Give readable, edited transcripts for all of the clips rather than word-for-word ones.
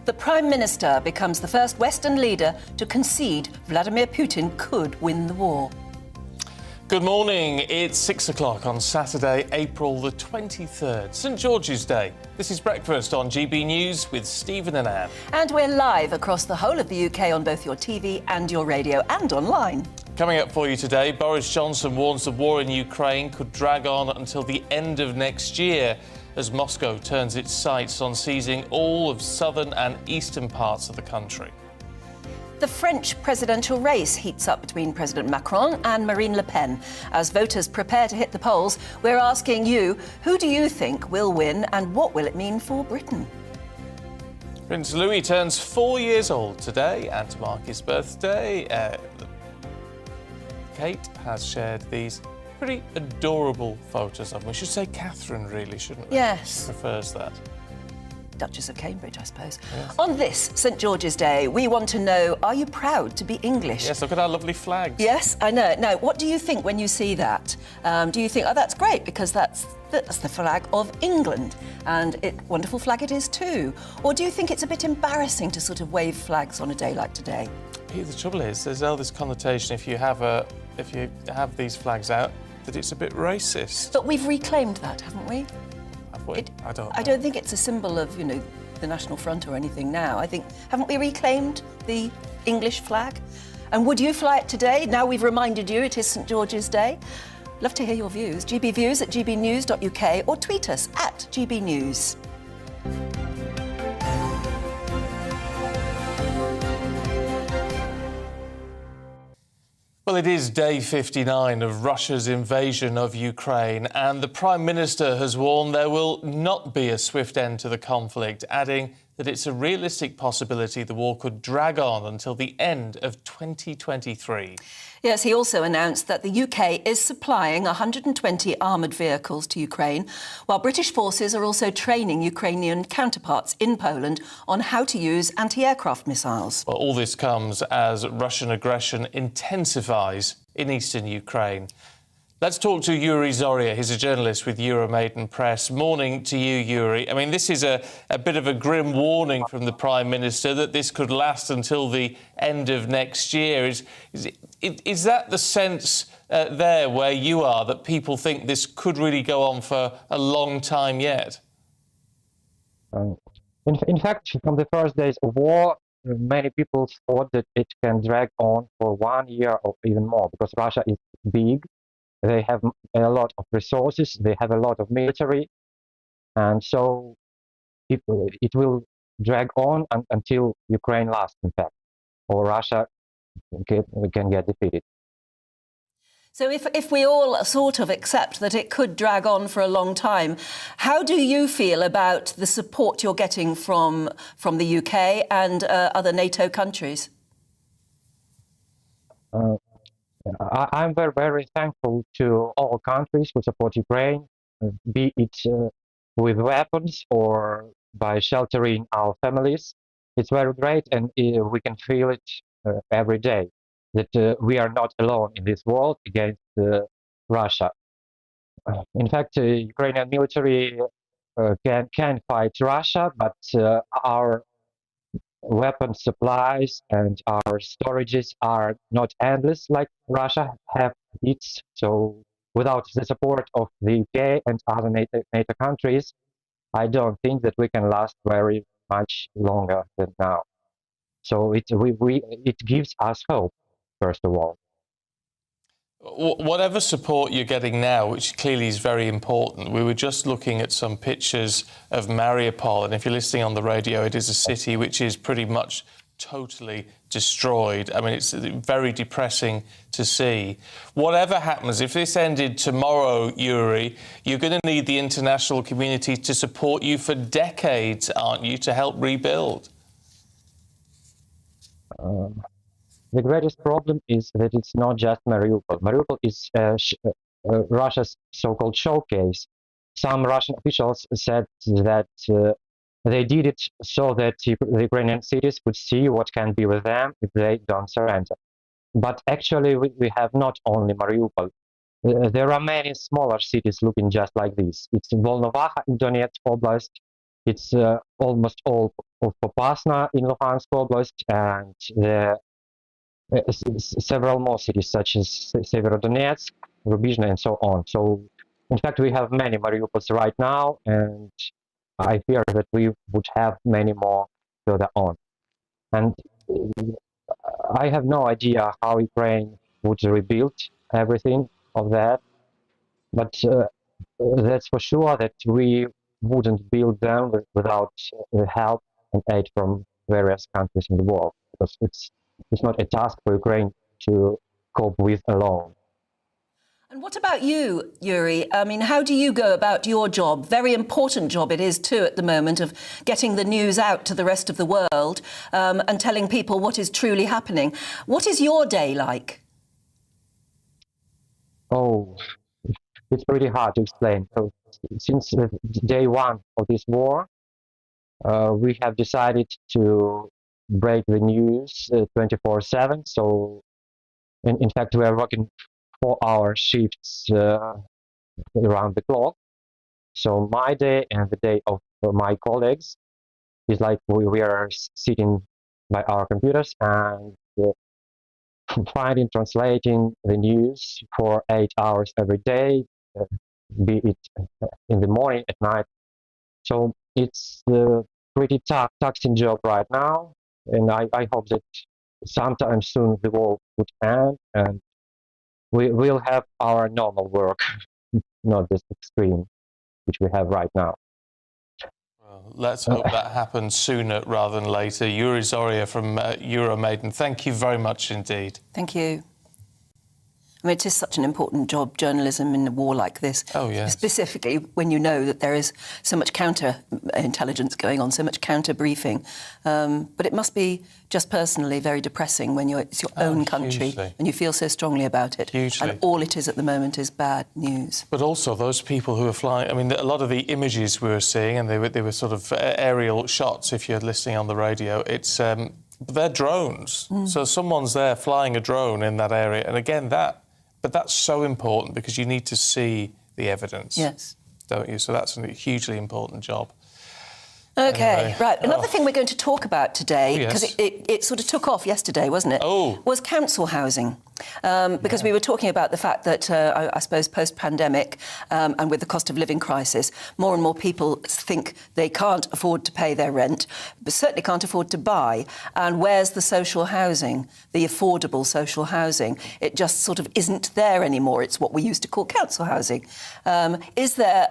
The Prime Minister becomes the first Western leader to concede Vladimir Putin could win the war. Good morning. It's 6 o'clock on Saturday, April the 23rd, St George's Day. This is Breakfast on GB News with Stephen and Anne. And we're live across the whole of the UK on both your TV and your radio and online. Coming up for you today, Boris Johnson warns the war in Ukraine could drag on until the end of next year as Moscow turns its sights on seizing all of southern and eastern parts of the country. The French presidential race heats up between President Macron and Marine Le Pen. As voters prepare to hit the polls, we're asking you, who do you think will win and what will it mean for Britain? Prince Louis turns 4 years old today, and to mark his birthday, Kate has shared these pretty adorable photos of him. We should say Catherine, really, shouldn't we? Yes. Prefers that. Duchess of Cambridge, I suppose. Yes. On this St George's Day, we want to know, are you proud to be English? Yes, look at our lovely flags. Yes, I know. Now, what do you think when you see that? Do you think, oh, that's great, because that's the flag of England, and wonderful flag it is too? Or do you think it's a bit embarrassing to sort of wave flags on a day like today? The trouble is, there's all this connotation if you have these flags out, that it's a bit racist. But we've reclaimed that, haven't we? I don't know. I don't think it's a symbol of, the National Front or anything now. I think, haven't we reclaimed the English flag? And would you fly it today? Now we've reminded you it is St George's Day. Love to hear your views. GBviews at gbnews.uk or tweet us at GBnews. Well, it is day 59 of Russia's invasion of Ukraine, and the Prime Minister has warned there will not be a swift end to the conflict, adding that it's a realistic possibility the war could drag on until the end of 2023. Yes, he also announced that the UK is supplying 120 armoured vehicles to Ukraine, while British forces are also training Ukrainian counterparts in Poland on how to use anti-aircraft missiles. Well, all this comes as Russian aggression intensifies in eastern Ukraine. Let's talk to Yuri Zoria. He's a journalist with Euromaidan Press. Morning to you, Yuri. I mean, this is a bit of a grim warning from the Prime Minister that this could last until the end of next year. Is that the sense there where you are, that people think this could really go on for a long time yet? In fact, from the first days of war, many people thought that it can drag on for 1 year or even more, because Russia is big. They have a lot of resources, they have a lot of military, and so it will drag on until Ukraine lasts, in fact, or Russia can get defeated. So if we all sort of accept that it could drag on for a long time, how do you feel about the support you're getting from the UK and other NATO countries? I'm very, very thankful to all countries who support Ukraine, be it with weapons or by sheltering our families. It's very great, and we can feel it every day, that we are not alone in this world against Russia. In fact, Ukrainian military can fight Russia, but our weapon supplies and our storages are not endless like Russia have its. So without the support of the UK and other NATO countries, I don't think that we can last very much longer than now. So it gives us hope, first of all. Whatever support you're getting now, which clearly is very important, we were just looking at some pictures of Mariupol, and if you're listening on the radio, it is a city which is pretty much totally destroyed. I mean, it's very depressing to see. Whatever happens, if this ended tomorrow, Yuri, you're going to need the international community to support you for decades, aren't you, to help rebuild? The greatest problem is that it's not just Mariupol. Mariupol is Russia's so-called showcase. Some Russian officials said that they did it so that the Ukrainian cities could see what can be with them if they don't surrender. But actually, we have not only Mariupol. There are many smaller cities looking just like this. It's Volnovakha in Donetsk Oblast. It's almost all of Popasna in Luhansk Oblast, and several more cities such as Severodonetsk, Rubizhne, and so on. So, in fact, we have many Mariupols right now, and I fear that we would have many more further on. And I have no idea how Ukraine would rebuild everything of that, but that's for sure that we wouldn't build them without the help and aid from various countries in the world, because it's not a task for Ukraine to cope with alone. And what about you, Yuri? I mean, how do you go about your job? Very important job it is too at the moment, of getting the news out to the rest of the world and telling people what is truly happening. What is your day like? Oh, it's pretty hard to explain. So, since day one of this war, we have decided to break the news 24/7. So, in fact, we are working 4-hour shifts around the clock. So my day and the day of my colleagues is like we are sitting by our computers and finding, translating the news for 8 hours every day, be it in the morning, at night. So it's a pretty taxing job right now, and I hope that sometime soon the war would end and we will have our normal work, not this extreme which we have right now. Well, let's hope that happens sooner rather than later. Yuri Zoria from Euromaidan, thank you very much indeed. Thank you. I mean, it is such an important job, journalism in a war like this. Oh, yes. Specifically when you know that there is so much counter-intelligence going on, so much counter-briefing. But it must be, just personally, very depressing when it's your own country hugely. and you feel so strongly about it. Hugely. And all it is at the moment is bad news. But also those people who are flying, I mean, a lot of the images we were seeing, and they were sort of aerial shots, if you're listening on the radio, it's... they're drones. So someone's there flying a drone in that area. And again, but that's so important because you need to see the evidence. Yes. Don't you? So that's a hugely important job. OK, Anyway. right. Another thing we're going to talk about today, yes. because it sort of took off yesterday, wasn't it? Oh. Was council housing. Because we were talking about the fact that, I suppose, post-pandemic and with the cost of living crisis, more and more people think they can't afford to pay their rent, but certainly can't afford to buy. And where's the social housing, the affordable social housing? It just sort of isn't there anymore. It's what we used to call council housing. Is there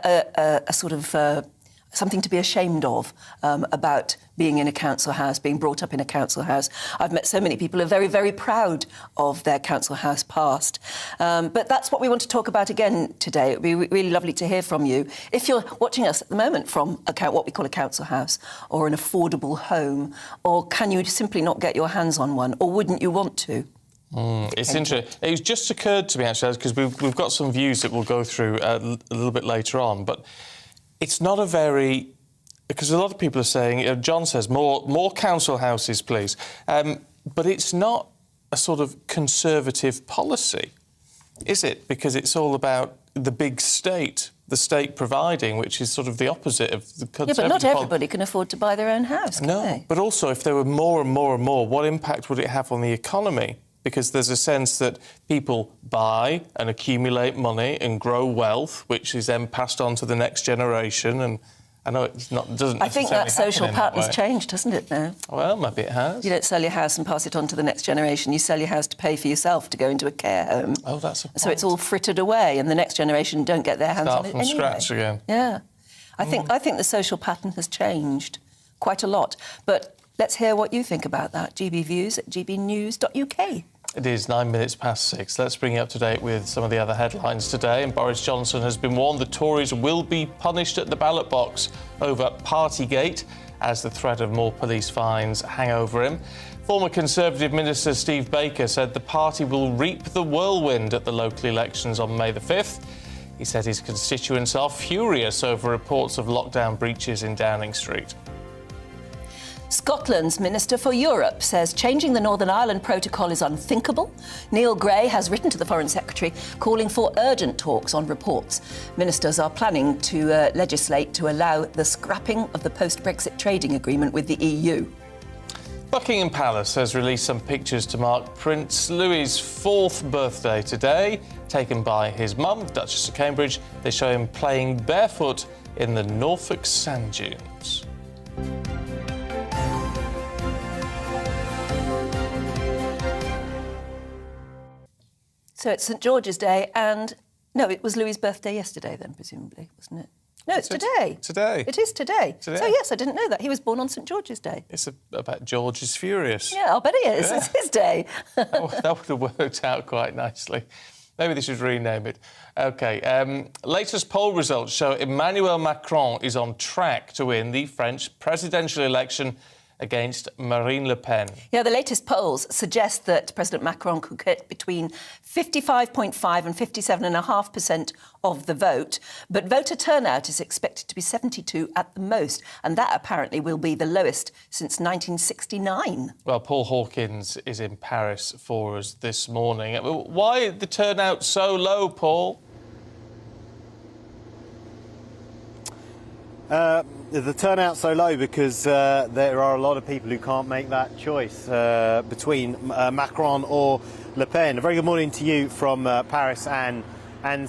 a sort of... something to be ashamed of about being in a council house, being brought up in a council house? I've met so many people who are very, very proud of their council house past. But that's what we want to talk about again today. It would be really lovely to hear from you. If you're watching us at the moment from what we call a council house or an affordable home, or can you simply not get your hands on one, or wouldn't you want to? It's interesting. It just occurred to me, actually, because we've got some views that we'll go through a little bit later on, but it's not a very... Because a lot of people are saying, John says, more council houses, please. But it's not a sort of conservative policy, is it? Because it's all about the big state, the state providing, which is sort of the opposite of the conservative... Yeah, but not everybody can afford to buy their own house, can they? But also, if there were more and more and more, what impact would it have on the economy? Because there's a sense that people buy and accumulate money and grow wealth, which is then passed on to the next generation. And I know it doesn't. I think that social pattern's changed, hasn't it, now? Well, maybe it has. You don't sell your house and pass it on to the next generation. You sell your house to pay for yourself to go into a care home. Oh, that's a point. So it's all frittered away, and the next generation don't get their hands on it anyway. Start from scratch again. Yeah. I think the social pattern has changed quite a lot. But let's hear what you think about that. GB Views at gbnews.uk. It is 9 minutes past 6. Let's bring you up to date with some of the other headlines today. And Boris Johnson has been warned the Tories will be punished at the ballot box over partygate as the threat of more police fines hang over him. Former Conservative Minister Steve Baker said the party will reap the whirlwind at the local elections on May the 5th. He said his constituents are furious over reports of lockdown breaches in Downing Street. Scotland's Minister for Europe says changing the Northern Ireland Protocol is unthinkable. Neil Gray has written to the Foreign Secretary calling for urgent talks on reports. Ministers are planning to legislate to allow the scrapping of the post-Brexit trading agreement with the EU. Buckingham Palace has released some pictures to mark Prince Louis's 4th birthday today, taken by his mum, Duchess of Cambridge. They show him playing barefoot in the Norfolk sand dunes. So it's St George's Day and... No, it was Louis's birthday yesterday then, presumably, wasn't it? No, it's today. Today. It is today. Today. So, yes, I didn't know that. He was born on St George's Day. It's about George is furious. Yeah, I'll bet he is. Yeah. It's his day. That would have worked out quite nicely. Maybe they should rename it. OK, latest poll results show Emmanuel Macron is on track to win the French presidential election against Marine Le Pen. Yeah, the latest polls suggest that President Macron could get between 55.5 and 57.5% of the vote, but voter turnout is expected to be 72 at the most, and that apparently will be the lowest since 1969. Well, Paul Hawkins is in Paris for us this morning. Why the turnout so low, Paul? The turnout's so low because there are a lot of people who can't make that choice between Macron or Le Pen. A very good morning to you from Paris and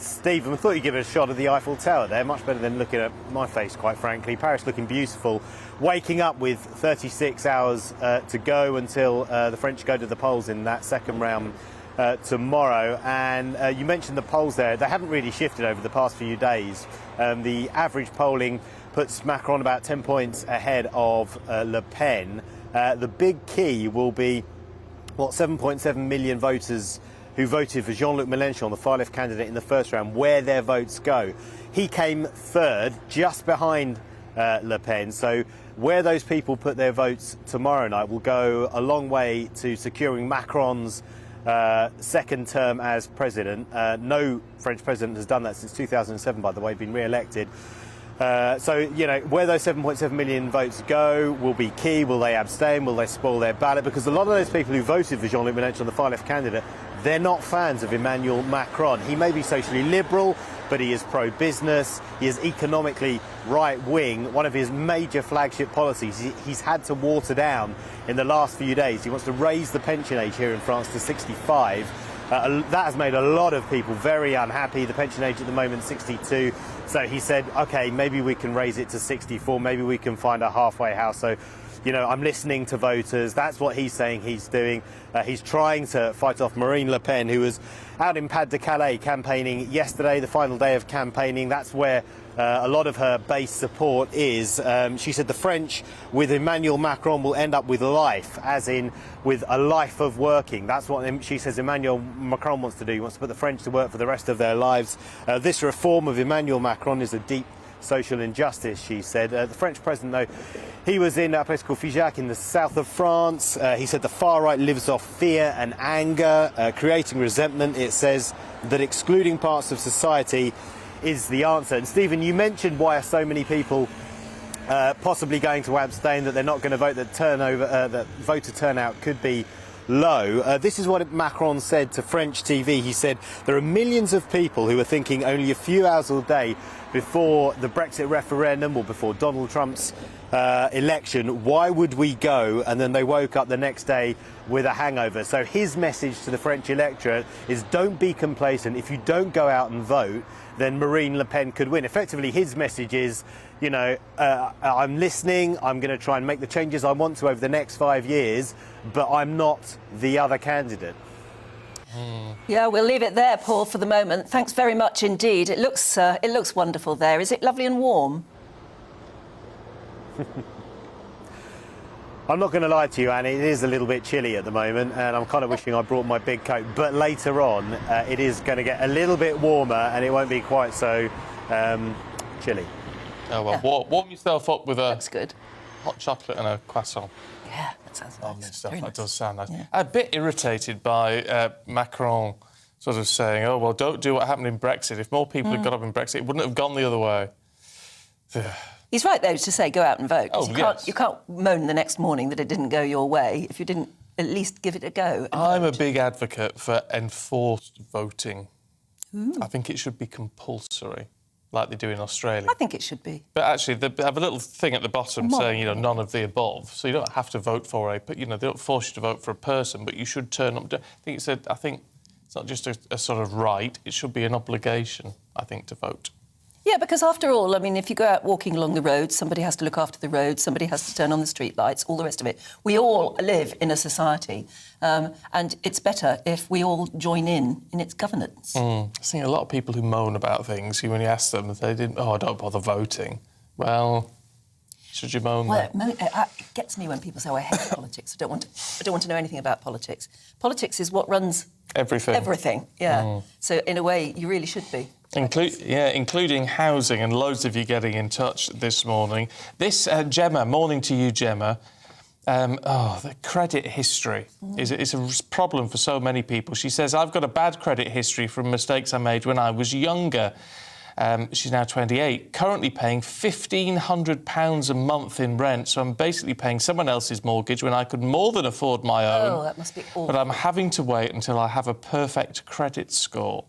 Stephen. I thought you'd give us a shot of the Eiffel Tower there, much better than looking at my face, quite frankly. Paris looking beautiful, waking up with 36 hours to go until the French go to the polls in that second round tomorrow. And you mentioned the polls there. They haven't really shifted over the past few days. The average polling puts Macron about 10 points ahead of Le Pen. The big key will be, 7.7 million voters who voted for Jean-Luc Mélenchon, the far-left candidate in the first round, where their votes go. He came third, just behind Le Pen. So where those people put their votes tomorrow night will go a long way to securing Macron's second term as president. No French president has done that since 2007, by the way, been re-elected. So, you know, where those 7.7 million votes go will be key. Will they abstain? Will they spoil their ballot? Because a lot of those people who voted for Jean-Luc Mélenchon, the far-left candidate, they're not fans of Emmanuel Macron. He may be socially liberal, but he is pro-business. He is economically right-wing. One of his major flagship policies he's had to water down in the last few days. He wants to raise the pension age here in France to 65. That has made a lot of people very unhappy. The pension age at the moment, 62. So he said, OK, maybe we can raise it to 64. Maybe we can find a halfway house. So, you know, I'm listening to voters. That's what he's saying he's doing. He's trying to fight off Marine Le Pen, who was out in Pas de Calais campaigning yesterday, the final day of campaigning. That's where a lot of her base support is. She said the French with Emmanuel Macron will end up with life, as in with a life of working. That's what she says Emmanuel Macron wants to do. He wants to put the French to work for the rest of their lives. This reform of Emmanuel Macron is a deep social injustice, she said. The French president, though, he was in a place called Figeac in the south of France. He said the far right lives off fear and anger, creating resentment. It says that excluding parts of society is the answer. And Stephen, you mentioned why are so many people possibly going to abstain, that they're not going to vote, that voter turnout could be low. This is what Macron said to French TV. He said there are millions of people who are thinking only a few hours a day before the Brexit referendum or before Donald Trump's election, why would we go? And then they woke up the next day with a hangover. So his message to the French electorate is don't be complacent. If you don't go out and vote, then Marine Le Pen could win. Effectively, his message is, you know, I'm listening, I'm going to try and make the changes I want to over the next 5 years, but I'm not the other candidate. Yeah, we'll leave it there, Paul, for the moment. Thanks very much indeed. It looks wonderful there. Is it lovely and warm? I'm not going to lie to you, Annie, it is a little bit chilly at the moment, and I'm kind of wishing I brought my big coat. But later on, it is going to get a little bit warmer, and it won't be quite so chilly. Oh, well, yeah. Warm yourself up with a good. hot chocolate and a croissant. Yeah, that sounds nice. Stuff. Very That nice. does sound nice. Yeah. I'm a bit irritated by Macron sort of saying, oh, well, don't do what happened in Brexit. If more people had got up in Brexit, it wouldn't have gone the other way. He's right, though, to say go out and vote. 'Cause Oh, you can't moan the next morning that it didn't go your way if you didn't at least give it a go. I'm a big advocate for enforced voting. I think it should be compulsory, like they do in Australia. I think it should be. But actually, they have a little thing at the bottom saying, none of the above. So you don't have to vote for they don't force you to vote for a person, but you should turn up. I think it's not just a sort of right, it should be an obligation, I think, to vote. Yeah, because after all, I mean, if you go out walking along the road, somebody has to look after the road, somebody has to turn on the street lights, all the rest of it. We all live in a society, and it's better if we all join in its governance. I think a lot of people who moan about things, when you ask them, they didn't, I don't bother voting. Well, should you moan Well, then? it gets me when people say, I hate politics. I don't want to know anything about politics. Politics is what runs Everything. Yeah. So, in a way, you really should be. Including housing, and loads of you getting in touch this morning. This, Gemma, morning to you, Gemma. The credit history is a problem for so many people. She says, I've got a bad credit history from mistakes I made when I was younger. She's now 28, currently paying £1,500 a month in rent, so I'm basically paying someone else's mortgage when I could more than afford my own. Oh, that must be awful. But I'm having to wait until I have a perfect credit score,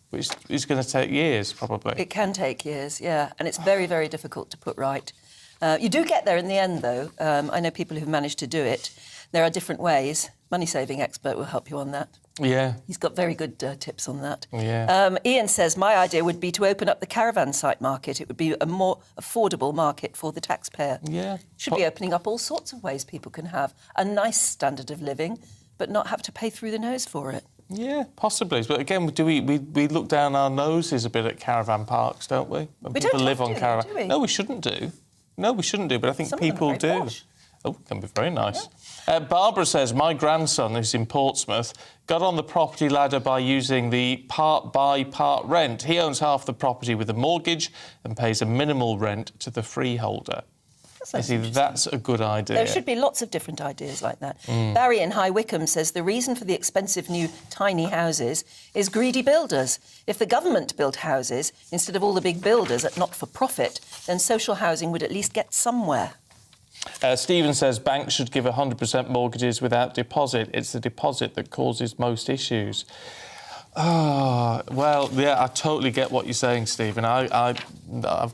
which is going to take years, probably. It can take years, yeah, and it's very, very difficult to put right. You do get there in the end, though. I know people who've managed to do it. There are different ways. Money-saving expert will help you on that. Yeah. He's got very good tips on that. Yeah. Ian says, my idea would be to open up the caravan site market. It would be a more affordable market for the taxpayer. Yeah. Should be opening up all sorts of ways people can have a nice standard of living, but not have to pay through the nose for it. Yeah, possibly. But again, we look down our noses a bit at caravan parks, don't we? When We people don't live have on to, caravan. do we? No, we shouldn't do. No, we shouldn't do, but I think Some of them are people very do. posh. Oh, can be very nice. Yeah. Barbara says, my grandson, who's in Portsmouth, got on the property ladder by using the part buy, part rent. He owns half the property with a mortgage and pays a minimal rent to the freeholder. I see, that's a good idea. There should be lots of different ideas like that. Barry in High Wycombe says the reason for the expensive new tiny houses is greedy builders. If the government built houses instead of all the big builders at not-for-profit, then social housing would at least get somewhere. Stephen says banks should give 100% mortgages without deposit. It's the deposit that causes most issues. Well, yeah, I totally get what you're saying, Stephen. I've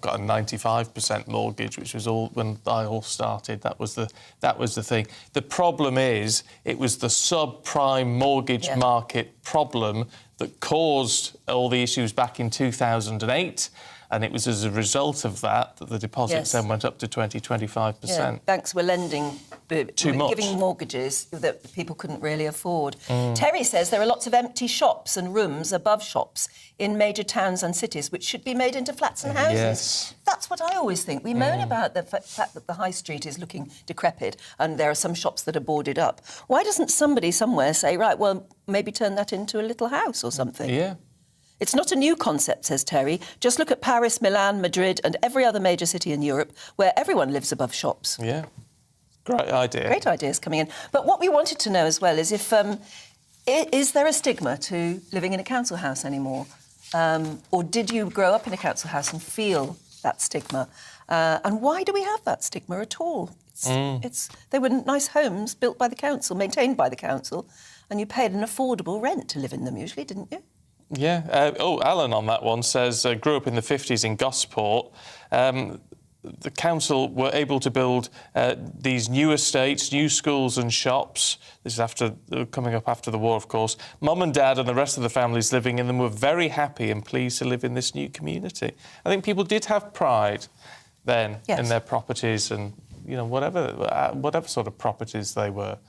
got a 95% mortgage, which was all when I all started. That was the thing. The problem is, it was the subprime mortgage market problem that caused all the issues back in 2008. And it was as a result of that the deposits then went up to 20-25%. Yeah, banks were lending, Too much. giving mortgages that people couldn't really afford. Terry says there are lots of empty shops and rooms above shops in major towns and cities which should be made into flats and houses. Yes. That's what I always think. We moan about the fact that the high street is looking decrepit and there are some shops that are boarded up. Why doesn't somebody somewhere say, right, well, maybe turn that into a little house or something? Yeah. It's not a new concept, says Terry. Just look at Paris, Milan, Madrid and every other major city in Europe where everyone lives above shops. Yeah. Great idea. Great ideas coming in. But what we wanted to know as well is if is there a stigma to living in a council house anymore? Or did you grow up in a council house and feel that stigma? And why do we have that stigma at all? They were nice homes built by the council, maintained by the council, and you paid an affordable rent to live in them usually, didn't you? Yeah. Alan on that one says, grew up in the 50s in Gosport. The council were able to build these new estates, new schools and shops. This is coming up after the war, of course. Mum and Dad and the rest of the families living in them were very happy and pleased to live in this new community. I think people did have pride then in their properties and, whatever sort of properties they were.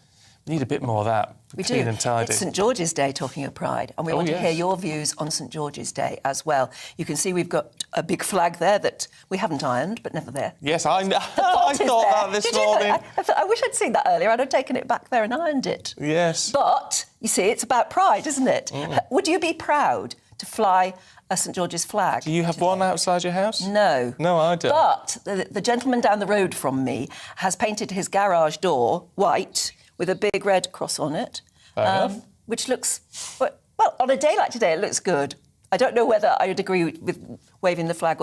We need a bit more of that. We clean do. and tidy. It's St George's Day, talking of pride, and we want to hear your views on St George's Day as well. You can see we've got a big flag there that we haven't ironed, but never there. Yes, I know. I thought that this morning. I wish I'd seen that earlier. I'd have taken it back there and ironed it. Yes. But, you see, it's about pride, isn't it? Would you be proud to fly a St George's flag? Do you have one outside your house? No. No, I don't. But the gentleman down the road from me has painted his garage door white with a big red cross on it, which looks, well, on a day like today, it looks good. I don't know whether I would agree with waving the flag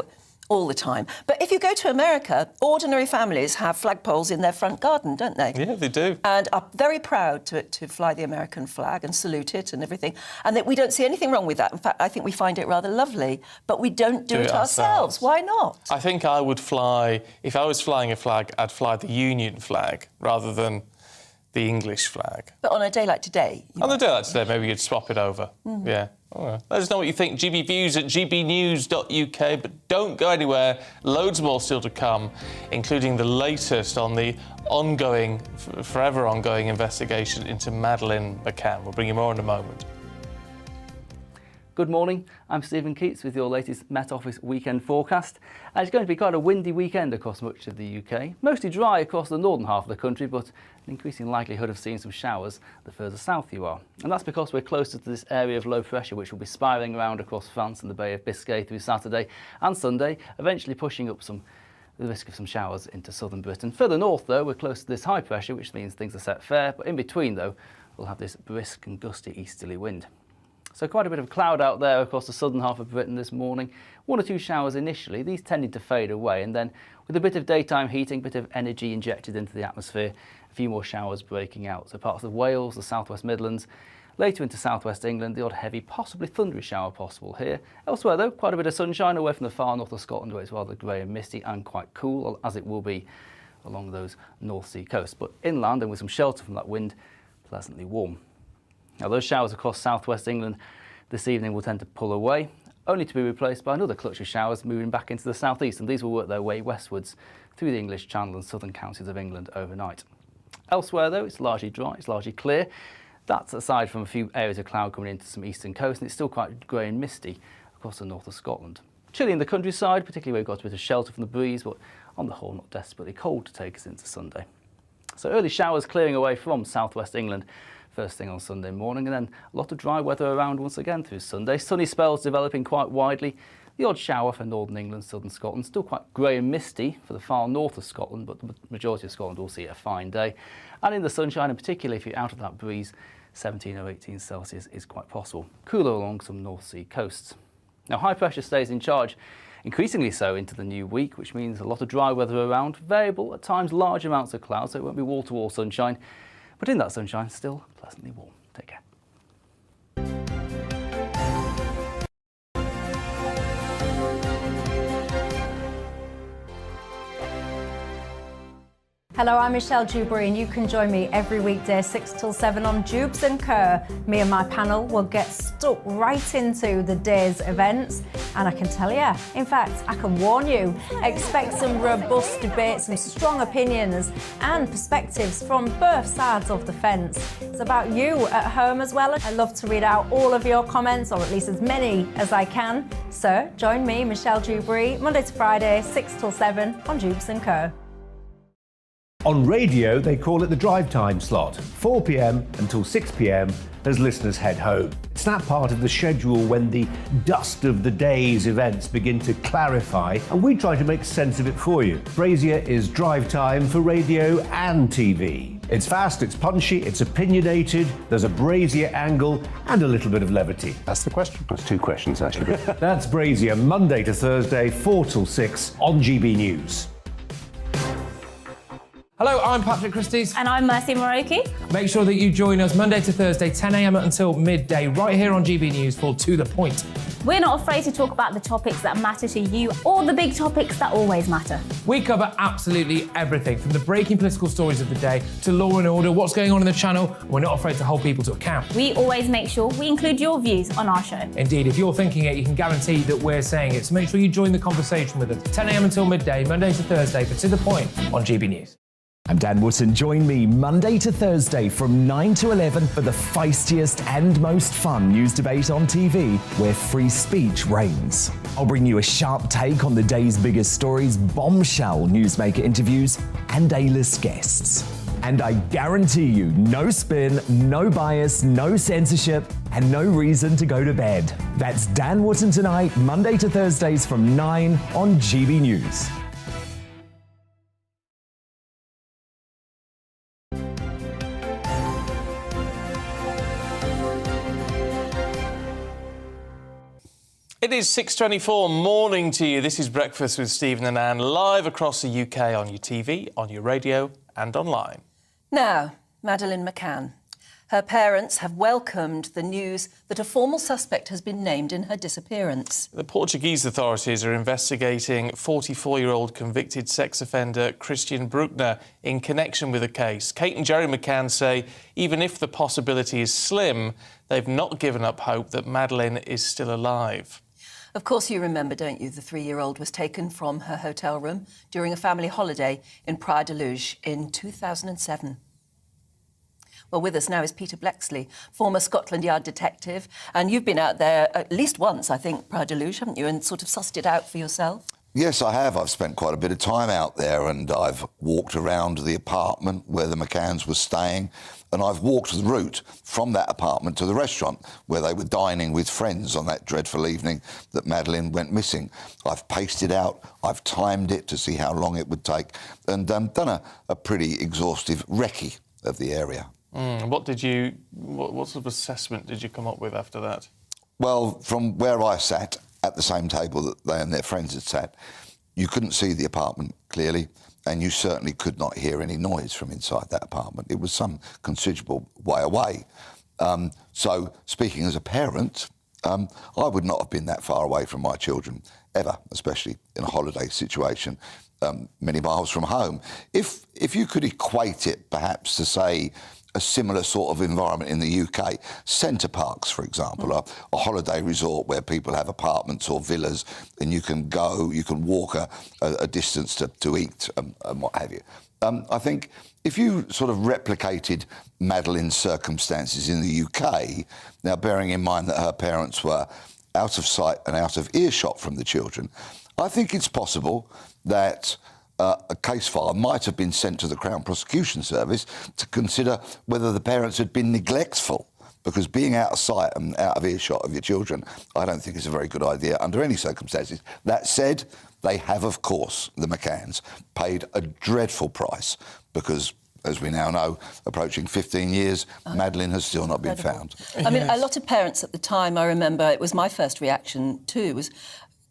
all the time. But if you go to America, ordinary families have flagpoles in their front garden, don't they? Yeah, they do. And are very proud to fly the American flag and salute it and everything. And that we don't see anything wrong with that. In fact, I think we find it rather lovely. But we don't do it ourselves. Why not? I think I would fly... If I was flying a flag, I'd fly the Union flag rather than the English flag. But on a day like today... On a day like today, maybe you'd swap it over. Yeah. All right. Let us know what you think. GBViews at gbnews.uk. But don't go anywhere. Loads more still to come, including the latest on the ongoing, forever ongoing investigation into Madeleine McCann. We'll bring you more in a moment. Good morning, I'm Stephen Keats with your latest Met Office weekend forecast. It's going to be quite a windy weekend across much of the UK. Mostly dry across the northern half of the country, but an increasing likelihood of seeing some showers the further south you are. And that's because we're closer to this area of low pressure which will be spiralling around across France and the Bay of Biscay through Saturday and Sunday, eventually pushing up the risk of some showers into southern Britain. Further north, though, we're close to this high pressure, which means things are set fair, but in between, though, we'll have this brisk and gusty easterly wind. So quite a bit of cloud out there across the southern half of Britain this morning. 1 or 2 showers initially, these tended to fade away, and then with a bit of daytime heating, a bit of energy injected into the atmosphere, a few more showers breaking out. So parts of Wales, the southwest Midlands, later into southwest England, the odd heavy, possibly thundery shower possible here. Elsewhere though, quite a bit of sunshine away from the far north of Scotland where it's rather grey and misty and quite cool, as it will be along those North Sea coasts. But inland and with some shelter from that wind, pleasantly warm. Now those showers across southwest England this evening will tend to pull away, only to be replaced by another clutch of showers moving back into the southeast, and these will work their way westwards through the English Channel and southern counties of England overnight. Elsewhere though, it's largely dry, it's largely clear. That's aside from a few areas of cloud coming into some eastern coast, and it's still quite grey and misty across the north of Scotland. Chilly in the countryside, particularly where we've got a bit of shelter from the breeze, but on the whole not desperately cold to take us into Sunday. So early showers clearing away from southwest England first thing on Sunday morning, and then a lot of dry weather around once again through Sunday. Sunny spells developing quite widely. The odd shower for northern England, southern Scotland. Still quite grey and misty for the far north of Scotland, but the majority of Scotland will see a fine day. And in the sunshine, and particularly if you're out of that breeze, 17 or 18 Celsius is quite possible. Cooler along some North Sea coasts. Now high pressure stays in charge, increasingly so into the new week, which means a lot of dry weather around, variable, at times large amounts of cloud, so it won't be wall-to-wall sunshine. But in that sunshine, still pleasantly warm. Take care. Hello, I'm Michelle Dewberry, and you can join me every weekday 6 till 7 on Jubes and Kerr. Me and my panel will get stuck right into the day's events, and I can tell you, in fact, I can warn you, expect some robust debates, some strong opinions and perspectives from both sides of the fence. It's about you at home as well. I love to read out all of your comments, or at least as many as I can. So join me, Michelle Dewberry, Monday to Friday, 6 till 7 on Jubes and Kerr. On radio, they call it the drive time slot, 4 p.m. until 6 p.m. as listeners head home. It's that part of the schedule when the dust of the day's events begin to clarify, and we try to make sense of it for you. Brazier is drive time for radio and TV. It's fast, it's punchy, it's opinionated, there's a Brazier angle and a little bit of levity. That's the question. That's 2 questions, actually. That's Brazier, Monday to Thursday, 4 till 6 on GB News. Hello, I'm Patrick Christie's. And I'm Mercy Moroki. Make sure that you join us Monday to Thursday, 10 a.m. until midday, right here on GB News for To The Point. We're not afraid to talk about the topics that matter to you or the big topics that always matter. We cover absolutely everything, from the breaking political stories of the day to law and order, what's going on in the channel. We're not afraid to hold people to account. We always make sure we include your views on our show. Indeed, if you're thinking it, you can guarantee that we're saying it. So make sure you join the conversation with us, 10 a.m. until midday, Monday to Thursday for To The Point on GB News. I'm Dan Wootton. Join me Monday to Thursday from 9 to 11 for the feistiest and most fun news debate on TV, where free speech reigns. I'll bring you a sharp take on the day's biggest stories, bombshell newsmaker interviews, and A-list guests. And I guarantee you, no spin, no bias, no censorship, and no reason to go to bed. That's Dan Wootton tonight, Monday to Thursdays from 9 on GB News. It is 6:24, morning to you. This is Breakfast with Stephen and Anne, live across the UK on your TV, on your radio and online. Now, Madeleine McCann. Her parents have welcomed the news that a formal suspect has been named in her disappearance. The Portuguese authorities are investigating 44-year-old convicted sex offender Christian Bruckner in connection with the case. Kate and Jerry McCann say even if the possibility is slim, they've not given up hope that Madeleine is still alive. Of course you remember, don't you, the 3-year-old was taken from her hotel room during a family holiday in Praia de Luz in 2007. Well, with us now is Peter Blexley, former Scotland Yard detective, and you've been out there at least once, I think, Praia de Luz, haven't you, and sort of sussed it out for yourself? Yes, I have. I've spent quite a bit of time out there and I've walked around the apartment where the McCanns were staying and I've walked the route from that apartment to the restaurant where they were dining with friends on that dreadful evening that Madeleine went missing. I've paced it out, I've timed it to see how long it would take and done a pretty exhaustive recce of the area. What sort of assessment did you come up with after that? Well, from where I sat, at the same table that they and their friends had sat, you couldn't see the apartment clearly, and you certainly could not hear any noise from inside that apartment. It was some considerable way away. So, speaking as a parent, I would not have been that far away from my children, ever, especially in a holiday situation, many miles from home. If you could equate it, perhaps, to, say, a similar sort of environment in the UK. Centre Parks, for example, a holiday resort where people have apartments or villas and you can walk a distance to eat and what have you. I think if you sort of replicated Madeleine's circumstances in the UK, now bearing in mind that her parents were out of sight and out of earshot from the children, I think it's possible that a case file might have been sent to the Crown Prosecution Service to consider whether the parents had been neglectful, because being out of sight and out of earshot of your children, I don't think is a very good idea under any circumstances. That said, they have, of course, the McCanns, paid a dreadful price because, as we now know, approaching 15 years, Madeleine has still not been found. I mean, a lot of parents at the time, I remember, it was my first reaction too, was,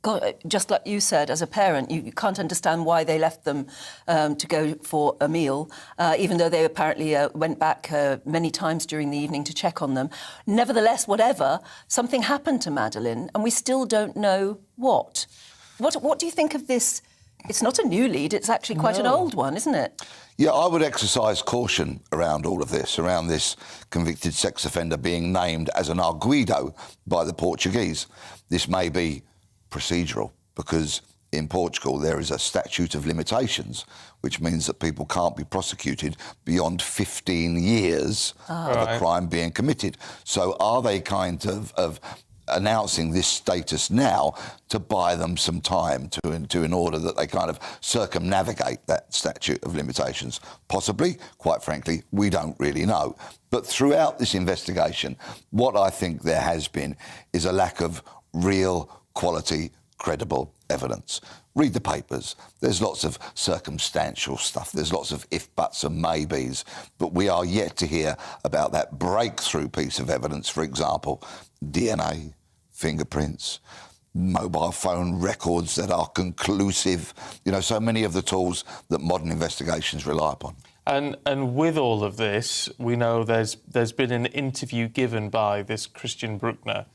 God, just like you said, as a parent, you can't understand why they left them to go for a meal, even though they apparently went back many times during the evening to check on them. Nevertheless, whatever, something happened to Madeleine, and we still don't know what. What do you think of this? It's not a new lead, it's actually quite an old one, isn't it? Yeah, I would exercise caution around all of this, around this convicted sex offender being named as an arguido by the Portuguese. This may be procedural, because in Portugal there is a statute of limitations, which means that people can't be prosecuted beyond 15 years of a crime being committed. So are they kind of announcing this status now to buy them some time in order that they kind of circumnavigate that statute of limitations? Possibly, quite frankly, we don't really know. But throughout this investigation, what I think there has been is a lack of real quality, credible evidence. Read the papers. There's lots of circumstantial stuff. There's lots of if, buts and maybes. But we are yet to hear about that breakthrough piece of evidence, for example, DNA, fingerprints, mobile phone records that are conclusive. You know, so many of the tools that modern investigations rely upon. And with all of this, we know there's been an interview given by this Christian Bruckner,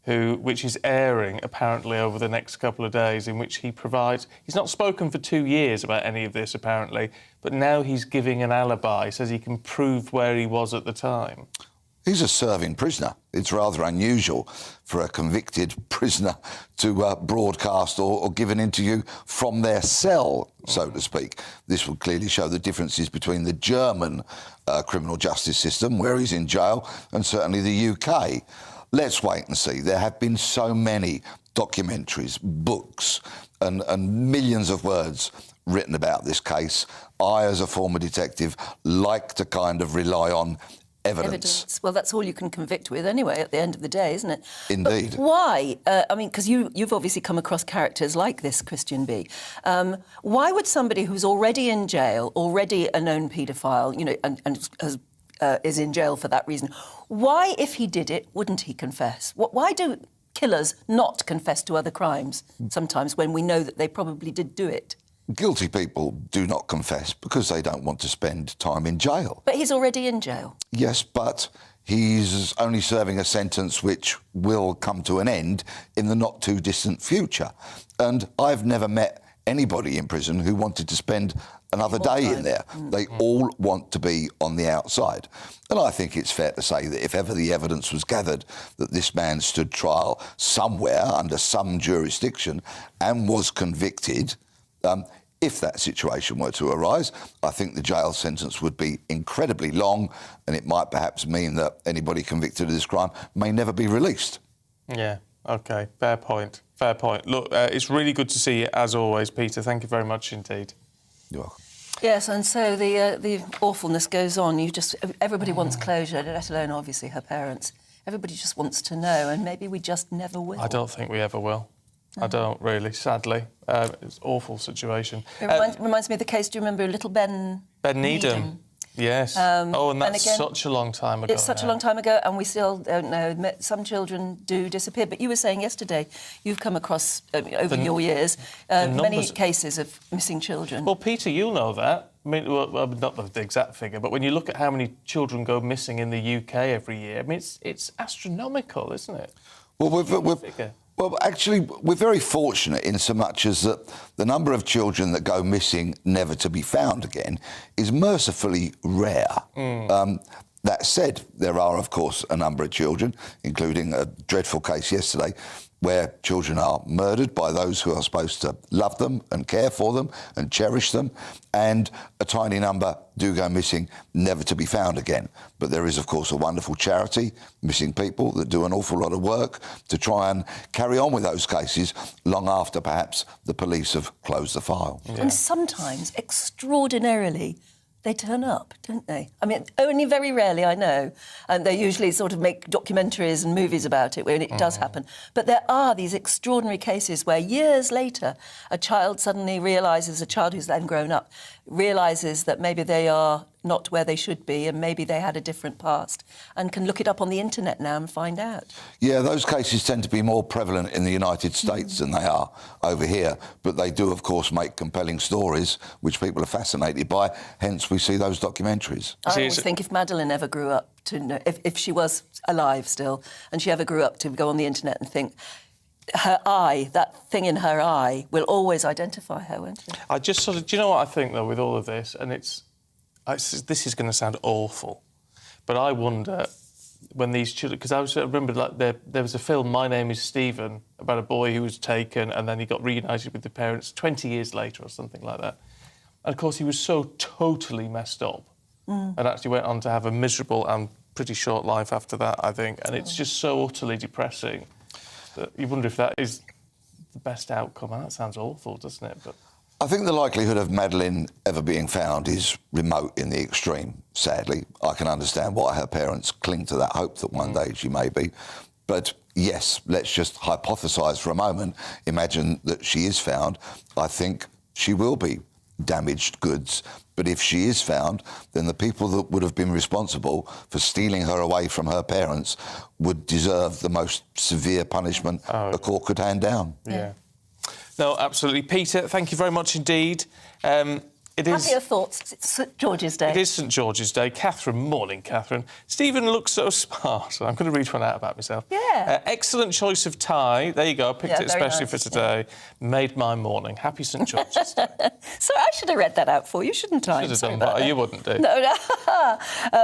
which is airing apparently over the next couple of days, in which he's not spoken for 2 years about any of this apparently, but now he's giving an alibi, says he can prove where he was at the time. He's a serving prisoner. It's rather unusual for a convicted prisoner to broadcast or give an interview from their cell, so to speak. This will clearly show the differences between the German criminal justice system, where he's in jail, and certainly the UK. Let's wait and see. There have been so many documentaries, books, and millions of words written about this case. I, as a former detective, like to kind of rely on evidence. Well, that's all you can convict with anyway, at the end of the day, isn't it? Indeed. But why? I mean, because you've obviously come across characters like this Christian B. Why would somebody who's already in jail, already a known paedophile, you know, and is in jail for that reason, why, if he did it, wouldn't he confess? Why do killers not confess to other crimes sometimes when we know that they probably did do it? Guilty people do not confess because they don't want to spend time in jail. But he's already in jail. Yes, but he's only serving a sentence which will come to an end in the not too distant future. And I've never met anybody in prison who wanted to spend another day in there. They all want to be on the outside. And I think it's fair to say that if ever the evidence was gathered that this man stood trial somewhere under some jurisdiction and was convicted, if that situation were to arise, I think the jail sentence would be incredibly long, and it might perhaps mean that anybody convicted of this crime may never be released. Yeah, OK, fair point, fair point. Look, it's really good to see you, as always, Peter. Thank you very much indeed. You're welcome. Yes, and so the awfulness goes on. Everybody wants closure, let alone, obviously, her parents. Everybody just wants to know, and maybe we just never will. I don't think we ever will. I don't really, sadly. It's an awful situation. It reminds me of the case, do you remember little Ben Needham? Yes. And that's again, such a long time ago. It's such a long time ago, and we still don't know. Some children do disappear. But you were saying yesterday you've come across, over your years, many cases of missing children. Well, Peter, you'll know that. I mean, well, not the exact figure, but when you look at how many children go missing in the UK every year, I mean, it's astronomical, isn't it? Well, actually, we're very fortunate in so much as that the number of children that go missing never to be found again is mercifully rare. That said, there are, of course, a number of children, including a dreadful case yesterday, where children are murdered by those who are supposed to love them and care for them and cherish them, and a tiny number do go missing, never to be found again. But there is, of course, a wonderful charity, Missing People, that do an awful lot of work to try and carry on with those cases long after perhaps the police have closed the file. Yeah. And sometimes, extraordinarily, they turn up, don't they? I mean, only very rarely, I know. And they usually sort of make documentaries and movies about it when it does happen. But there are these extraordinary cases where years later, a child suddenly realises, a child who's then grown up, realises that maybe they are not where they should be and maybe they had a different past and can look it up on the internet now and find out. Yeah, those cases tend to be more prevalent in the United States than they are over here, but they do, of course, make compelling stories which people are fascinated by, hence we see those documentaries. I always think if Madeleine ever grew up to know, if she was alive still, and she ever grew up to go on the internet and think, her eye, that thing in her eye, will always identify her, won't it? I just sort of, do you know what I think, though, with all of this? And this is going to sound awful, but I wonder when these children... Because I remember like there was a film, My Name is Stephen, about a boy who was taken and then he got reunited with the parents 20 years later or something like that. And, of course, he was so totally messed up and actually went on to have a miserable and pretty short life after that, I think. And it's just so utterly depressing that you wonder if that is the best outcome. And that sounds awful, doesn't it? But I think the likelihood of Madeleine ever being found is remote in the extreme, sadly. I can understand why her parents cling to that hope that one day she may be. But yes, let's just hypothesise for a moment. Imagine that she is found. I think she will be damaged goods. But if she is found, then the people that would have been responsible for stealing her away from her parents would deserve the most severe punishment a court could hand down. Yeah. No, absolutely. Peter, thank you very much indeed. Happier thoughts. It's St George's Day. It is St George's Day. Catherine, morning, Catherine. Stephen looks so smart. I'm going to read one out about myself. Yeah. Excellent choice of tie. There you go. I picked it especially for today. Yeah. Made my morning. Happy St George's Day. So I should have read that out for you, shouldn't I? Should have done that. You wouldn't do. No.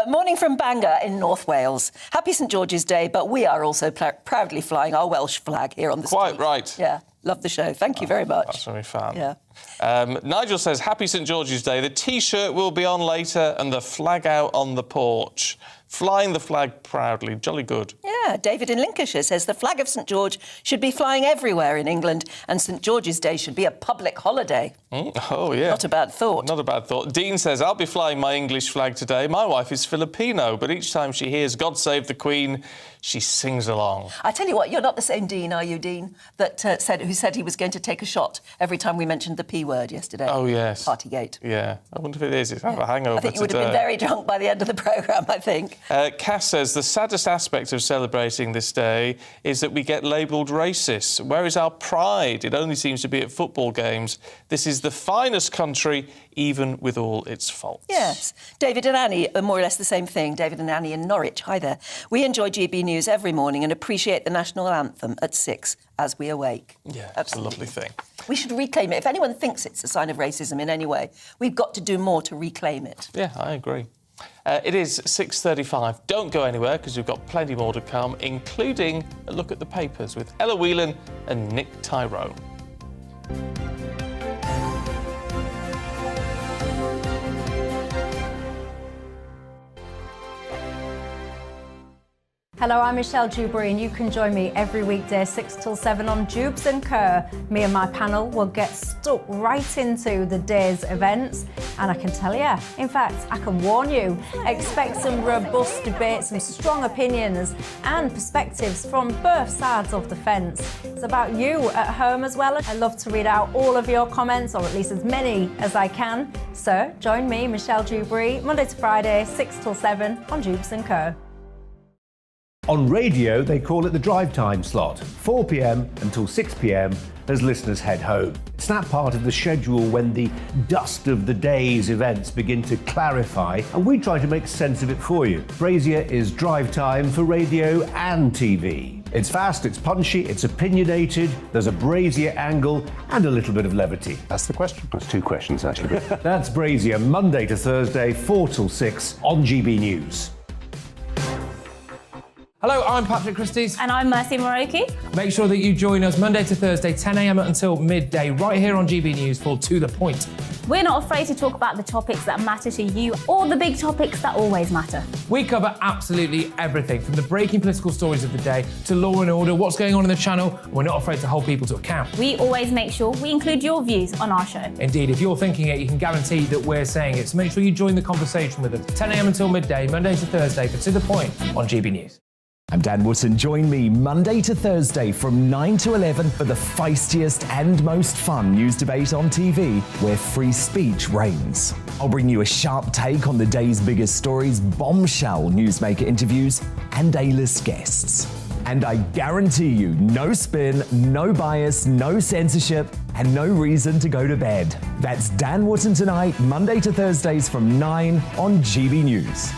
Morning from Bangor in North Wales. Happy St George's Day, but we are also proudly flying our Welsh flag here on the street. Quite right. Yeah. Love the show. Thank you very much. That's very fun. Yeah. Nigel says, Happy St George's Day. The T-shirt will be on later and the flag out on the porch. Flying the flag proudly. Jolly good. Yeah. David in Lincolnshire says the flag of St George should be flying everywhere in England and St George's Day should be a public holiday. Oh, yeah. Not a bad thought. Not a bad thought. Dean says, I'll be flying my English flag today. My wife is Filipino, but each time she hears God Save the Queen, she sings along. I tell you what, you're not the same Dean, are you, Dean, that who said he was going to take a shot every time we mentioned the P word yesterday? Oh, yes. Partygate. Yeah. I wonder if it is. It's a hangover I think you would today. have been very drunk by the end of the programme, I think. Cass says the saddest aspect of celebrating this day is that we get labelled racist. Where is our pride? It only seems to be at football games. This is the finest country, even with all its faults. Yes. David and Annie are more or less the same thing. David and Annie in Norwich. Hi there. We enjoy GB News every morning and appreciate the national anthem at 6 as we awake. Yeah, Absolutely. it's a lovely thing. We should reclaim it. If anyone thinks it's a sign of racism in any way, we've got to do more to reclaim it. Yeah, I agree. It is 6:35. Don't go anywhere because we've got plenty more to come, including a look at the papers with Ella Whelan and Nick Tyrone. Hello, I'm Michelle Dewberry and you can join me every weekday 6 till 7 on Jubes and Kerr. Me and my panel will get stuck right into the day's events and I can tell you, in fact, I can warn you, expect some robust debates, some strong opinions and perspectives from both sides of the fence. It's about you at home as well. I love to read out all of your comments, or at least as many as I can. So join me, Michelle Dewberry, Monday to Friday, 6 till 7 on Jubes and Kerr. On radio, they call it the drive time slot, 4 p.m. until 6 p.m. as listeners head home. It's that part of the schedule when the dust of the day's events begin to clarify, and we try to make sense of it for you. Brazier is drive time for radio and TV. It's fast, it's punchy, it's opinionated, there's a Brazier angle and a little bit of levity. That's the question. That's two questions, actually. That's Brazier, Monday to Thursday, 4 till 6 on GB News. Hello, I'm Patrick Christie's. And I'm Mercy Moroki. Make sure that you join us Monday to Thursday, 10 a.m. until midday, right here on GB News for To The Point. We're not afraid to talk about the topics that matter to you or the big topics that always matter. We cover absolutely everything, from the breaking political stories of the day to law and order, what's going on in the channel. We're not afraid to hold people to account. We always make sure we include your views on our show. Indeed, if you're thinking it, you can guarantee that we're saying it. So make sure you join the conversation with us, 10 a.m. until midday, Monday to Thursday for To The Point on GB News. I'm Dan Wootton. Join me Monday to Thursday from 9 to 11 for the feistiest and most fun news debate on TV, where free speech reigns. I'll bring you a sharp take on the day's biggest stories, bombshell newsmaker interviews, and A-list guests. And I guarantee you, no spin, no bias, no censorship, and no reason to go to bed. That's Dan Wootton tonight, Monday to Thursdays from 9 on GB News.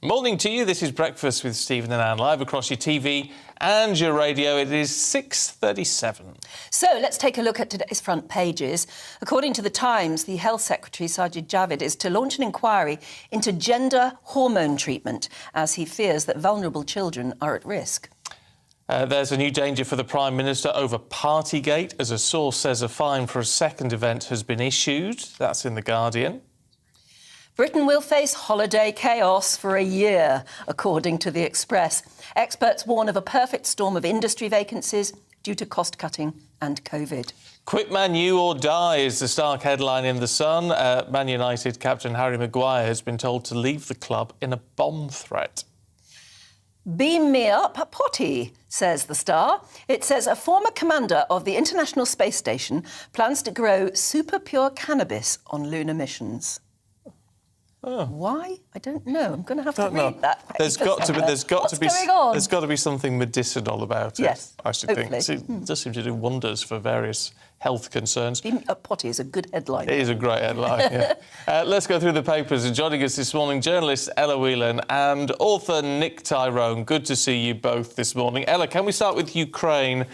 Morning to you. This is Breakfast with Stephen and Anne, live across your TV and your radio. It is 6:37. So let's take a look at today's front pages. According to The Times, the Health Secretary, Sajid Javid, is to launch an inquiry into gender hormone treatment as he fears that vulnerable children are at risk. There's a new danger for the Prime Minister over partygate, as a source says a fine for a second event has been issued. That's in The Guardian. Britain will face holiday chaos for a year, according to The Express. Experts warn of a perfect storm of industry vacancies due to cost-cutting and COVID. Quit Man U or die is the stark headline in The Sun. Man United captain Harry Maguire has been told to leave the club in a bomb threat. Beam me up, potty, says The Star. It says a former commander of the International Space Station plans to grow super pure cannabis on lunar missions. Oh. Why? I don't know. I'm going to have to read that. There's got to be something medicinal about it. Yes, I should hopefully. think. It does seem to do wonders for various health concerns. Beam up potty is a good headline. It is a great headline. Yeah. Let's go through the papers. And joining us this morning, journalist Ella Whelan and author Nick Tyrone. Good to see you both this morning. Ella, can we start with Ukraine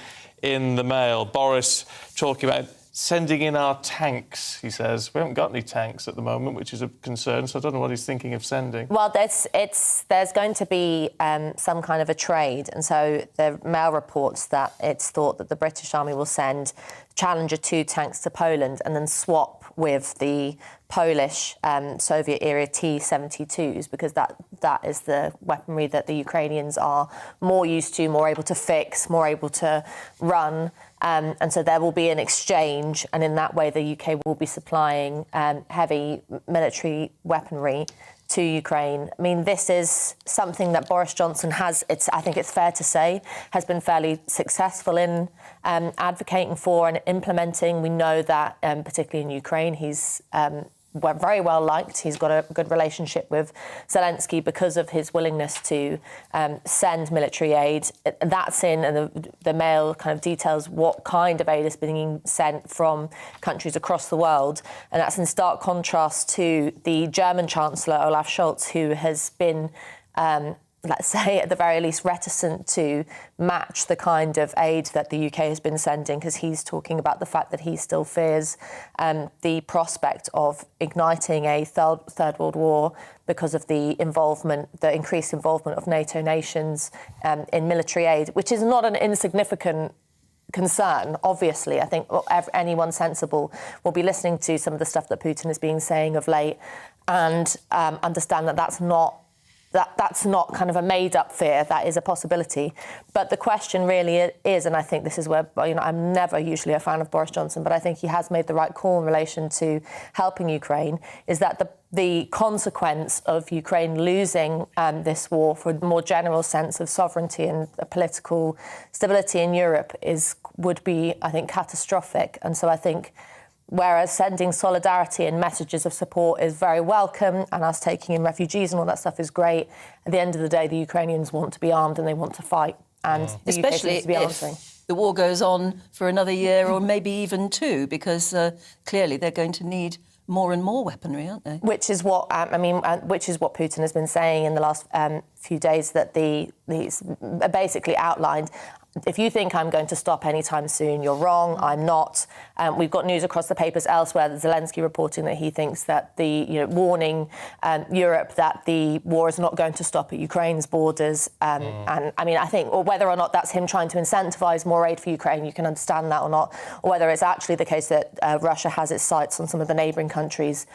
in the Mail? Boris talking about sending in our tanks, he says. We haven't got any tanks at the moment, which is a concern, so I don't know what he's thinking of sending. Well, there's going to be some kind of a trade, and so the Mail reports that it's thought that the British Army will send Challenger 2 tanks to Poland and then swap with the Polish Soviet-era T-72s, because that is the weaponry that the Ukrainians are more used to, more able to fix, more able to run. And so there will be an exchange, and in that way the UK will be supplying heavy military weaponry to Ukraine. I mean, this is something that Boris Johnson has, I think it's fair to say, has been fairly successful in advocating for and implementing. We know that, particularly in Ukraine, he's very well liked. He's got a good relationship with Zelensky because of his willingness to send military aid. That's in, and the Mail kind of details what kind of aid is being sent from countries across the world. And that's in stark contrast to the German Chancellor, Olaf Scholz, who has been let's say, at the very least, reticent to match the kind of aid that the UK has been sending, because he's talking about the fact that he still fears the prospect of igniting a third world war because of the increased involvement of NATO nations in military aid, which is not an insignificant concern, obviously. I think anyone sensible will be listening to some of the stuff that Putin has been saying of late and understand that that's not kind of a made-up fear. That is a possibility. But the question really is, and I think this is where, I'm never usually a fan of Boris Johnson, but I think he has made the right call in relation to helping Ukraine, is that the consequence of Ukraine losing this war for a more general sense of sovereignty and political stability in Europe would be, I think, catastrophic. And so I think whereas sending solidarity and messages of support is very welcome, and us taking in refugees and all that stuff is great, at the end of the day, the Ukrainians want to be armed and they want to fight. And the UK seems to be answering. The war goes on for another year or maybe even two, because clearly they're going to need more and more weaponry, aren't they? Which is what which is what Putin has been saying in the last few days, that he's basically outlined. If you think I'm going to stop anytime soon, you're wrong. I'm not. We've got news across the papers elsewhere that Zelensky reporting that he thinks that warning Europe that the war is not going to stop at Ukraine's borders. And I mean, I think, or whether or not that's him trying to incentivise more aid for Ukraine, you can understand that or not, or whether it's actually the case that Russia has its sights on some of the neighbouring countries.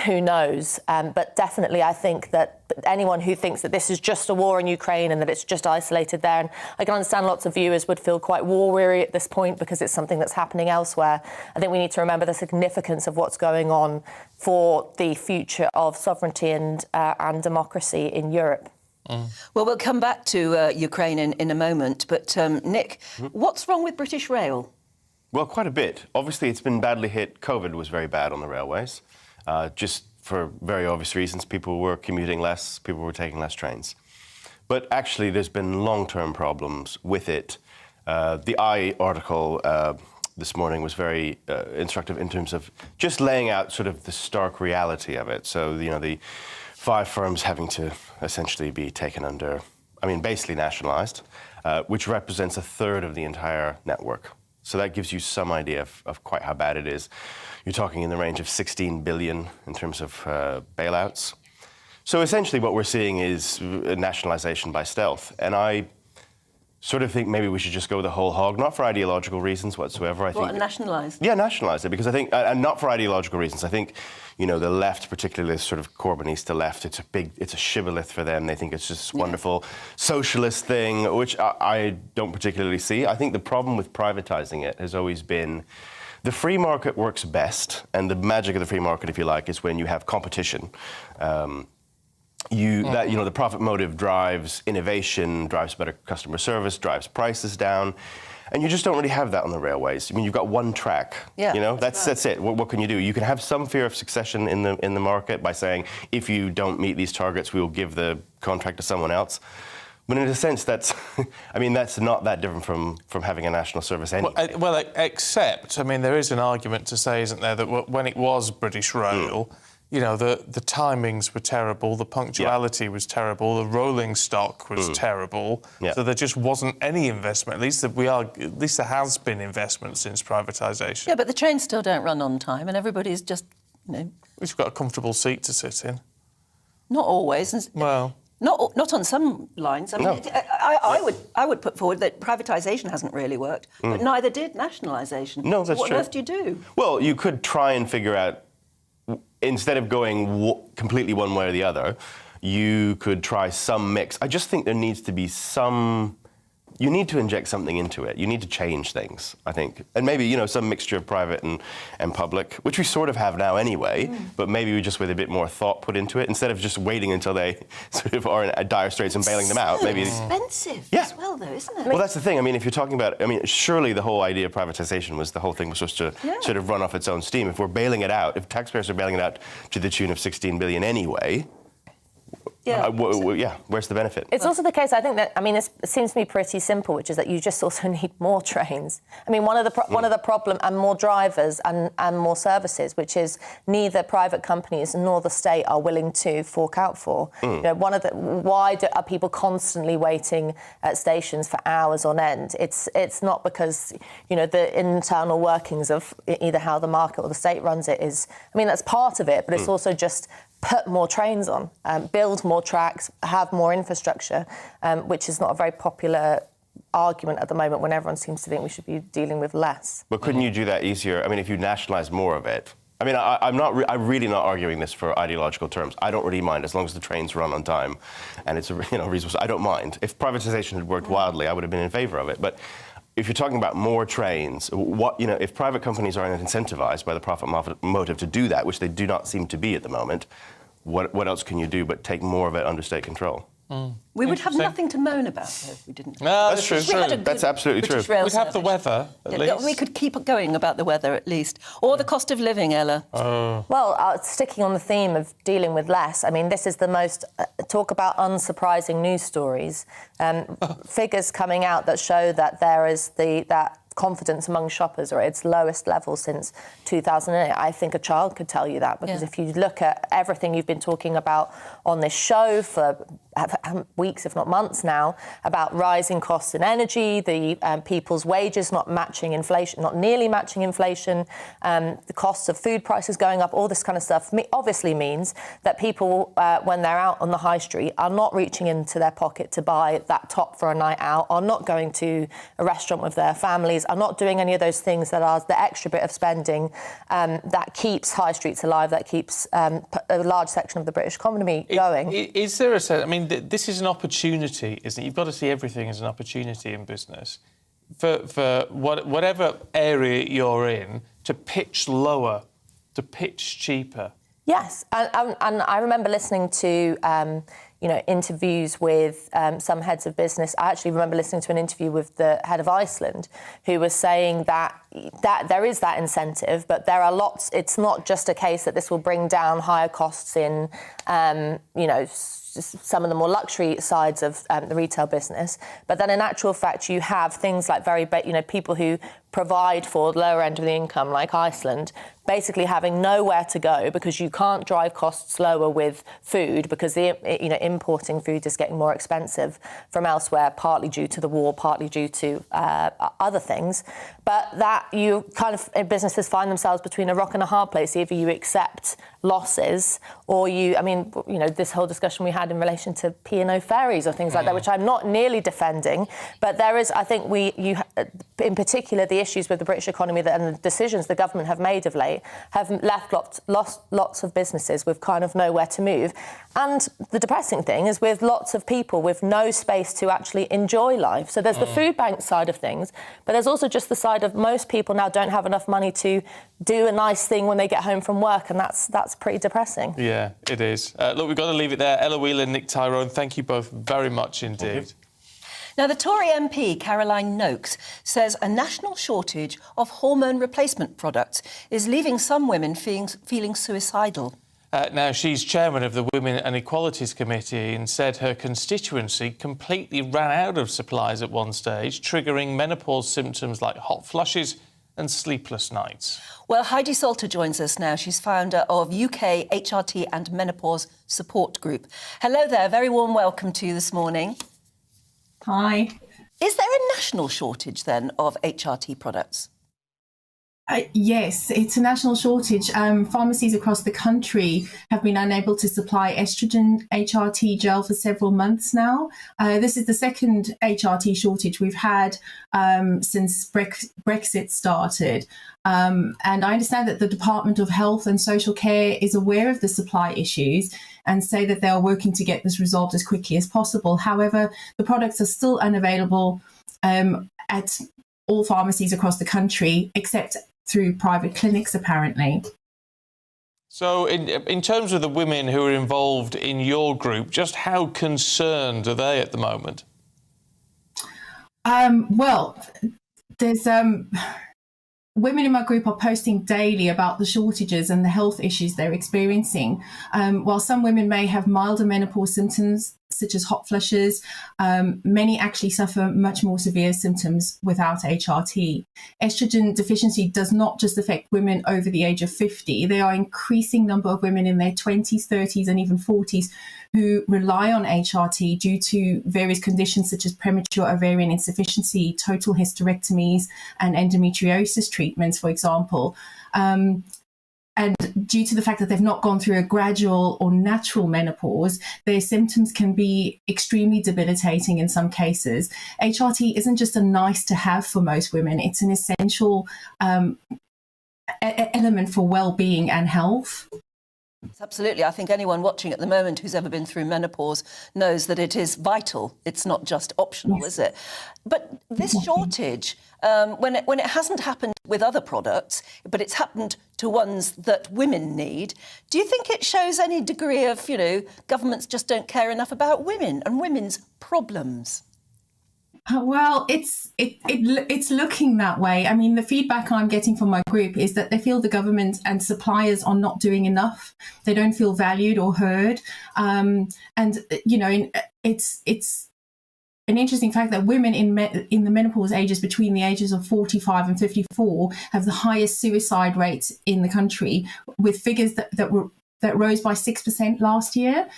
Who knows? But definitely, I think that anyone who thinks that this is just a war in Ukraine and that it's just isolated there, and I can understand lots of viewers would feel quite war-weary at this point because it's something that's happening elsewhere. I think we need to remember the significance of what's going on for the future of sovereignty and democracy in Europe. Well, we'll come back to Ukraine in a moment, but Nick, what's wrong with British Rail? Well, quite a bit. Obviously, it's been badly hit. COVID was very bad on the railways. Just for very obvious reasons, people were commuting less, people were taking less trains. But actually, there's been long-term problems with it. The I article this morning was very instructive in terms of just laying out sort of the stark reality of it. So, the 5 firms having to essentially be taken under, basically nationalised, which represents a third of the entire network. So that gives you some idea of quite how bad it is. You're talking in the range of 16 billion in terms of bailouts. So essentially what we're seeing is nationalisation by stealth. And I sort of think maybe we should just go the whole hog, not for ideological reasons whatsoever. I think nationalise? Yeah, nationalise it, because I think, and not for ideological reasons. I think, the left, particularly sort of Corbynista left, it's a shibboleth for them. They think it's just this wonderful socialist thing, which I don't particularly see. I think the problem with privatising it has always been the free market works best, and the magic of the free market, if you like, is when you have competition. The profit motive drives innovation, drives better customer service, drives prices down, and you just don't really have that on the railways. You've got one track. Yeah, that's it. What can you do? You can have some fear of succession in the market by saying, if you don't meet these targets, we will give the contract to someone else. But in a sense, that's not that different from having a national service anyway. Except, there is an argument to say, isn't there, that when it was British Rail, the timings were terrible, the punctuality was terrible, the rolling stock was terrible, so there just wasn't any investment. At least there has been investment since privatisation. Yeah, but the trains still don't run on time, and everybody's just, We've got a comfortable seat to sit in. Not always. Well, Not on some lines. No. I would put forward that privatisation hasn't really worked, but neither did nationalisation. No, that's true. What on earth do you do? Well, you could try and figure out, instead of going completely one way or the other, you could try some mix. I just think there needs to be some you need to inject something into it. You need to change things, I think. And maybe, you know, some mixture of private and public, which we sort of have now anyway, but maybe we just with a bit more thought put into it, instead of just waiting until they sort of are in dire straits and bailing them out. Maybe expensive as well, though, isn't it? Well, that's the thing. I mean, if you're talking about, I mean, surely the whole idea of privatisation was the whole thing was supposed to sort of run off its own steam. If we're bailing it out, if taxpayers are bailing it out to the tune of 16 billion anyway, where's the benefit? It's also the case, I think that, I mean, it seems to me pretty simple, which is that you just also need more trains. I mean, one of the problem, and more drivers and more services, which is neither private companies nor the state are willing to fork out for. You know, why are people constantly waiting at stations for hours on end? It's not because, you know, the internal workings of either how the market or the state runs it is, I mean, that's part of it, but it's also just put more trains on, build more tracks, have more infrastructure, which is not a very popular argument at the moment when everyone seems to think we should be dealing with less. But couldn't you do that easier? I mean, if you nationalise more of it. I mean, I'm really not arguing this for ideological terms. I don't really mind as long as the trains run on time, and it's reasonable. I don't mind. If privatisation had worked wildly, I would have been in favour of it. But if you're talking about more trains, if private companies are incentivised by the profit motive to do that, which they do not seem to be at the moment, what else can you do but take more of it under state control? We would have nothing to moan about if we didn't. No, that's true. That's absolutely true. We'd have the weather, at least. We could keep going about the weather, at least. Or the cost of living, Ella. Well, sticking on the theme of dealing with less, I mean, this is the most, talk about unsurprising news stories. Figures coming out that show that there is that confidence among shoppers are at its lowest level since 2008. I think a child could tell you that, because if you look at everything you've been talking about on this show for weeks, if not months now, about rising costs in energy, the people's wages not matching inflation, not nearly matching inflation, the costs of food prices going up, all this kind of stuff obviously means that people, when they're out on the high street, are not reaching into their pocket to buy that top for a night out, are not going to a restaurant with their families, are not doing any of those things that are the extra bit of spending that keeps high streets alive, that keeps a large section of the British economy going. Is there a sense, I mean, this is an opportunity, isn't it? You've got to see everything as an opportunity in business. For whatever area you're in, to pitch lower, to pitch cheaper. Yes, and I remember listening to interviews with some heads of business. I actually remember listening to an interview with the head of Iceland, who was saying that there is that incentive, but there are lots. It's not just a case that this will bring down higher costs in, some of the more luxury sides of the retail business, but then in actual fact you have things like people who provide for the lower end of the income, like Iceland, basically having nowhere to go because you can't drive costs lower with food because importing food is getting more expensive from elsewhere, partly due to the war, partly due to other things. But that businesses find themselves between a rock and a hard place. Either you accept losses or this whole discussion we had in relation to P&O ferries or things like that, which I'm not nearly defending, but there is, I think in particular, the issues with the British economy and the decisions the government have made of late have left lots of businesses with kind of nowhere to move. And the depressing thing is with lots of people with no space to actually enjoy life. So there's the food bank side of things, but there's also just the side of most people now don't have enough money to do a nice thing when they get home from work, and that's pretty depressing. Yeah, it is. Look, we've got to leave it there. Ella Whelan, Nick Tyrone, thank you both very much indeed. Now, the Tory MP, Caroline Noakes, says a national shortage of hormone replacement products is leaving some women feeling suicidal. Now, she's chairman of the Women and Equalities Committee and said her constituency completely ran out of supplies at one stage, triggering menopause symptoms like hot flushes and sleepless nights. Well, Heidi Salter joins us now. She's founder of UK HRT and Menopause Support Group. Hello there, very warm welcome to you this morning. Hi. Is there a national shortage, then, of HRT products? Yes, it's a national shortage. Pharmacies across the country have been unable to supply estrogen HRT gel for several months now. This is the second HRT shortage we've had since Brexit started. And I understand that the Department of Health and Social Care is aware of the supply issues and say that they are working to get this resolved as quickly as possible. However, the products are still unavailable at all pharmacies across the country, except through private clinics, apparently. So in terms of the women who are involved in your group, just how concerned are they at the moment? Well, there's women in my group are posting daily about the shortages and the health issues they're experiencing. While some women may have milder menopause symptoms, such as hot flushes, many actually suffer much more severe symptoms without HRT. Estrogen deficiency does not just affect women over the age of 50. There are increasing number of women in their 20s, 30s, and even 40s who rely on HRT due to various conditions such as premature ovarian insufficiency, total hysterectomies, and endometriosis treatments, for example. And due to the fact that they've not gone through a gradual or natural menopause, their symptoms can be extremely debilitating in some cases. HRT isn't just a nice to have for most women, it's an essential element for well-being and health. Absolutely. I think anyone watching at the moment who's ever been through menopause knows that it is vital. It's not just optional, yes. Is it? But this shortage, when it hasn't happened with other products, but it's happened to ones that women need, do you think it shows any degree of, governments just don't care enough about women and women's problems? Well, it's looking that way. I mean, the feedback I'm getting from my group is that they feel the government and suppliers are not doing enough. They don't feel valued or heard. It's an interesting fact that women in the menopause ages between the ages of 45 and 54 have the highest suicide rates in the country, with figures that rose by 6% last year.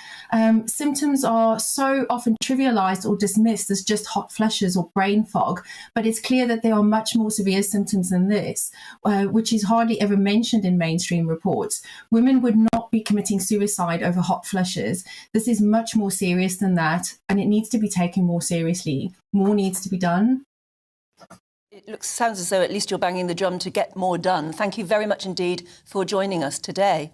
Symptoms are so often trivialised or dismissed as just hot flushes or brain fog, but it's clear that there are much more severe symptoms than this, which is hardly ever mentioned in mainstream reports. Women would not be committing suicide over hot flushes. This is much more serious than that, and it needs to be taken more seriously. More needs to be done. It sounds as though at least you're banging the drum to get more done. Thank you very much indeed for joining us today.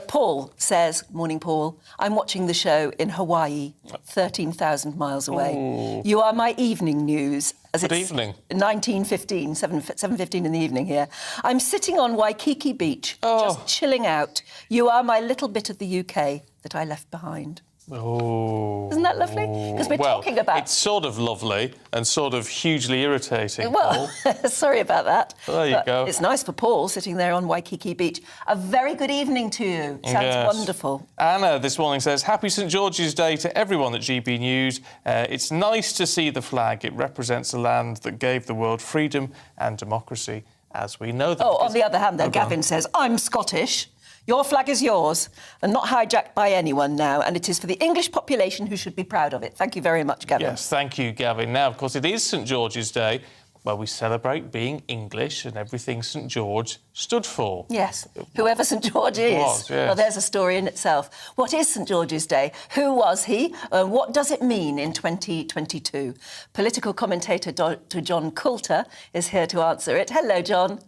Paul says, morning Paul, I'm watching the show in Hawaii, 13,000 miles away. Ooh. You are my evening news. Good evening. 19:15, 7:15 in the evening here. I'm sitting on Waikiki Beach, just chilling out. You are my little bit of the UK that I left behind. Oh. Isn't that lovely? Because we're talking about... It's sort of lovely and sort of hugely irritating, Well, sorry about that. There you go. It's nice for Paul sitting there on Waikiki Beach. A very good evening to you. Sounds wonderful. Anna this morning says, Happy St George's Day to everyone at GB News. It's nice to see the flag. It represents a land that gave the world freedom and democracy as we know them. Oh, on the other hand, though, Gavin says, I'm Scottish. Your flag is yours and not hijacked by anyone now, and it is for the English population who should be proud of it. Thank you very much, Gavin. Yes, thank you, Gavin. Now, of course, it is St George's Day, where we celebrate being English and everything St George stood for. Yes, whoever St George is. Was, yes. Well, there's a story in itself. What is St George's Day? Who was he? What does it mean in 2022? Political commentator Dr. John Coulter is here to answer it. Hello, John.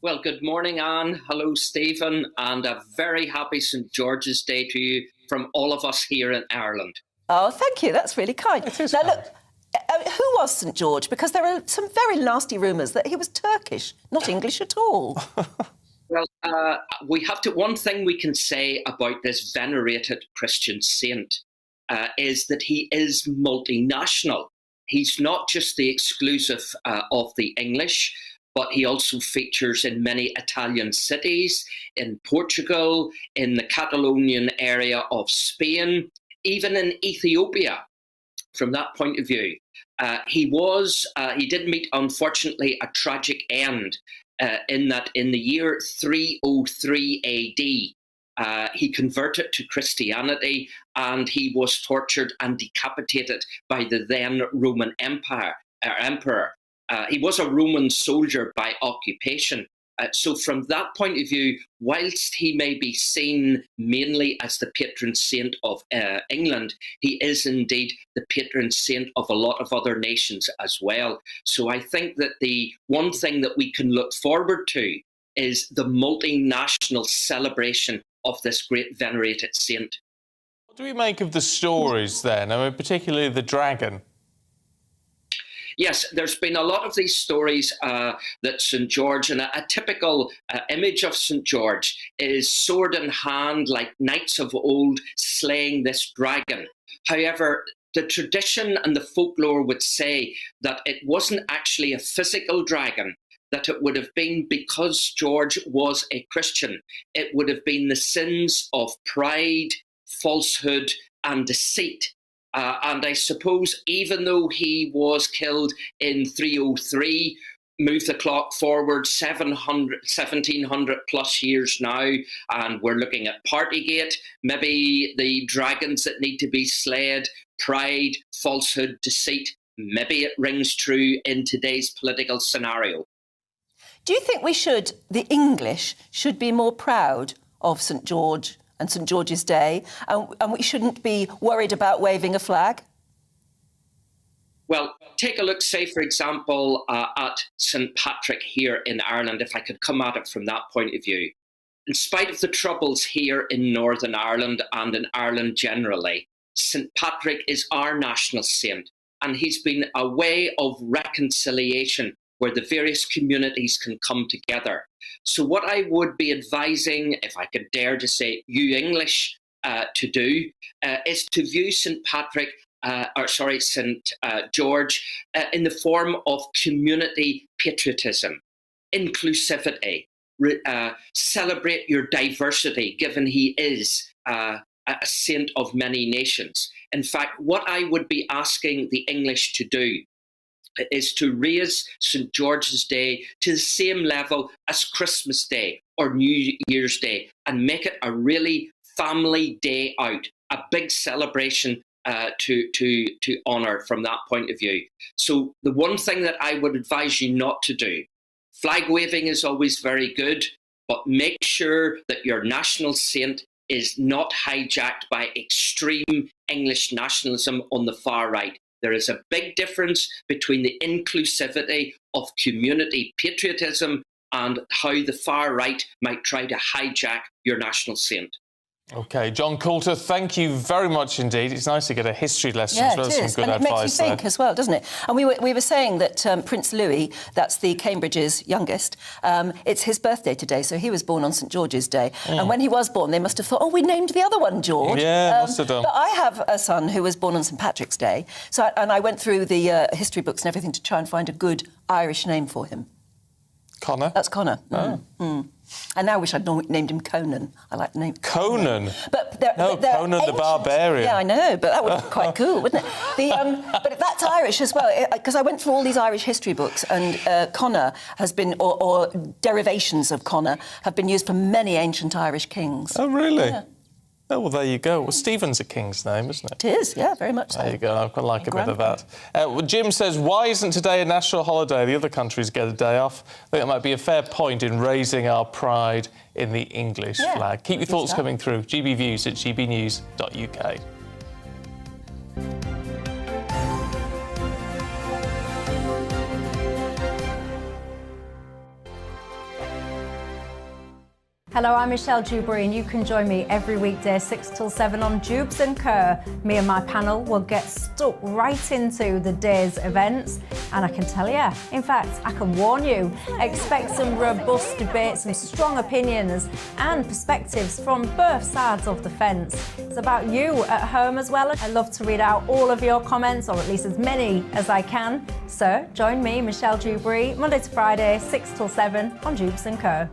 Well, good morning, Anne. Hello, Stephen, and a very happy St George's Day to you from all of us here in Ireland. Oh, thank you. That's really kind. It is now, kind. Look, who was St George? Because there are some very nasty rumours that he was Turkish, not English at all. Well, one thing we can say about this venerated Christian saint is that he is multinational. He's not just the exclusive of the English, but he also features in many Italian cities, in Portugal, in the Catalonian area of Spain, even in Ethiopia. From that point of view, he did meet, unfortunately, a tragic end in that in the year 303 AD, he converted to Christianity and he was tortured and decapitated by the then Roman emperor. He was a Roman soldier by occupation. So from that point of view, whilst he may be seen mainly as the patron saint of England, he is indeed the patron saint of a lot of other nations as well. So I think that the one thing that we can look forward to is the multinational celebration of this great venerated saint. What do we make of the stories then? I mean, particularly the dragon. Yes, there's been a lot of these stories that St. George, and a typical image of St. George is sword in hand, like knights of old, slaying this dragon. However, the tradition and the folklore would say that it wasn't actually a physical dragon, that it would have been, because George was a Christian, it would have been the sins of pride, falsehood, and deceit. And I suppose even though he was killed in 303, move the clock forward 1700 plus years now, and we're looking at partygate, maybe the dragons that need to be slayed, pride, falsehood, deceit, maybe it rings true in today's political scenario. Do you think the English should be more proud of St. George and St. George's Day, and we shouldn't be worried about waving a flag? Well, take a look, say, for example, at St. Patrick here in Ireland, if I could come at it from that point of view. In spite of the troubles here in Northern Ireland and in Ireland generally, St. Patrick is our national saint, and he's been a way of reconciliation where the various communities can come together. So what I would be advising, if I could dare to say, you English to do, is to view St. Patrick, St. George in the form of community patriotism, inclusivity, celebrate your diversity, given he is a saint of many nations. In fact, what I would be asking the English to do is to raise St. George's Day to the same level as Christmas Day or New Year's Day, and make it a really family day out, a big celebration to honour from that point of view. So the one thing that I would advise you not to do, flag waving is always very good, but make sure that your national saint is not hijacked by extreme English nationalism on the far right. There is a big difference between the inclusivity of community patriotism and how the far right might try to hijack your national saint. OK, John Coulter, thank you very much indeed. It's nice to get a history lesson as well as some good advice. advice. It makes you think as well, doesn't it? And we were saying that Prince Louis, that's the Cambridge's youngest, it's his birthday today, so he was born on St. George's Day. And when he was born, they must have thought, oh, we named the other one George. Yeah, must have done. But I have a son who was born on St. Patrick's Day, and I went through the history books and everything to try and find a good Irish name for him. Connor? That's Connor. I now wish I'd named him Conan. I like the name. Conan? But Conan the Barbarian. Yeah, I know, but that would be quite cool, wouldn't it? But that's Irish as well, because I went through all these Irish history books, and Connor has been, or derivations of Connor, have been used for many ancient Irish kings. Oh, really? Yeah. Oh, well, there you go. Well, Stephen's a king's name, isn't it? It is, yeah, very much so. There you go. I quite like a bit of that. Well, Jim says, why isn't today a national holiday? The other countries get a day off. I think that might be a fair point in raising our pride in the English flag. Keep your thoughts coming through. GBViews at gbnews.uk. Hello, I'm Michelle Dewberry, and you can join me every weekday 6 till 7 on Jubes and Kerr. Me and my panel will get stuck right into the day's events, and I can tell you, in fact, I can warn you, expect some robust debates, some strong opinions and perspectives from both sides of the fence. It's about you at home as well. I love to read out all of your comments, or at least as many as I can. So join me, Michelle Dewberry, Monday to Friday, 6 till 7 on Jubes and Kerr.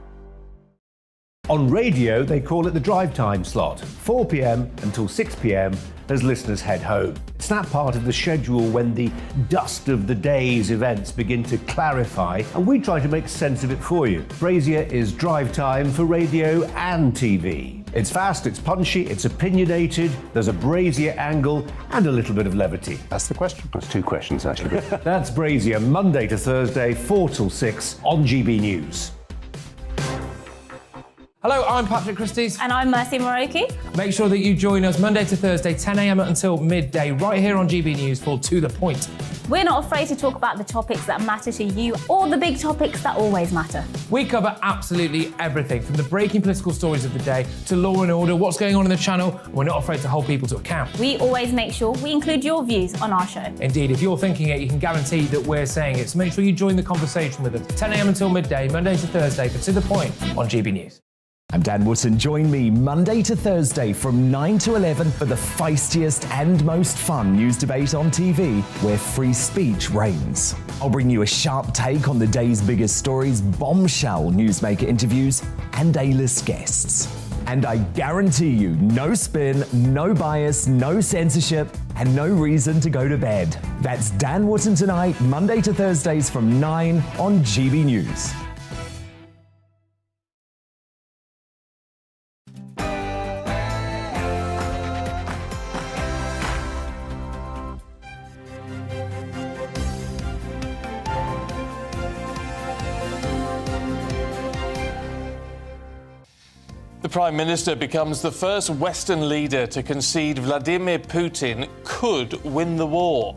On radio, they call it the drive time slot, 4 p.m. until 6 p.m. as listeners head home. It's that part of the schedule when the dust of the day's events begin to clarify, and we try to make sense of it for you. Brazier is drive time for radio and TV. It's fast, it's punchy, it's opinionated, there's a Brazier angle and a little bit of levity. That's the question. That's two questions, actually. That's Brazier, Monday to Thursday, 4 till 6 on GB News. Hello, I'm Patrick Christie's. And I'm Mercy Moroki. Make sure that you join us Monday to Thursday, 10 a.m. until midday, right here on GB News for To The Point. We're not afraid to talk about the topics that matter to you or the big topics that always matter. We cover absolutely everything, from the breaking political stories of the day to law and order, what's going on in the channel. We're not afraid to hold people to account. We always make sure we include your views on our show. Indeed, if you're thinking it, you can guarantee that we're saying it. So make sure you join the conversation with us, 10 a.m. until midday, Monday to Thursday, for To The Point on GB News. I'm Dan Wootton. Join me Monday to Thursday from 9 to 11 for the feistiest and most fun news debate on TV, where free speech reigns. I'll bring you a sharp take on the day's biggest stories, bombshell newsmaker interviews, and A-list guests. And I guarantee you, no spin, no bias, no censorship, and no reason to go to bed. That's Dan Wootton tonight, Monday to Thursdays from 9 on GB News. The Prime Minister becomes the first Western leader to concede Vladimir Putin could win the war.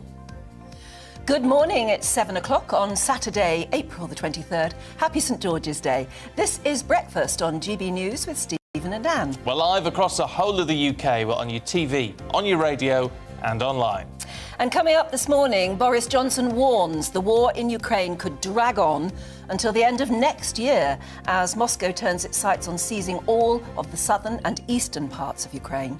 Good morning, it's 7 o'clock on Saturday, April the 23rd. Happy St George's Day. This is Breakfast on GB News with Stephen and Dan. We're live across the whole of the UK. We're on your TV, on your radio and online. And coming up this morning, Boris Johnson warns the war in Ukraine could drag on until the end of next year as Moscow turns its sights on seizing all of the southern and eastern parts of Ukraine.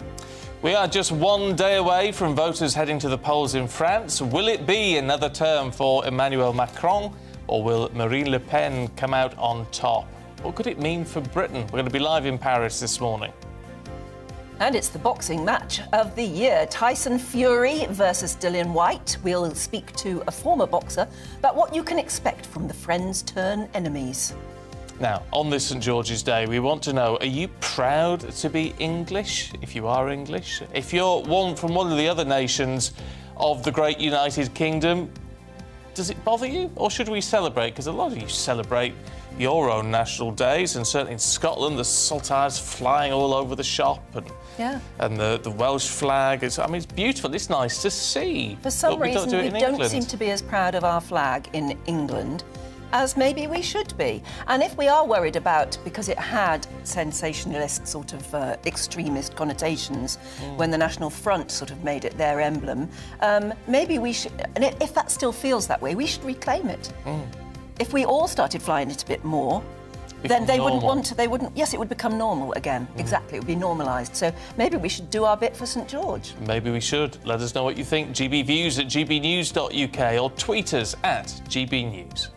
We are just one day away from voters heading to the polls in France. Will it be another term for Emmanuel Macron, or will Marine Le Pen come out on top? What could it mean for Britain? We're going to be live in Paris this morning. And it's the boxing match of the year. Tyson Fury versus Dillian Whyte. We'll speak to a former boxer about what you can expect from the friends turn enemies. Now, on this St George's Day, we want to know, are you proud to be English, if you are English? If you're from one of the other nations of the great United Kingdom, does it bother you? Or should we celebrate? Because a lot of you celebrate your own national days, and certainly in Scotland, the saltires flying all over the shop, and the Welsh flag. It's beautiful. It's nice to see. For some reason, we don't England. seem to be as proud of our flag in England as maybe we should be. And if we are worried about, because it had sensationalist sort of extremist connotations when the National Front sort of made it their emblem, maybe we should, and if that still feels that way, we should reclaim it. If we all started flying it a bit more, then they wouldn't want to, yes, it would become normal again. Exactly, it would be normalised. So maybe we should do our bit for St George. Maybe we should. Let us know what you think. GB Views at gbnews.uk or tweet us at GB News.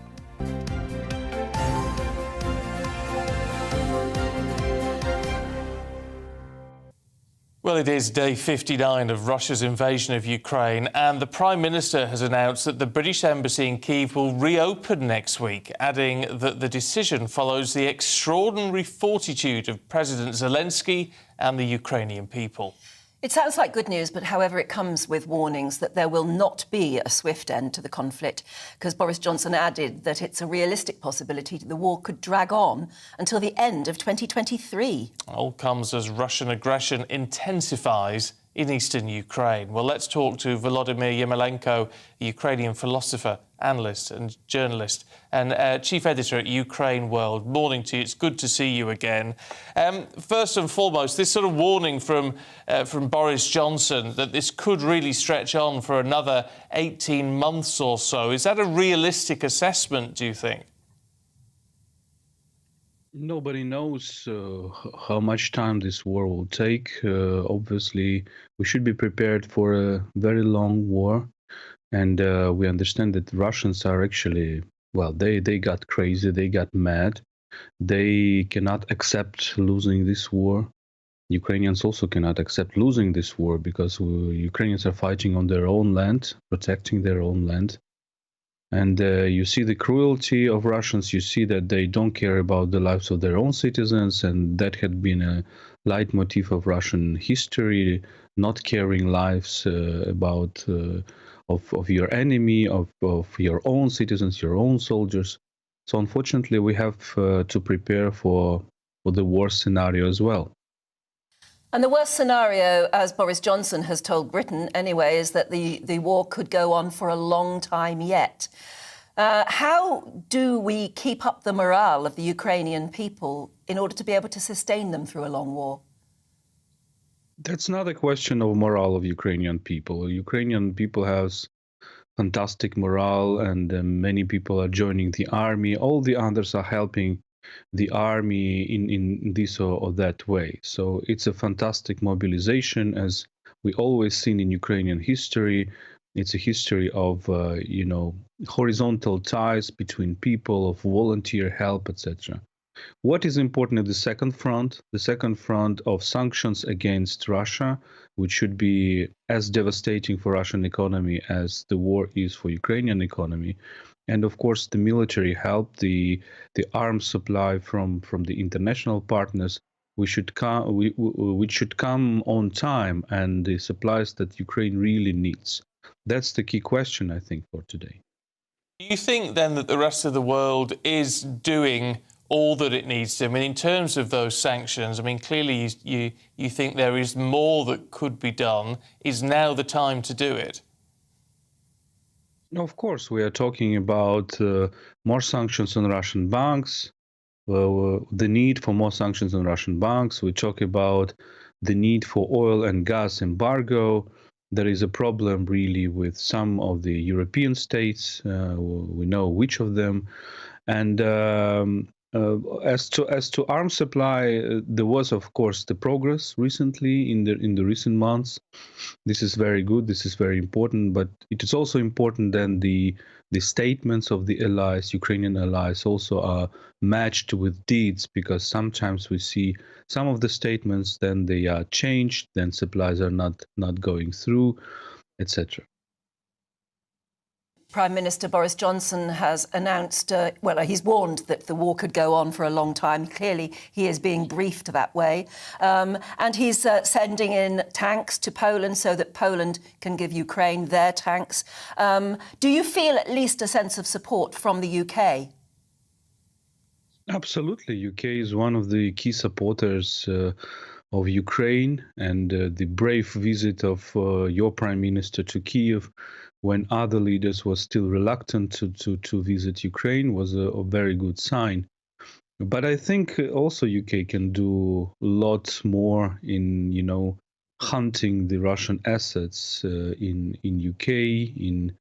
Well, it is day 59 of Russia's invasion of Ukraine, and the Prime Minister has announced that the British Embassy in Kyiv will reopen next week, adding that the decision follows the extraordinary fortitude of President Zelensky and the Ukrainian people. It sounds like good news, but however, it comes with warnings that there will not be a swift end to the conflict, because Boris Johnson added that it's a realistic possibility that the war could drag on until the end of 2023. All comes as Russian aggression intensifies in eastern Ukraine. Well, let's talk to Volodymyr Yermolenko, a Ukrainian philosopher, analyst and journalist and chief editor at Ukraine World. Morning to you. It's good to see you again. First and foremost, this sort of warning from Boris Johnson that this could really stretch on for another 18 months or so. Is that a realistic assessment, do you think? Nobody knows how much time this war will take. Obviously, we should be prepared for a very long war. And we understand that the Russians are actually, well, they got crazy, they got mad. They cannot accept losing this war. Ukrainians also cannot accept losing this war because Ukrainians are fighting on their own land, protecting their own land. And you see the cruelty of Russians, you see that they don't care about the lives of their own citizens, and that had been a leitmotif of Russian history, not caring lives of your enemy, of your own citizens, your own soldiers. So unfortunately, we have to prepare for the worst scenario as well. And the worst scenario, as Boris Johnson has told Britain anyway, is that the war could go on for a long time yet. How do we keep up the morale of the Ukrainian people in order to be able to sustain them through a long war? That's not a question of morale of Ukrainian people. Ukrainian people have fantastic morale, and many people are joining the army. All the others are helping the army in this or that way. So it's a fantastic mobilization, as we always seen in Ukrainian history. It's a history of horizontal ties between people, of volunteer help, etc. What is important is the second front of sanctions against Russia, which should be as devastating for Russian economy as the war is for Ukrainian economy. And of course, the military help, the arms supply from the international partners, which should come on time, and the supplies that Ukraine really needs. That's the key question, I think, for today. Do you think then that the rest of the world is doing all that it needs to? I mean, in terms of those sanctions, I mean, clearly you think there is more that could be done. Is now the time to do it? Of course, we are talking about more sanctions on Russian banks, the need for more sanctions on Russian banks. We talk about the need for oil and gas embargo. There is a problem really with some of the European states. We know which of them. And as to arms supply, there was, of course, the progress recently in the recent months. This is very good. This is very important. But it is also important that the statements of the allies, Ukrainian allies, also are matched with deeds, because sometimes we see some of the statements, then they are changed, then supplies are not going through, etc. Prime Minister Boris Johnson has announced, he's warned that the war could go on for a long time. Clearly, he is being briefed that way. And he's sending in tanks to Poland so that Poland can give Ukraine their tanks. Do you feel at least a sense of support from the UK? Absolutely. UK is one of the key supporters of Ukraine, and the brave visit of your Prime Minister to Kyiv, when other leaders were still reluctant to visit Ukraine, was a very good sign. But I think also UK can do a lot more in, hunting the Russian assets in UK, in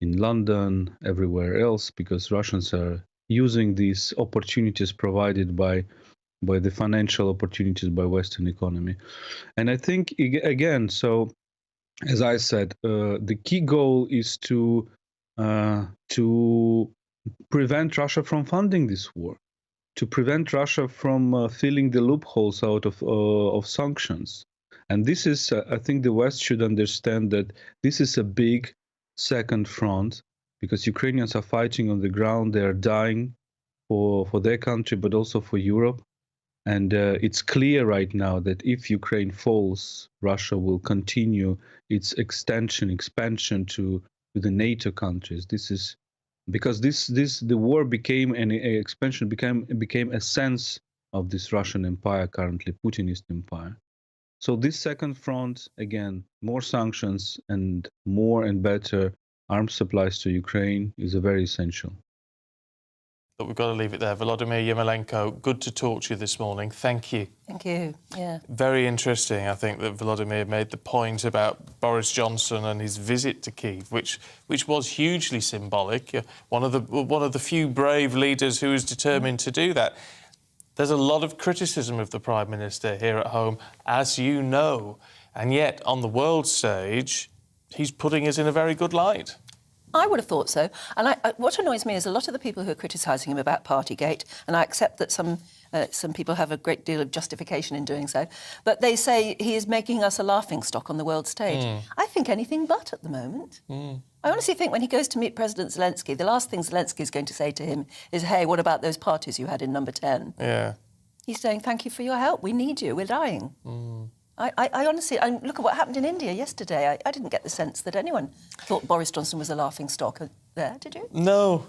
London, everywhere else, because Russians are using these opportunities provided by the financial opportunities by Western economy. And I think, again, so as I said, the key goal is to prevent Russia from funding this war, to prevent Russia from filling the loopholes out of sanctions. And this is, I think the West should understand that this is a big second front, because Ukrainians are fighting on the ground, they are dying for their country, but also for Europe. And it's clear right now that if Ukraine falls, Russia will continue its expansion to the NATO countries. This is because the war became an expansion, became a sense of this Russian empire, currently Putinist empire. So this second front, again, more sanctions and more and better arms supplies to Ukraine is very essential. But we've got to leave it there. Volodymyr Yermolenko, good to talk to you this morning. Thank you. Thank you. Yeah. Very interesting, I think, that Volodymyr made the point about Boris Johnson and his visit to Kyiv, which was hugely symbolic. One of the few brave leaders who was determined to do that. There's a lot of criticism of the Prime Minister here at home, as you know, and yet on the world stage, he's putting us in a very good light. I would have thought so. And what annoys me is a lot of the people who are criticising him about Partygate, and I accept that some people have a great deal of justification in doing so, but they say he is making us a laughingstock on the world stage. I think anything but at the moment. I honestly think when he goes to meet President Zelensky, the last thing Zelensky is going to say to him is, hey, what about those parties you had in number 10? Yeah. He's saying, thank you for your help. We need you. We're dying. I honestly, look at what happened in India yesterday. I didn't get the sense that anyone thought Boris Johnson was a laughingstock there, did you? No.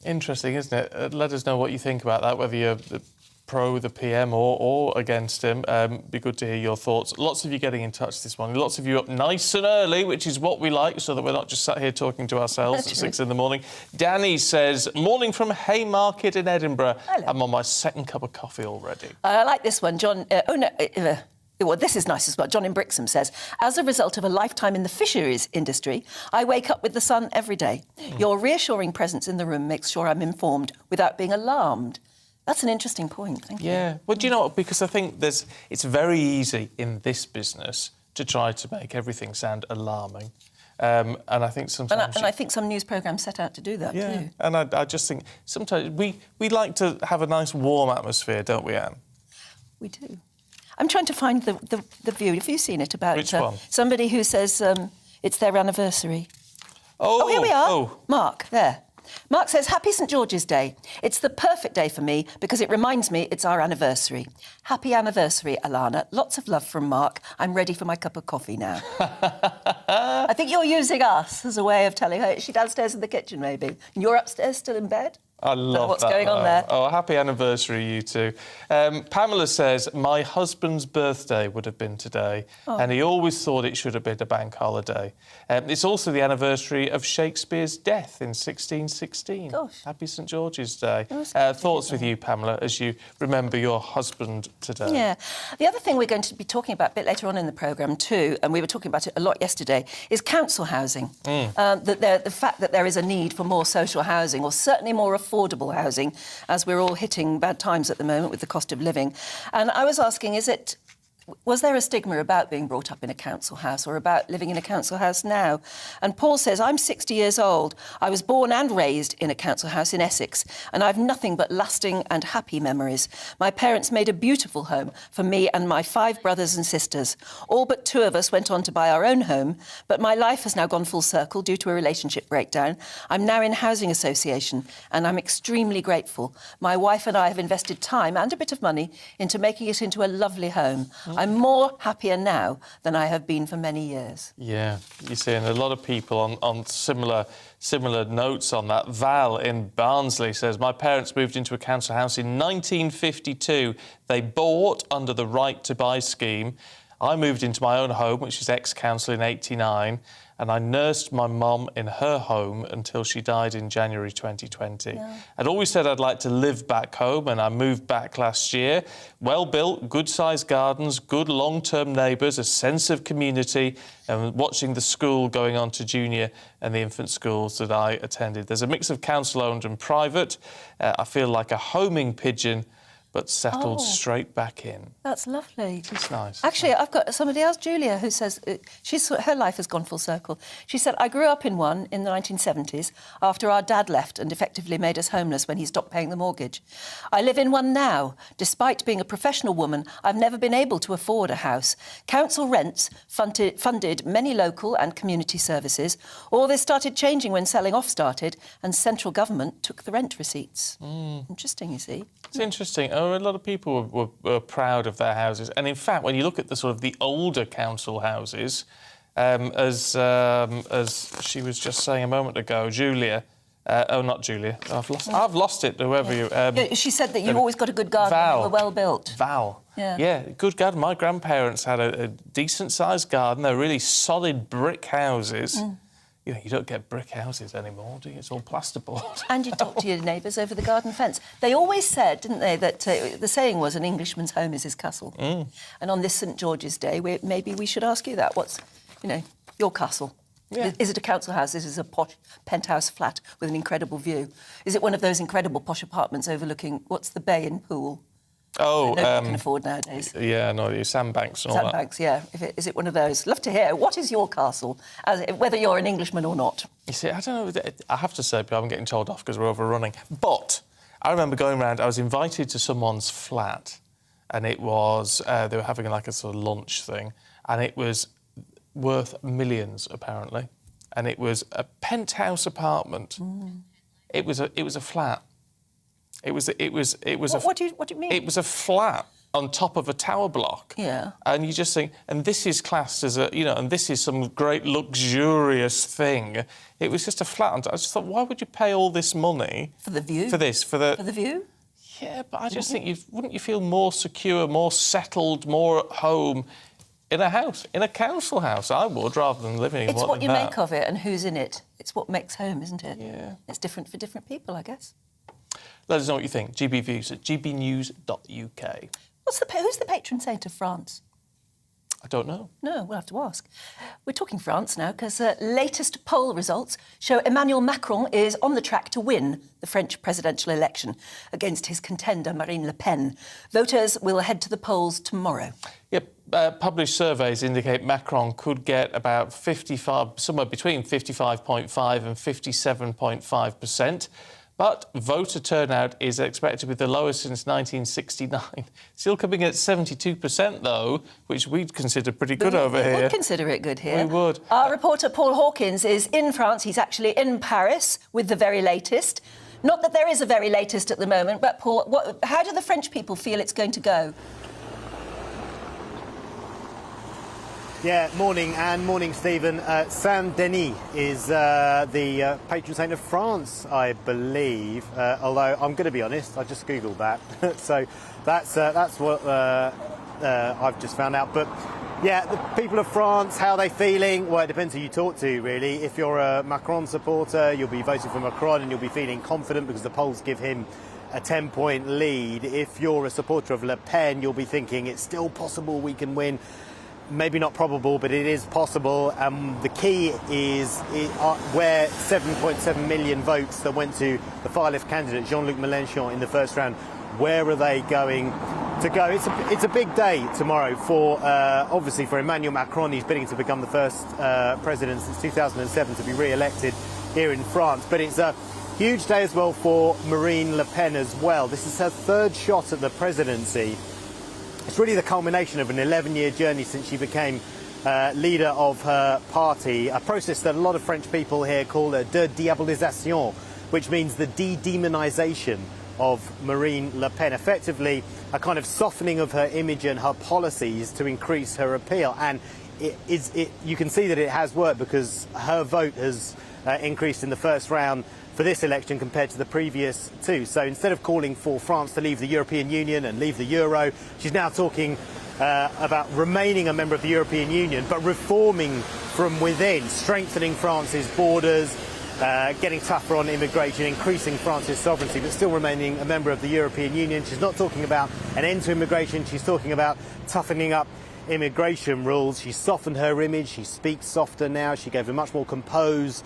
Interesting, isn't it? Let us know what you think about that, whether you're pro the PM or against him. Be good to hear your thoughts. Lots of you getting in touch this morning. Lots of you up nice and early, which is what we like, so that we're not just sat here talking to ourselves at 6 in the morning. Danny says, morning from Haymarket in Edinburgh. Hello. I'm on my second cup of coffee already. I like this one, John. Well, this is nice as well. John in Brixham says, as a result of a lifetime in the fisheries industry, I wake up with the sun every day. Your reassuring presence in the room makes sure I'm informed without being alarmed. That's an interesting point. Thank you. Yeah. Well, do you know what? Because I think it's very easy in this business to try to make everything sound alarming. And I think sometimes... And I think some news programmes set out to do that, too. And I just think sometimes we like to have a nice warm atmosphere, don't we, Anne? We do. I'm trying to find the view. Have you seen it about... Which one? Somebody who says it's their anniversary. Oh, here we are. Oh. Mark, there. Mark says, Happy St George's Day. It's the perfect day for me because it reminds me it's our anniversary. Happy anniversary, Alana. Lots of love from Mark. I'm ready for my cup of coffee now. I think you're using us as a way of telling her. Is she downstairs in the kitchen, maybe? And you're upstairs still in bed? I love what's that. going on there. Oh, happy anniversary, you two. Pamela says, my husband's birthday would have been today, and he always thought it should have been a bank holiday. It's also the anniversary of Shakespeare's death in 1616. Gosh. Happy St George's Day. Thoughts with you, Pamela, as you remember your husband today? Yeah. The other thing we're going to be talking about a bit later on in the programme too, and we were talking about it a lot yesterday, is council housing. The fact that there is a need for more social housing, or certainly more affordable housing, as we're all hitting bad times at the moment with the cost of living. And I was asking, was there a stigma about being brought up in a council house or about living in a council house now? And Paul says, I'm 60 years old. I was born and raised in a council house in Essex, and I've nothing but lasting and happy memories. My parents made a beautiful home for me and my 5 brothers and sisters. All but 2 of us went on to buy our own home, but my life has now gone full circle due to a relationship breakdown. I'm now in housing association, and I'm extremely grateful. My wife and I have invested time and a bit of money into making it into a lovely home. I'm more happier now than I have been for many years. Yeah, you're seeing a lot of people on similar notes on that. Val in Barnsley says, my parents moved into a council house in 1952. They bought under the Right to Buy scheme. I moved into my own home, which is ex-council, in 89, and I nursed my mum in her home until she died in January 2020. Yeah. I'd always said I'd like to live back home, and I moved back last year. Well-built, good-sized gardens, good long-term neighbours, a sense of community, and watching the school going on to junior and the infant schools that I attended. There's a mix of council-owned and private. I feel like a homing pigeon, but settled straight back in. That's lovely. It's nice. Actually, I've got somebody else, Julia, who says her life has gone full circle. She said, I grew up in one in the 1970s after our dad left and effectively made us homeless when he stopped paying the mortgage. I live in one now. Despite being a professional woman, I've never been able to afford a house. Council rents funded many local and community services. All this started changing when selling off started and central government took the rent receipts. Interesting, you see. It's interesting. A lot of people were proud of their houses, and in fact, when you look at the older council houses, as she was just saying a moment ago, Julia. Not Julia. I've lost it. Whoever you. She said that you've always got a good garden. Val. They were well built. Val. Yeah, good garden. My grandparents had a decent-sized garden. They're really solid brick houses. You know, you don't get brick houses anymore, do you? It's all plasterboard. And you talk to your neighbours over the garden fence. They always said, didn't they, that the saying was, an Englishman's home is his castle. And on this St George's Day, maybe we should ask you that. What's, your castle? Yeah. Is it a council house? Is it a posh penthouse flat with an incredible view? Is it one of those incredible posh apartments overlooking, what's the bay in Poole? Oh, nobody can afford nowadays. Yeah, no, your sandbanks and all that. Sandbanks, yeah. Is it one of those? Love to hear. What is your castle, whether you're an Englishman or not? You see, I don't know. I have to say, I'm getting told off because we're overrunning. But I remember going round. I was invited to someone's flat, and it was they were having like a sort of lunch thing, and it was worth millions apparently, and it was a penthouse apartment. It was a flat. It was What do you mean? It was a flat on top of a tower block. Yeah. And you just think, and this is classed as a, and this is some great luxurious thing. It was just a flat. I just thought, why would you pay all this money for the view? For the view? Yeah, but I just think wouldn't you feel more secure, more settled, more at home in a house, in a council house? I would, rather than living in It's one what you that. make of it and who's in it. It's what makes home, isn't it? Yeah. It's different for different people, I guess. Let us know what you think. GB Views at gbnews.uk. Who's the patron saint of France? I don't know. No, we'll have to ask. We're talking France now because latest poll results show Emmanuel Macron is on the track to win the French presidential election against his contender Marine Le Pen. Voters will head to the polls tomorrow. Yep, published surveys indicate Macron could get about 55, somewhere between 55.5 and 57.5%. But voter turnout is expected to be the lowest since 1969. Still coming at 72%, though, which we'd consider pretty good over here. We would consider it good here. We would. Our reporter Paul Hawkins is in France. He's actually in Paris with the very latest. Not that there is a very latest at the moment, but Paul, how do the French people feel it's going to go? Yeah, morning, Anne. Morning, Stephen. Saint-Denis is the patron saint of France, I believe. Although, I'm going to be honest, I just Googled that. So that's what I've just found out. But, yeah, the people of France, how are they feeling? Well, it depends who you talk to, really. If you're a Macron supporter, you'll be voting for Macron and you'll be feeling confident because the polls give him a 10-point lead. If you're a supporter of Le Pen, you'll be thinking it's still possible we can win. Maybe not probable, but it is possible. The key is where 7.7 million votes that went to the far left candidate, Jean-Luc Mélenchon, in the first round, where are they going to go? It's a big day tomorrow for, obviously, for Emmanuel Macron. He's bidding to become the first president since 2007 to be re-elected here in France. But it's a huge day as well for Marine Le Pen as well. This is her third shot at the presidency. It's really the culmination of an 11-year journey since she became leader of her party, a process that a lot of French people here call a de diabolisation, which means the de-demonisation of Marine Le Pen, effectively a kind of softening of her image and her policies to increase her appeal. And you can see that it has worked because her vote has increased in the first round for this election compared to the previous two. So instead of calling for France to leave the European Union and leave the euro, she's now talking about remaining a member of the European Union, but reforming from within, strengthening France's borders, getting tougher on immigration, increasing France's sovereignty, but still remaining a member of the European Union. She's not talking about an end to immigration, she's talking about toughening up immigration rules. She's softened her image, she speaks softer now, she gave a much more composed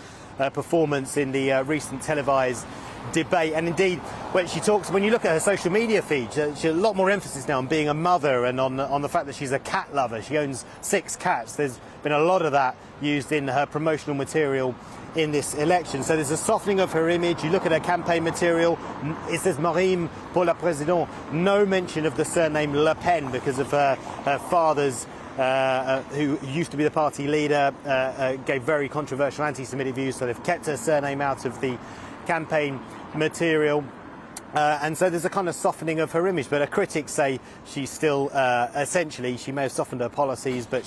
performance in the recent televised debate. And indeed, when you look at her social media feed, she has a lot more emphasis now on being a mother and on the fact that she's a cat lover. She owns 6 cats. There's been a lot of that used in her promotional material in this election. So there's a softening of her image. You look at her campaign material, it says Marine pour la Présidente. No mention of the surname Le Pen because of her father's who used to be the party leader, gave very controversial anti-Semitic views, so they've kept her surname out of the campaign material. And so there's a kind of softening of her image, but her critics say she's still, essentially, she may have softened her policies, but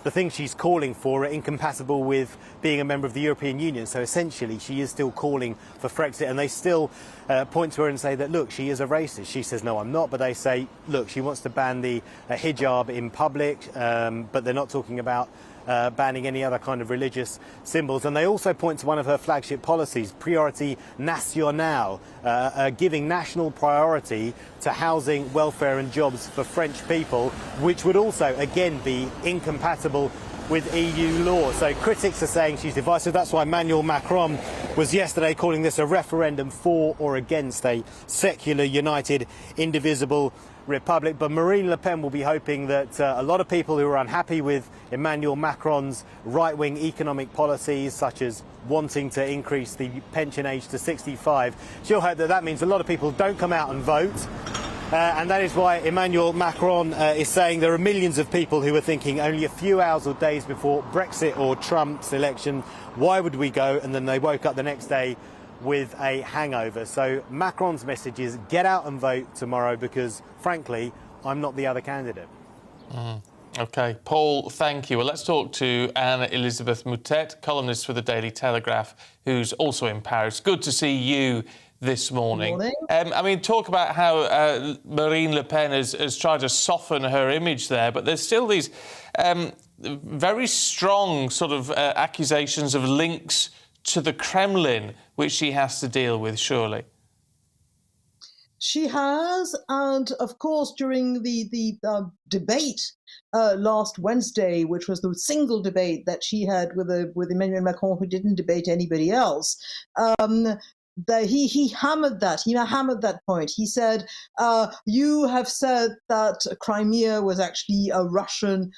the things she's calling for are incompatible with being a member of the European Union. So essentially, she is still calling for Frexit, and they still point to her and say that, look, she is a racist. She says, no, I'm not, but they say, look, she wants to ban the hijab in public, but they're not talking about banning any other kind of religious symbols. And they also point to one of her flagship policies, Priorité Nationale, giving national priority to housing, welfare and jobs for French people, which would also, again, be incompatible with EU law. So critics are saying she's divisive. That's why Emmanuel Macron was yesterday calling this a referendum for or against a secular, united, indivisible Republic. But Marine Le Pen will be hoping that a lot of people who are unhappy with Emmanuel Macron's right-wing economic policies, such as wanting to increase the pension age to 65, she'll hope that that means a lot of people don't come out and vote. And that is why Emmanuel Macron is saying there are millions of people who are thinking only a few hours or days before Brexit or Trump's election, why would we go? And then they woke up the next day with a hangover. So Macron's message is get out and vote tomorrow because, frankly, I'm not the other candidate. OK. Paul, thank you. Well, let's talk to Anne-Elisabeth Moutet, columnist for the Daily Telegraph, who's also in Paris. Good to see you this morning. Good morning. I mean, talk about how Marine Le Pen has tried to soften her image there, but there's still these very strong sort of accusations of links to the Kremlin, which she has to deal with, surely. She has, and of course, during the debate last Wednesday, which was the single debate that she had with Emmanuel Macron, who didn't debate anybody else, he hammered that. He hammered that point. He said, "You have said that Crimea was actually a Russian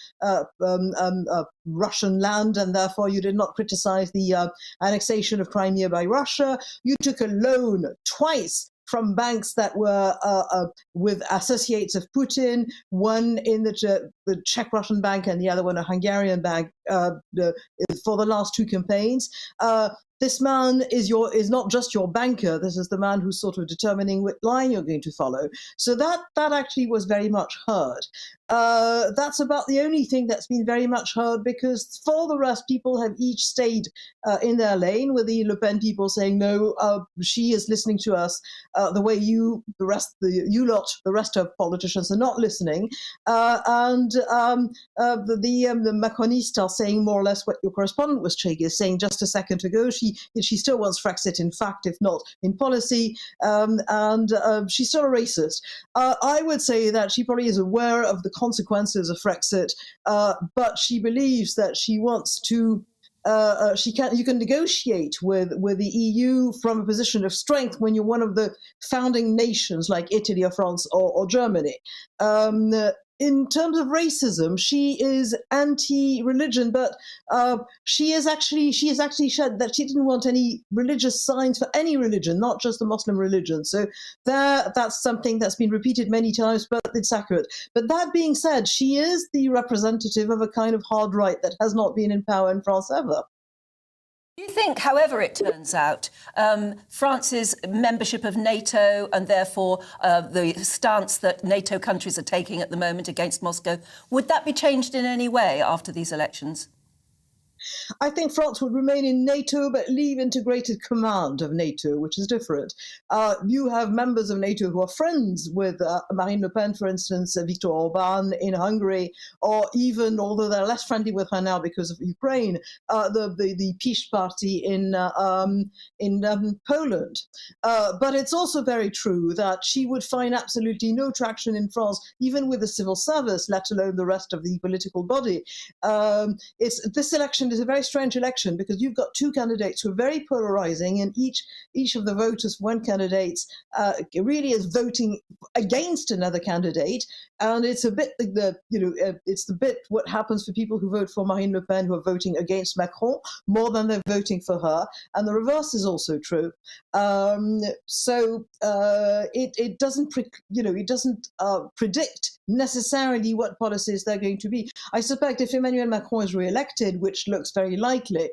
land, and therefore you did not criticize the annexation of Crimea by Russia. You took a loan twice from banks that were with associates of Putin, one in the Czech Russian bank and the other one a Hungarian bank for the last two campaigns. This man is not just your banker. This is the man who's sort of determining what line you're going to follow." So that actually was very much heard. That's about the only thing that's been very much heard, because for the rest, people have each stayed in their lane, with the Le Pen people saying, no, she is listening to us the way the rest of politicians are not listening. And the Macronists are saying more or less what your correspondent was saying just a second ago. She still wants Frexit, in fact, if not in policy, and she's still a racist. I would say that she probably is aware of the consequences of Frexit, but she believes that she wants to. You can negotiate with the EU from a position of strength when you're one of the founding nations like Italy or France or Germany. In terms of racism, she is anti-religion, but she has actually said that she didn't want any religious signs for any religion, not just the Muslim religion. So that's something that's been repeated many times, but it's accurate. But that being said, she is the representative of a kind of hard right that has not been in power in France ever. Do you think, however it turns out, France's membership of NATO and therefore the stance that NATO countries are taking at the moment against Moscow, would that be changed in any way after these elections? I think France would remain in NATO, but leave integrated command of NATO, which is different. You have members of NATO who are friends with Marine Le Pen, for instance, Viktor Orban in Hungary, or even, although they're less friendly with her now because of Ukraine, the PiS party in Poland. But it's also very true that she would find absolutely no traction in France, even with the civil service, let alone the rest of the political body. This election is a very strange election because you've got two candidates who are very polarizing, and each of the voters for one candidate really is voting against another candidate, and it's a bit it's the bit what happens for people who vote for Marine Le Pen, who are voting against Macron more than they're voting for her, and the reverse is also true. It doesn't predict necessarily what policies they're going to be. I suspect if Emmanuel Macron is re-elected, which looks very likely,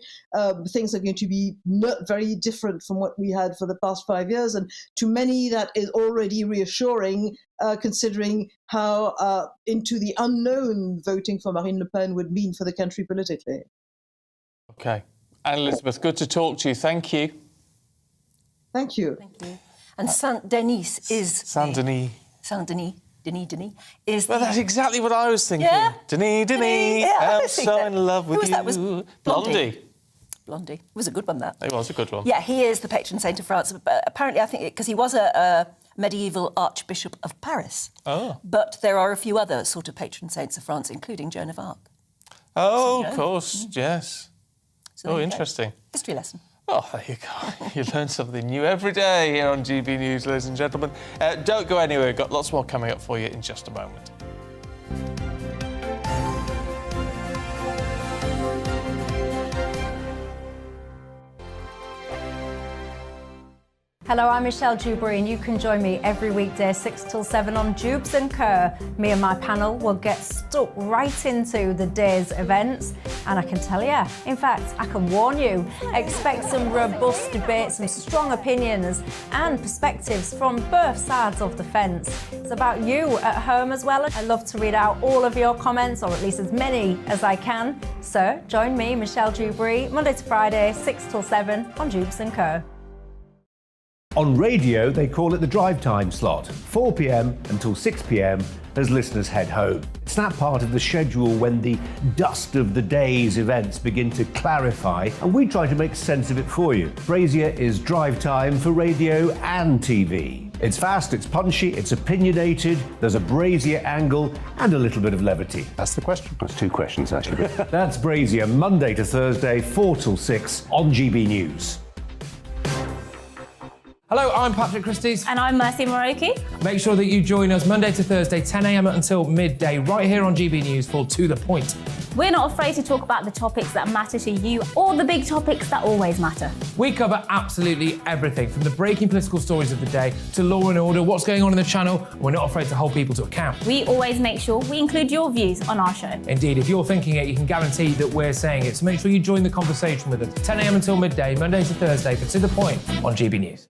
things are going to be not very different from what we had for the past 5 years, and to many that is already reassuring, considering how into the unknown voting for Marine Le Pen would mean for the country politically. OK. Anne-Elisabeth, good to talk to you. Thank you. Thank you. Thank you. And Saint-Denis is... Saint-Denis. Saint-Denis. Denis is... Well, that's exactly what I was thinking. Yeah? Denis, Yeah, I'm so in love with you. Who was that? Was Blondie. Blondie. It was a good one, that. It was a good one. Yeah, he is the patron saint of France. But apparently, I think, because he was a medieval Archbishop of Paris. Oh. But there are a few other sort of patron saints of France, including Joan of Arc. Oh, of course, yes. So interesting. History lesson. Oh, there you go. You learn something new every day here on GB News, ladies and gentlemen. Don't go anywhere. We've got lots more coming up for you in just a moment. Hello, I'm Michelle Dewberry, and you can join me every weekday 6 till 7 on Jubes and Kerr. Me and my panel will get stuck right into the day's events, and I can tell you, in fact, I can warn you, expect some robust debate, some strong opinions and perspectives from both sides of the fence. It's about you at home as well. I love to read out all of your comments, or at least as many as I can. So join me, Michelle Dewberry, Monday to Friday, 6 till 7 on Jubes and Kerr. On radio, they call it the drive time slot, 4 p.m. until 6 p.m. as listeners head home. It's that part of the schedule when the dust of the day's events begin to clarify, and we try to make sense of it for you. Brazier is drive time for radio and TV. It's fast, it's punchy, it's opinionated, there's a Brazier angle and a little bit of levity. That's the question. That's two questions, actually. That's Brazier, Monday to Thursday, 4 till 6 on GB News. Hello, I'm Patrick Christie's. And I'm Mercy Moroki. Make sure that you join us Monday to Thursday, 10 a.m. until midday, right here on GB News for To The Point. We're not afraid to talk about the topics that matter to you, or the big topics that always matter. We cover absolutely everything, from the breaking political stories of the day to law and order, what's going on in the channel. We're not afraid to hold people to account. We always make sure we include your views on our show. Indeed, if you're thinking it, you can guarantee that we're saying it. So make sure you join the conversation with us, 10 a.m. until midday, Monday to Thursday, for To The Point on GB News.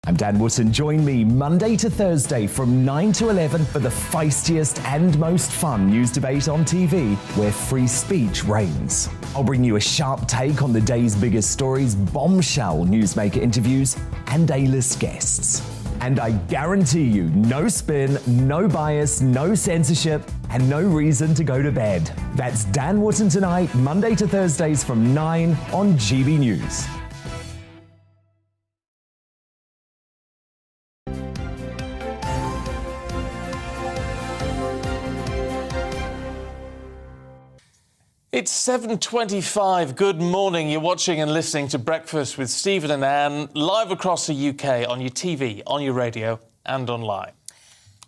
I'm Dan Wootton. Join me Monday to Thursday from 9 to 11 for the feistiest and most fun news debate on TV, where free speech reigns. I'll bring you a sharp take on the day's biggest stories, bombshell newsmaker interviews, and A-list guests. And I guarantee you, no spin, no bias, no censorship, and no reason to go to bed. That's Dan Wootton tonight, Monday to Thursdays from 9 on GB News. It's 7:25. Good morning. You're watching and listening to Breakfast with Stephen and Anne, live across the UK on your TV, on your radio and online.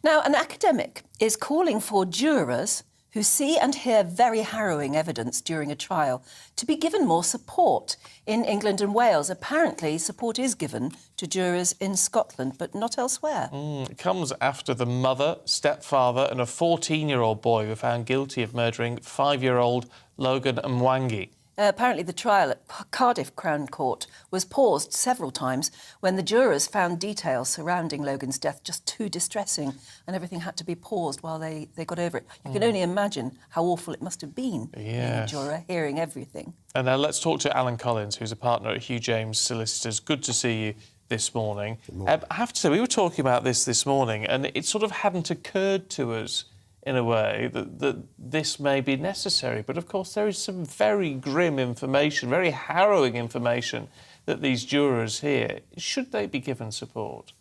Now, an academic is calling for jurors who see and hear very harrowing evidence during a trial to be given more support. In England and Wales, apparently support is given to jurors in Scotland, but not elsewhere. It comes after the mother, stepfather and a 14-year-old boy were found guilty of murdering 5-year-old Logan Mwangi. Apparently the trial at Cardiff Crown Court was paused several times when the jurors found details surrounding Logan's death just too distressing, and everything had to be paused while they got over it. You can only imagine how awful it must have been being a juror, hearing everything. And now let's talk to Alan Collins, who's a partner at Hugh James Solicitors. Good to see you this morning. I have to say, we were talking about this morning, and it sort of hadn't occurred to us in a way that this may be necessary. But of course, there is some very grim information, very harrowing information that these jurors hear. Should they be given support?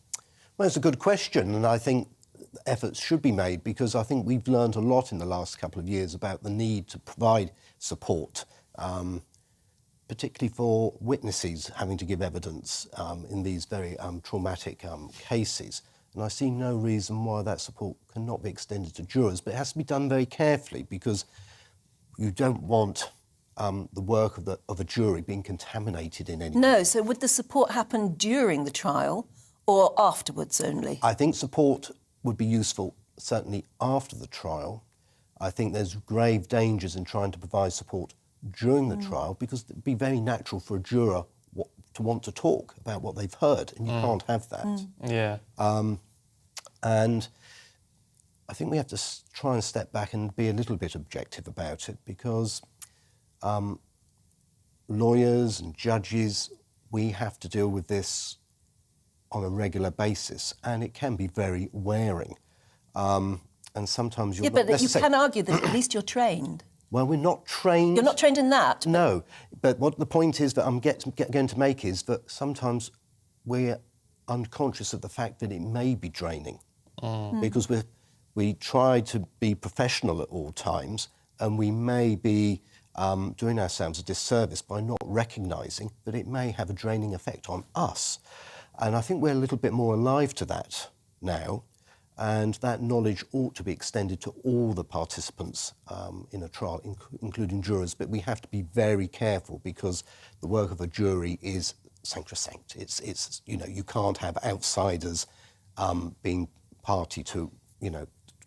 Well, it's a good question, and I think efforts should be made, because I think we've learned a lot in the last couple of years about the need to provide support, particularly for witnesses having to give evidence in these very traumatic cases. And I see no reason why that support cannot be extended to jurors, but it has to be done very carefully, because you don't want the work of a jury being contaminated in any way. No, so would the support happen during the trial or afterwards only? I think support would be useful certainly after the trial. I think there's grave dangers in trying to provide support during the trial, because it'd be very natural for a juror to want to talk about what they've heard, and you can't have that. Yeah. And I think we have to try and step back and be a little bit objective about it, because lawyers and judges, we have to deal with this on a regular basis, and it can be very wearing. And sometimes you're not but you can argue that at least you're trained. Well, we're not trained. You're not trained in that? No, but what the point is that I'm going to make is that sometimes we're unconscious of the fact that it may be draining, because we try to be professional at all times, and we may be doing ourselves a disservice by not recognising that it may have a draining effect on us. And I think we're a little bit more alive to that now, and that knowledge ought to be extended to all the participants in a trial, including jurors. But we have to be very careful because the work of a jury is sacrosanct. It's you can't have outsiders being party to,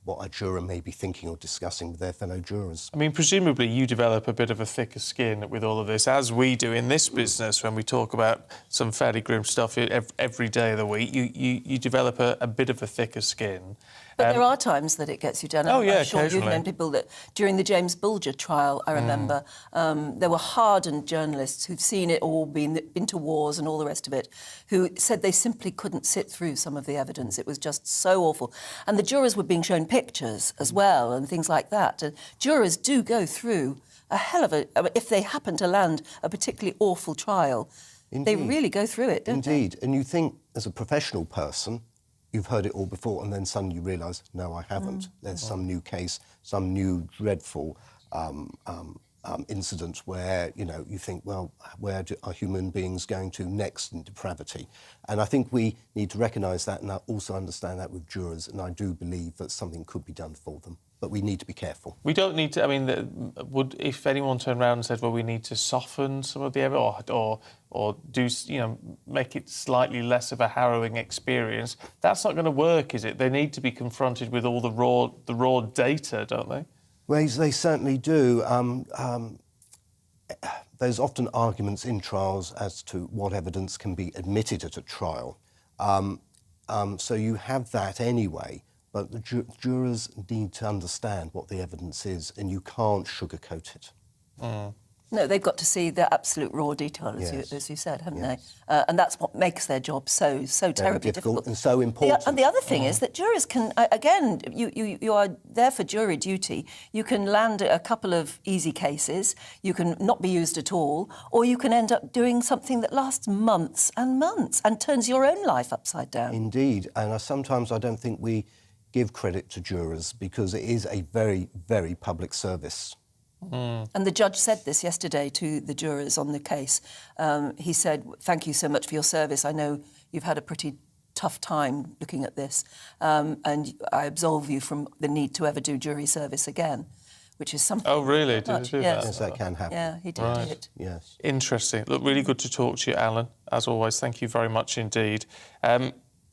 what a juror may be thinking or discussing with their fellow jurors. I mean, presumably you develop a bit of a thicker skin with all of this, as we do in this business when we talk about some fairly grim stuff every day of the week. You develop a bit of a thicker skin. But there are times that it gets you down. Oh, yeah, I'm sure you've occasionally. known people that during the James Bulger trial, I remember, there were hardened journalists who've seen it all, been to wars and all the rest of it, who said they simply couldn't sit through some of the evidence. It was just so awful. And the jurors were being shown pictures as well and things like that. And jurors do go through a hell of a... if they happen to land a particularly awful trial, they really go through it, don't they? Indeed. And you think, as a professional person, you've heard it all before, and then suddenly you realise, no, I haven't. There's some new case, some new dreadful incident where, you think, well, where are human beings going to next in depravity? And I think we need to recognise that and also understand that with jurors, and I do believe that something could be done for them. But we need to be careful. We don't need to... I mean, if anyone turned around and said, well, we need to soften some of the evidence or do, make it slightly less of a harrowing experience, that's not going to work, is it? They need to be confronted with all the raw data, don't they? Well, they certainly do. There's often arguments in trials as to what evidence can be admitted at a trial. So you have that anyway. But the jurors need to understand what the evidence is, and you can't sugarcoat it. No, they've got to see the absolute raw detail, as you said, haven't they? And that's what makes their job so terribly difficult and so important. And the other thing is that jurors can, again, you are there for jury duty. You can land a couple of easy cases, you can not be used at all, or you can end up doing something that lasts months and months and turns your own life upside down. Indeed, and sometimes I don't think we give credit to jurors because it is a very, very public service. And the judge said this yesterday to the jurors on the case. He said, thank you so much for your service. I know you've had a pretty tough time looking at this, and I absolve you from the need to ever do jury service again, which is something... Oh, really? Did he do that? Yes, that can happen. Yeah, he did Right. it. Yes. Interesting. Look, really good to talk to you, Alan. As always, thank you very much indeed.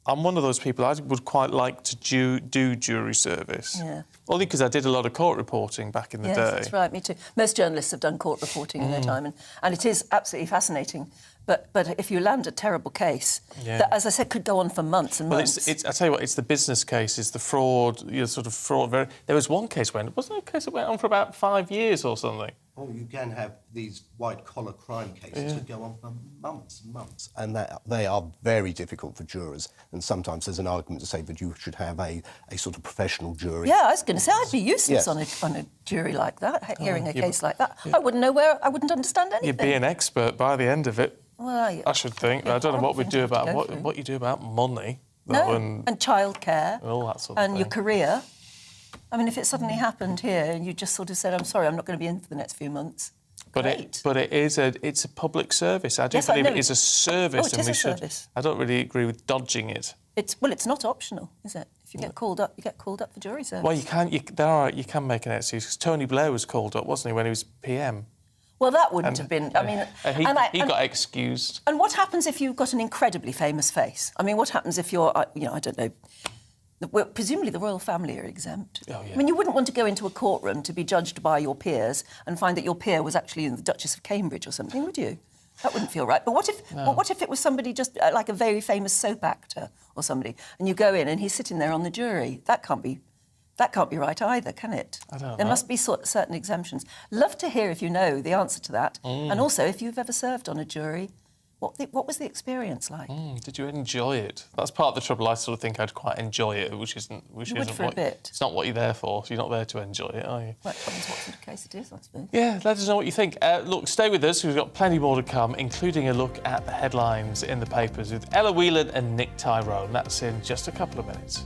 I'm one of those people, I would quite like to do jury service. Yeah. Only because I did a lot of court reporting back in the day. Yes, that's right, me too. Most journalists have done court reporting in their time, and it is absolutely fascinating. But if you land a terrible case, that, as I said, could go on for months and months. Well, I tell you what, it's the business cases, the fraud, sort of fraud. There was one case wasn't there a case that went on for about 5 years or something? Oh, you can have these white-collar crime cases that go on for months and months, and they are very difficult for jurors. And sometimes there's an argument to say that you should have a sort of professional jury. Yeah, I was going to say, I'd be useless on a jury like that, hearing a case like that. I wouldn't know I wouldn't understand anything. You'd be an expert by the end of it, well, I should think. I don't know what we do about what you do about money. And childcare. And all that sort of and thing. your career. I mean, if it suddenly happened here and you just sort of said, I'm sorry, I'm not going to be in for the next few months. But it's a public service. I do Yes, I believe know. it is a service, Oh, it and is we a should. service. I don't really agree with dodging it. It's not optional, is it? If you get called up, you get called up for jury service. Well, you can make an excuse because Tony Blair was called up, wasn't he, when he was PM? Well, that wouldn't have been. I mean, he got excused. And what happens if you've got an incredibly famous face? I mean, what happens if you're, I don't know. Well, presumably the royal family are exempt. Oh, yeah. I mean, you wouldn't want to go into a courtroom to be judged by your peers and find that your peer was actually the Duchess of Cambridge or something, would you? That wouldn't feel right. But what if it was somebody just like a very famous soap actor or somebody, and you go in and he's sitting there on the jury? That can't be right either, can it? I don't know. There must be certain exemptions. Love to hear if you know the answer to that, and also if you've ever served on a jury. What was the experience like? Did you enjoy it? That's part of the trouble. I sort of think I'd quite enjoy it, which isn't for a bit. It's not what you're there for. So you're not there to enjoy it, are you? Well, it depends what sort of case it is, I suppose. Yeah, let us know what you think. Look, stay with us. We've got plenty more to come, including a look at the headlines in the papers with Ella Whelan and Nick Tyrone. That's in just a couple of minutes.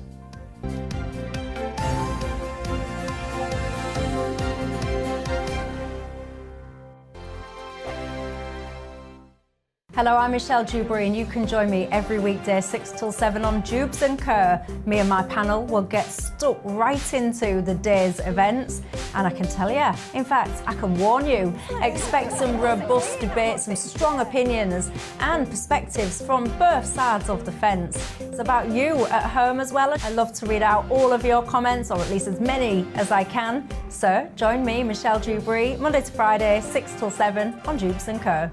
Hello, I'm Michelle Dewberry, and you can join me every weekday 6 till 7 on Jubes and Kerr. Me and my panel will get stuck right into the day's events, and I can tell you, in fact, I can warn you, expect some robust debates, some strong opinions and perspectives from both sides of the fence. It's about you at home as well. I love to read out all of your comments, or at least as many as I can. So join me, Michelle Dewberry, Monday to Friday, 6 till 7 on Jubes and Kerr.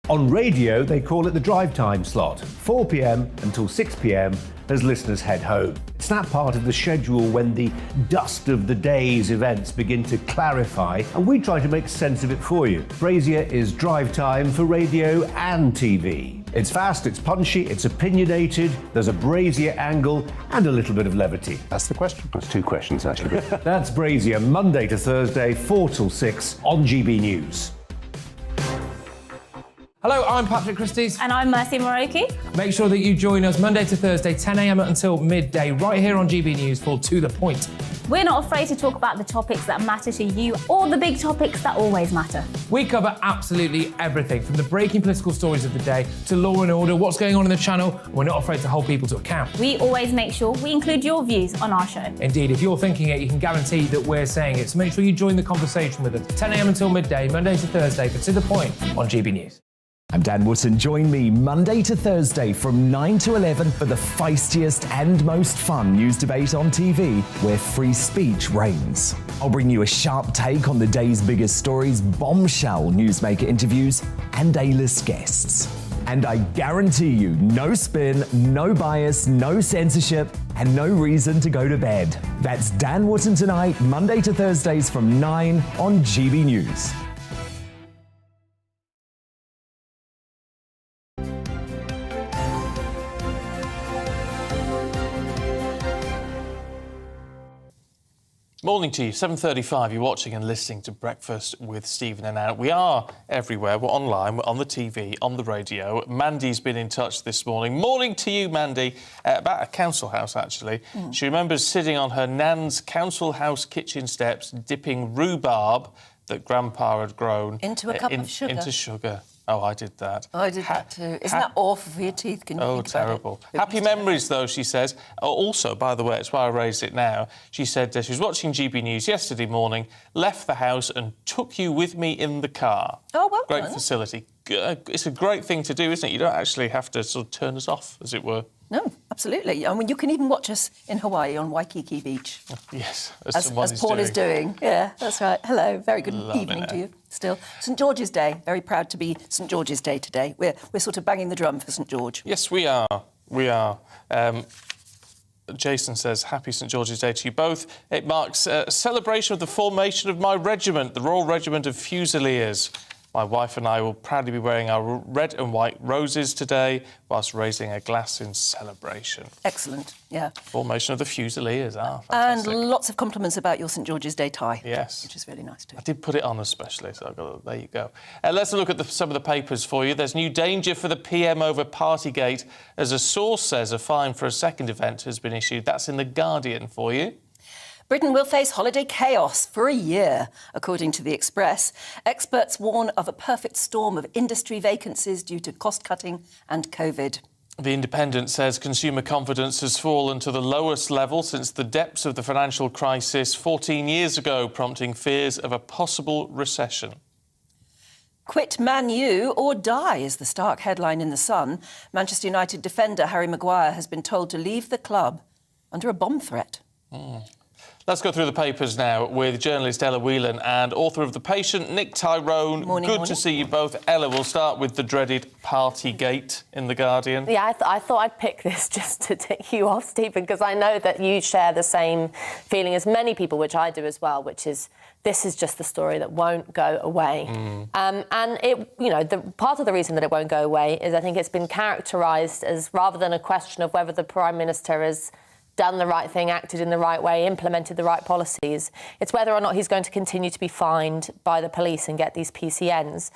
On radio, they call it the drive time slot, 4 p.m. until 6 p.m. as listeners head home. It's that part of the schedule when the dust of the day's events begin to clarify, and we try to make sense of it for you. Brazier is drive time for radio and TV. It's fast, it's punchy, it's opinionated, there's a Brazier angle and a little bit of levity. That's the question. That's two questions, actually. That's Brazier, Monday to Thursday, 4 till 6 on GB News. Hello, I'm Patrick Christie's. And I'm Mercy Moroki. Make sure that you join us Monday to Thursday, 10 a.m. until midday, right here on GB News for To The Point. We're not afraid to talk about the topics that matter to you or the big topics that always matter. We cover absolutely everything, from the breaking political stories of the day to law and order, what's going on in the channel. We're not afraid to hold people to account. We always make sure we include your views on our show. Indeed, if you're thinking it, you can guarantee that we're saying it. So make sure you join the conversation with us, 10 a.m. until midday, Monday to Thursday, for To The Point on GB News. I'm Dan Wootton. Join me Monday to Thursday from 9 to 11 for the feistiest and most fun news debate on TV, where free speech reigns. I'll bring you a sharp take on the day's biggest stories, bombshell newsmaker interviews, and A-list guests. And I guarantee you, no spin, no bias, no censorship, and no reason to go to bed. That's Dan Wootton tonight, Monday to Thursdays from 9 on GB News. Morning to you, 7:35. You're watching and listening to Breakfast with Stephen and Anne. We are everywhere. We're online, we're on the TV, on the radio. Mandy's been in touch this morning. Morning to you, Mandy, about a council house, actually. She remembers sitting on her nan's council house kitchen steps, dipping rhubarb that Grandpa had grown into a cup of sugar. Into sugar. Oh, I did that. I did that too. Isn't that awful for your teeth? Can you think terrible. about it? Happy memories, though, she says. Also, by the way, that's why I raised it now. She said she was watching GB News yesterday morning, left the house and took you with me in the car. Oh, well Great done. facility. It's a great thing to do, isn't it? You don't actually have to sort of turn us off, as it were. No, absolutely. I mean, you can even watch us in Hawaii on Waikiki Beach. Yes, as Paul is doing. Yeah, that's right. Hello, very good evening to you. Still, St George's Day. Very proud to be St George's Day today. We're sort of banging the drum for St George. Yes, we are. We are. Jason says, happy St George's Day to you both. It marks a celebration of the formation of my regiment, the Royal Regiment of Fusiliers. My wife and I will proudly be wearing our red and white roses today whilst raising a glass in celebration. Excellent, yeah. Formation of the Fusiliers, fantastic. And lots of compliments about your St George's Day tie. Yes. Which is really nice too. I did put it on especially, so there you go. Let's look at some of the papers for you. There's new danger for the PM over partygate, as a source says a fine for a second event has been issued. That's in The Guardian for you. Britain will face holiday chaos for a year, according to The Express. Experts warn of a perfect storm of industry vacancies due to cost-cutting and COVID. The Independent says consumer confidence has fallen to the lowest level since the depths of the financial crisis 14 years ago, prompting fears of a possible recession. Quit Man U or die is the stark headline in The Sun. Manchester United defender Harry Maguire has been told to leave the club under a bomb threat. Let's go through the papers now with journalist Ella Whelan and author of The Patient, Nick Tyrone. Morning. To see you both. Ella, we'll start with the dreaded partygate in The Guardian. Yeah, I thought I'd pick this just to tick you off, Stephen, because I know that you share the same feeling as many people, which I do as well, which is this is just the story that won't go away. And it, the part of the reason that it won't go away is I think it's been characterised as, rather than a question of whether the Prime Minister has done the right thing, acted in the right way, implemented the right policies, it's whether or not he's going to continue to be fined by the police and get these PCNs.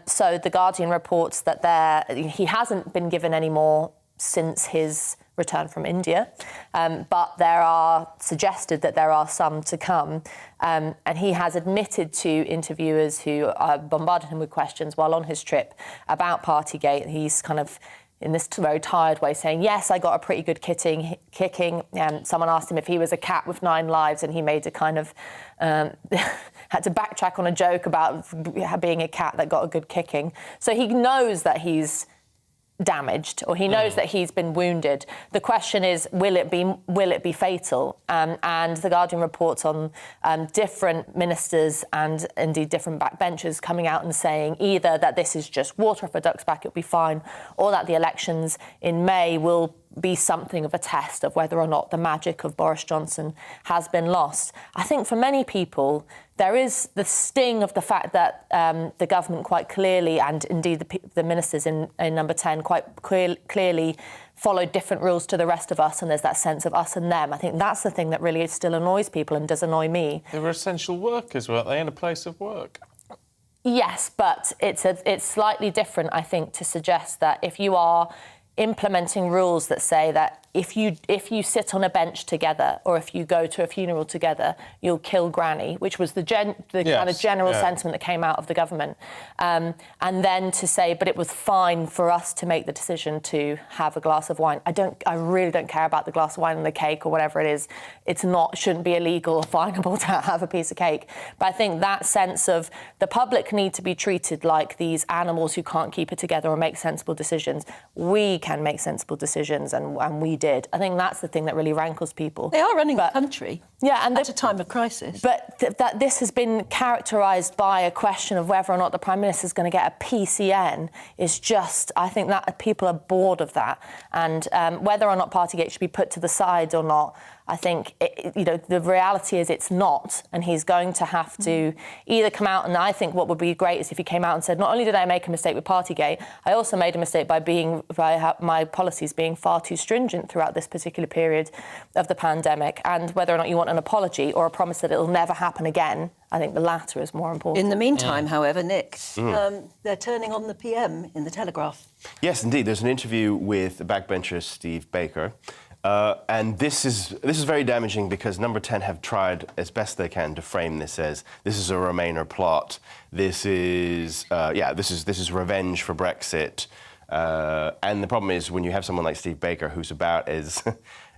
So The Guardian reports that he hasn't been given any more since his return from India, but there are suggested that there are some to come. And he has admitted to interviewers who bombarded him with questions while on his trip about Partygate. He's kind of, in this very tired way, saying, yes, I got a pretty good kicking. Someone asked him if he was a cat with 9 lives, and he made a kind of, had to backtrack on a joke about being a cat that got a good kicking. So he knows that he's damaged, or he knows that he's been wounded. The question is, will it be fatal? And The Guardian reports on different ministers and indeed different backbenchers coming out and saying either that this is just water off a duck's back, it'll be fine, or that the elections in May will be something of a test of whether or not the magic of Boris Johnson has been lost. I think for many people, there is the sting of the fact that the government quite clearly, and indeed the ministers in Number 10 quite clearly followed different rules to the rest of us, and there's that sense of us and them. I think that's the thing that really still annoys people and does annoy me. They were essential workers, weren't they, in a place of work? Yes, but it's slightly different, I think, to suggest that if you are implementing rules that say that if you sit on a bench together or if you go to a funeral together, you'll kill Granny, which was the kind of general sentiment that came out of the government. And then to say, but it was fine for us to make the decision to have a glass of wine. I really don't care about the glass of wine and the cake or whatever it is. Shouldn't be illegal or finable to have a piece of cake. But I think that sense of the public need to be treated like these animals who can't keep it together or make sensible decisions. We can make sensible decisions, and we did. I think that's the thing that really rankles people. They are running the country at a time of crisis. But that this has been characterised by a question of whether or not the Prime Minister is going to get a PCN is just, I think that people are bored of that. And whether or not Partygate should be put to the side or not, I think, the reality is it's not, and he's going to have to either come out, and I think what would be great is if he came out and said, not only did I make a mistake with Partygate, I also made a mistake by my policies being far too stringent throughout this particular period of the pandemic, and whether or not you want an apology or a promise that it'll never happen again, I think the latter is more important. In the meantime, however, Nick, they're turning on the PM in the Telegraph. Yes, indeed. There's an interview with the backbencher Steve Baker. And this is very damaging because Number 10 have tried as best they can to frame this as this is a Remainer plot. This is revenge for Brexit. And the problem is when you have someone like Steve Baker who's about as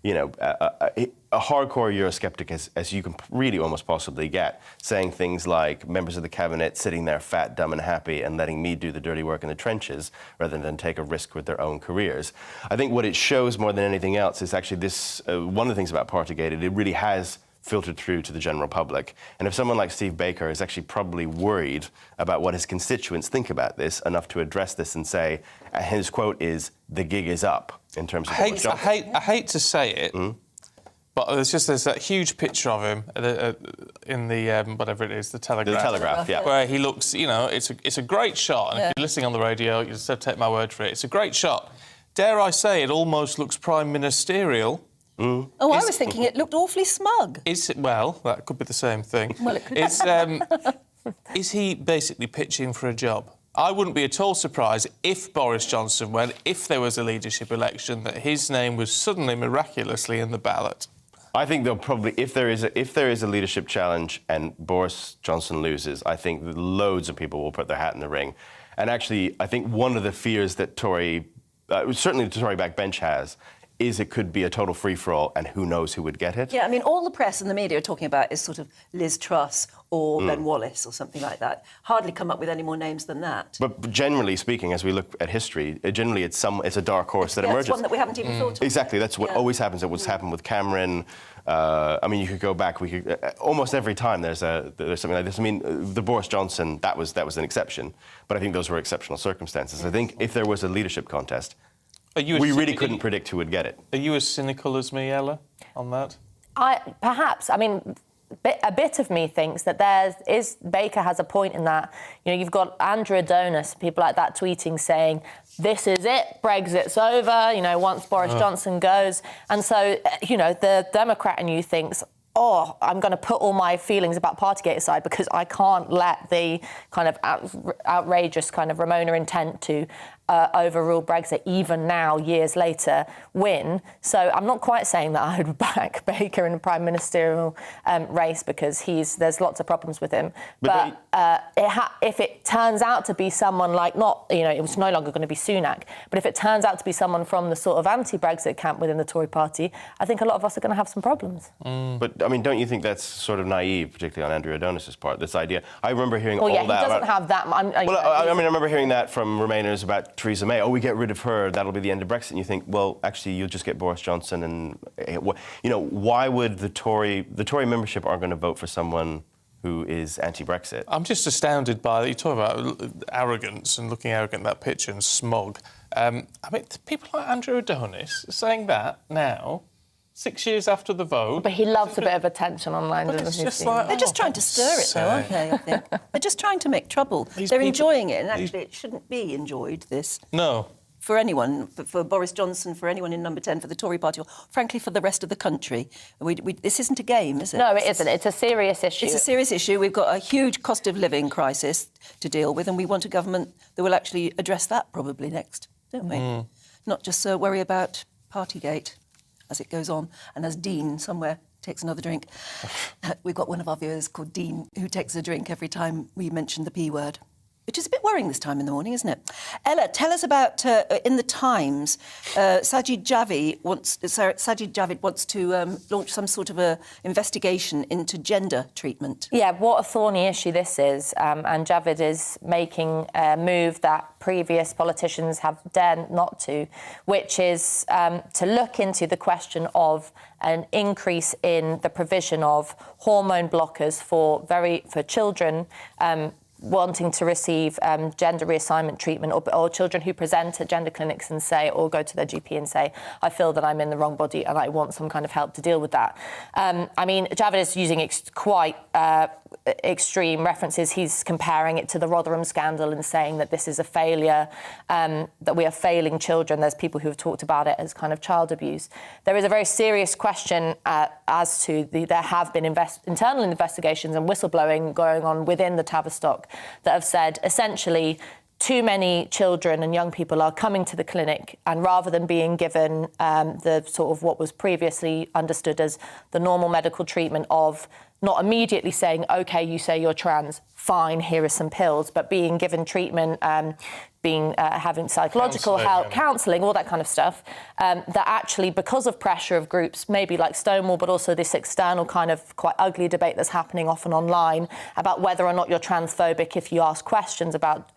a hardcore Eurosceptic as you can really almost possibly get, saying things like members of the cabinet sitting there fat, dumb and happy and letting me do the dirty work in the trenches rather than take a risk with their own careers. I think what it shows more than anything else is actually this, one of the things about Partygate, it really has filtered through to the general public. And if someone like Steve Baker is actually probably worried about what his constituents think about this enough to address this and say, his quote is, the gig is up in terms of I hate to say it, but there's that huge picture of him in the whatever it is, the Telegraph. The Telegraph, yeah. Where he looks, it's a great shot. And if you're listening on the radio, you just have to take my word for it. It's a great shot. Dare I say, it almost looks prime ministerial. Oh, I was thinking it looked awfully smug. Well, that could be the same thing. Well, it could. Is he basically pitching for a job? I wouldn't be at all surprised if Boris Johnson went, if there was a leadership election, that his name was suddenly miraculously in the ballot. I think they'll probably, if there is a leadership challenge and Boris Johnson loses, I think loads of people will put their hat in the ring. And actually, I think one of the fears that certainly the Tory backbench has, is it could be a total free-for-all, and who knows who would get it. Yeah, I mean, all the press and the media are talking about is sort of Liz Truss or Ben Wallace or something like that. Hardly come up with any more names than that. But generally speaking, as we look at history, generally it's a dark horse that emerges. It's one that we haven't even thought of. Exactly, that's what always happens. It was happened with Cameron. I mean, you could go back. Almost every time there's something like this. I mean, the Boris Johnson, that was an exception. But I think those were exceptional circumstances. I think if there was a leadership contest, we really couldn't predict who would get it. Are you as cynical as me, Ella, on that? Perhaps. I mean, a bit of me thinks that Baker has a point in that. You've got Andrew Adonis, people like that tweeting saying, this is it, Brexit's over, once Boris Johnson goes. And so, the Democrat in you thinks, oh, I'm going to put all my feelings about Partygate aside because I can't let the kind of outrageous kind of Ramona intent to overrule Brexit, even now, years later, win. So I'm not quite saying that I would back Baker in the prime ministerial race because there's lots of problems with him. But if it turns out to be someone like it was no longer going to be Sunak, but if it turns out to be someone from the sort of anti-Brexit camp within the Tory party, I think a lot of us are going to have some problems. But, I mean, don't you think that's sort of naive, particularly on Andrew Adonis's part, this idea? I remember hearing all that. He doesn't have that... I remember hearing that from Remainers about Theresa May. Oh, we get rid of her, that'll be the end of Brexit. And you think, well, actually, you'll just get Boris Johnson. And, why would the Tory membership aren't going to vote for someone who is anti-Brexit? I'm just astounded by, you talk about arrogance and looking arrogant, that picture, and smog. I mean, people like Andrew Adonis saying that now, 6 years after the vote. But he loves a bit of attention online, doesn't he? They're just trying to stir it, though, aren't they, I think? They're just trying to make trouble. They're enjoying it, and actually it shouldn't be enjoyed, this. No. For anyone, for Boris Johnson, for anyone in Number 10, for the Tory party, or frankly for the rest of the country. This isn't a game, is it? No, it isn't. It's a serious issue. It's a serious issue. We've got a huge cost of living crisis to deal with, and we want a government that will actually address that probably next, don't we? Not just worry about Partygate as it goes on, and as Dean somewhere takes another drink. We've got one of our viewers called Dean who takes a drink every time we mention the P word, which is a bit worrying this time in the morning, isn't it? Ella, tell us about, in the Times, Sajid Javid wants to launch some sort of a investigation into gender treatment. Yeah, what a thorny issue this is. And Javid is making a move that previous politicians have dared not to, which is to look into the question of an increase in the provision of hormone blockers for children wanting to receive gender reassignment treatment, or children who present at gender clinics and say, or go to their GP and say, I feel that I'm in the wrong body and I want some kind of help to deal with that. I mean, Javid is using quite extreme references. He's comparing it to the Rotherham scandal and saying that this is a failure, that we are failing children. There's people who have talked about it as kind of child abuse. There is a very serious question as to there have been internal investigations and whistleblowing going on within the Tavistock that have said essentially too many children and young people are coming to the clinic, and rather than being given the sort of what was previously understood as the normal medical treatment of not immediately saying, OK, you say you're trans, fine, here are some pills, but being given treatment, having psychological help, counselling, all that kind of stuff, that actually, because of pressure of groups, maybe like Stonewall, but also this external kind of quite ugly debate that's happening often online about whether or not you're transphobic if you ask questions about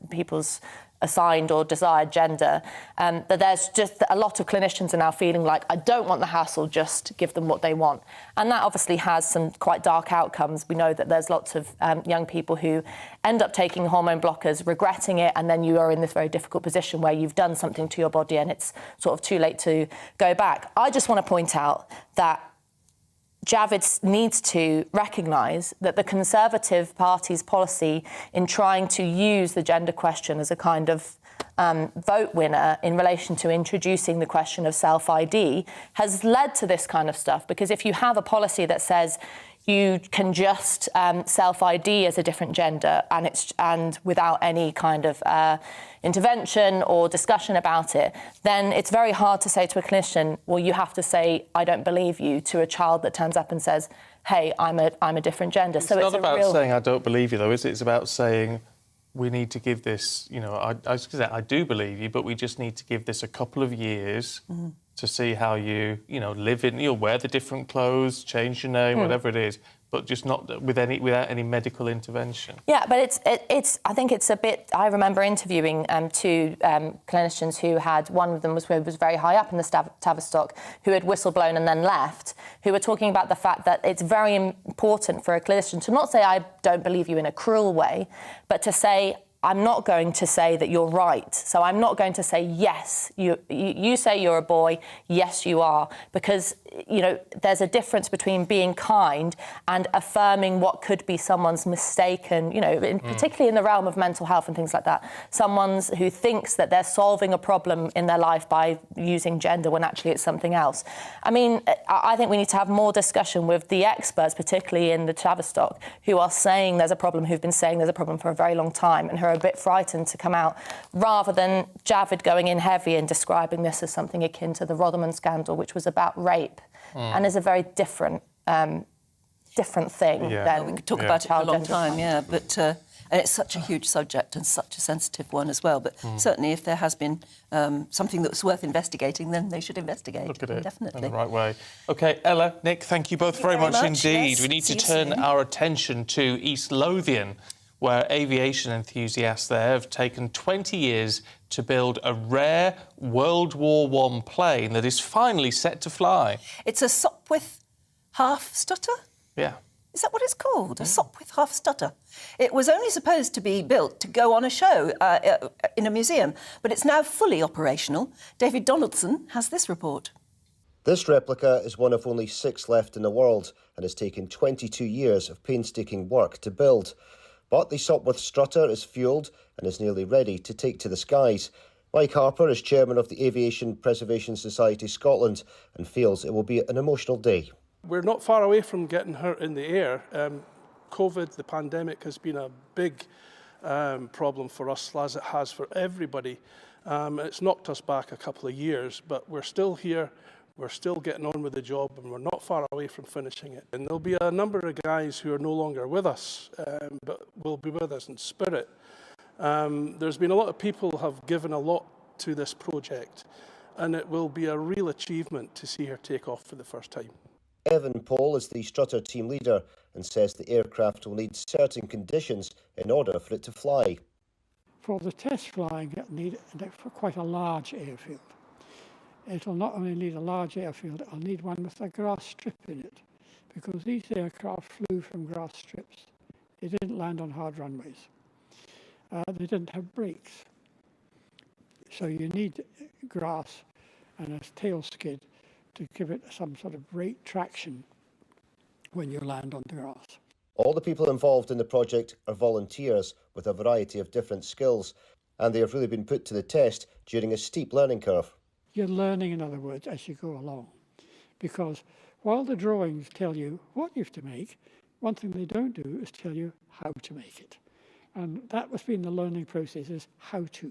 people's assigned or desired gender, that there's just a lot of clinicians are now feeling like, I don't want the hassle, just give them what they want. And that obviously has some quite dark outcomes. We know that there's lots of young people who end up taking hormone blockers, regretting it, and then you are in this very difficult position where you've done something to your body and it's sort of too late to go back. I just want to point out that Javid needs to recognise that the Conservative Party's policy in trying to use the gender question as a kind of vote winner in relation to introducing the question of self-ID has led to this kind of stuff. Because if you have a policy that says you can just self-ID as a different gender and without any kind of intervention or discussion about it, then it's very hard to say to a clinician, well, you have to say, I don't believe you, to a child that turns up and says, hey, I'm a different gender. It's not about saying I don't believe you, though, is it? It's about saying we need to give this, I do believe you, but we just need to give this a couple of years to see how you live in, you'll wear the different clothes, change your name, whatever it is, but just not without any medical intervention. Yeah, but it's. I think it's a bit. I remember interviewing two clinicians who had, one of them was very high up in the Tavistock, who had whistleblown and then left, who were talking about the fact that it's very important for a clinician to not say I don't believe you in a cruel way, but to say I'm not going to say that you're right. So I'm not going to say, yes, you say you're a boy, yes, you are. Because, you know, there's a difference between being kind and affirming what could be someone's mistaken, you know, particularly in the realm of mental health and things like that. Someone who thinks that they're solving a problem in their life by using gender when actually it's something else. I mean, I think we need to have more discussion with the experts, particularly in the Tavistock, who are saying there's a problem, who've been saying there's a problem for a very long time and who are a bit frightened to come out, rather than Javid going in heavy and describing this as something akin to the Rotherham scandal, which was about rape, and is a very different thing. Than we could talk about it for a long time, but and it's such a huge subject and such a sensitive one as well. But certainly, if there has been something that was worth investigating, then they should investigate. Look at it Definitely. in the right way. OK, Ella, Nick, thank you both very much indeed. Yes. We need See to you turn soon. our attention to East Lothian, where aviation enthusiasts there have taken 20 years to build a rare World War I plane that is finally set to fly. It's a Sopwith half stutter? Yeah. Is that what it's called? A Sopwith half stutter. It was only supposed to be built to go on a show in a museum, but it's now fully operational. David Donaldson has this report. This replica is one of only 6 left in the world and has taken 22 years of painstaking work to build. But the Sopwith strutter is fuelled and is nearly ready to take to the skies. Mike Harper is chairman of the Aviation Preservation Society Scotland and feels it will be an emotional day. We're not far away from getting her in the air. COVID, the pandemic, has been a big problem for us, as it has for everybody. It's knocked us back a couple of years, but we're still here. We're still getting on with the job, and we're not far away from finishing it. And there'll be a number of guys who are no longer with us, but will be with us in spirit. There's been a lot of people who have given a lot to this project, and it will be a real achievement to see her take off for the first time. Evan Pole is the strutter team leader and says the aircraft will need certain conditions in order for it to fly. For the test flying, it'll need quite a large airfield. It'll not only need a large airfield, it'll need one with a grass strip in it, because these aircraft flew from grass strips. They didn't land on hard runways. They didn't have brakes. So you need grass and a tail skid to give it some sort of brake traction when you land on the grass. All the people involved in the project are volunteers with a variety of different skills, and they have really been put to the test during a steep learning curve. You're learning, in other words, as you go along, because while the drawings tell you what you have to make, one thing they don't do is tell you how to make it. And that has been the learning process, is how to.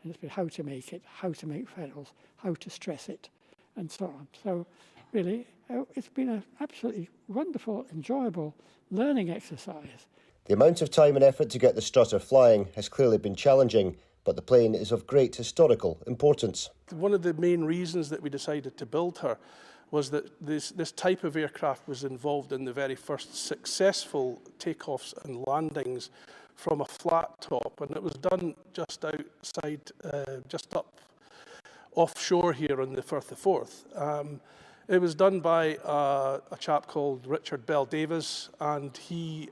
And it's been how to make it, how to make feathers, how to stress it, and so on. So really, it's been an absolutely wonderful, enjoyable learning exercise. The amount of time and effort to get the strutter flying has clearly been challenging, but the plane is of great historical importance. One of the main reasons that we decided to build her was that this type of aircraft was involved in the very first successful takeoffs and landings from a flat top, and it was done just outside, just up offshore here on the Firth of Forth. It was done by a chap called Richard Bell Davis, and he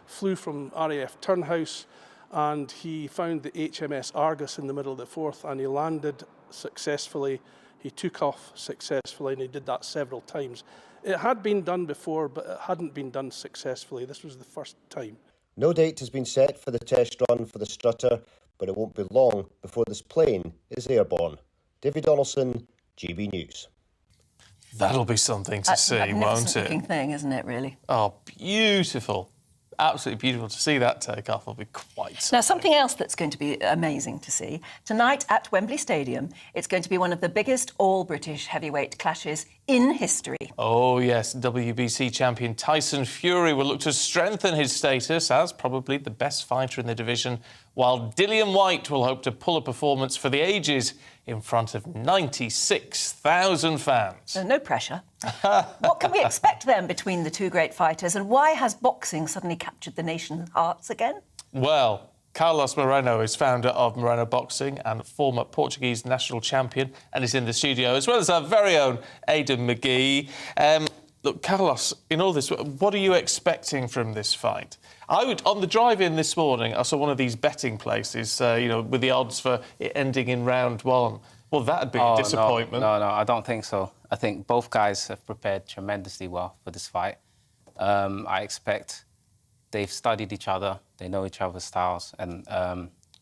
flew from RAF Turnhouse, and he found the HMS Argus in the middle of the Forth, and he landed successfully. He took off successfully, and he did that several times. It had been done before, but it hadn't been done successfully. This was the first time. No date has been set for the test run for the strutter, but it won't be long before this plane is airborne. David Donaldson, GB News. That'll be something to see, won't Magnificent it? looking thing, isn't it, really? Oh, beautiful. Absolutely beautiful. To see that take off will be quite... Now, something else that's going to be amazing to see. Tonight at Wembley Stadium, it's going to be one of the biggest all-British heavyweight clashes in history. Oh, yes. WBC champion Tyson Fury will look to strengthen his status as probably the best fighter in the division, while Dillian Whyte will hope to pull a performance for the ages in front of 96,000 fans. No pressure. What can we expect then between the two great fighters, and why has boxing suddenly captured the nation's hearts again? Well, Carlos Moreno is founder of Moreno Boxing and former Portuguese national champion, and is in the studio, as well as our very own Aidan McGee. Look, Carlos, in all this, what are you expecting from this fight? On the drive-in this morning, I saw one of these betting places, with the odds for it ending in round 1. Well, that'd be a disappointment. No, I don't think so. I think both guys have prepared tremendously well for this fight. I expect they've studied each other, they know each other's styles, and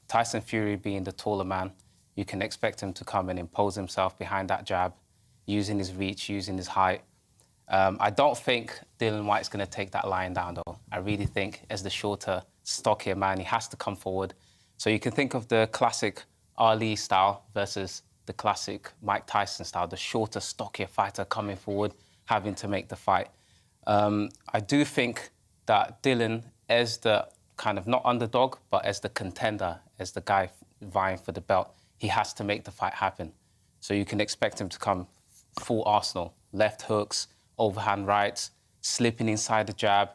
Tyson Fury being the taller man, you can expect him to come and impose himself behind that jab, using his reach, using his height. I don't think Dillian Whyte's going to take that line down, though. I really think, as the shorter, stockier man, he has to come forward. So you can think of the classic Ali style versus the classic Mike Tyson style, the shorter, stockier fighter coming forward, having to make the fight. I do think that Dillian, as the kind of not underdog, but as the contender, as the guy vying for the belt, he has to make the fight happen. So you can expect him to come full arsenal, left hooks, overhand rights, slipping inside the jab.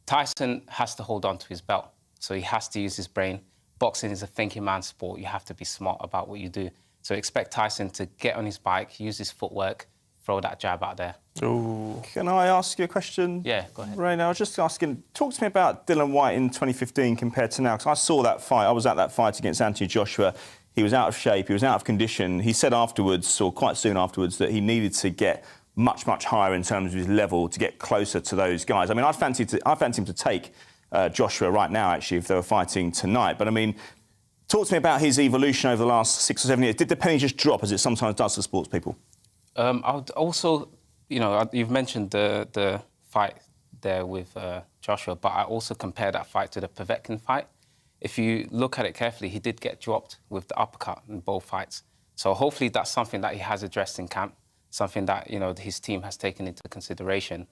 Tyson has to hold on to his belt, so he has to use his brain. Boxing is a thinking man's sport. You have to be smart about what you do. So expect Tyson to get on his bike, use his footwork, throw that jab out there. Ooh. Can I ask you a question? Yeah, go ahead. Raina, I was just asking, talk to me about Dillian Whyte in 2015 compared to now, because I saw that fight. I was at that fight against Anthony Joshua. He was out of shape, he was out of condition. He said afterwards, or quite soon afterwards, that he needed to get much, much higher in terms of his level to get closer to those guys. I mean, I'd fancy him to take Joshua right now, actually, if they were fighting tonight. But, I mean, talk to me about his evolution over the last 6 or 7 years. Did the penny just drop, as it sometimes does for sports people? I would also, you've mentioned the fight there with Joshua, but I also compare that fight to the Povetkin fight. If you look at it carefully, he did get dropped with the uppercut in both fights. So hopefully that's something that he has addressed in camp, something that, his team has taken into consideration.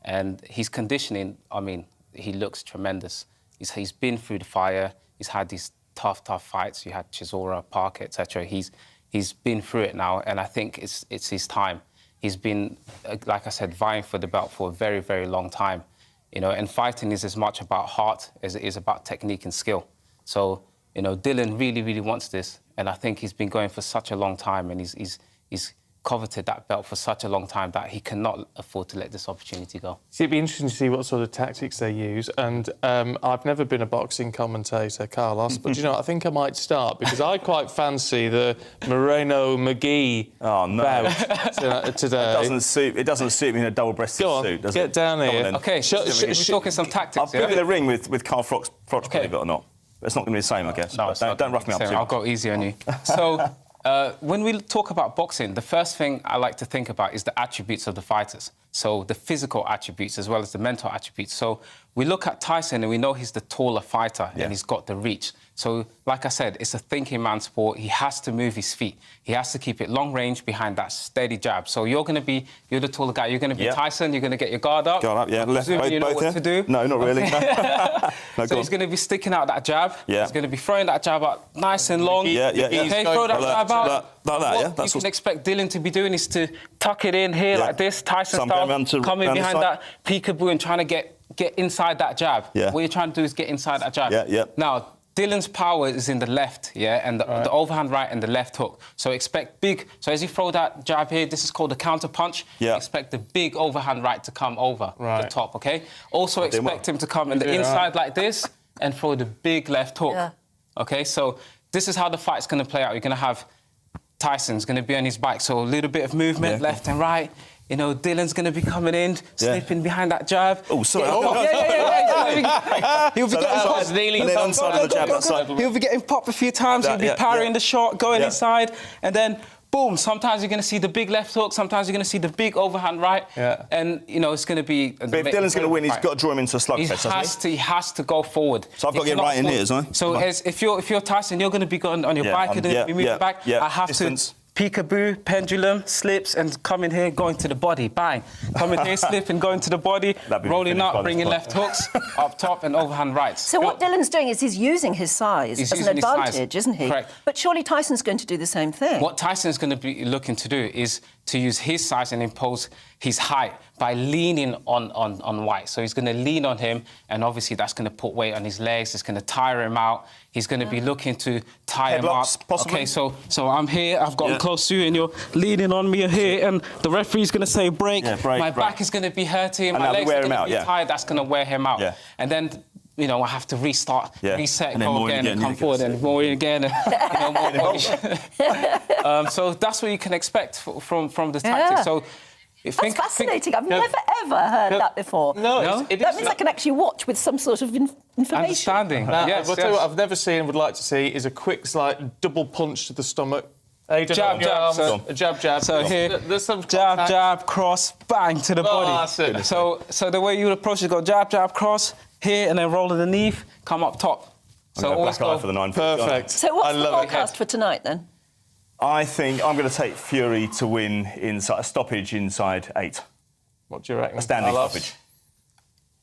And his conditioning, I mean, he looks tremendous. He's been through the fire. He's had these tough fights. You had Chisora, Parker, etc. He's been through it now, and I think it's his time. He's been, like I said, vying for the belt for a very, very long time. And fighting is as much about heart as it is about technique and skill. So, Dillian really, really wants this, and I think he's been going for such a long time, and he's coveted that belt for such a long time that he cannot afford to let this opportunity go. See, it'd be interesting to see what sort of tactics they use. And I've never been a boxing commentator, Carlos, but I think I might start, because I quite fancy the Moreno-McGee bout today. It doesn't suit me in a double-breasted suit, does it? Get down here. OK, we're talking some tactics. I've been in the ring with Carl Froch, believe it or not. It's not going to be the same, I guess. No, don't rough me up too much. I'll go easy on you. So, when we talk about boxing, the first thing I like to think about is the attributes of the fighters. So the physical attributes as well as the mental attributes. So we look at Tyson and we know he's the taller fighter and he's got the reach. So, like I said, it's a thinking man's sport. He has to move his feet. He has to keep it long range behind that steady jab. So you're the taller guy. You're going to be Tyson. You're going to get your guard up. Guard up, yeah. Left, both, you know what to do. No, not really. So he's going to be sticking out that jab. Yeah. He's going to be throwing that jab out nice and long. Yeah. Okay, throw that jab out. Like that, yeah. What you can expect Dillian to be doing is to tuck it in here like this, Tyson style, coming behind that peekaboo and trying to get inside that jab. Yeah. What you're trying to do is get inside that jab. Yeah. Now, Dillian's power is in the left, and the overhand right and the left hook. So expect big. So as you throw that jab here, this is called a counter punch. Yeah. Expect the big overhand right to come over the top, OK? Also expect him to come in the inside like this and throw the big left hook. Yeah. OK, so this is how the fight's going to play out. You're going to have Tyson's going to be on his bike, so a little bit of movement left and right. Dillian's going to be coming in, slipping behind that jab. Oh, sorry. He'll be getting popped. He'll be getting popped a few times. He'll be parrying the shot, going inside, and then boom. Sometimes you're going to see the big left hook. Sometimes you're going to see the big overhand right. Yeah. And it's going to be. But if Dillian's going to win, he's got to draw him into a slugfest, hasn't he? He has to go forward. So I've got to get right in here, isn't I? So if you're Tyson, you're going to be going on your bike, you're going to be moving back. I have to. Peekaboo, pendulum, slips, and come in here, going to the body, bang. Come in here, slip and going to the body, rolling up, bringing left hooks, up top and overhand rights. So what Dillian's doing is he's using his size as an advantage, isn't he? Correct. But surely Tyson's going to do the same thing. What Tyson's going to be looking to do is to use his size and impose his height by leaning on Whyte. So he's going to lean on him, and obviously that's going to put weight on his legs. It's going to tire him out. He's going to be looking to tie him Headlocks, up. possibly? Okay, so I'm here. I've gotten close to you, and you're leaning on me here, and the referee's going to say break. Yeah, break, my break. back is going to be hurting. And My that'll legs wear are him going out, to be yeah. tired. That's going to wear him out. Yeah. And then, you know, I have to restart, reset, And then go more again, again, and yeah, come you forward, can and more in again. And, you know, more body. So that's what you can expect from the tactics. So. That's fascinating. I've never, ever heard that before. No, that means I can actually watch with some sort of information. Understanding. I'll tell you what I've never seen and would like to see is a quick, slight double punch to the stomach. Jab, jab. So, a jab, jab. So here, there's some jab, jab, cross, bang to the body. That's it. So the way you would approach it, go jab, jab, cross, here, and then roll underneath, come up top. So always go for the 9. Perfect. So what's the forecast for tonight, then? I think I'm going to take Fury to win inside a stoppage inside 8. What do you reckon? A standing stoppage.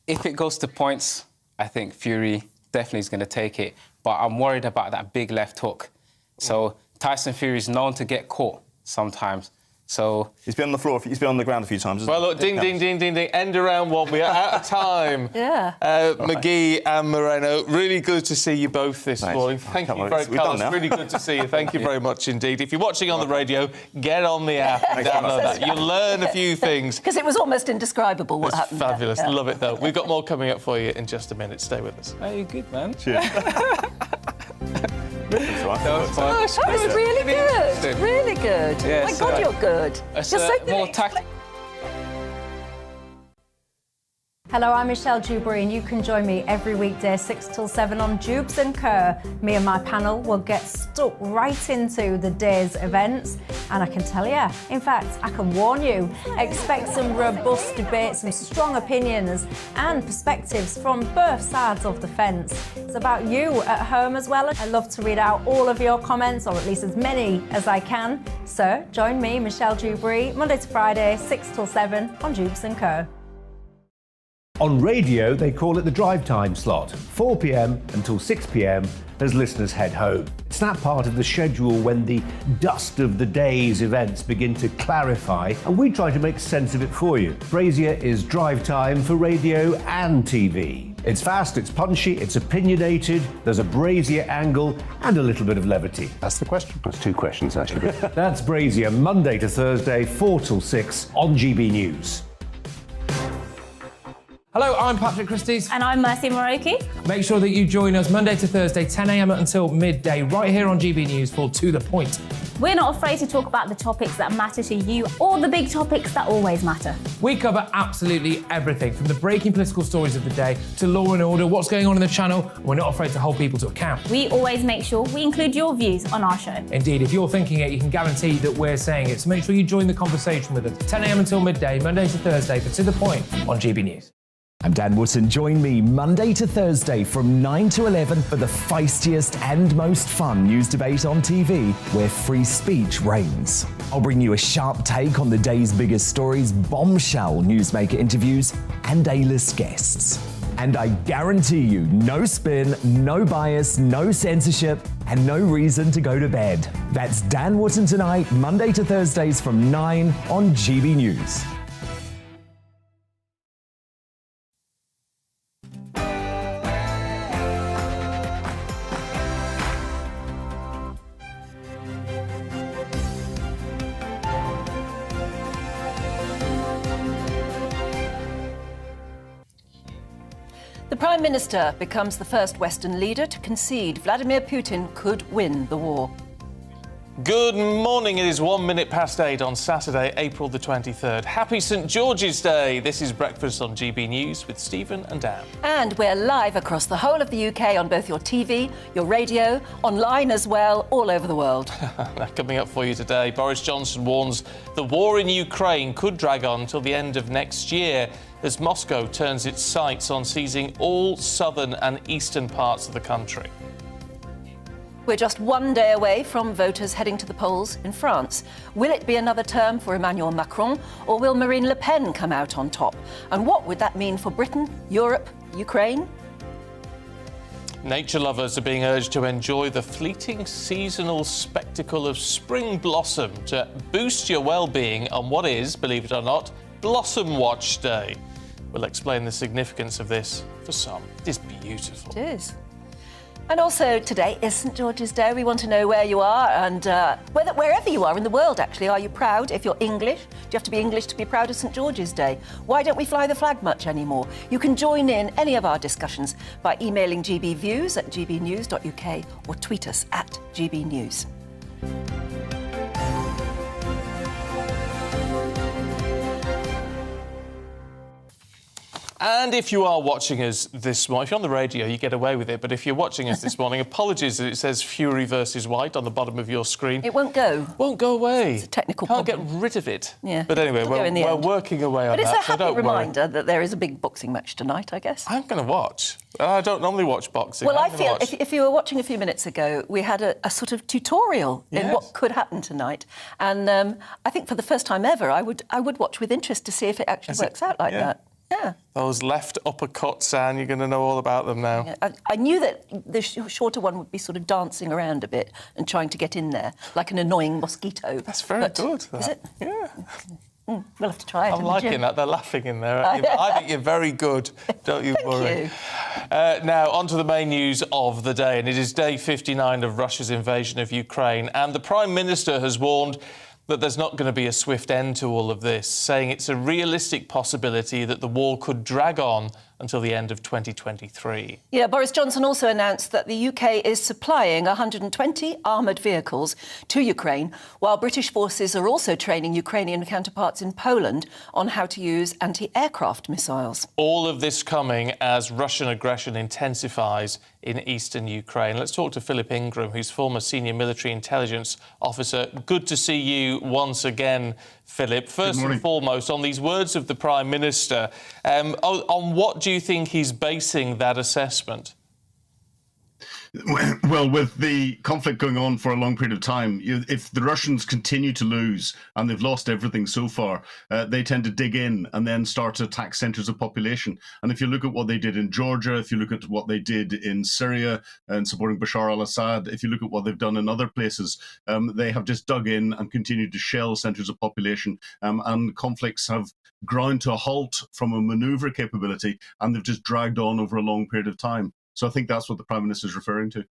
If it goes to points, I think Fury definitely is going to take it. But I'm worried about that big left hook. So Tyson Fury is known to get caught sometimes. So he's been on the floor. He's been on the ground a few times. Well, look, ding, ding, ding, ding, ding. End around 1. We are out of time. Yeah. McGee and Moreno, really good to see you both this morning. Thank you very much, Carlos. Really good to see you. Thank you very much indeed. If you're watching on the radio, get on the app and download that. You'll learn a few things. Because it was almost indescribable what happened. Fabulous. Yeah. Love it, though. We've got more coming up for you in just a minute. Stay with us. Oh, you're good, man. Cheers. That was really good. Really good. Yeah, My God, you're good. You're so more good. tactical. Hello, I'm Michelle Dewberry, and you can join me every weekday 6 till 7 on Jubes and Kerr. Me and my panel will get stuck right into the day's events, and I can tell you, in fact, I can warn you, expect some robust debate, some strong opinions and perspectives from both sides of the fence. It's about you at home as well. I love to read out all of your comments, or at least as many as I can. So join me, Michelle Dewberry, Monday to Friday, 6 till 7 on Jubes and Kerr. On radio, they call it the drive time slot, 4 p.m. until 6 p.m. as listeners head home. It's that part of the schedule when the dust of the day's events begin to clarify, and we try to make sense of it for you. Brazier is drive time for radio and TV. It's fast, it's punchy, it's opinionated, there's a Brazier angle and a little bit of levity. That's the question. That's 2 questions, actually. That's Brazier, Monday to Thursday, 4 till 6 on GB News. Hello, I'm Patrick Christie's. And I'm Mercy Moroki. Make sure that you join us Monday to Thursday, 10 a.m. until midday, right here on GB News for To The Point. We're not afraid to talk about the topics that matter to you or the big topics that always matter. We cover absolutely everything, from the breaking political stories of the day to law and order, what's going on in the channel, and we're not afraid to hold people to account. We always make sure we include your views on our show. Indeed, if you're thinking it, you can guarantee that we're saying it. So make sure you join the conversation with us, 10 a.m. until midday, Monday to Thursday, for To The Point on GB News. I'm Dan Wootton. Join me Monday to Thursday from 9 to 11 for the feistiest and most fun news debate on TV, where free speech reigns. I'll bring you a sharp take on the day's biggest stories, bombshell newsmaker interviews, and A-list guests. And I guarantee you, no spin, no bias, no censorship, and no reason to go to bed. That's Dan Wootton tonight, Monday to Thursdays from 9 on GB News. The Prime Minister becomes the first Western leader to concede Vladimir Putin could win the war. Good morning. It is 1 minute past 8 on Saturday, April the 23rd. Happy St George's Day. This is Breakfast on GB News with Stephen and Dan. And we're live across the whole of the UK on both your TV, your radio, online as well, all over the world. Coming up for you today, Boris Johnson warns the war in Ukraine could drag on till the end of next year as Moscow turns its sights on seizing all southern and eastern parts of the country. We're just 1 day away from voters heading to the polls in France. Will it be another term for Emmanuel Macron, or will Marine Le Pen come out on top? And what would that mean for Britain, Europe, Ukraine? Nature lovers are being urged to enjoy the fleeting seasonal spectacle of spring blossom to boost your well-being on what is, believe it or not, Blossom Watch Day. We'll explain the significance of this for some. It is beautiful. It is. And also today is St George's Day. We want to know where you are and wherever you are in the world, actually. Are you proud? If you're English, do you have to be English to be proud of St George's Day? Why don't we fly the flag much anymore? You can join in any of our discussions by emailing gbviews at gbnews.uk or tweet us at gbnews. And if you are watching us this morning, if you're on the radio, you get away with it. But if you're watching us this morning, apologies that it says Fury versus White on the bottom of your screen. It won't go. Won't go away. It's a technical Can't problem. get rid of it. Yeah. But anyway, It'll go in the we're end. working away on But that. it's a so don't happy worry. reminder that there is a big boxing match tonight, I guess. I'm going to watch. I don't normally watch boxing. Well, I I'm gonna feel watch. if you were watching a few minutes ago, we had a sort of tutorial in Yes. what could happen tonight. And I think for the first time ever, I would watch with interest to see if it actually works out like that. Yeah. Those left uppercuts, Anne, you're going to know all about them now. Yeah, I knew that the shorter one would be sort of dancing around a bit and trying to get in there, like an annoying mosquito. That's very good. That. Is it? Yeah. We'll have to try it. I'm in the liking gym. that. They're laughing in there. I think you're very good. Don't you worry. you. Now, on to the main news of the day. And it is day 59 of Russia's invasion of Ukraine. And the Prime Minister has warned that there's not going to be a swift end to all of this, saying it's a realistic possibility that the war could drag on until the end of 2023. Yeah, Boris Johnson also announced that the UK is supplying 120 armoured vehicles to Ukraine, while British forces are also training Ukrainian counterparts in Poland on how to use anti-aircraft missiles. All of this coming as Russian aggression intensifies in eastern Ukraine. Let's talk to Philip Ingram, who's former senior military intelligence officer. Good to see you once again, Philip. First and foremost, on these words of the Prime Minister, on what do you think he's basing that assessment? Well, with the conflict going on for a long period of time, if the Russians continue to lose, and they've lost everything so far, they tend to dig in and then start to attack centres of population. And if you look at what they did in Georgia, if you look at what they did in Syria and supporting Bashar al-Assad, if you look at what they've done in other places, they have just dug in and continued to shell centres of population, and conflicts have ground to a halt from a manoeuvre capability, and they've just dragged on over a long period of time. So I think that's what the Prime Minister is referring to.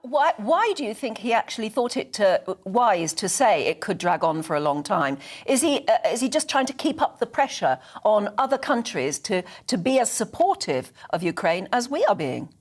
Why do you think he actually thought it wise to say it could drag on for a long time? Is he just trying to keep up the pressure on other countries to be as supportive of Ukraine as we are being?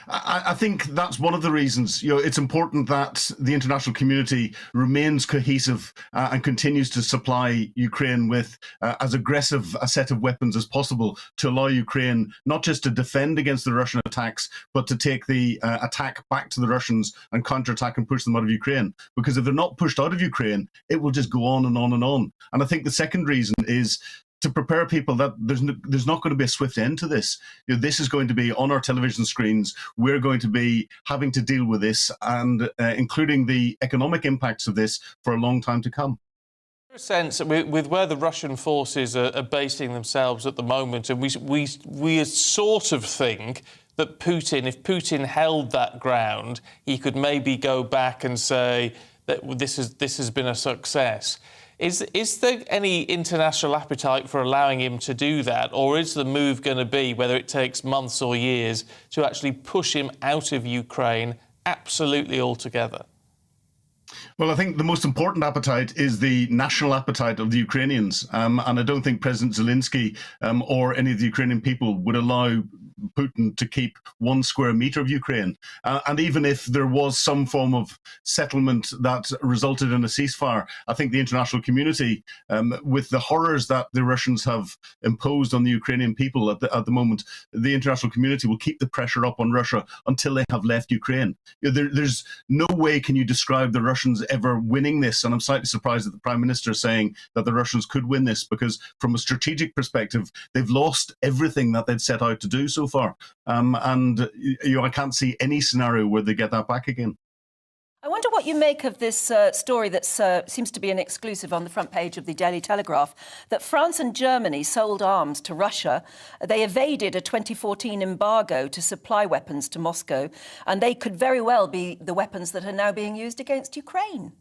I think that's one of the reasons. It's important that the international community remains cohesive and continues to supply Ukraine with as aggressive a set of weapons as possible to allow Ukraine not just to defend against the Russian attacks, but to take the attack back to the Russians and counterattack and push them out of Ukraine. Because if they're not pushed out of Ukraine, it will just go on and on and on. And I think the second reason is to prepare people that there's not going to be a swift end to this. This is going to be on our television screens. We're going to be having to deal with this, and including the economic impacts of this for a long time to come. In a sense, with where the Russian forces are basing themselves at the moment, and we sort of think that Putin, if Putin held that ground, he could maybe go back and say that this has been a success. Is there any international appetite for allowing him to do that, or is the move going to be, whether it takes months or years, to actually push him out of Ukraine absolutely altogether? Well, I think the most important appetite is the national appetite of the Ukrainians. And I don't think President Zelensky or any of the Ukrainian people would allow Putin to keep 1 square metre of Ukraine. And even if there was some form of settlement that resulted in a ceasefire, I think the international community, with the horrors that the Russians have imposed on the Ukrainian people at the moment, the international community will keep the pressure up on Russia until they have left Ukraine. There's no way can you describe the Russians ever winning this, and I'm slightly surprised that the Prime Minister is saying that the Russians could win this, because from a strategic perspective, they've lost everything that they'd set out to do so far. I can't see any scenario where they get that back again. I wonder what you make of this story that seems to be an exclusive on the front page of the Daily Telegraph, that France and Germany sold arms to Russia. They evaded a 2014 embargo to supply weapons to Moscow, and they could very well be the weapons that are now being used against Ukraine.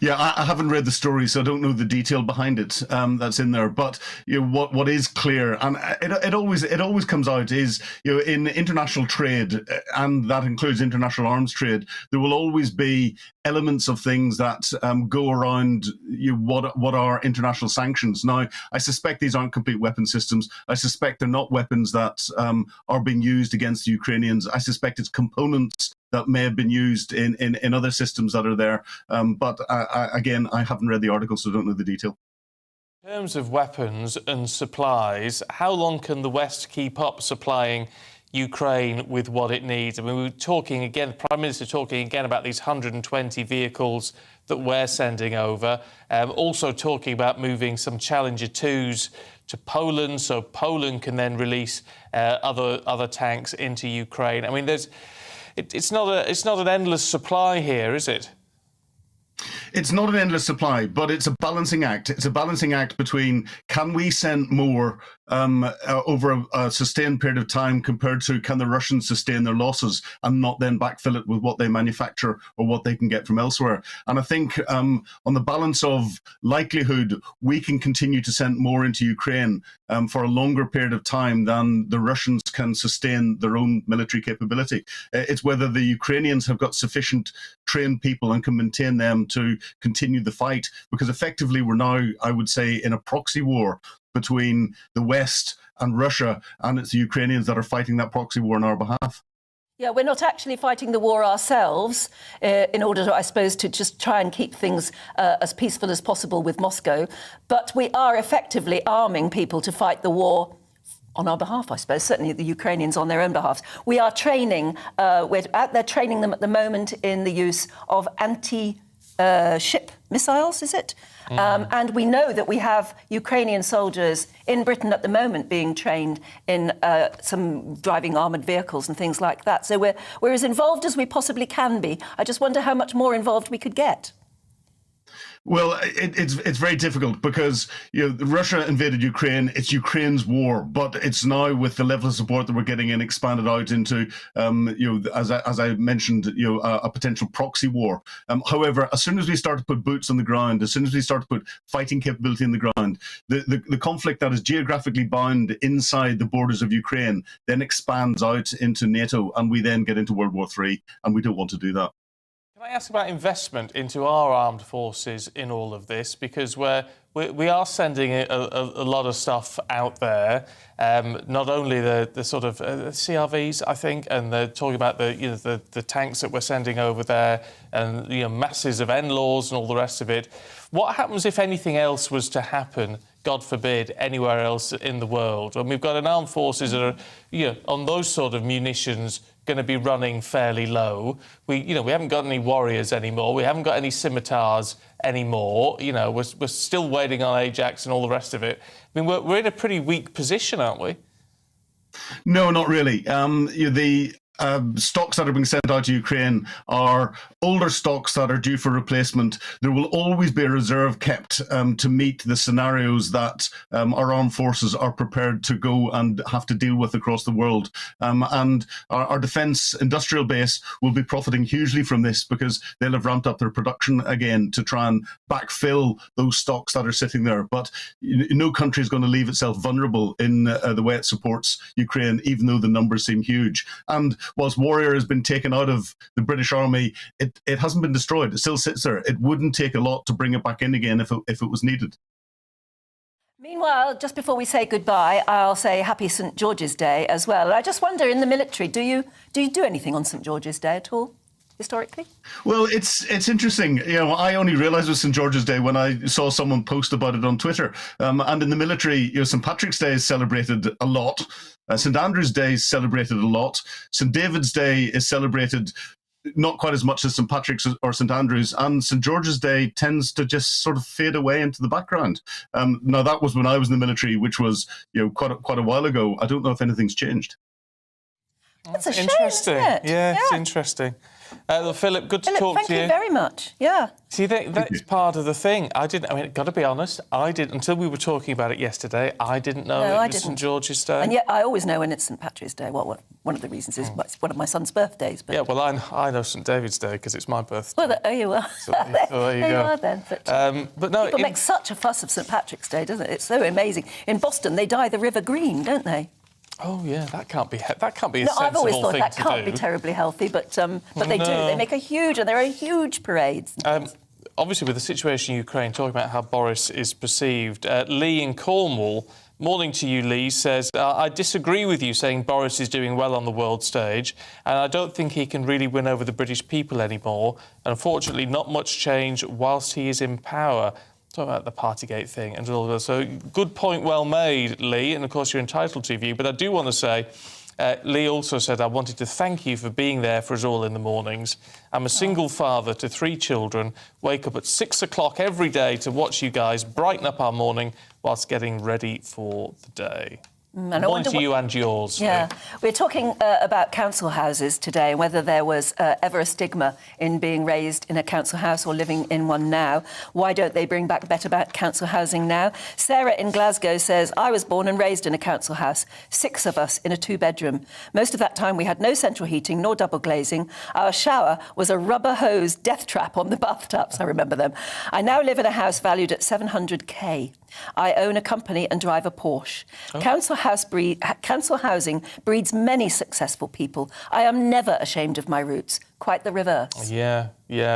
Yeah, I haven't read the story, so I don't know the detail behind it that's in there. But what is clear, and it always comes out, is in international trade, and that includes international arms trade, there will always be elements of things that go around what are international sanctions. Now, I suspect these aren't complete weapon systems. I suspect they're not weapons that are being used against the Ukrainians. I suspect it's components that may have been used in other systems that are there. But again, I haven't read the article, so I don't know the detail. In terms of weapons and supplies, how long can the West keep up supplying Ukraine with what it needs? I mean, we were talking again, the Prime Minister talking again about these 120 vehicles that we're sending over, also talking about moving some Challenger 2s to Poland, so Poland can then release other tanks into Ukraine. I mean, it's not an endless supply here, is it? It's not an endless supply, but it's a balancing act. It's a balancing act between, can we send more over a sustained period of time compared to, can the Russians sustain their losses and not then backfill it with what they manufacture or what they can get from elsewhere? And I think on the balance of likelihood, we can continue to send more into Ukraine for a longer period of time than the Russians can sustain their own military capability. It's whether the Ukrainians have got sufficient trained people and can maintain them to continue the fight, because effectively we're now, I would say, in a proxy war between the West and Russia, and it's the Ukrainians that are fighting that proxy war on our behalf. Yeah, we're not actually fighting the war ourselves in order to, I suppose, to just try and keep things as peaceful as possible with Moscow, but we are effectively arming people to fight the war on our behalf, I suppose, certainly the Ukrainians on their own behalf. We are training, we're out there training them at the moment in the use of anti-ship missiles, is it? And we know that we have Ukrainian soldiers in Britain at the moment being trained in some driving armoured vehicles and things like that. So we're as involved as we possibly can be. I just wonder how much more involved we could get. Well, it's very difficult because Russia invaded Ukraine. It's Ukraine's war, but it's now, with the level of support that we're getting in, expanded out into as I mentioned, a potential proxy war. However, as soon as we start to put boots on the ground, as soon as we start to put fighting capability in the ground, the conflict that is geographically bound inside the borders of Ukraine then expands out into NATO, and we then get into World War III, and we don't want to do that. Can I ask about investment into our armed forces in all of this? Because we are sending a lot of stuff out there, not only the sort of CRVs, I think, and they're talking about the tanks that we're sending over there, and masses of NLAWs and all the rest of it. What happens if anything else was to happen, God forbid, anywhere else in the world? And we've got an armed forces that are, on those sort of munitions, going to be running fairly low. We haven't got any Warriors anymore. We haven't got any Scimitars anymore. We're still waiting on Ajax and all the rest of it. I mean, we're in a pretty weak position, aren't we? No, not really. The stocks that are being sent out to Ukraine are older stocks that are due for replacement. There will always be a reserve kept to meet the scenarios that our armed forces are prepared to go and have to deal with across the world. And our defence industrial base will be profiting hugely from this, because they'll have ramped up their production again to try and backfill those stocks that are sitting there. But no country is going to leave itself vulnerable in the way it supports Ukraine, even though the numbers seem huge. And whilst Warrior has been taken out of the British Army, it hasn't been destroyed. It still sits there. It wouldn't take a lot to bring it back in again if it was needed. Meanwhile, just before we say goodbye, I'll say Happy St George's Day as well. I just wonder, in the military, do you do anything on St George's Day at all, historically? Well, it's interesting. I only realised it was St George's Day when I saw someone post about it on Twitter. And in the military, St Patrick's Day is celebrated a lot. St Andrew's Day is celebrated a lot. St David's Day is celebrated not quite as much as St Patrick's or St Andrew's, and St George's Day tends to just sort of fade away into the background. Now, that was when I was in the military, which was quite a while ago. I don't know if anything's changed. That's a shame, interesting. isn't it? Yeah, it's interesting. Philip, good to talk thank to you. you very much. Yeah. See, that's part of the thing. I mean, got to be honest, I didn't, until we were talking about it yesterday, I didn't know it was St George's Day. And yet I always know when it's St Patrick's Day. Well, one of the reasons is it's one of my son's birthdays. But... Yeah, well, I know St David's Day because it's my birthday. Well, there you are. So, there you go. You are then. But no, people make such a fuss of St Patrick's Day, doesn't it? It's so amazing. In Boston, they dye the river green, don't they? Oh yeah, that can't be a sensible thing to do. No, I've always thought that can't be terribly healthy, but they do. They make and there are huge parades. Obviously, with the situation in Ukraine, talking about how Boris is perceived, Lee in Cornwall, morning to you, Lee, says, I disagree with you saying Boris is doing well on the world stage, and I don't think he can really win over the British people anymore. Unfortunately, not much change whilst he is in power. Talk about the partygate thing and all that. So, good point, well made, Lee, and of course you're entitled to your view. But I do want to say, Lee also said, I wanted to thank you for being there for us all in the mornings. I'm a single father to 3 children, wake up at 6 o'clock every day to watch you guys brighten up our morning whilst getting ready for the day. Morning to you and yours. Yeah. We're talking about council houses today and whether there was ever a stigma in being raised in a council house or living in one now. Why don't they bring back better council housing now? Sarah in Glasgow says, I was born and raised in a council house, 6 of us in a 2-bedroom. Most of that time we had no central heating nor double glazing. Our shower was a rubber hose death trap on the bathtubs. I remember them. I now live in a house valued at 700k. I own a company and drive a Porsche. Oh. Council housing breeds many successful people. I am never ashamed of my roots. Quite the reverse. Yeah.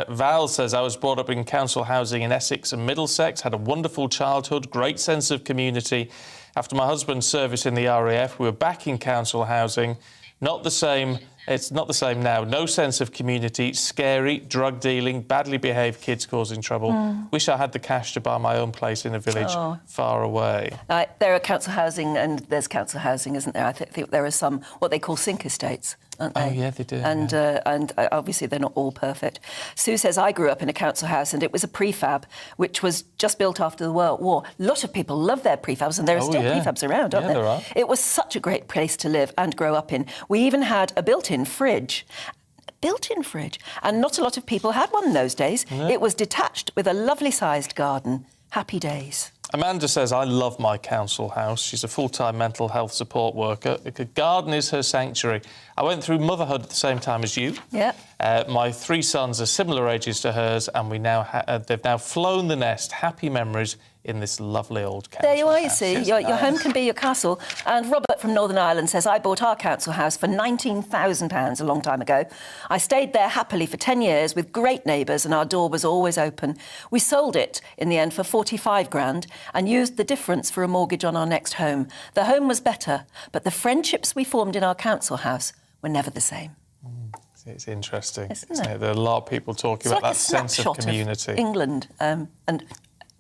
Val says, I was brought up in council housing in Essex and Middlesex, had a wonderful childhood, great sense of community. After my husband's service in the RAF, we were back in council housing. Not the same. It's not the same now. No sense of community, scary, drug dealing, badly behaved kids causing trouble. Wish I had the cash to buy my own place in a village far away. There are council housing and there's council housing, isn't there? I think there are some, what they call sink estates, aren't they? Oh, yeah, they do. And obviously they're not all perfect. Sue says, I grew up in a council house and it was a prefab, which was just built after the World War. A lot of people love their prefabs and there are still prefabs around, aren't there? There are. It was such a great place to live and grow up in. We even had a built-in fridge. And not a lot of people had one in those days. Yeah. It was detached with a lovely sized garden. Happy days. Amanda says, I love my council house. She's a full-time mental health support worker. A garden is her sanctuary. I went through motherhood at the same time as you. Yeah. My 3 sons are similar ages to hers, and they've now flown the nest. Happy memories in this lovely old council There you are, you house. see. Your home can be your castle. And Robert from Northern Ireland says, I bought our council house for £19,000 a long time ago. I stayed there happily for 10 years with great neighbours and our door was always open. We sold it in the end for 45 grand and used the difference for a mortgage on our next home. The home was better, but the friendships we formed in our council house were never the same. It's interesting, isn't it? There are a lot of people talking about that sense of community. Of England and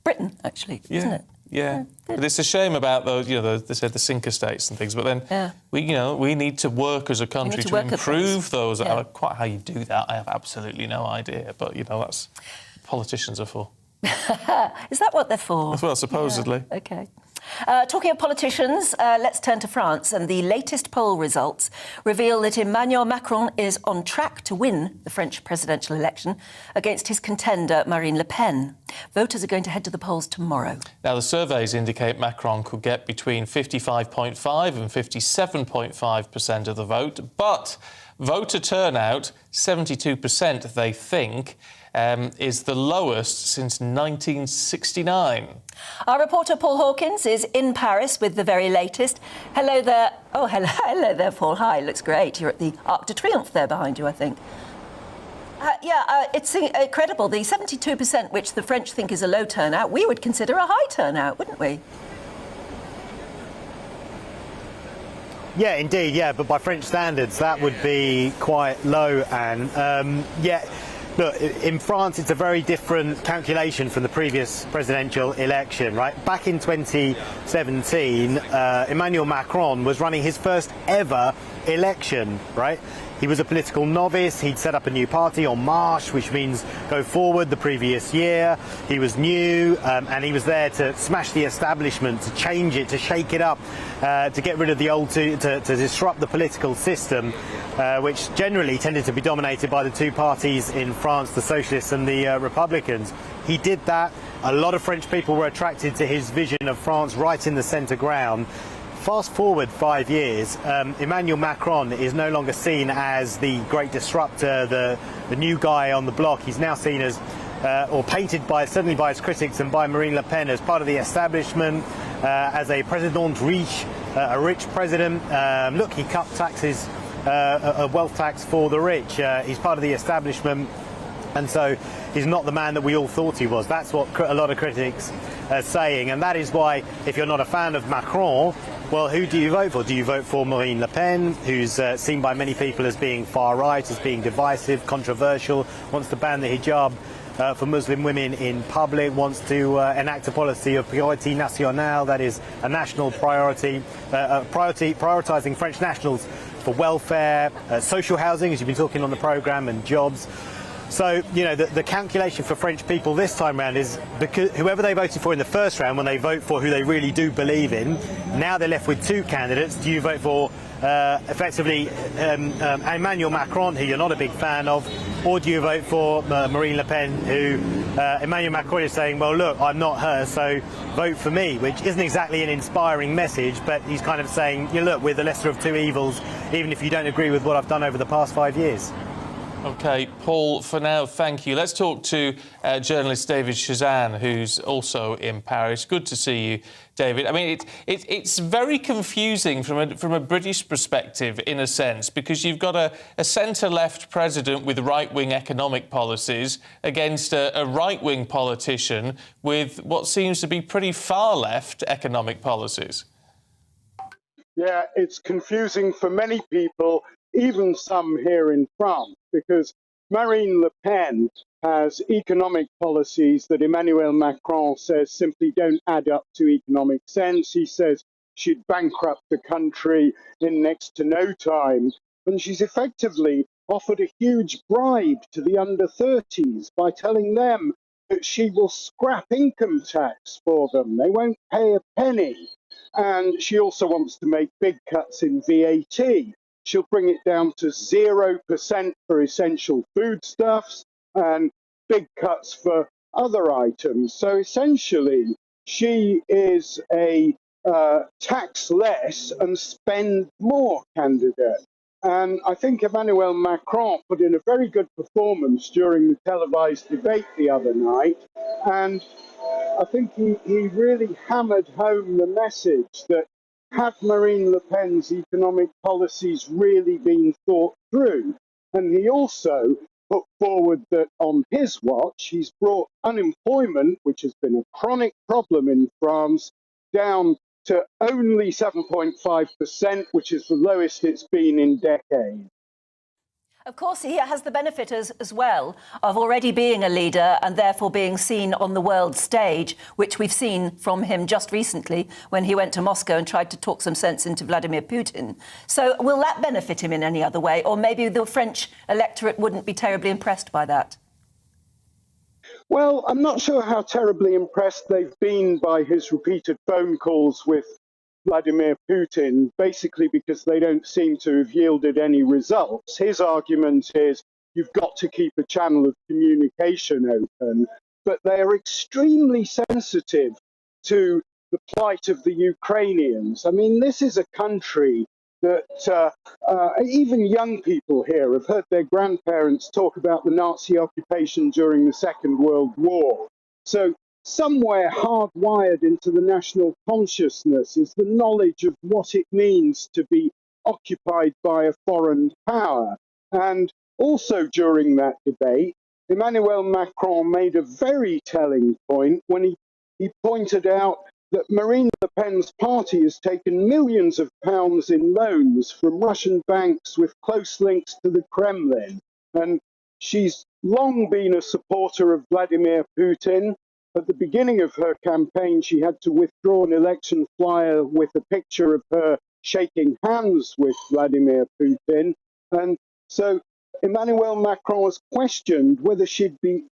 Britain, actually, isn't it? Yeah. But it's a shame about those, they said the sink estates and things, but then we need to work as a country to improve those. Yeah. Quite how you do that, I have absolutely no idea, but, that's what politicians are for. Is that what they're for? Well, supposedly. Yeah. OK. Talking of politicians, let's turn to France. And the latest poll results reveal that Emmanuel Macron is on track to win the French presidential election against his contender, Marine Le Pen. Voters are going to head to the polls tomorrow. Now, the surveys indicate Macron could get between 55.5 and 57.5% of the vote. But voter turnout, 72%, they think, is the lowest since 1969. Our reporter Paul Hawkins is in Paris with the very latest. Hello there. Oh, hello there, Paul. Hi, looks great. You're at the Arc de Triomphe there behind you, I think. It's incredible. The 72%, which the French think is a low turnout, we would consider a high turnout, wouldn't we? Yeah, indeed, yeah. But by French standards, that would be quite low, and look, in France, it's a very different calculation from the previous presidential election, right? Back in 2017, Emmanuel Macron was running his first ever election, right? He was a political novice. He'd set up a new party on March, which means go forward the previous year. He was new, and he was there to smash the establishment, to change it, to shake it up, to get rid of the old, to disrupt the political system, which generally tended to be dominated by the two parties in France, the Socialists and the Republicans. He did that. A lot of French people were attracted to his vision of France right in the centre ground. Fast forward 5 years, Emmanuel Macron is no longer seen as the great disruptor, the new guy on the block. He's now seen as, or painted by, certainly by his critics and by Marine Le Pen, as part of the establishment, as a président riche, a rich president. Look, he cut taxes, a wealth tax for the rich. He's part of the establishment. And so he's not the man that we all thought he was. That's what a lot of critics are saying. And that is why, if you're not a fan of Macron, well, who do you vote for? Do you vote for Marine Le Pen, who's seen by many people as being far right, as being divisive, controversial, wants to ban the hijab for Muslim women in public, wants to enact a policy of priorité nationale, that is a national priority, prioritising French nationals for welfare, social housing, as you've been talking on the programme, and jobs. So, you know, the calculation for French people this time round is because whoever they voted for in the first round, when they vote for who they really do believe in, now they're left with two candidates. Do you vote for effectively Emmanuel Macron, who you're not a big fan of, or do you vote for Marine Le Pen, who Emmanuel Macron is saying, well, look, I'm not her, so vote for me, which isn't exactly an inspiring message, but he's kind of saying, you look, we're the lesser of two evils, even if you don't agree with what I've done over the past 5 years. OK, Paul, for now, thank you. Let's talk to journalist David Chazan, who's also in Paris. Good to see you, David. I mean, it's very confusing from a British perspective, in a sense, because you've got a centre-left president with right-wing economic policies against a right-wing politician with what seems to be pretty far-left economic policies. Yeah, it's confusing for many people, even some here in France, because Marine Le Pen has economic policies that Emmanuel Macron says simply don't add up to economic sense. He says she'd bankrupt the country in next to no time. And she's effectively offered a huge bribe to the under 30s by telling them that she will scrap income tax for them. They won't pay a penny. And she also wants to make big cuts in VAT. She'll bring it down to 0% for essential foodstuffs and big cuts for other items. So essentially, she is a tax less and spend more candidate. And I think Emmanuel Macron put in a very good performance during the televised debate the other night. And I think he really hammered home the message that have Marine Le Pen's economic policies really been thought through? And he also put forward that on his watch, he's brought unemployment, which has been a chronic problem in France, down to only 7.5%, which is the lowest it's been in decades. Of course, he has the benefit as well of already being a leader and therefore being seen on the world stage, which we've seen from him just recently when he went to Moscow and tried to talk some sense into Vladimir Putin. So will that benefit him in any other way? Or maybe the French electorate wouldn't be terribly impressed by that? Well, I'm not sure how terribly impressed they've been by his repeated phone calls with Vladimir Putin, basically because they don't seem to have yielded any results. His argument is you've got to keep a channel of communication open, but they are extremely sensitive to the plight of the Ukrainians. I mean, this is a country that even young people here have heard their grandparents talk about the Nazi occupation during the Second World War. So somewhere hardwired into the national consciousness is the knowledge of what it means to be occupied by a foreign power. And also during that debate, Emmanuel Macron made a very telling point when he pointed out that Marine Le Pen's party has taken millions of pounds in loans from Russian banks with close links to the Kremlin. And she's long been a supporter of Vladimir Putin. At the beginning of her campaign, she had to withdraw an election flyer with a picture of her shaking hands with Vladimir Putin. And so Emmanuel Macron was questioned whether she'd be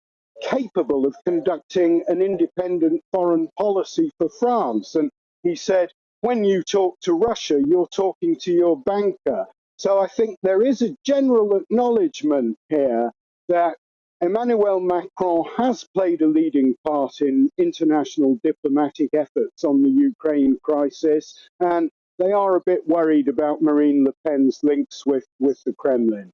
capable of conducting an independent foreign policy for France. And he said, when you talk to Russia, you're talking to your banker. So I think there is a general acknowledgement here that Emmanuel Macron has played a leading part in international diplomatic efforts on the Ukraine crisis, and they are a bit worried about Marine Le Pen's links with the Kremlin.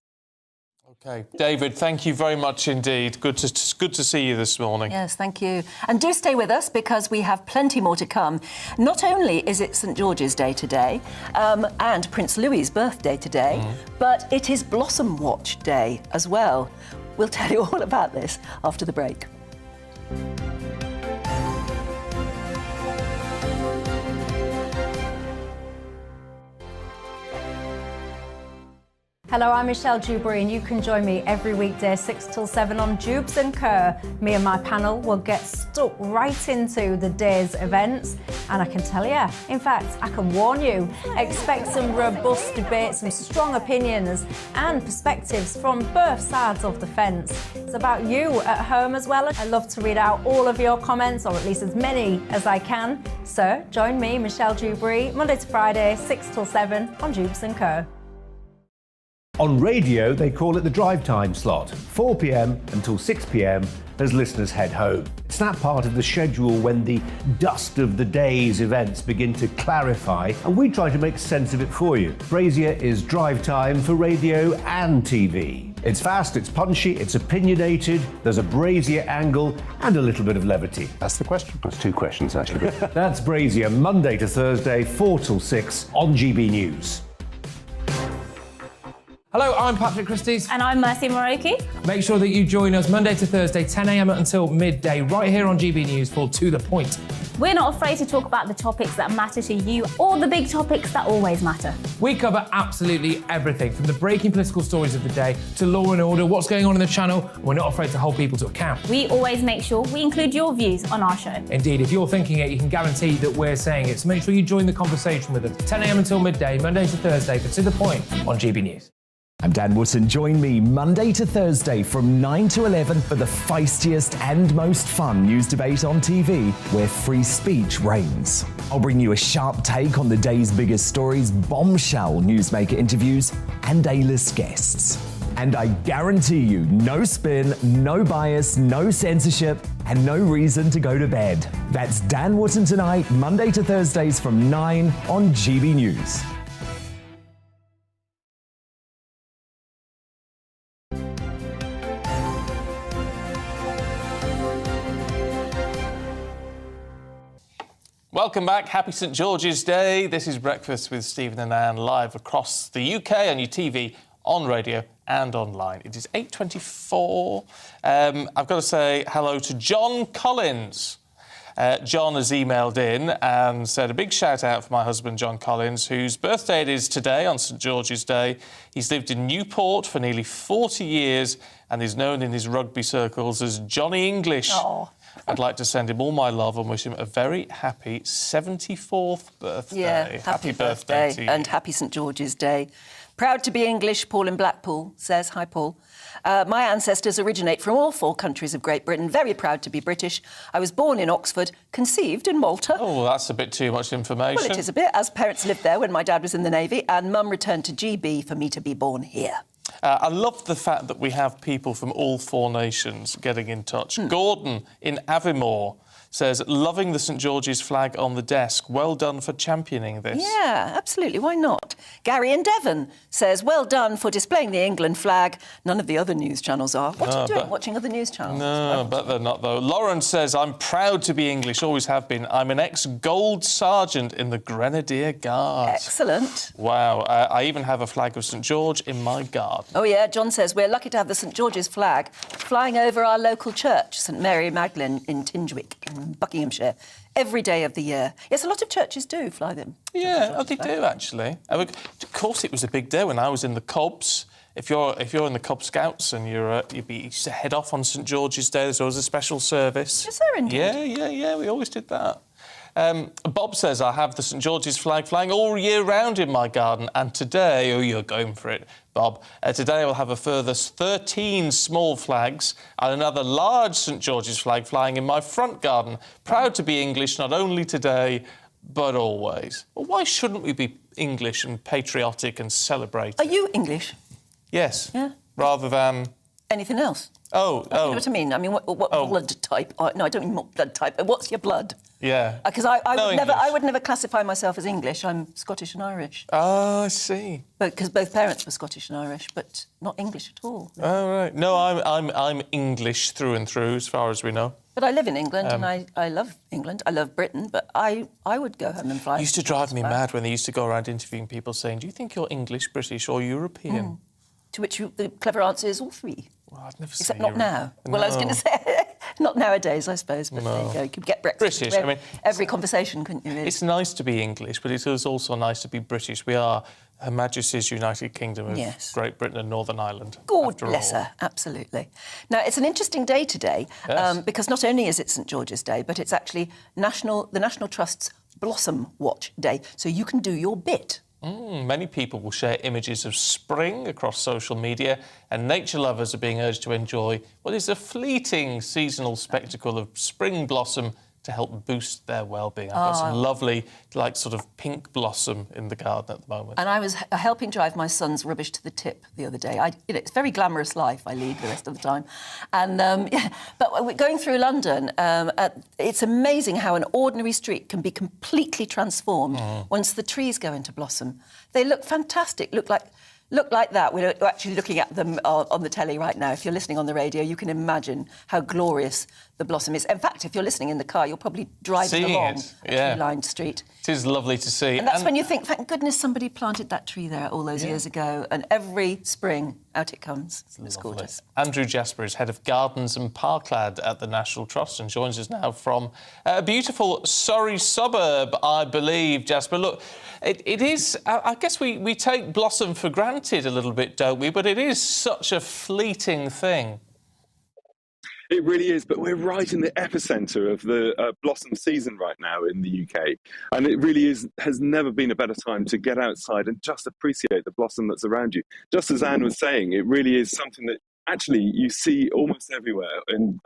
OK. David, thank you very much indeed. Good to see you this morning. Yes, thank you. And do stay with us because we have plenty more to come. Not only is it St George's Day today and Prince Louis's birthday today, but it is Blossom Watch Day as well. We'll tell you all about this after the break. Hello, I'm Michelle Dewberry, and you can join me every weekday 6 till 7 on Jubes and Kerr. Me and my panel will get stuck right into the day's events, and I can tell you, in fact, I can warn you, expect some robust debates, some strong opinions and perspectives from both sides of the fence. It's about you at home as well. I love to read out all of your comments, or at least as many as I can. So join me, Michelle Dewberry, Monday to Friday, 6 till 7 on Jubes and Kerr. On radio, they call it the drive time slot, 4 p.m. until 6 p.m. as listeners head home. It's that part of the schedule when the dust of the day's events begin to clarify, and we try to make sense of it for you. Brazier is drive time for radio and TV. It's fast, it's punchy, it's opinionated, there's a Brazier angle and a little bit of levity. That's the question. That's two questions, actually. That's Brazier, Monday to Thursday, 4 till 6 on GB News. Hello, I'm Patrick Christie's. And I'm Mercy Moroki. Make sure that you join us Monday to Thursday, 10 a.m. until midday, right here on GB News for To The Point. We're not afraid to talk about the topics that matter to you or the big topics that always matter. We cover absolutely everything, from the breaking political stories of the day to law and order, what's going on in the channel. We're not afraid to hold people to account. We always make sure we include your views on our show. Indeed, if you're thinking it, you can guarantee that we're saying it. So make sure you join the conversation with us, 10 a.m. until midday, Monday to Thursday for To The Point on GB News. I'm Dan Wootton. Join me Monday to Thursday from 9 to 11 for the feistiest and most fun news debate on TV, where free speech reigns. I'll bring you a sharp take on the day's biggest stories, bombshell newsmaker interviews, and A-list guests. And I guarantee you, no spin, no bias, no censorship, and no reason to go to bed. That's Dan Wootton tonight, Monday to Thursdays from 9 on GB News. Welcome back. Happy St George's Day. This is Breakfast with Stephen and Anne, live across the UK on your TV, on radio and online. It is 8:24. I've got to say hello to John Collins. John has emailed in and said a big shout out for my husband, John Collins, whose birthday it is today on St George's Day. He's lived in Newport for nearly 40 years and is known in his rugby circles as Johnny English. Oh. I'd like to send him all my love and wish him a very happy 74th birthday. Yeah, happy birthday to you. and happy St George's Day. Proud to be English, Paul in Blackpool says. Hi, Paul. My ancestors originate from all 4 countries of Great Britain. Very proud to be British. I was born in Oxford, conceived in Malta. Oh, that's a bit too much information. Well, it is a bit, as parents lived there when my dad was in the Navy, and Mum returned to GB for me to be born here. I love the fact that we have people from all 4 nations getting in touch. Gordon in Aviemore says, loving the St George's flag on the desk. Well done for championing this. Yeah, absolutely. Why not? Gary in Devon says, well done for displaying the England flag. None of the other news channels are. What are you doing, watching other news channels? No, but they're not, though. Lauren says, I'm proud to be English, always have been. I'm an ex-gold sergeant in the Grenadier Guards. Excellent. Wow. I even have a flag of St George in my garden. Oh, yeah. John says, we're lucky to have the St George's flag flying over our local church, St Mary Magdalene in Tinchwick, in Buckinghamshire, every day of the year. Yes, a lot of churches do fly them. Yeah, they do, actually. Of course, it was a big day when I was in the Cubs. If you're in the Cub Scouts and you used to head off on St George's Day, there's always a special service. Is there indeed? Yeah, we always did that. Bob says, I have the St George's flag flying all year round in my garden, and today, oh, you're going for it, Bob, today I will have a further 13 small flags and another large St George's flag flying in my front garden. Proud to be English, not only today, but always. Well, why shouldn't we be English and patriotic and celebrate? Are you English? Yes. Yeah. Rather than... Anything else? Oh. You know what I mean? I mean, what blood type? No, I don't mean what blood type. What's your blood? Yeah. Because I would never classify myself as English. I'm Scottish and Irish. Oh, I see. Because both parents were Scottish and Irish, but not English at all. Oh, right. No, I'm English through and through, as far as we know. But I live in England, and I love England. I love Britain, but I would go home and fly. It used to drive me mad when they used to go around interviewing people saying, do you think you're English, British or European? To which the clever answer is all three. Well, I'd never Except say not now. No. Well, I was going to say, not nowadays, I suppose, but there you go. You could get Brexit. British, I mean... Every conversation, couldn't you, really? It's nice to be English, but it is also nice to be British. We are Her Majesty's United Kingdom of Great Britain and Northern Ireland. God bless her, absolutely. Now, it's an interesting day today, because not only is it St George's Day, but it's actually the National Trust's Blossom Watch Day, so you can do your bit. Many people will share images of spring across social media, and nature lovers are being urged to enjoy what is a fleeting seasonal spectacle of spring blossom to help boost their well-being. I've got some lovely, sort of pink blossom in the garden at the moment. And I was helping drive my son's rubbish to the tip the other day. It's a very glamorous life I lead the rest of the time. And, but going through London, it's amazing how an ordinary street can be completely transformed once the trees go into blossom. They look fantastic, look like that. We're actually looking at them on the telly right now. If you're listening on the radio, you can imagine how glorious the blossom is. In fact, if you're listening in the car, you'll probably drive along a tree-lined street. It is lovely to see. And that's when you think, thank goodness somebody planted that tree there all those years ago, and every spring, out it comes. It's gorgeous. Andrew Jasper is head of Gardens and Parkland at the National Trust and joins us now from a beautiful Surrey suburb, I believe. Jasper, look, it is... I guess we take blossom for granted a little bit, don't we? But it is such a fleeting thing. It really is, but we're right in the epicentre of the blossom season right now in the UK. And it really has never been a better time to get outside and just appreciate the blossom that's around you. Just as Anne was saying, it really is something that actually you see almost everywhere in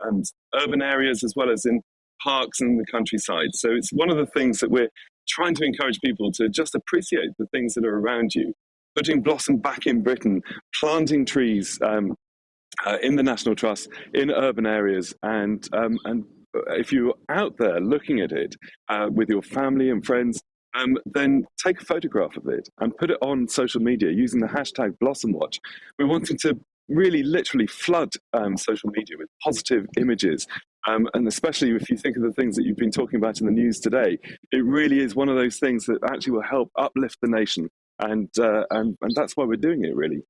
urban areas as well as in parks and the countryside. So it's one of the things that we're trying to encourage people to just appreciate the things that are around you. Putting blossom back in Britain, planting trees, in the National Trust, in urban areas, and if you're out there looking at it with your family and friends, then take a photograph of it and put it on social media using the hashtag BlossomWatch. We're wanting to really literally flood social media with positive images. And especially if you think of the things that you've been talking about in the news today, it really is one of those things that actually will help uplift the nation. And that's why we're doing it, really.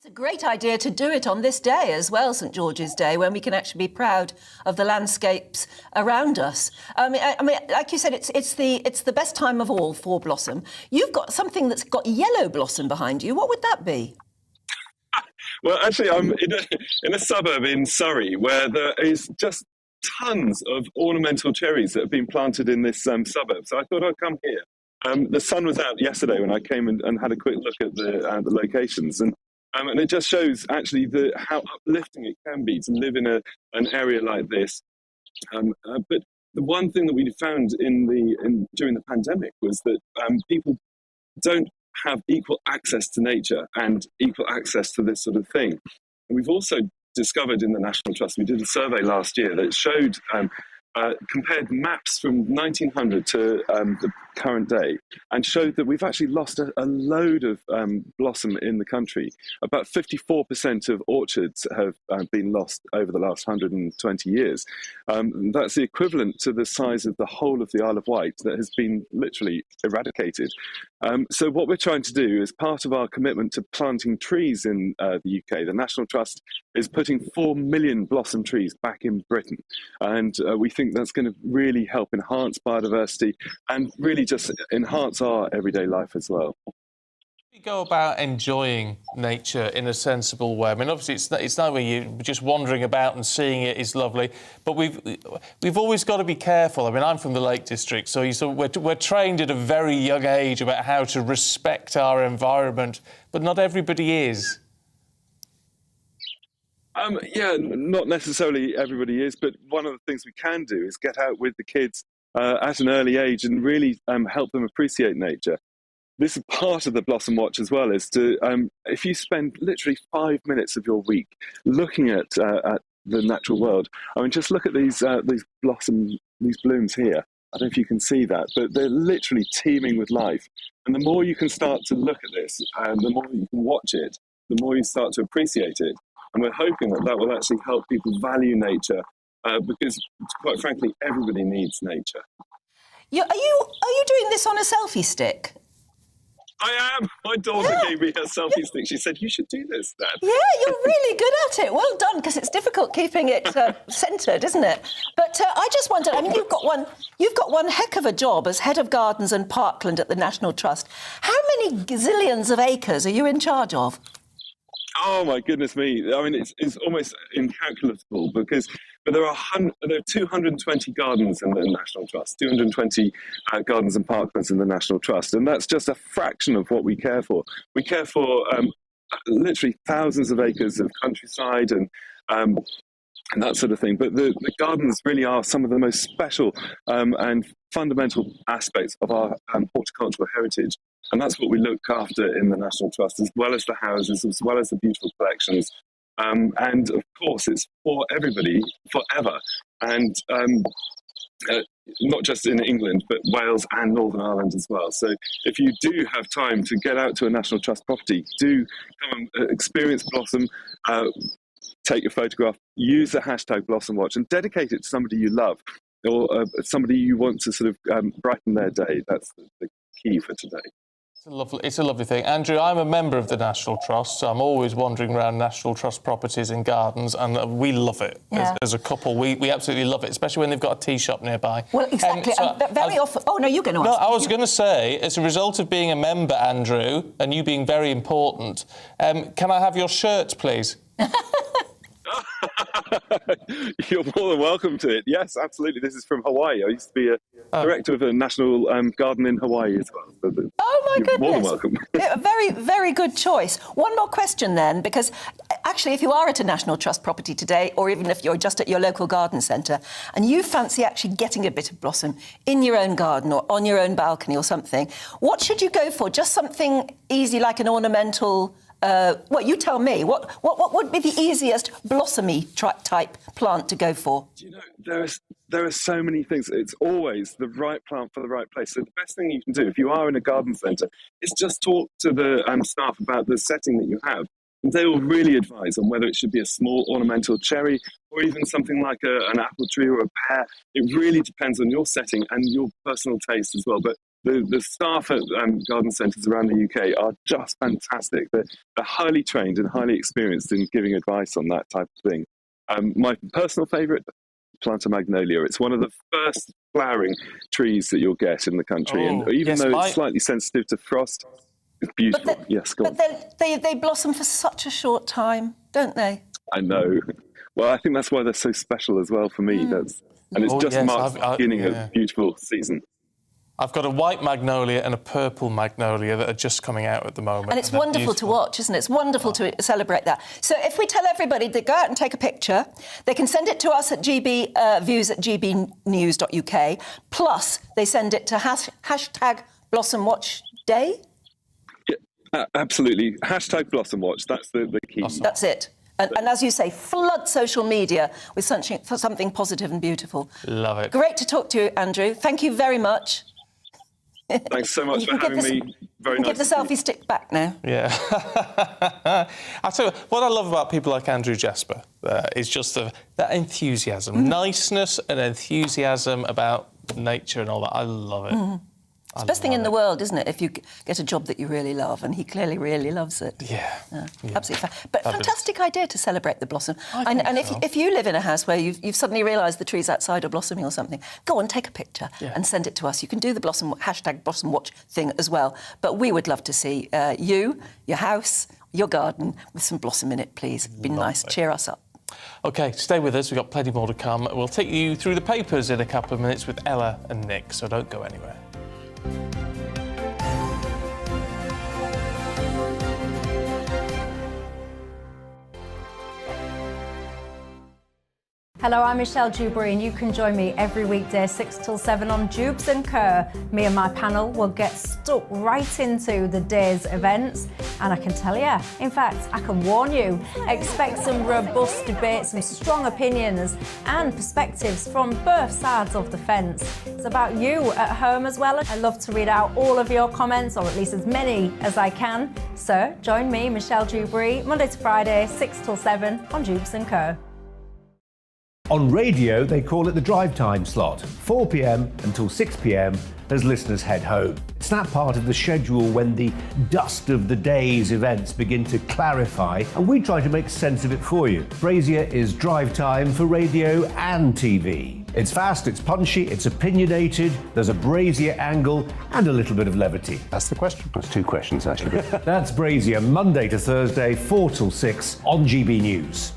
It's a great idea to do it on this day as well, St George's Day, when we can actually be proud of the landscapes around us. I mean, like you said, it's the best time of all for blossom. You've got something that's got yellow blossom behind you. What would that be? Well, actually, I'm in a suburb in Surrey where there is just tons of ornamental cherries that have been planted in this suburb. So I thought I'd come here. The sun was out yesterday when I came and had a quick look at the locations, and it just shows actually how uplifting it can be to live in an area like this. But the one thing that we found during the pandemic was that people don't have equal access to nature and equal access to this sort of thing. And we've also discovered in the National Trust, we did a survey last year that showed compared maps from 1900 to the current day and showed that we've actually lost a load of blossom in the country. About 54% of orchards have been lost over the last 120 years. That's the equivalent to the size of the whole of the Isle of Wight that has been literally eradicated. So what we're trying to do as part of our commitment to planting trees in the UK, the National Trust is putting 4 million blossom trees back in Britain. And we think that's going to really help enhance biodiversity and really just enhance our everyday life as well. You go about enjoying nature in a sensible way. I mean, obviously, it's not where you're just wandering about and seeing it is lovely, but we've always got to be careful. I mean, I'm from the Lake District, so we're trained at a very young age about how to respect our environment, but not everybody is. Yeah, not necessarily everybody is, but one of the things we can do is get out with the kids at an early age and really help them appreciate nature. This is part of the Blossom Watch as well, is to, if you spend literally 5 minutes of your week looking at the natural world, I mean, just look at these blooms here. I don't know if you can see that, but they're literally teeming with life. And the more you can start to look at this, and the more you can watch it, the more you start to appreciate it. And we're hoping that that will actually help people value nature, because, quite frankly, everybody needs nature. Are you doing this on a selfie stick? I am. My daughter gave me her selfie stick. She said, "You should do this, Dad." Yeah, you're really good at it. Well done, because it's difficult keeping it centred, isn't it? But I just wondered. I mean, you've got one heck of a job as head of gardens and parkland at the National Trust. How many gazillions of acres are you in charge of? Oh my goodness me! I mean, it's almost incalculable but there are 220 gardens in the National Trust, 220 gardens and parklands in the National Trust, and that's just a fraction of what we care for. We care for literally thousands of acres of countryside and that sort of thing. But the gardens really are some of the most special and fundamental aspects of our horticultural heritage. And that's what we look after in the National Trust, as well as the houses, as well as the beautiful collections. And of course, it's for everybody, forever. And not just in England, but Wales and Northern Ireland as well. So if you do have time to get out to a National Trust property, do come and experience Blossom, take a photograph, use the hashtag Blossom Watch and dedicate it to somebody you love or somebody you want to sort of brighten their day. That's the key for today. It's a lovely thing. Andrew, I'm a member of the National Trust, so I'm always wandering around National Trust properties and gardens, and we love it. Yeah. As a couple, we absolutely love it, especially when they've got a tea shop nearby. Well, exactly. Very often... Oh, no, you're going to ask. No, I was going to say, as a result of being a member, Andrew, and you being very important, can I have your shirt, please? You're more than welcome to it. Yes, absolutely. This is from Hawaii. I used to be a director of a national garden in Hawaii as well. So oh, my goodness. More than welcome. Very, very good choice. One more question then, because actually if you are at a National Trust property today, or even if you're just at your local garden centre, and you fancy actually getting a bit of blossom in your own garden or on your own balcony or something, what should you go for? Just something easy like an ornamental... well, you tell me. What would be the easiest blossomy type plant to go for? Do you know, there are so many things. It's always the right plant for the right place. So the best thing you can do if you are in a garden centre is just talk to the staff about the setting that you have. And they will really advise on whether it should be a small ornamental cherry or even something like an apple tree or a pear. It really depends on your setting and your personal taste as well. But the staff at garden centres around the UK are just fantastic. They're highly trained and highly experienced in giving advice on that type of thing. My personal favourite, plant a magnolia. It's one of the first flowering trees that you'll get in the country. And even though it's slightly sensitive to frost, it's beautiful. But they blossom for such a short time, don't they? I know. Well, I think that's why they're so special as well for me. And it's just marks the beginning of a beautiful season. I've got a white magnolia and a purple magnolia that are just coming out at the moment. And it's wonderful to watch, isn't it? It's wonderful to celebrate that. So if we tell everybody to go out and take a picture, they can send it to us at GBViews at GBnews.uk, plus they send it to hashtag Blossom Watch Day? Yeah, absolutely. Hashtag Blossom Watch, that's the key. Awesome. That's it. And as you say, flood social media with something positive and beautiful. Love it. Great to talk to you, Andrew. Thank you very much. Thanks so much for having me. Very nice. Give the selfie stick back now. Yeah. I tell you what I love about people like Andrew Jasper is just that enthusiasm, niceness and enthusiasm about nature and all that. I love it. It's the best thing in the world, isn't it, if you get a job that you really love, and he clearly really loves it. Yeah. Absolutely. But fantastic idea to celebrate the blossom. And so. if you live in a house where you've suddenly realised the trees outside are blossoming or something, go on, take a picture and send it to us. You can do the #Blossom Watch thing as well. But we would love to see you, your house, your garden with some blossom in it, please. It'd be nice. Cheer us up. OK, stay with us. We've got plenty more to come. We'll take you through the papers in a couple of minutes with Ella and Nick, so don't go anywhere. Hello, I'm Michelle Dewberry, and you can join me every weekday 6 till 7 on Jubes and Kerr. Me and my panel will get stuck right into the day's events, and I can tell you, in fact, I can warn you, expect some robust debates, some strong opinions and perspectives from both sides of the fence. It's about you at home as well. I love to read out all of your comments, or at least as many as I can. So join me, Michelle Dewberry, Monday to Friday, 6 till 7 on Jubes and Kerr. On radio, they call it the drive time slot, 4 p.m. until 6 p.m. as listeners head home. It's that part of the schedule when the dust of the day's events begin to clarify, and we try to make sense of it for you. Brazier is drive time for radio and TV. It's fast, it's punchy, it's opinionated, there's a Brazier angle and a little bit of levity. That's the question. That's two questions, actually. That's Brazier, Monday to Thursday, 4 till 6 on GB News.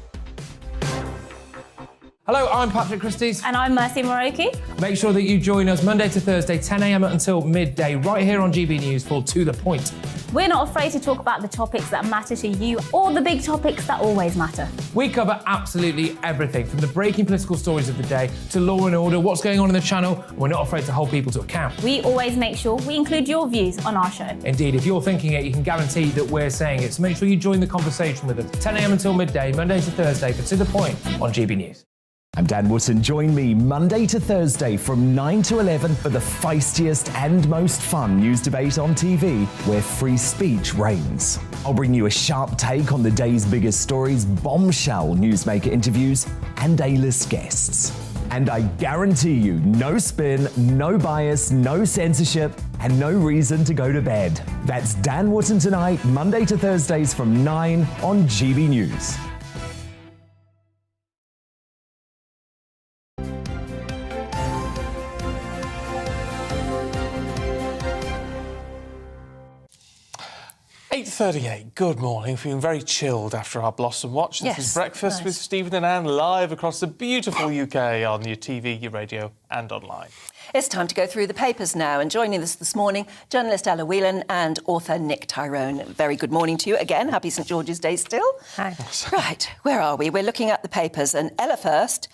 Hello, I'm Patrick Christie's. And I'm Mercy Moroki. Make sure that you join us Monday to Thursday, 10 a.m. until midday, right here on GB News for To The Point. We're not afraid to talk about the topics that matter to you, or the big topics that always matter. We cover absolutely everything, from the breaking political stories of the day to law and order, what's going on in the channel. We're not afraid to hold people to account. We always make sure we include your views on our show. Indeed, if you're thinking it, you can guarantee that we're saying it. So make sure you join the conversation with us, 10 a.m. until midday, Monday to Thursday, for To The Point on GB News. I'm Dan Wootton. Join me Monday to Thursday from 9 to 11 for the feistiest and most fun news debate on TV, where free speech reigns. I'll bring you a sharp take on the day's biggest stories, bombshell newsmaker interviews, and A-list guests. And I guarantee you, no spin, no bias, no censorship, and no reason to go to bed. That's Dan Wootton tonight, Monday to Thursdays from 9 on GB News. .38, good morning. Feeling very chilled after our Blossom Watch. This is Breakfast with Stephen and Anne, live across the beautiful UK on your TV, your radio and online. It's time to go through the papers now, and joining us this morning, journalist Ella Whelan and author Nick Tyrone. Very good morning to you again. Happy St George's Day still. Hi. Right, where are we? We're looking at the papers, and Ella first,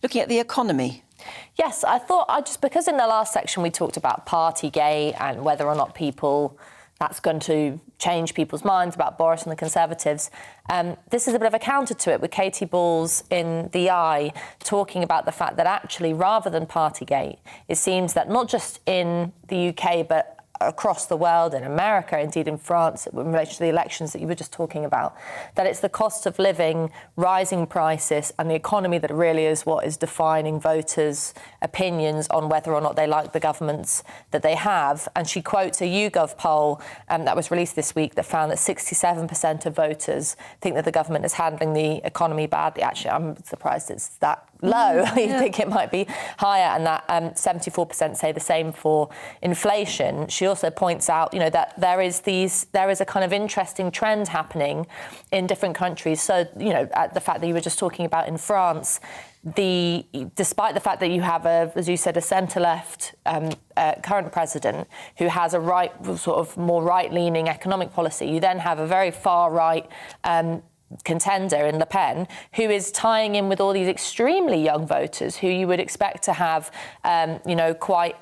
looking at the economy. Yes, I thought because in the last section we talked about partygate and whether or not that's going to change people's minds about Boris and the Conservatives. This is a bit of a counter to it, with Katie Balls in The Eye talking about the fact that actually, rather than partygate, it seems that not just in the UK, but across the world, in America, indeed in France, in relation to the elections that you were just talking about, that it's the cost of living, rising prices and the economy that really is what is defining voters' opinions on whether or not they like the governments that they have. And she quotes a YouGov poll that was released this week that found that 67% of voters think that the government is handling the economy badly. Actually, I'm surprised it's that low. You think it might be higher, and that 74% say the same for inflation. She also points out, that there is a kind of interesting trend happening in different countries. So, the fact that you were just talking about in France, despite the fact that you have as you said, a centre-left current president who has a more right-leaning economic policy, you then have a very far-right contender in Le Pen, who is tying in with all these extremely young voters who you would expect to have, quite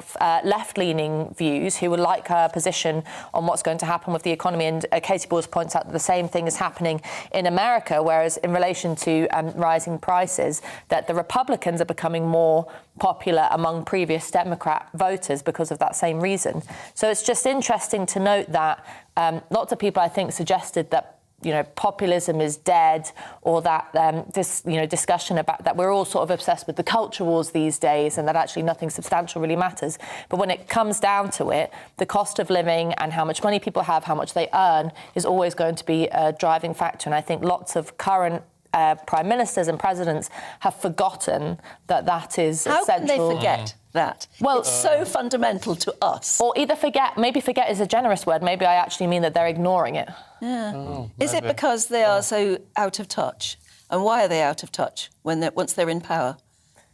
left-leaning views, who would like her position on what's going to happen with the economy. And Katie Balls points out that the same thing is happening in America, whereas in relation to rising prices, that the Republicans are becoming more popular among previous Democrat voters because of that same reason. So it's just interesting to note that lots of people, I think, suggested that populism is dead, or that this discussion about that we're all sort of obsessed with the culture wars these days, and that actually nothing substantial really matters. But when it comes down to it, the cost of living and how much money people have, how much they earn, is always going to be a driving factor. And I think lots of current prime ministers and presidents have forgotten that is essential. How can they forget that? Well, it's so fundamental to us. Or either maybe forget is a generous word, maybe I actually mean that they're ignoring it. Yeah. Is it because they are so out of touch? And why are they out of touch once they're in power?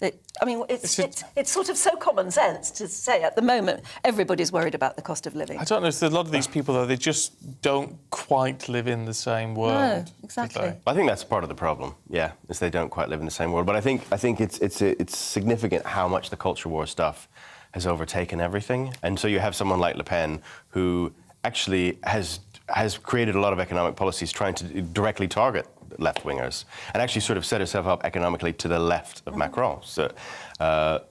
It's sort of so common sense to say at the moment everybody's worried about the cost of living. I don't know, a lot of these people, though, they just don't quite live in the same world. No, exactly. I think that's part of the problem, is they don't quite live in the same world. But I think it's significant how much the culture war stuff has overtaken everything. And so you have someone like Le Pen who actually has created a lot of economic policies trying to directly target left-wingers and actually sort of set herself up economically to the left of Macron. So,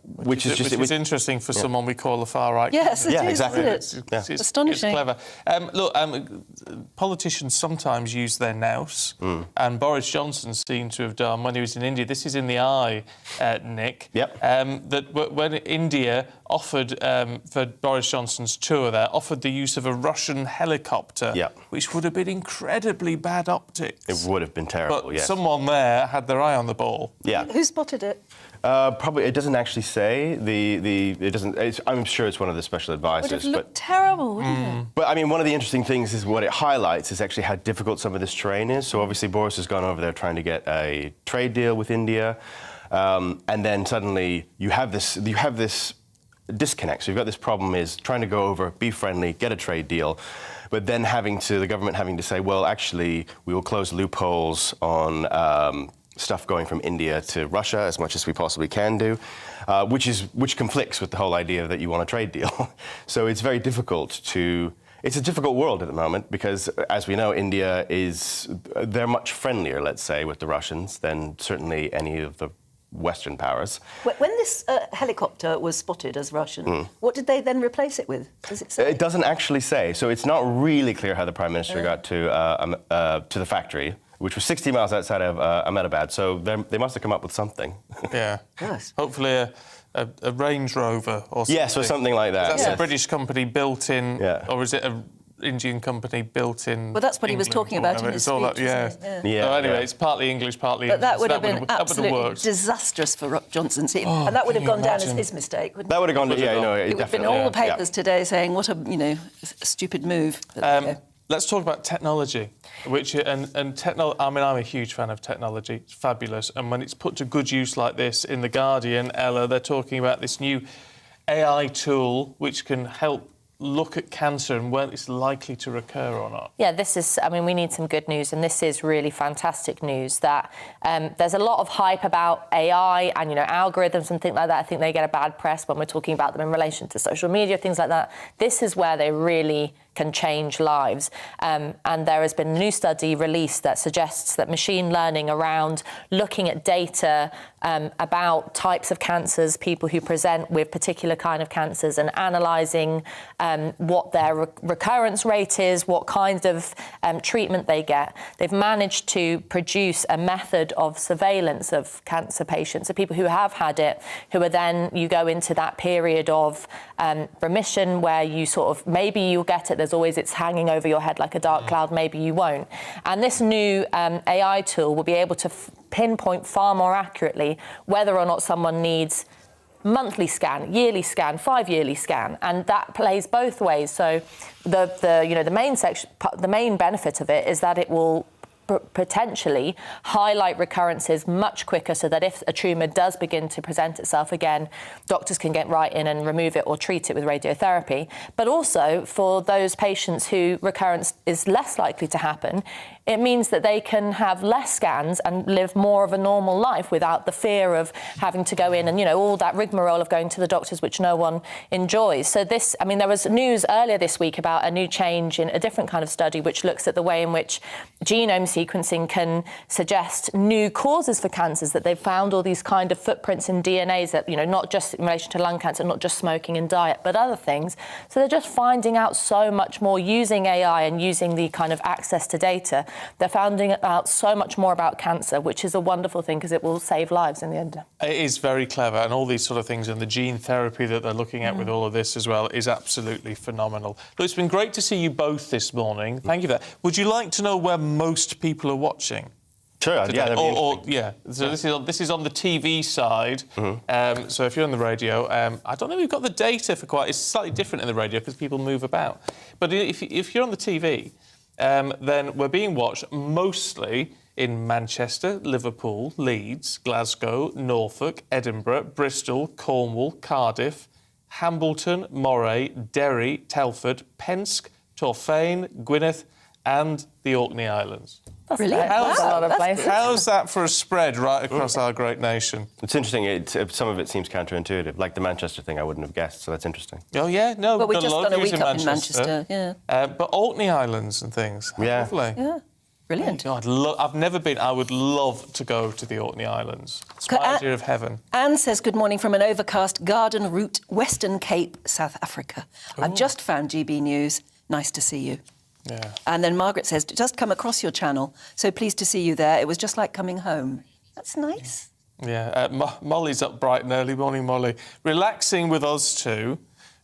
which is interesting for someone we call the far-right. Yes, it is, exactly. It's astonishing. It's clever. Look, politicians sometimes use their nous, and Boris Johnson seemed to have done when he was in India. This is in the eye, Nick. Yep. That when India offered, for Boris Johnson's tour there, offered the use of a Russian helicopter, which would have been incredibly bad optics. It would have been terrible, but yes. someone there had their eye on the ball. Yeah. Who spotted it? Probably, it doesn't actually say. It doesn't. I'm sure it's one of the special advisors. Would have looked terrible, wouldn't it? But I mean, one of the interesting things is what it highlights is actually how difficult some of this terrain is. So obviously, Boris has gone over there trying to get a trade deal with India, and then suddenly you have this disconnect. So you've got this problem is trying to go over, be friendly, get a trade deal, but then the government having to say, well, actually, we will close loopholes on stuff going from India to Russia as much as we possibly can do, which conflicts with the whole idea that you want a trade deal. So it's very difficult it's a difficult world at the moment because, as we know, India they're much friendlier, let's say, with the Russians than certainly any of the Western powers. When this helicopter was spotted as Russian, what did they then replace it with? Does it say? It doesn't actually say. So it's not really clear how the Prime Minister got to the factory, which was 60 miles outside of Ahmedabad. So they must have come up with something. Yeah. Yes. Hopefully a Range Rover or something. Yes, or something like that. That's a British company built in, or is it an Indian company built in? Well, that's what he was talking about in his speech. So anyway, it's partly English, partly. But that would have been absolutely disastrous for Johnson, and that would have gone down as his mistake, wouldn't it? That would have gone down. It would have been all the papers today saying what a stupid move. Let's talk about technology, and technology. I mean, I'm a huge fan of technology. It's fabulous, and when it's put to good use like this in The Guardian, Ella, they're talking about this new AI tool which can help look at cancer and when it's likely to recur or not. Yeah, we need some good news, and this is really fantastic news that there's a lot of hype about AI and, algorithms and things like that. I think they get a bad press when we're talking about them in relation to social media, things like that. This is where they really can change lives. And there has been a new study released that suggests that machine learning around looking at data about types of cancers, people who present with particular kind of cancers, and analysing what their recurrence rate is, what kind of treatment they get. They've managed to produce a method of surveillance of cancer patients, so people who have had it, who are then, you go into that period of remission where you sort of, maybe you'll get it, it's hanging over your head like a dark cloud, maybe you won't. And this new AI tool will be able to pinpoint far more accurately whether or not someone needs monthly scan, yearly scan, 5-yearly scan, and that plays both ways. So the main benefit of it is that it will potentially highlight recurrences much quicker, so that if a tumour does begin to present itself again, doctors can get right in and remove it or treat it with radiotherapy. But also for those patients who recurrence is less likely to happen, it means that they can have less scans and live more of a normal life without the fear of having to go in and, all that rigmarole of going to the doctors, which no one enjoys. So there was news earlier this week about a new change in a different kind of study which looks at the way in which genome sequencing can suggest new causes for cancers, that they've found all these kind of footprints in DNAs that, you know, not just in relation to lung cancer, not just smoking and diet, but other things. So they're just finding out so much more using AI and using the kind of access to data. They're finding out so much more about cancer, which is a wonderful thing because it will save lives in the end. It is very clever, and all these sort of things and the gene therapy that they're looking at with all of this as well is absolutely phenomenal. But it's been great to see you both this morning. Thank you for that. Would you like to know where most people are watching? Sure, today? So this is on the TV side. So if you're on the radio, I don't know if we've got the data for quite... It's slightly different in the radio because people move about. But if you're on the TV, then we're being watched mostly in Manchester, Liverpool, Leeds, Glasgow, Norfolk, Edinburgh, Bristol, Cornwall, Cardiff, Hambleton, Moray, Derry, Telford, Pensk, Torfaen, Gwynedd and the Orkney Islands. That's brilliant. How's, Wow. A lot of places. How's that for a spread right across our great nation? It's interesting. Some of it seems counterintuitive. Like the Manchester thing, I wouldn't have guessed, so that's interesting. Oh, yeah? No, Well, we've done just a lot done of a views week up in Manchester, yeah. But Orkney Islands and things. Yeah. Lovely. Yeah. Brilliant. I've never been. I would love to go to the Orkney Islands. It's my idea of heaven. Anne says, good morning from an overcast Garden Route, Western Cape, South Africa. I've just found GB News. Nice to see you. Yeah. And then Margaret says, just come across your channel. So pleased to see you there. It was just like coming home. That's nice. Yeah. Molly's up bright and early. Morning, Molly. Relaxing with us too.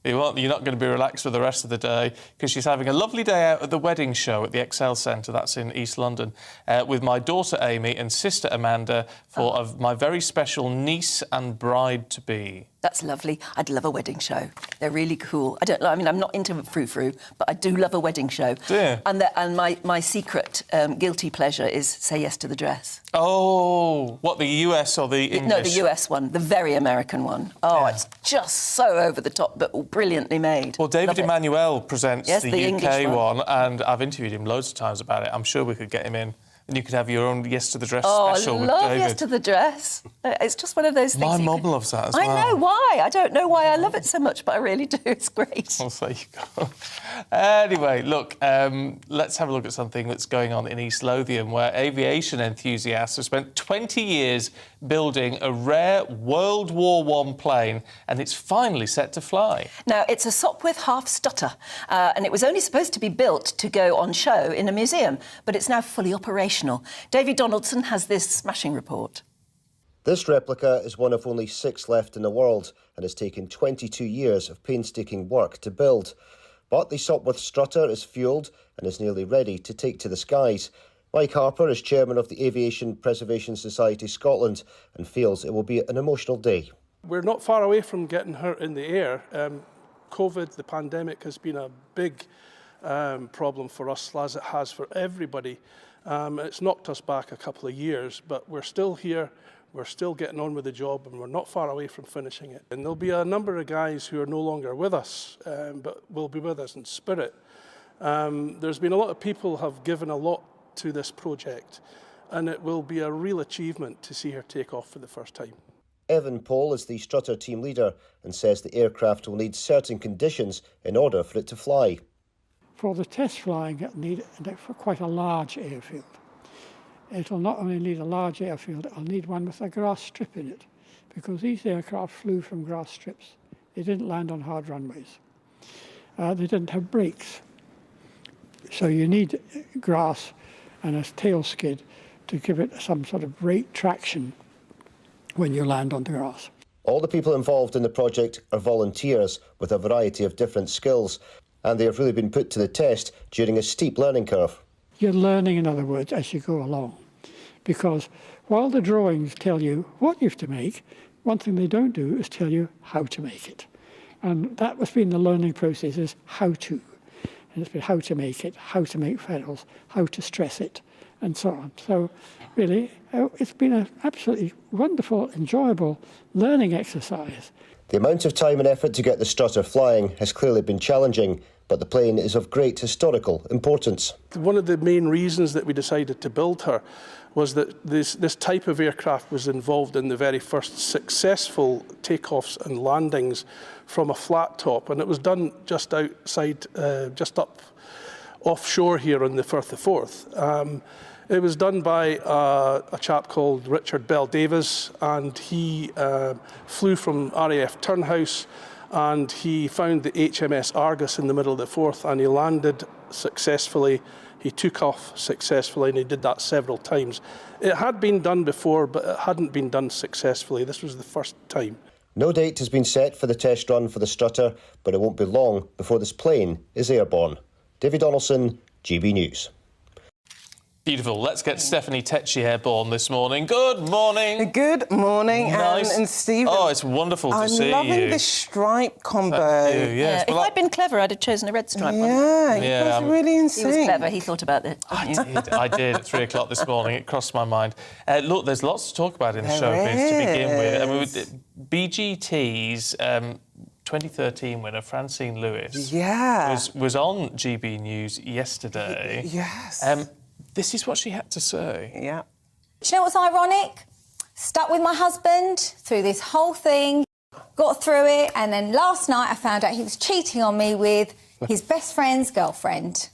You're not going to be relaxed for the rest of the day because she's having a lovely day out at the wedding show at the Excel Centre, that's in East London, with my daughter Amy and sister Amanda for my very special niece and bride-to-be. That's lovely. I'd love a wedding show. They're really cool. I'm not into frou-frou, but I do love a wedding show. Yeah. And my secret guilty pleasure is Say Yes to the Dress. Oh, what, the US or the English? No, the US one, the very American one. Oh, It's just so over the top, but brilliantly made. Well, David Emmanuel presents Yes, the English UK one, and I've interviewed him loads of times about it. I'm sure we could get him in. And you could have your own Yes to the Dress special with David. I love Yes to the Dress. It's just one of those things. My mum loves that as well. I know why. I don't know why I love it so much, but I really do. It's great. Well, there you go. Anyway, look, let's have a look at something that's going on in East Lothian, where aviation enthusiasts have spent 20 years building a rare World War I plane, and it's finally set to fly. Now, it's a Sopwith half stutter, and it was only supposed to be built to go on show in a museum, but it's now fully operational. David Donaldson has this smashing report. This replica is one of only 6 left in the world and has taken 22 years of painstaking work to build. But the Sopwith strutter is fuelled and is nearly ready to take to the skies. Mike Harper is chairman of the Aviation Preservation Society Scotland and feels it will be an emotional day. We're not far away from getting her in the air. COVID, the pandemic, has been a big problem for us, as it has for everybody. It's knocked us back a couple of years, but we're still here, we're still getting on with the job, and we're not far away from finishing it. And there'll be a number of guys who are no longer with us, but will be with us in spirit. There's been a lot of people who have given a lot to this project, and it will be a real achievement to see her take off for the first time. Evan Pohl is the strutter team leader and says the aircraft will need certain conditions in order for it to fly. For the test flying, it'll need quite a large airfield. It'll not only need a large airfield, it'll need one with a grass strip in it, because these aircraft flew from grass strips. They didn't land on hard runways. They didn't have brakes. So you need grass and a tail skid to give it some sort of brake traction when you land on the grass. All the people involved in the project are volunteers with a variety of different skills, and they have really been put to the test during a steep learning curve. You're learning, in other words, as you go along. Because while the drawings tell you what you have to make, one thing they don't do is tell you how to make it. And that has been the learning process, is how to. And it's been how to make it, how to make ferrules, how to stress it, and so on. So really, it's been an absolutely wonderful, enjoyable learning exercise. The amount of time and effort to get the strutter flying has clearly been challenging, but the plane is of great historical importance. One of the main reasons that we decided to build her was that this type of aircraft was involved in the very first successful takeoffs and landings from a flat top, and it was done just outside, just up offshore here on the Firth of Forth. It was done by a chap called Richard Bell Davis, and he flew from RAF Turnhouse, and he found the HMS Argus in the middle of the Forth, and he landed successfully. He took off successfully, and he did that several times. It had been done before, but it hadn't been done successfully. This was the first time. No date has been set for the test run for the Strutter, but it won't be long before this plane is airborne. David Donaldson, GB News. Beautiful. Let's get Stephanie Tecchi airborne this morning. Good morning. Good morning, nice. Anne and Steve. Oh, it's wonderful to see you. I'm loving the stripe combo. Yes. If I'd been clever, I'd have chosen a red stripe one. Yeah, you guys are really insane. He was clever. He thought about it. I did at 3 o'clock this morning. It crossed my mind. Look, there's lots to talk about in Showbiz to begin with. I mean, BGT's 2013 winner, Francine Lewis, was on GB News yesterday. Yes. This is what she had to say. Yeah. Do you know what's ironic? Stuck with my husband through this whole thing, got through it, and then last night I found out he was cheating on me with his best friend's girlfriend.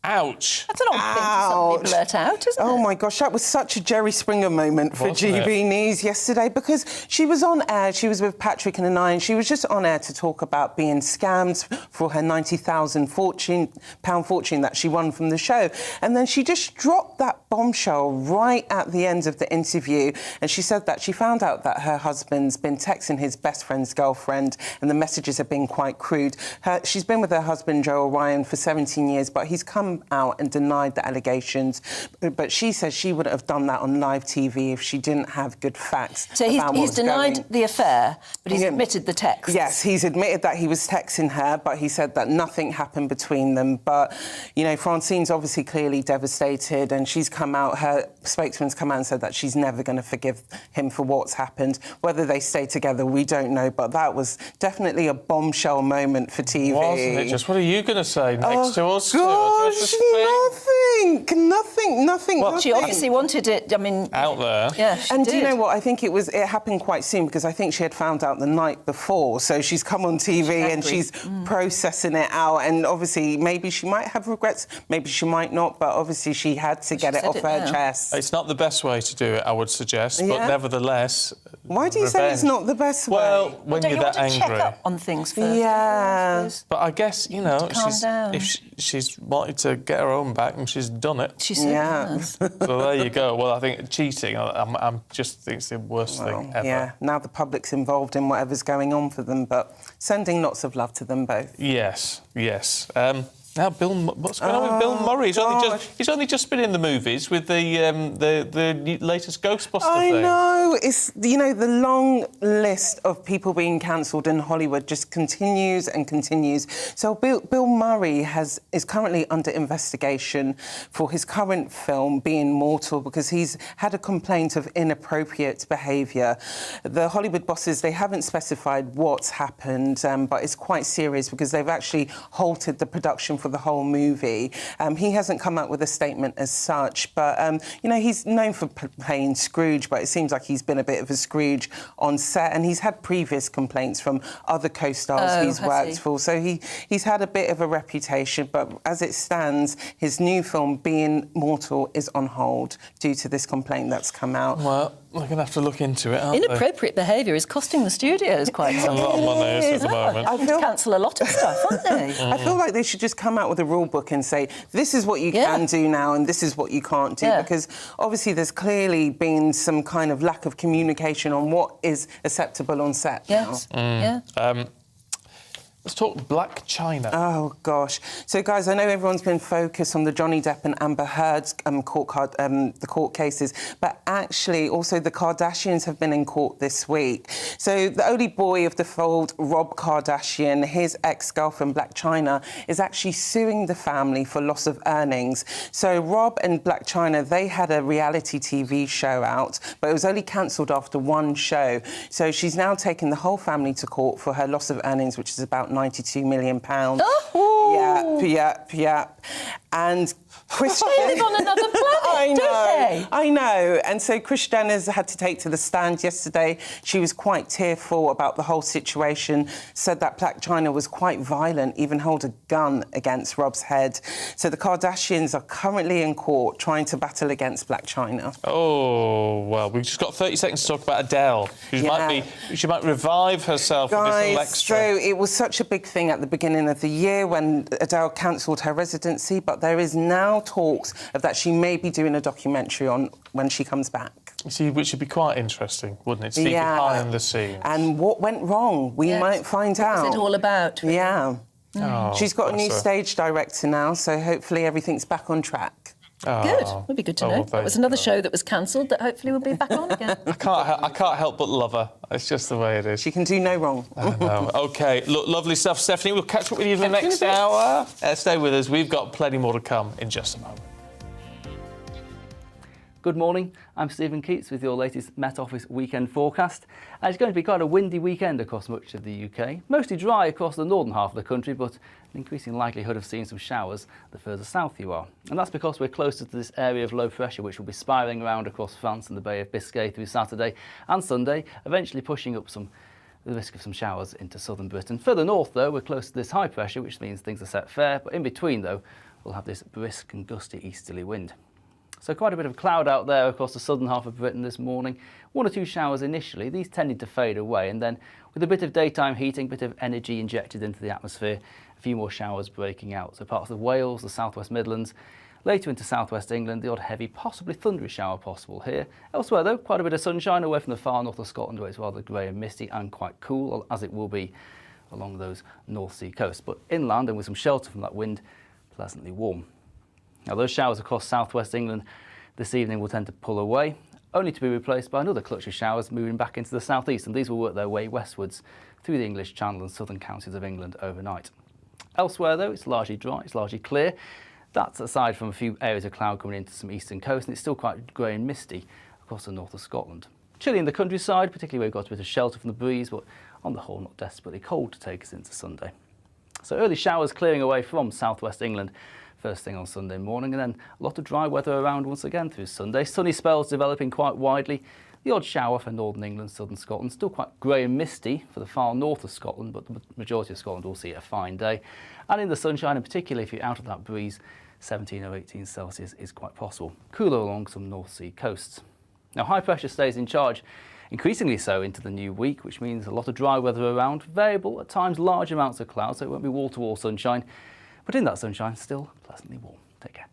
Ouch. That's an odd thing to suddenly blurt out, isn't it? Oh, my gosh, that was such a Jerry Springer moment for GB News yesterday, because she was on air, she was with Patrick and I, and she was just on air to talk about being scammed for her £90,000 fortune that she won from the show. And then she just dropped that bombshell right at the end of the interview, and she said that she found out that her husband's been texting his best friend's girlfriend, and the messages have been quite crude. She's been with her husband, Joel Ryan, for 17 years, but he's come out and denied the allegations. But she says she wouldn't have done that on live TV if she didn't have good facts. So he's denied the affair, but he's admitted the text. Yes, he's admitted that he was texting her, but he said that nothing happened between them. But, you know, Francine's obviously clearly devastated, and she's come out, her spokesman's come out and said that she's never going to forgive him for what's happened. Whether they stay together, we don't know, but that was definitely a bombshell moment for TV. Wasn't it just? What are you going to say next to us? Gosh, nothing. Well, she obviously wanted it, I mean... out there. Yeah, she And did. do you know what? I think it happened quite soon, because I think she had found out the night before, so she's come on TV and she's processing it out, and obviously maybe she might have regrets, maybe she might not, but obviously she had to get it off her chest. It's not the best way to do it, I would suggest, but nevertheless... Why do you say it's not the best way? Well, when you're that angry... check up on things first. Yeah. But I guess, you know, if she's wanted to get her own back and she's done it. She certainly has. So there you go. Well, I think cheating, I'm just think it's the worst thing ever. Yeah, now the public's involved in whatever's going on for them, but sending lots of love to them both. Yes. Now, what's going on with Bill Murray? He's only just been in the movies with the latest Ghostbuster thing. I know. It's, you know, the long list of people being cancelled in Hollywood just continues and continues. So Bill Murray is currently under investigation for his current film, Being Mortal, because he's had a complaint of inappropriate behaviour. The Hollywood bosses, they haven't specified what's happened, but it's quite serious because they've actually halted the production for the whole movie. He hasn't come out with a statement as such, but, you know, he's known for playing Scrooge, but it seems like he's been a bit of a Scrooge on set, and he's had previous complaints from other co-stars he's worked for, so he's had a bit of a reputation, but as it stands, his new film, Being Mortal, is on hold due to this complaint that's come out. Well, we're going to have to look into it, aren't Inappropriate behaviour is costing the studios quite a lot of money at the moment. I feel to cancel a lot of stuff, aren't they? I feel like they should just come out with a rule book and say, this is what you can do now and this is what you can't do, because obviously there's clearly been some kind of lack of communication on what is acceptable on set now. Let's talk Black China. Oh, gosh. So, guys, I know everyone's been focused on the Johnny Depp and Amber Heard's the court cases, but actually also the Kardashians have been in court this week. So the only boy of the fold, Rob Kardashian, his ex-girlfriend, Black China, is actually suing the family for loss of earnings. So Rob and Black China, they had a reality TV show out, but it was only cancelled after one show. So she's now taken the whole family to court for her loss of earnings, which is about £92 million. Oh. Yep. And They live on another planet, don't they? I know. And so Kris Jenner's had to take to the stand yesterday. She was quite tearful about the whole situation, said that Blac Chyna was quite violent, even held a gun against Rob's head. So the Kardashians are currently in court trying to battle against Blac Chyna. Oh, well, we've just got 30 seconds to talk about Adele. She might revive herself with this little extra. So it was such a big thing at the beginning of the year when Adele cancelled her residency, but there is now talks of that she may be doing a documentary on when she comes back. See, which would be quite interesting, wouldn't it? Speaking behind the scenes. And what went wrong? We might find out. What's it all about? Really? Yeah. Oh, she's got a new bless her. stage director now, so hopefully everything's back on track. Good. Would be good to know. well, That was another show that was cancelled that hopefully will be back on again. I can't help but love her. It's just the way it is. She can do no wrong. I know. OK, look, lovely stuff, Stephanie. We'll catch up with you in the next hour. Stay with us. We've got plenty more to come in just a moment. Good morning, I'm Stephen Keats with your latest Met Office weekend forecast. It's going to be quite a windy weekend across much of the UK. Mostly dry across the northern half of the country, but an increasing likelihood of seeing some showers the further south you are. And that's because we're closer to this area of low pressure which will be spiralling around across France and the Bay of Biscay through Saturday and Sunday, eventually pushing up the risk of some showers into southern Britain. Further north, though, we're close to this high pressure, which means things are set fair, but in between, though, we'll have this brisk and gusty easterly wind. So quite a bit of cloud out there across the southern half of Britain this morning. 1 or 2 showers initially, these tended to fade away, and then with a bit of daytime heating, a bit of energy injected into the atmosphere, a few more showers breaking out. So parts of Wales, the southwest Midlands, later into southwest England, the odd heavy, possibly thundery shower possible here. Elsewhere though, quite a bit of sunshine away from the far north of Scotland, where it's rather grey and misty and quite cool, as it will be along those North Sea coasts. But inland and with some shelter from that wind, pleasantly warm. Now those showers across southwest England this evening will tend to pull away, only to be replaced by another clutch of showers moving back into the southeast, and these will work their way westwards through the English Channel and southern counties of England overnight. Elsewhere though, it's largely dry, it's largely clear. That's aside from a few areas of cloud coming into some eastern coast, and it's still quite grey and misty across the north of Scotland. Chilly in the countryside, particularly where we've got a bit of shelter from the breeze, but on the whole not desperately cold to take us into Sunday. So early showers clearing away from southwest England first thing on Sunday morning, and then a lot of dry weather around once again through Sunday. Sunny spells developing quite widely. The odd shower for northern England, southern Scotland. Still quite grey and misty for the far north of Scotland, but the majority of Scotland will see a fine day. And in the sunshine, and particularly if you're out of that breeze, 17 or 18 Celsius is quite possible. Cooler along some North Sea coasts. Now high pressure stays in charge, increasingly so into the new week, which means a lot of dry weather around, variable, at times large amounts of cloud, so it won't be wall-to-wall sunshine. But in that sunshine, still pleasantly warm. Take care.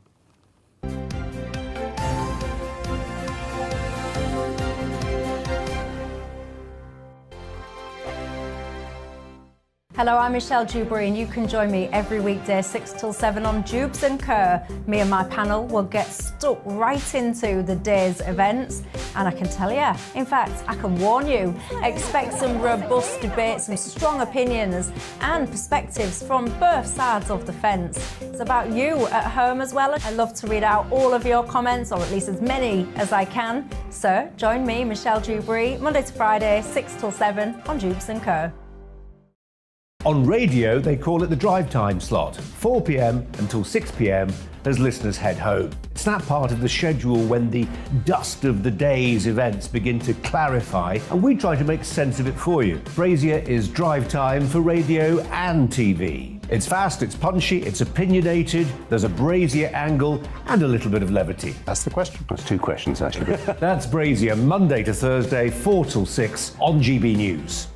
Hello, I'm Michelle Dewberry, and you can join me every weekday 6 till 7 on Jubes and Kerr. Me and my panel will get stuck right into the day's events, and I can tell you, in fact, I can warn you, expect some robust debate, some strong opinions and perspectives from both sides of the fence. It's about you at home as well. I love to read out all of your comments, or at least as many as I can. So join me, Michelle Dewberry, Monday to Friday, 6 till 7 on Jubes and Kerr. On radio, they call it the drive time slot, 4 p.m. until 6 p.m. as listeners head home. It's that part of the schedule when the dust of the day's events begin to clarify, and we try to make sense of it for you. Brazier is drive time for radio and TV. It's fast, it's punchy, it's opinionated, there's a Brazier angle and a little bit of levity. That's the question. That's 2 questions, actually. That's Brazier, Monday to Thursday, 4 till 6 on GBNews.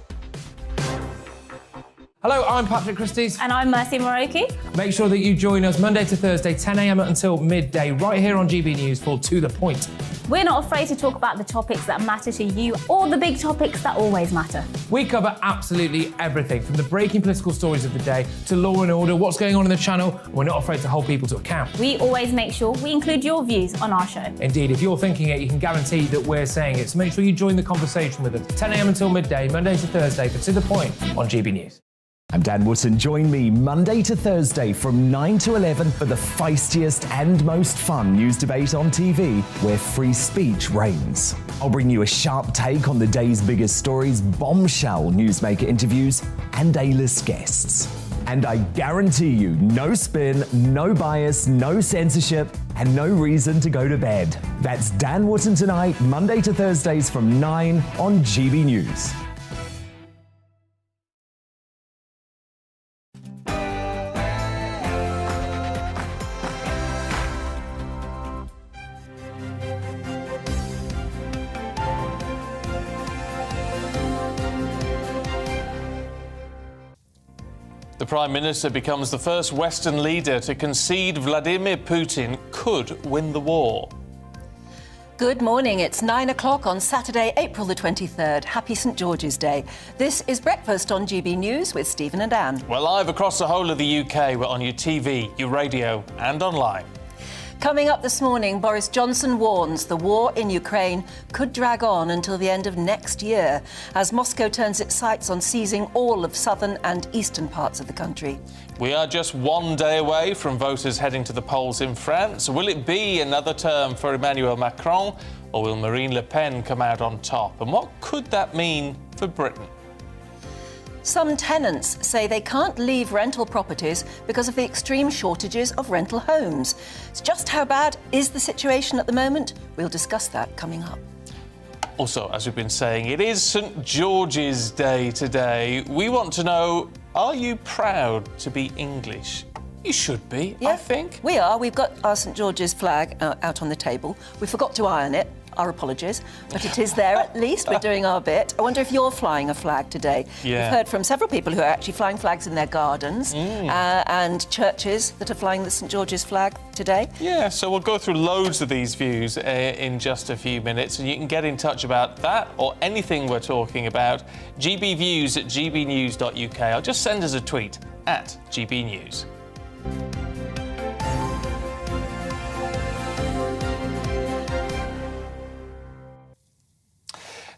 Hello, I'm Patrick Christie's. And I'm Mercy Moroki. Make sure that you join us Monday to Thursday, 10 a.m. until midday, right here on GB News for To The Point. We're not afraid to talk about the topics that matter to you, or the big topics that always matter. We cover absolutely everything, from the breaking political stories of the day to law and order, what's going on in the channel. We're not afraid to hold people to account. We always make sure we include your views on our show. Indeed, if you're thinking it, you can guarantee that we're saying it. So make sure you join the conversation with us, 10 a.m. until midday, Monday to Thursday, for To The Point on GB News. I'm Dan Wootton. Join me Monday to Thursday from 9 to 11 for the feistiest and most fun news debate on TV, where free speech reigns. I'll bring you a sharp take on the day's biggest stories, bombshell newsmaker interviews, and A-list guests. And I guarantee you, no spin, no bias, no censorship, and no reason to go to bed. That's Dan Wootton Tonight, Monday to Thursdays from 9 on GB News. The Prime Minister becomes the first Western leader to concede Vladimir Putin could win the war. Good morning. It's 9 o'clock on Saturday, April the 23rd. Happy St George's Day. This is Breakfast on GB News with Stephen and Anne. We're live across the whole of the UK. We're on your TV, your radio and online. Coming up this morning, Boris Johnson warns the war in Ukraine could drag on until the end of next year as Moscow turns its sights on seizing all of southern and eastern parts of the country. We are just one day away from voters heading to the polls in France. Will it be another term for Emmanuel Macron, or will Marine Le Pen come out on top? And what could that mean for Britain? Some tenants say they can't leave rental properties because of the extreme shortages of rental homes. So just how bad is the situation at the moment? We'll discuss that coming up. Also, as we've been saying, it is St George's Day today. We want to know, are you proud to be English? You should be, I think. We are. We've got our St George's flag out on the table. We forgot to iron it. Our apologies, but it is there at least. We're doing our bit. I wonder if you're flying a flag today. Yeah. We've heard from several people who are actually flying flags in their gardens and churches that are flying the St George's flag today. Yeah, so we'll go through loads of these views in just a few minutes, and you can get in touch about that or anything we're talking about. GBviews at gbnews.uk. Or just send us a tweet at GBnews.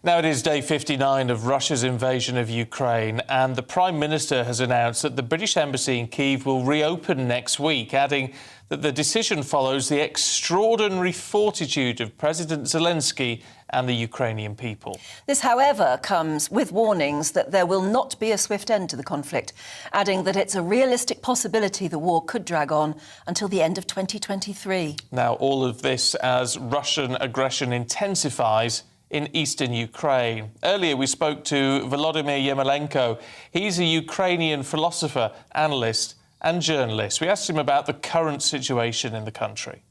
Now it is day 59 of Russia's invasion of Ukraine, and the Prime Minister has announced that the British Embassy in Kyiv will reopen next week, adding that the decision follows the extraordinary fortitude of President Zelensky and the Ukrainian people. This, however, comes with warnings that there will not be a swift end to the conflict, adding that it's a realistic possibility the war could drag on until the end of 2023. Now, all of this as Russian aggression intensifies in eastern Ukraine. Earlier, we spoke to Volodymyr Yermolenko. He's a Ukrainian philosopher, analyst and journalist. We asked him about the current situation in the country.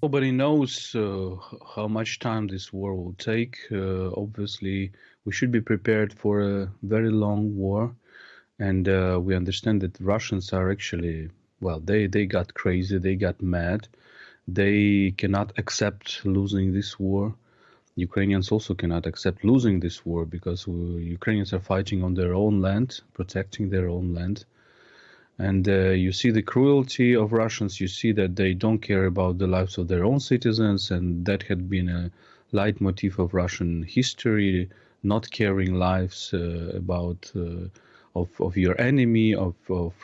Nobody knows how much time this war will take. Obviously, we should be prepared for a very long war. And we understand that Russians are actually, well, they got crazy, they got mad. They cannot accept losing this war. Ukrainians also cannot accept losing this war because Ukrainians are fighting on their own land, protecting their own land. And you see the cruelty of Russians, you see that they don't care about the lives of their own citizens, and that had been a leitmotif of Russian history, not caring lives of your enemy, of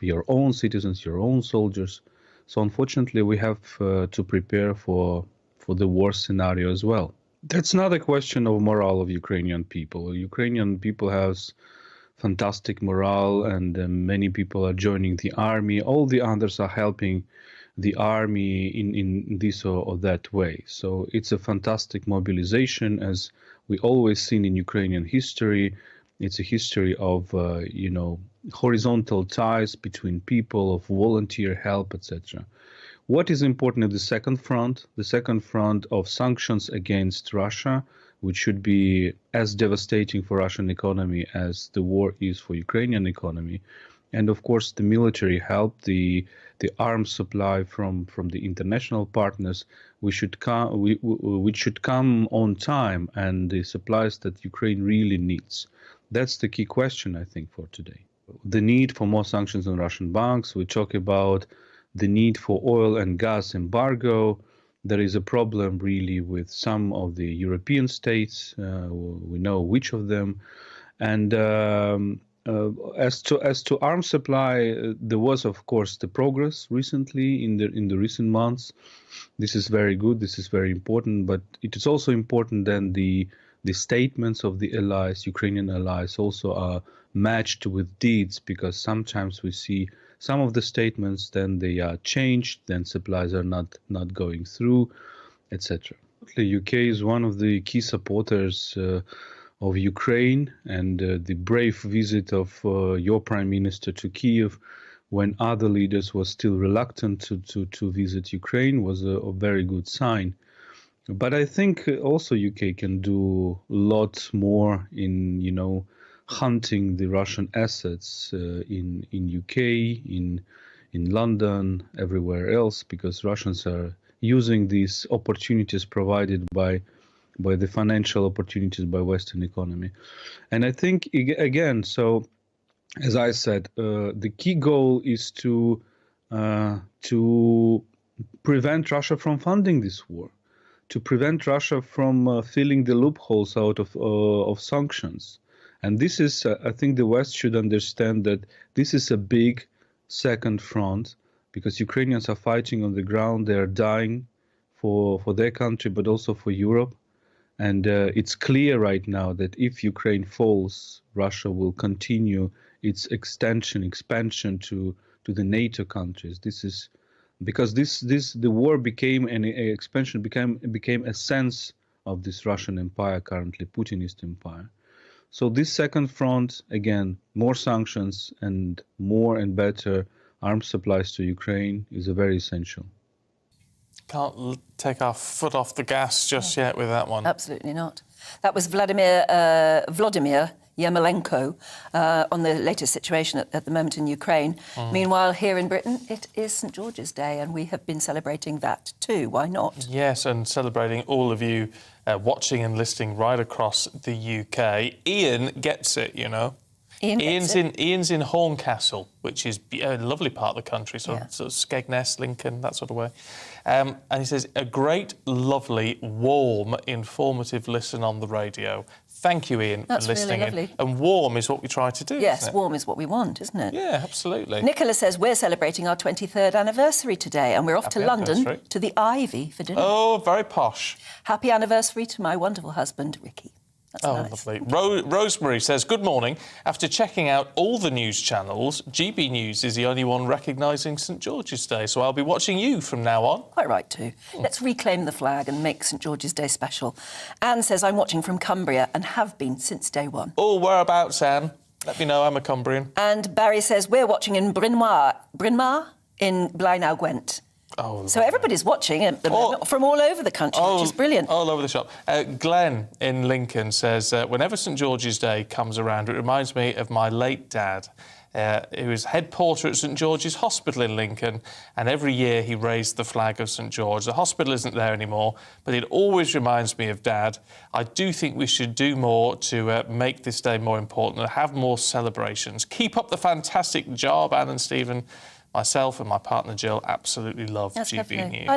your own citizens, your own soldiers. So unfortunately, we have to prepare for the worst scenario as well. That's not a question of morale of Ukrainian people. Ukrainian people have fantastic morale, and many people are joining the army. All the others are helping the army in this or that way. So it's a fantastic mobilization, as we always seen in Ukrainian history. It's a history of horizontal ties between people, of volunteer help, etc. What is important is the second front of sanctions against Russia, which should be as devastating for Russian economy as the war is for Ukrainian economy. And of course, the military help, the arms supply from the international partners, which should come on time, and the supplies that Ukraine really needs. That's the key question, I think, for today. The need for more sanctions on Russian banks. We talk about the need for oil and gas embargo. There is a problem really with some of the European states. We know which of them. And as to arms supply, there was, of course, the progress recently in the recent months. This is very good. This is very important. But it is also important that the statements of the allies, Ukrainian allies, also are matched with deeds, because sometimes we see some of the statements, then they are changed, then supplies are not going through, etc. The UK is one of the key supporters of Ukraine, and the brave visit of your Prime Minister to Kyiv when other leaders were still reluctant to visit Ukraine was a very good sign. But I think also UK can do a lot more in, hunting the Russian assets in UK, in London, everywhere else, because Russians are using these opportunities provided by the financial opportunities by Western economy. And I think, again, so as I said, the key goal is to prevent Russia from funding this war, to prevent Russia from filling the loopholes out of sanctions. And this is, I think the West should understand that this is a big second front, because Ukrainians are fighting on the ground, they are dying for their country, but also for Europe. And it's clear right now that if Ukraine falls, Russia will continue its expansion to the NATO countries. This is because the war became an expansion became a sense of this Russian empire currently, Putinist empire. So this second front, again, more sanctions and more and better arms supplies to Ukraine is very essential. Can't take our foot off the gas just yet with that one. Absolutely not. That was Vladimir Yermolenko on the latest situation at the moment in Ukraine. Meanwhile, here in Britain, it is St George's Day, and we have been celebrating that too. Why not? Yes, and celebrating all of you watching and listening right across the UK. Ian gets it, Ian's in Horncastle, which is a lovely part of the country, sort of Skegness, Lincoln, that sort of way. And he says, a great, lovely, warm, informative listen on the radio. Thank you, Ian, for listening. That's really lovely. And warm is what we try to do, Yes, isn't it? warm is what we want, isn't it? Yeah, absolutely. Nicola says, we're celebrating our 23rd anniversary today, and we're off to London to the Ivy for dinner. Oh, very posh. Happy anniversary to my wonderful husband, Ricky. That's nice. Lovely. Rosemary says, good morning. After checking out all the news channels, GBNews is the only one recognising St George's Day, so I'll be watching you from now on. Quite right, too. Let's reclaim the flag and make St George's Day special. Anne says, I'm watching from Cumbria and have been since day one. Oh, whereabouts, Anne? Let me know, I'm a Cumbrian. And Barry says, we're watching in Bryn Mawr in Blaenau Gwent. Oh, so everybody's watching from all over the country, which is brilliant. All over the shop. Glenn in Lincoln says, whenever St George's Day comes around, it reminds me of my late dad, who was head porter at St George's Hospital in Lincoln, and every year he raised the flag of St George. The hospital isn't there anymore, but it always reminds me of Dad. I do think we should do more to make this day more important and have more celebrations. Keep up the fantastic job, Anne and Stephen. Myself and my partner Jill absolutely love GBNews. I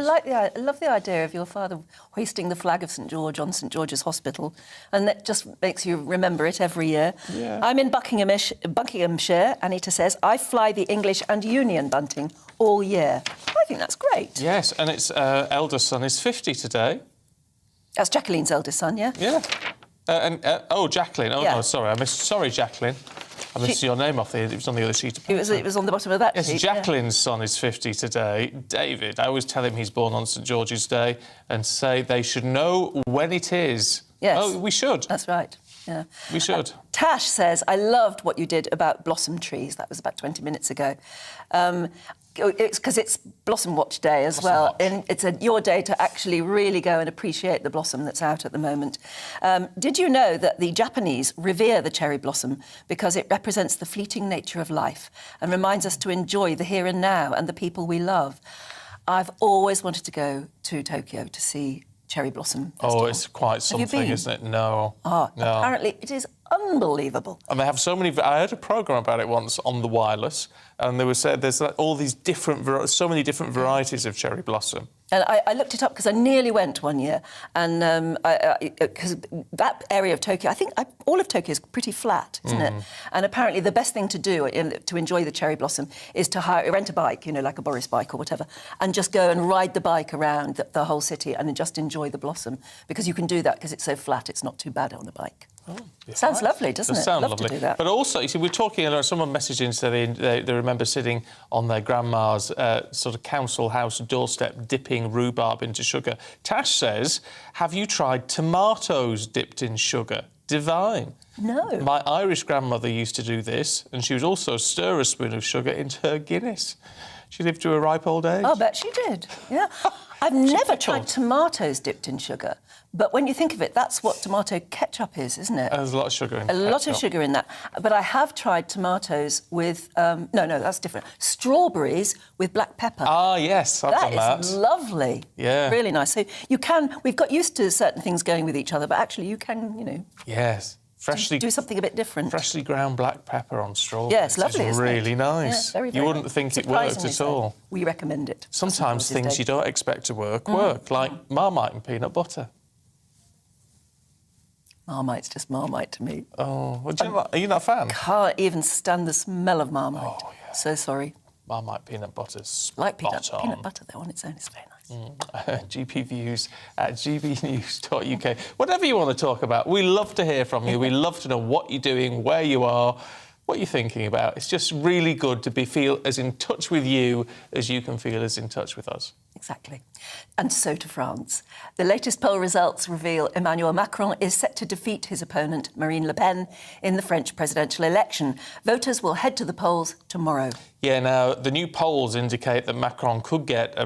love the idea of your father hoisting the flag of St George on St George's Hospital, and that just makes you remember it every year. Yeah. I'm in Buckinghamshire. Anita says, I fly the English and Union bunting all year. I think that's great. Yes, and its eldest son is 50 today. That's Jacqueline's eldest son, yeah? Yeah. Jacqueline. Oh, yeah. no, sorry. Sorry, Jacqueline. I missed your name off there. It was on the other sheet of paper. It was on the bottom of that sheet. Yes, Jacqueline's son is 50 today. David, I always tell him he's born on St George's Day and say they should know when it is. Yes. Oh, we should. That's right. Yeah. We should. Tash says, I loved what you did about blossom trees. That was about 20 minutes ago. It's because it's Blossom Watch Day as well. And it's your day to actually really go and appreciate the blossom that's out at the moment. Did you know that the Japanese revere the cherry blossom because it represents the fleeting nature of life and reminds us to enjoy the here and now and the people we love? I've always wanted to go to Tokyo to see cherry blossom festival. Oh, it's quite something, isn't it? No. No. Apparently it is unbelievable. And they have so many... I heard a programme about it once on the wireless, and they were saying there's all these different... so many different varieties of cherry blossom. And I looked it up because I nearly went one year, and because that area of Tokyo, I think all of Tokyo is pretty flat, isn't it? And apparently the best thing to do to enjoy the cherry blossom is to rent a bike, like a Boris bike or whatever, and just go and ride the bike around the whole city and just enjoy the blossom, because you can do that because it's so flat, it's not too bad on a bike. Sounds lovely, doesn't it? Sound Love lovely. to do that. But also, you see, we're talking. Someone messaged in saying they remember sitting on their grandma's sort of council house doorstep, dipping rhubarb into sugar. Tash says, "Have you tried tomatoes dipped in sugar? Divine." No. My Irish grandmother used to do this, and she would also stir a spoon of sugar into her Guinness. She lived to a ripe old age. I bet she did, yeah. I've never tried tomatoes dipped in sugar, but when you think of it, that's what tomato ketchup is, isn't it? There's a lot of sugar in A lot of sugar in that. But I have tried tomatoes with... no, that's different. Strawberries with black pepper. Ah, yes, I've done that. That is lovely. Yeah. Really nice. So you can... We've got used to certain things going with each other, but actually you can, you know... Yes. Freshly do something a bit different. Freshly ground black pepper on strawberries. Yeah, it's lovely, it's isn't it? really nice. Yeah, very, very you wouldn't nice. think it worked Surprisingly at so. all. We recommend it. Sometimes things you don't expect to work, like Marmite and peanut butter. Marmite's just Marmite to me. Oh, well, are you not a fan? Can't even stand the smell of Marmite. Oh, yeah. So sorry. Marmite peanut butter's like peanut on. butter, though, on its own is very nice. GP Views at gbnews.uk. Whatever you want to talk about, we love to hear from you. We love to know what you're doing, where you are, what you're thinking about. It's just really good to feel as in touch with you as you can feel as in touch with us. Exactly. And so to France. The latest poll results reveal Emmanuel Macron is set to defeat his opponent, Marine Le Pen, in the French presidential election. Voters will head to the polls tomorrow. Yeah, now, the new polls indicate that Macron could get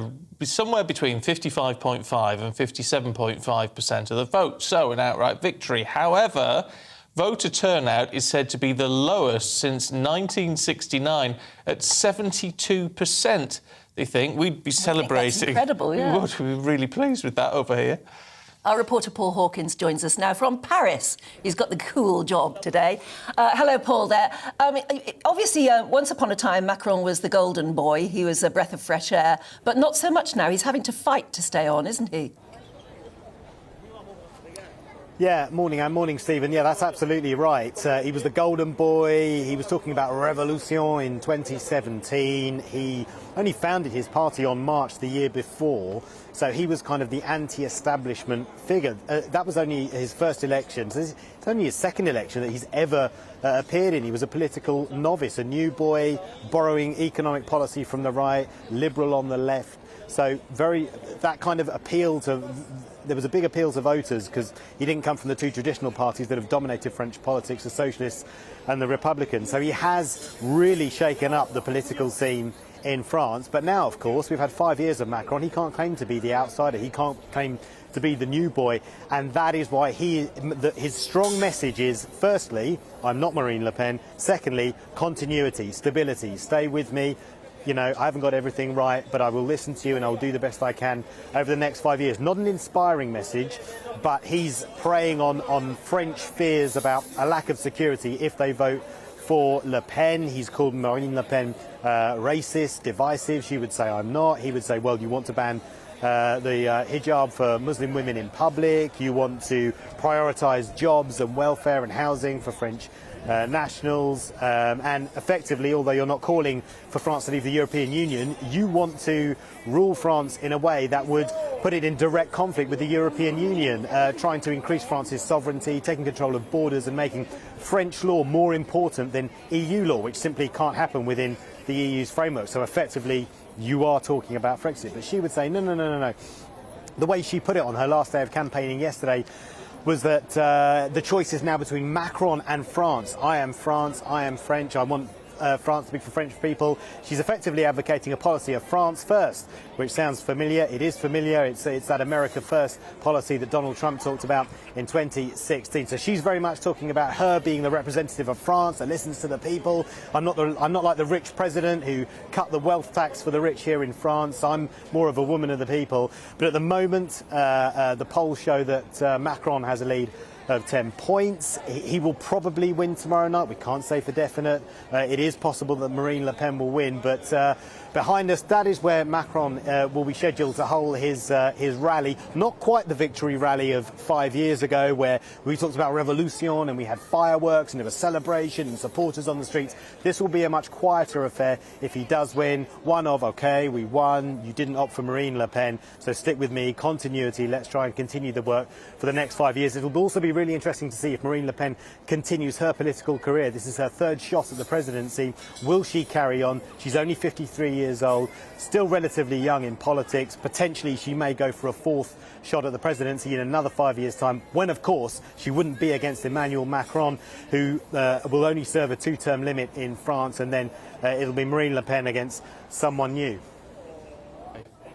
somewhere between 55.5% and 57.5% of the vote, so an outright victory. However, voter turnout is said to be the lowest since 1969 at 72%. They think we'd be celebrating. That's incredible, yeah. We would. We're really pleased with that over here. Our reporter Paul Hawkins joins us now from Paris. He's got the cool job today. Hello, Paul there. Obviously, once upon a time, Macron was the golden boy. He was a breath of fresh air, but not so much now. He's having to fight to stay on, isn't he? Yeah, morning, Stephen. Yeah, that's absolutely right. He was the golden boy. He was talking about revolution in 2017. He only founded his party on March the year before, so he was kind of the anti-establishment figure. That was only his first election. So it's only his second election that he's ever appeared in. He was a political novice, a new boy, borrowing economic policy from the right, liberal on the left. So that kind of appeal to... There was a big appeal to voters because he didn't come from the two traditional parties that have dominated French politics, the Socialists and the Republicans. So he has really shaken up the political scene in France. But now, of course, we've had 5 years of Macron. He can't claim to be the outsider. He can't claim to be the new boy. And that is why his strong message is, firstly, I'm not Marine Le Pen. Secondly, continuity, stability, stay with me. You know, I haven't got everything right, but I will listen to you and I'll do the best I can over the next 5 years. Not an inspiring message, but he's preying on French fears about a lack of security if they vote for Le Pen. He's called Marine Le Pen racist, divisive. She would say, I'm not. He would say, well, you want to ban the hijab for Muslim women in public. You want to prioritise jobs and welfare and housing for French nationals, and effectively, although you're not calling for France to leave the European Union, you want to rule France in a way that would put it in direct conflict with the European Union, trying to increase France's sovereignty, taking control of borders and making French law more important than EU law, which simply can't happen within the EU's framework. So effectively, you are talking about Brexit. But she would say, no. The way she put it on her last day of campaigning yesterday was that the choice is now between Macron and France. I am France, I am French, I want France to be for French people. She's effectively advocating a policy of France first, which sounds familiar. It is familiar. It's that America first policy that Donald Trump talked about in 2016. So she's very much talking about her being the representative of France that listens to the people. I'm not like the rich president who cut the wealth tax for the rich here in France. I'm more of a woman of the people. But at the moment, the polls show that Macron has a lead of 10 points. He will probably win tomorrow night. We can't say for definite. It is possible that Marine Le Pen will win, but behind us, that is where Macron will be scheduled to hold his rally. Not quite the victory rally of 5 years ago, where we talked about revolution and we had fireworks and there was celebration and supporters on the streets. This will be a much quieter affair if he does win. One of, okay, we won, you didn't opt for Marine Le Pen, so stick with me, continuity, let's try and continue the work for the next 5 years. It will also be really interesting to see if Marine Le Pen continues her political career. This is her third shot at the presidency. Will she carry on? She's only 53 years old, still relatively young in politics. Potentially she may go for a fourth shot at the presidency in another 5 years' time, when, of course, she wouldn't be against Emmanuel Macron, who will only serve a two-term limit in France, and then it'll be Marine Le Pen against someone new.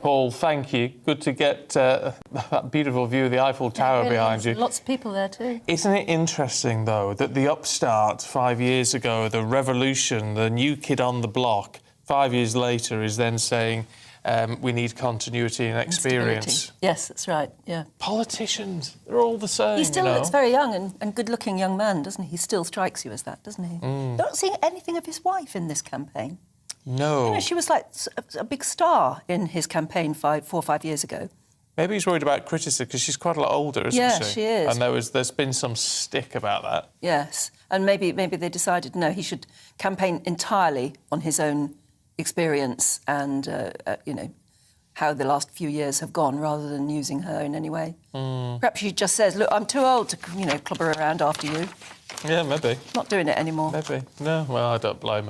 Paul, thank you. Good to get that beautiful view of the Eiffel Tower behind you. Lots of people there too. Isn't it interesting, though, that the upstart 5 years ago, the revolution, the new kid on the block, 5 years later is then saying we need continuity and experience. Yes, that's right, yeah. Politicians, they're all the same, He still you know? looks very young and good-looking young man, doesn't he? He still strikes you as that, doesn't he? Don't see anything of his wife in this campaign. No. You know, she was like a big star in his campaign 4 or 5 years ago. Maybe he's worried about criticism because she's quite a lot older, isn't she? Yeah, she is. And there's been some stick about that. Yes, and maybe they decided, no, he should campaign entirely on his own experience and, you know, how the last few years have gone, rather than using her in any way. Perhaps she just says, look, I'm too old to, you know, clobber around after you. Yeah, maybe. Not doing it anymore. Maybe. No, well, I don't blame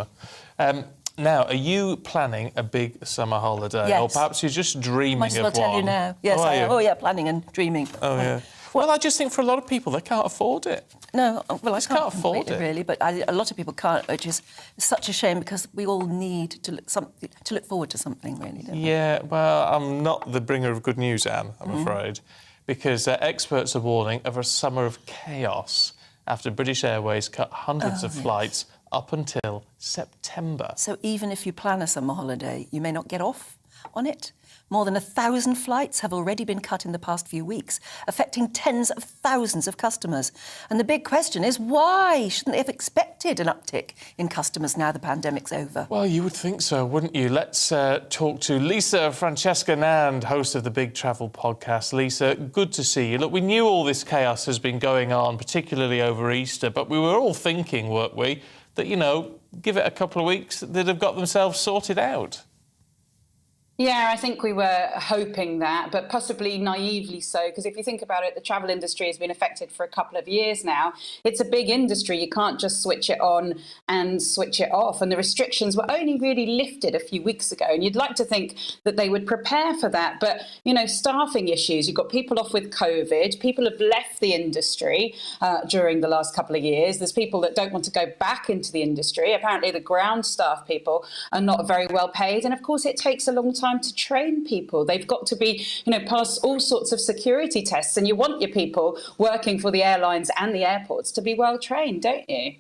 her. Now, are you planning a big summer holiday? Yes. Or perhaps you're just dreaming Might as well of one? tell you now. Yes, Oh, are you? oh yeah, planning and dreaming. Oh, yeah. Well, I just think for a lot of people, they can't afford it. No, well, I Just can't afford complete it. really, but a lot of people can't, which is such a shame, because we all need to look forward to something, really, don't we? Yeah, well, I'm not the bringer of good news, Anne, I'm afraid, because experts are warning of a summer of chaos after British Airways cut hundreds of flights up until September. So even if you plan a summer holiday, you may not get off on it. More than 1,000 flights have already been cut in the past few weeks, affecting tens of thousands of customers. And the big question is, why shouldn't they have expected an uptick in customers now the pandemic's over? Well, you would think so, wouldn't you? Let's talk to Lisa Francesca Nand, host of the Big Travel podcast. Lisa, good to see you. Look, we knew all this chaos has been going on, particularly over Easter, but we were all thinking, weren't we, that, you know, give it a couple of weeks, they'd have got themselves sorted out. Yeah, I think we were hoping that, but possibly naively so, because if you think about it, the travel industry has been affected for a couple of years now. It's a big industry. You can't just switch it on and switch it off. And the restrictions were only really lifted a few weeks ago. And you'd like to think that they would prepare for that. But, you know, staffing issues, you've got people off with COVID. People have left the industry during the last couple of years. There's people that don't want to go back into the industry. Apparently the ground staff people are not very well paid. And of course, it takes a long time to train people. They've got to be, you know, pass all sorts of security tests, and you want your people working for the airlines and the airports to be well trained, don't you?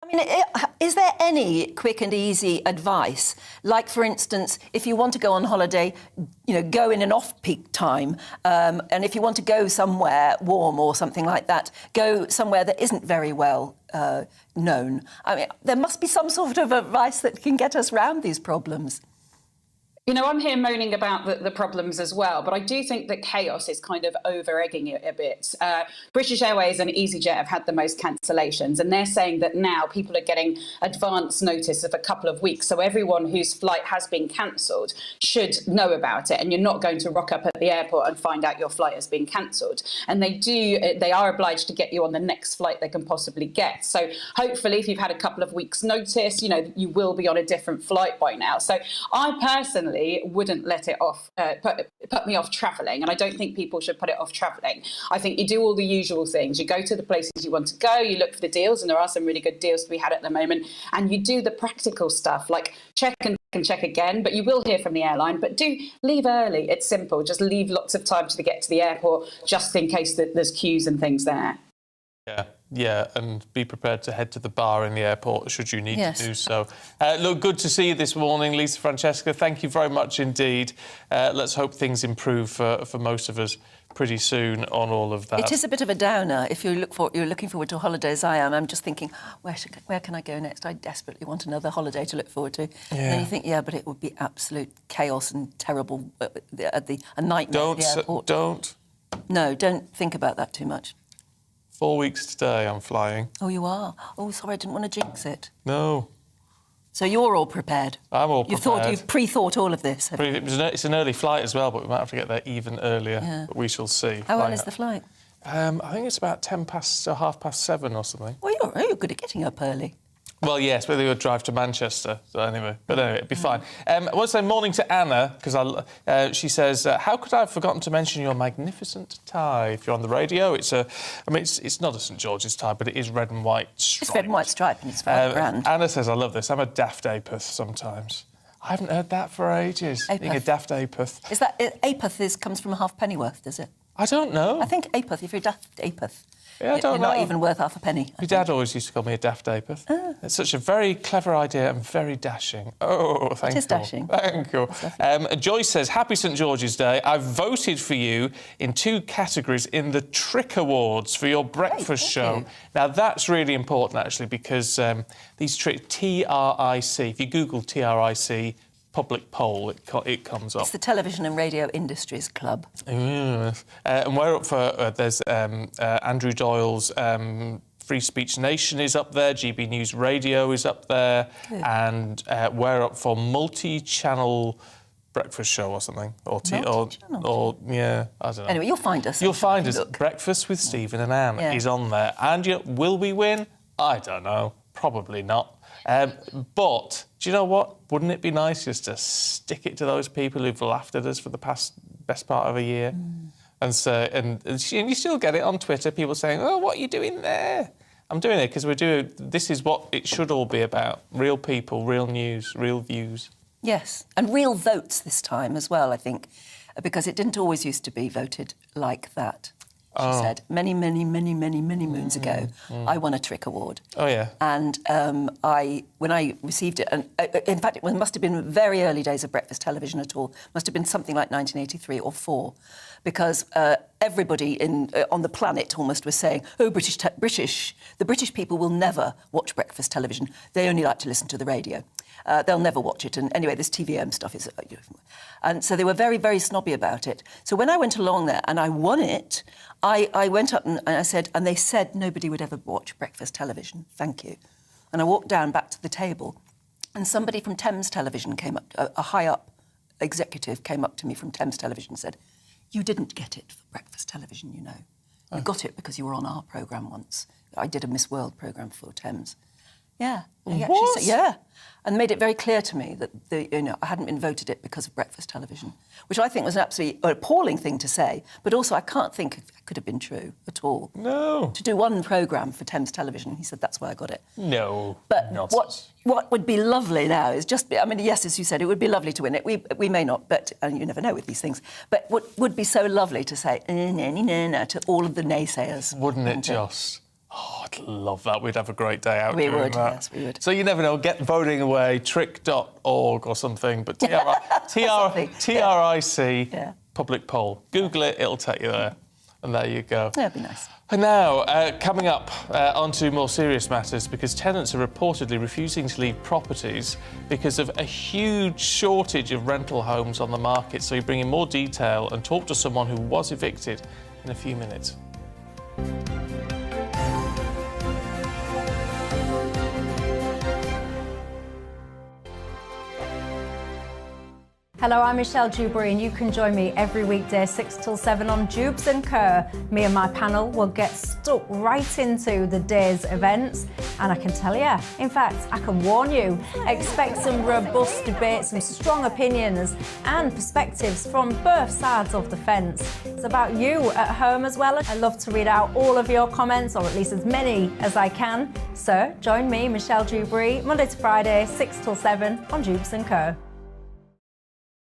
I mean, is there any quick and easy advice? Like, for instance, if you want to go on holiday, you know, go in an off-peak time. And if you want to go somewhere warm or something like that, go somewhere that isn't very well known. I mean, there must be some sort of advice that can get us round these problems. You know, I'm here moaning about the problems as well, but I do think that chaos is kind of over-egging it a bit. British Airways and EasyJet have had the most cancellations, and they're saying that now people are getting advance notice of a couple of weeks. So everyone whose flight has been cancelled should know about it, and you're not going to rock up at the airport and find out your flight has been cancelled. And they are obliged to get you on the next flight they can possibly get. So hopefully, if you've had a couple of weeks' notice, you know, you will be on a different flight by now. So I personally wouldn't let it off, put me off travelling, and I don't think people should put it off travelling. I think you do all the usual things. You go to the places you want to go, you look for the deals, and there are some really good deals to be had at the moment, and you do the practical stuff like check and check again, but you will hear from the airline. But do leave early. It's simple. Just leave lots of time to get to the airport, just in case that there's queues and things there. Yeah, and be prepared to head to the bar in the airport should you need Yes. to do so. Look, good to see you this morning, Lisa Francesca. Thank you very much indeed. Let's hope things improve for most of us pretty soon on all of that. It is a bit of a downer if you're looking forward to holidays. I am. I'm just thinking, where can I go next? I desperately want another holiday to look forward to. And then you think, yeah, but it would be absolute chaos and terrible a nightmare at the airport. No, don't think about that too much. 4 weeks today I'm flying. Oh, you are? Oh, sorry, I didn't want to jinx it. No. So you're all prepared? I'm all prepared. You've pre-thought all of this? It's an early flight as well, but we might have to get there even earlier. Yeah. But we shall see. How early is the flight? I think it's about 10 past or 7:30 or something. Well, you're good at getting up early. Well, yes, whether you would drive to Manchester. So anyway, it'd be fine. I want to say morning to Anna, because she says, how could I have forgotten to mention your magnificent tie? If you're on the radio, it's not a St George's tie, but it is red and white striped. It's red and white stripe, and it's very grand. Anna says, I love this. I'm a daft apeth sometimes. I haven't heard that for ages. Being a daft apeth. Is that apeth comes from a half pennyworth, does it? I don't know. I think apeth, if you're a daft apeth, yeah, I don't you're know. not even worth half a penny. My dad always used to call me a daft apeth. It's such a very clever idea and very dashing. Oh, thank you. It is dashing. Thank you. Joyce says, Happy St George's Day. I've voted for you in 2 categories in the Trick Awards for your breakfast show. Now, that's really important, actually, because these TRIC, if you Google TRIC, public poll, it comes up. It's the Television and Radio Industries Club. And we're up for... there's Andrew Doyle's Free Speech Nation is up there, GBNews Radio is up there, and we're up for multi-channel breakfast show or something. Or yeah, I don't know. Anyway, you'll find us. You'll find us. Breakfast with Stephen and Anne is on there. And will we win? I don't know. Probably not. But do you know what? Wouldn't it be nice just to stick it to those people who've laughed at us for the best part of a year? And so, and you still get it on Twitter, people saying, oh, what are you doing there? I'm doing it because this is what it should all be about. Real people, real news, real views. Yes, and real votes this time as well, I think, because it didn't always used to be voted like that. She said, many moons ago, I won a Trick Award. Oh, yeah. And when I received it, and in fact, it must have been very early days of breakfast television at all, must have been something like 1983 or 4, because everybody on the planet almost was saying, oh, the British people will never watch breakfast television. They only like to listen to the radio. They'll never watch it. And anyway, this TVM stuff is... And so they were very, very snobby about it. So when I went along there and I won it, I went up and I said... And they said nobody would ever watch breakfast television. Thank you. And I walked down back to the table and somebody from Thames Television came up, a high-up executive came up to me from Thames Television and said, you didn't get it for breakfast television, you know. You got it because you were on our programme once. I did a Miss World programme for Thames. Yeah. What? Yeah. And made it very clear to me that I hadn't been voted it because of breakfast television, which I think was an absolutely appalling thing to say, but also I can't think it could have been true at all. No. To do one programme for Thames Television, he said that's why I got it. No. But what would be lovely now is yes, as you said, it would be lovely to win it. We may not, but and you never know with these things. But what would be so lovely to say to all of the naysayers. Wouldn't it just? Oh, I'd love that. We'd have a great day out doing that. Yes, we would. So you never know, get voting away, trick.org or something, but TRIC, public poll. Google it, it'll take you there. And there you go. That'd be nice. And now, coming up onto more serious matters, because tenants are reportedly refusing to leave properties because of a huge shortage of rental homes on the market. So we bring in more detail and talk to someone who was evicted in a few minutes. Hello, I'm Michelle Dewberry and you can join me every weekday 6 till 7 on Jubes and Kerr. Me and my panel will get stuck right into the day's events and I can tell you, in fact, I can warn you, expect some robust debates, some strong opinions and perspectives from both sides of the fence. It's about you at home as well. I love to read out all of your comments, or at least as many as I can. So join me, Michelle Dewberry, Monday to Friday, 6 till 7 on Jubes and Kerr.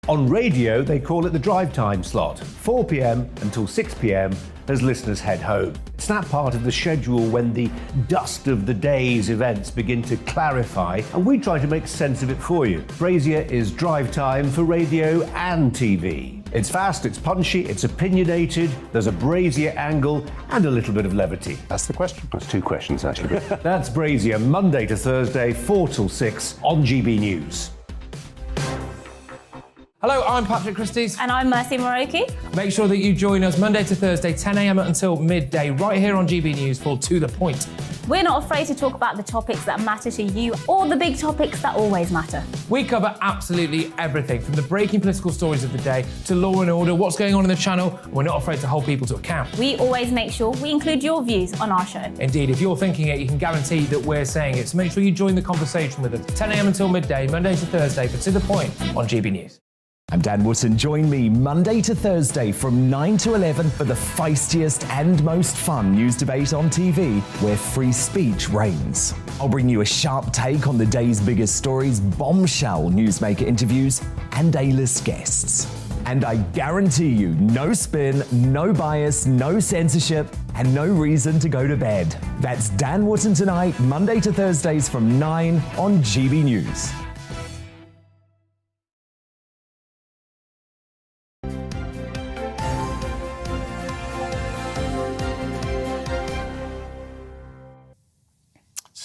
On radio, they call it the drive time slot, 4 p.m. until 6 p.m. as listeners head home. It's that part of the schedule when the dust of the day's events begin to clarify, and we try to make sense of it for you. Brazier is drive time for radio and TV. It's fast, it's punchy, it's opinionated, there's a Brazier angle and a little bit of levity. That's the question. That's 2 questions, actually. That's Brazier, Monday to Thursday, 4 till 6 on GB News. Hello, I'm Patrick Christie's. And I'm Mercy Moroki. Make sure that you join us Monday to Thursday, 10 a.m. until midday, right here on GB News for To The Point. We're not afraid to talk about the topics that matter to you or the big topics that always matter. We cover absolutely everything, from the breaking political stories of the day to law and order, what's going on in the channel. We're not afraid to hold people to account. We always make sure we include your views on our show. Indeed, if you're thinking it, you can guarantee that we're saying it. So make sure you join the conversation with us 10 a.m. until midday, Monday to Thursday, for To The Point on GB News. I'm Dan Wootton. Join me Monday to Thursday from 9 to 11 for the feistiest and most fun news debate on TV, where free speech reigns. I'll bring you a sharp take on the day's biggest stories, bombshell newsmaker interviews, and A-list guests. And I guarantee you, no spin, no bias, no censorship, and no reason to go to bed. That's Dan Wootton tonight, Monday to Thursdays from 9 on GB News.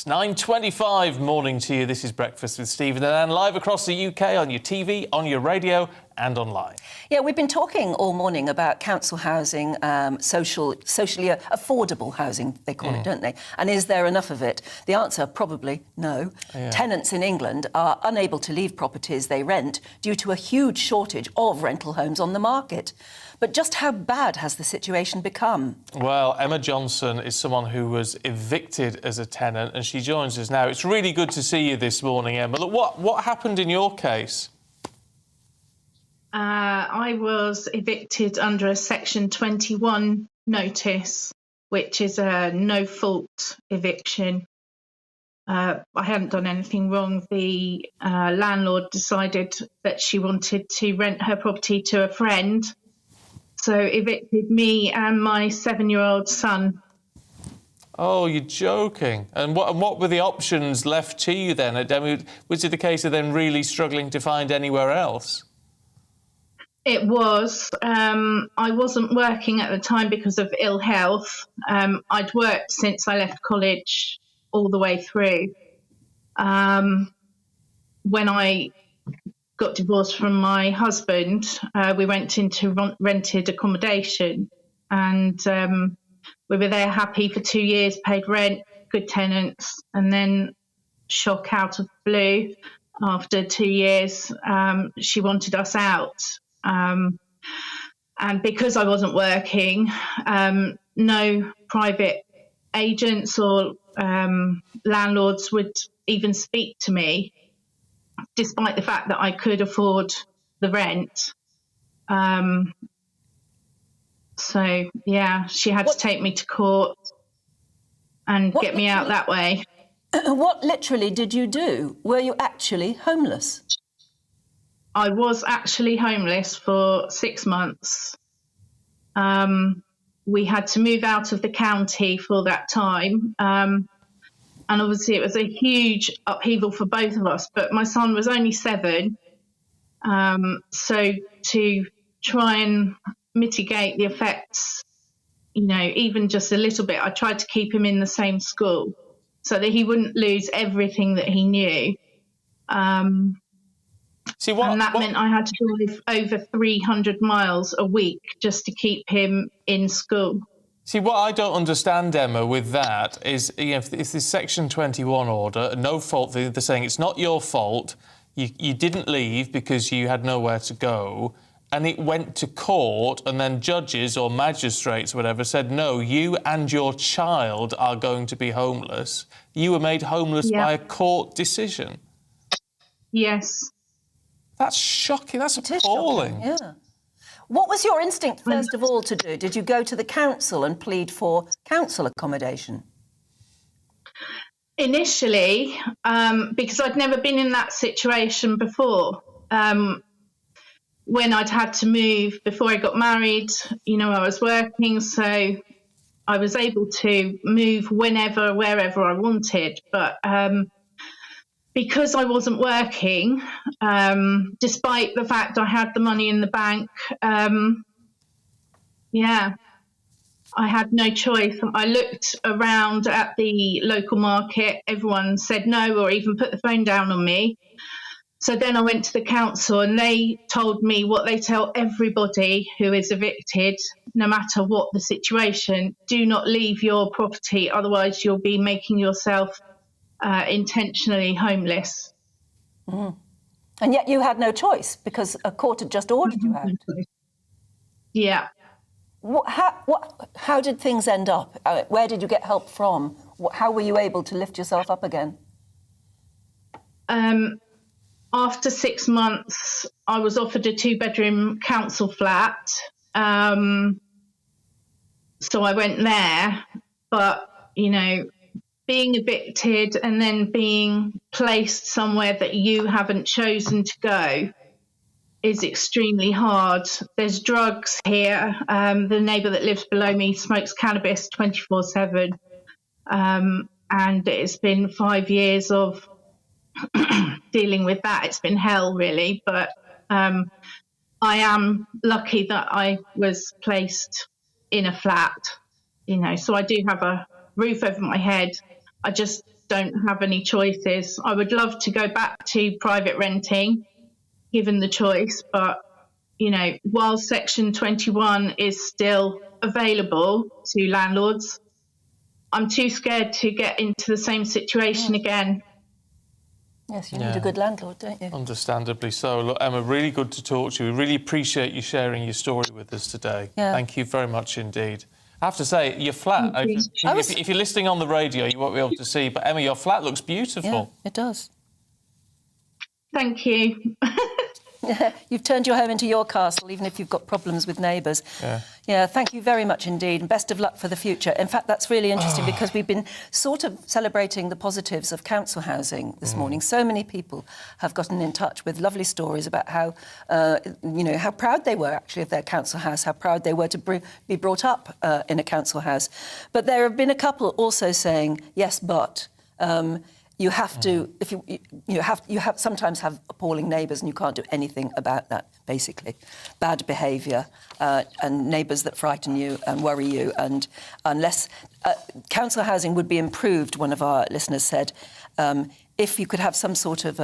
It's 9:25 morning to you. This is Breakfast with Stephen and Anne, live across the UK on your TV, on your radio and online. Yeah, we've been talking all morning about council housing, socially affordable housing, they call it, don't they? And is there enough of it? The answer, probably no. Yeah. Tenants in England are unable to leave properties they rent due to a huge shortage of rental homes on the market. But just how bad has the situation become? Well, Emma Johnson is someone who was evicted as a tenant, and she joins us now. It's really good to see you this morning, Emma. Look, what happened in your case? I was evicted under a Section 21 notice, which is a no-fault eviction. I hadn't done anything wrong. The landlord decided that she wanted to rent her property to a friend, so evicted me and my 7-year-old son. Oh, you're joking. And what were the options left to you then? Was it the case of then really struggling to find anywhere else? It was. I wasn't working at the time because of ill health. I'd worked since I left college all the way through. When I got divorced from my husband, we went into rented accommodation, and we were there happy for 2 years, paid rent, good tenants, and then shock out of the blue. After 2 years, she wanted us out. And because I wasn't working, no private agents or landlords would even speak to me, despite the fact that I could afford the rent. So, yeah, she had to take me to court and get me out that way. What literally did you do? Were you actually homeless? I was actually homeless for 6 months. We had to move out of the county for that time. And obviously it was a huge upheaval for both of us, but my son was only 7. So to try and mitigate the effects, you know, even just a little bit, I tried to keep him in the same school so that he wouldn't lose everything that he knew. And that meant I had to drive over 300 miles a week just to keep him in school. See, what I don't understand, Emma, with that is, you know, if this Section 21 order, no fault, they're saying it's not your fault, you didn't leave because you had nowhere to go, and it went to court, and then judges or magistrates or whatever said, no, you and your child are going to be homeless. You were made homeless by a court decision. Yes. That's shocking. That's appalling. Shocking, yeah. What was your instinct, first of all, to do? Did you go to the council and plead for council accommodation? Initially, because I'd never been in that situation before. When I'd had to move before I got married, you know, I was working, so I was able to move whenever, wherever I wanted. But because I wasn't working, despite the fact I had the money in the bank, I had no choice. I looked around at the local market. Everyone said no or even put the phone down on me. So then I went to the council and they told me what they tell everybody who is evicted, no matter what the situation: do not leave your property, otherwise you'll be making yourself intentionally homeless. Mm. And yet you had no choice because a court had just ordered you out. Yeah. How did things end up? Where did you get help from? How were you able to lift yourself up again? After 6 months, I was offered a 2-bedroom council flat. So I went there, but, you know, being evicted and then being placed somewhere that you haven't chosen to go is extremely hard. There's drugs here. The neighbour that lives below me smokes cannabis 24/7. And it's been 5 years of dealing with that. It's been hell, really. But I am lucky that I was placed in a flat, you know, so I do have a roof over my head. I just don't have any choices. I would love to go back to private renting, given the choice, but, you know, while Section 21 is still available to landlords, I'm too scared to get into the same situation again. Yes, you need a good landlord, don't you? Understandably so. Look, Emma, really good to talk to you. We really appreciate you sharing your story with us today. Yeah. Thank you very much indeed. I have to say, your flat, if you're listening on the radio, you won't be able to see, but Emma, your flat looks beautiful. Yeah, it does. Thank you. You've turned your home into your castle, even if you've got problems with neighbours. Yeah, thank you very much indeed, and best of luck for the future. In fact, that's really interesting because we've been sort of celebrating the positives of council housing this morning. So many people have gotten in touch with lovely stories about how, you know, how proud they were actually of their council house, how proud they were to be brought up in a council house. But there have been a couple also saying, yes, but... you have to, if you have sometimes have appalling neighbours and you can't do anything about that, basically. Bad behaviour and neighbours that frighten you and worry you. And unless council housing would be improved, one of our listeners said, if you could have some sort of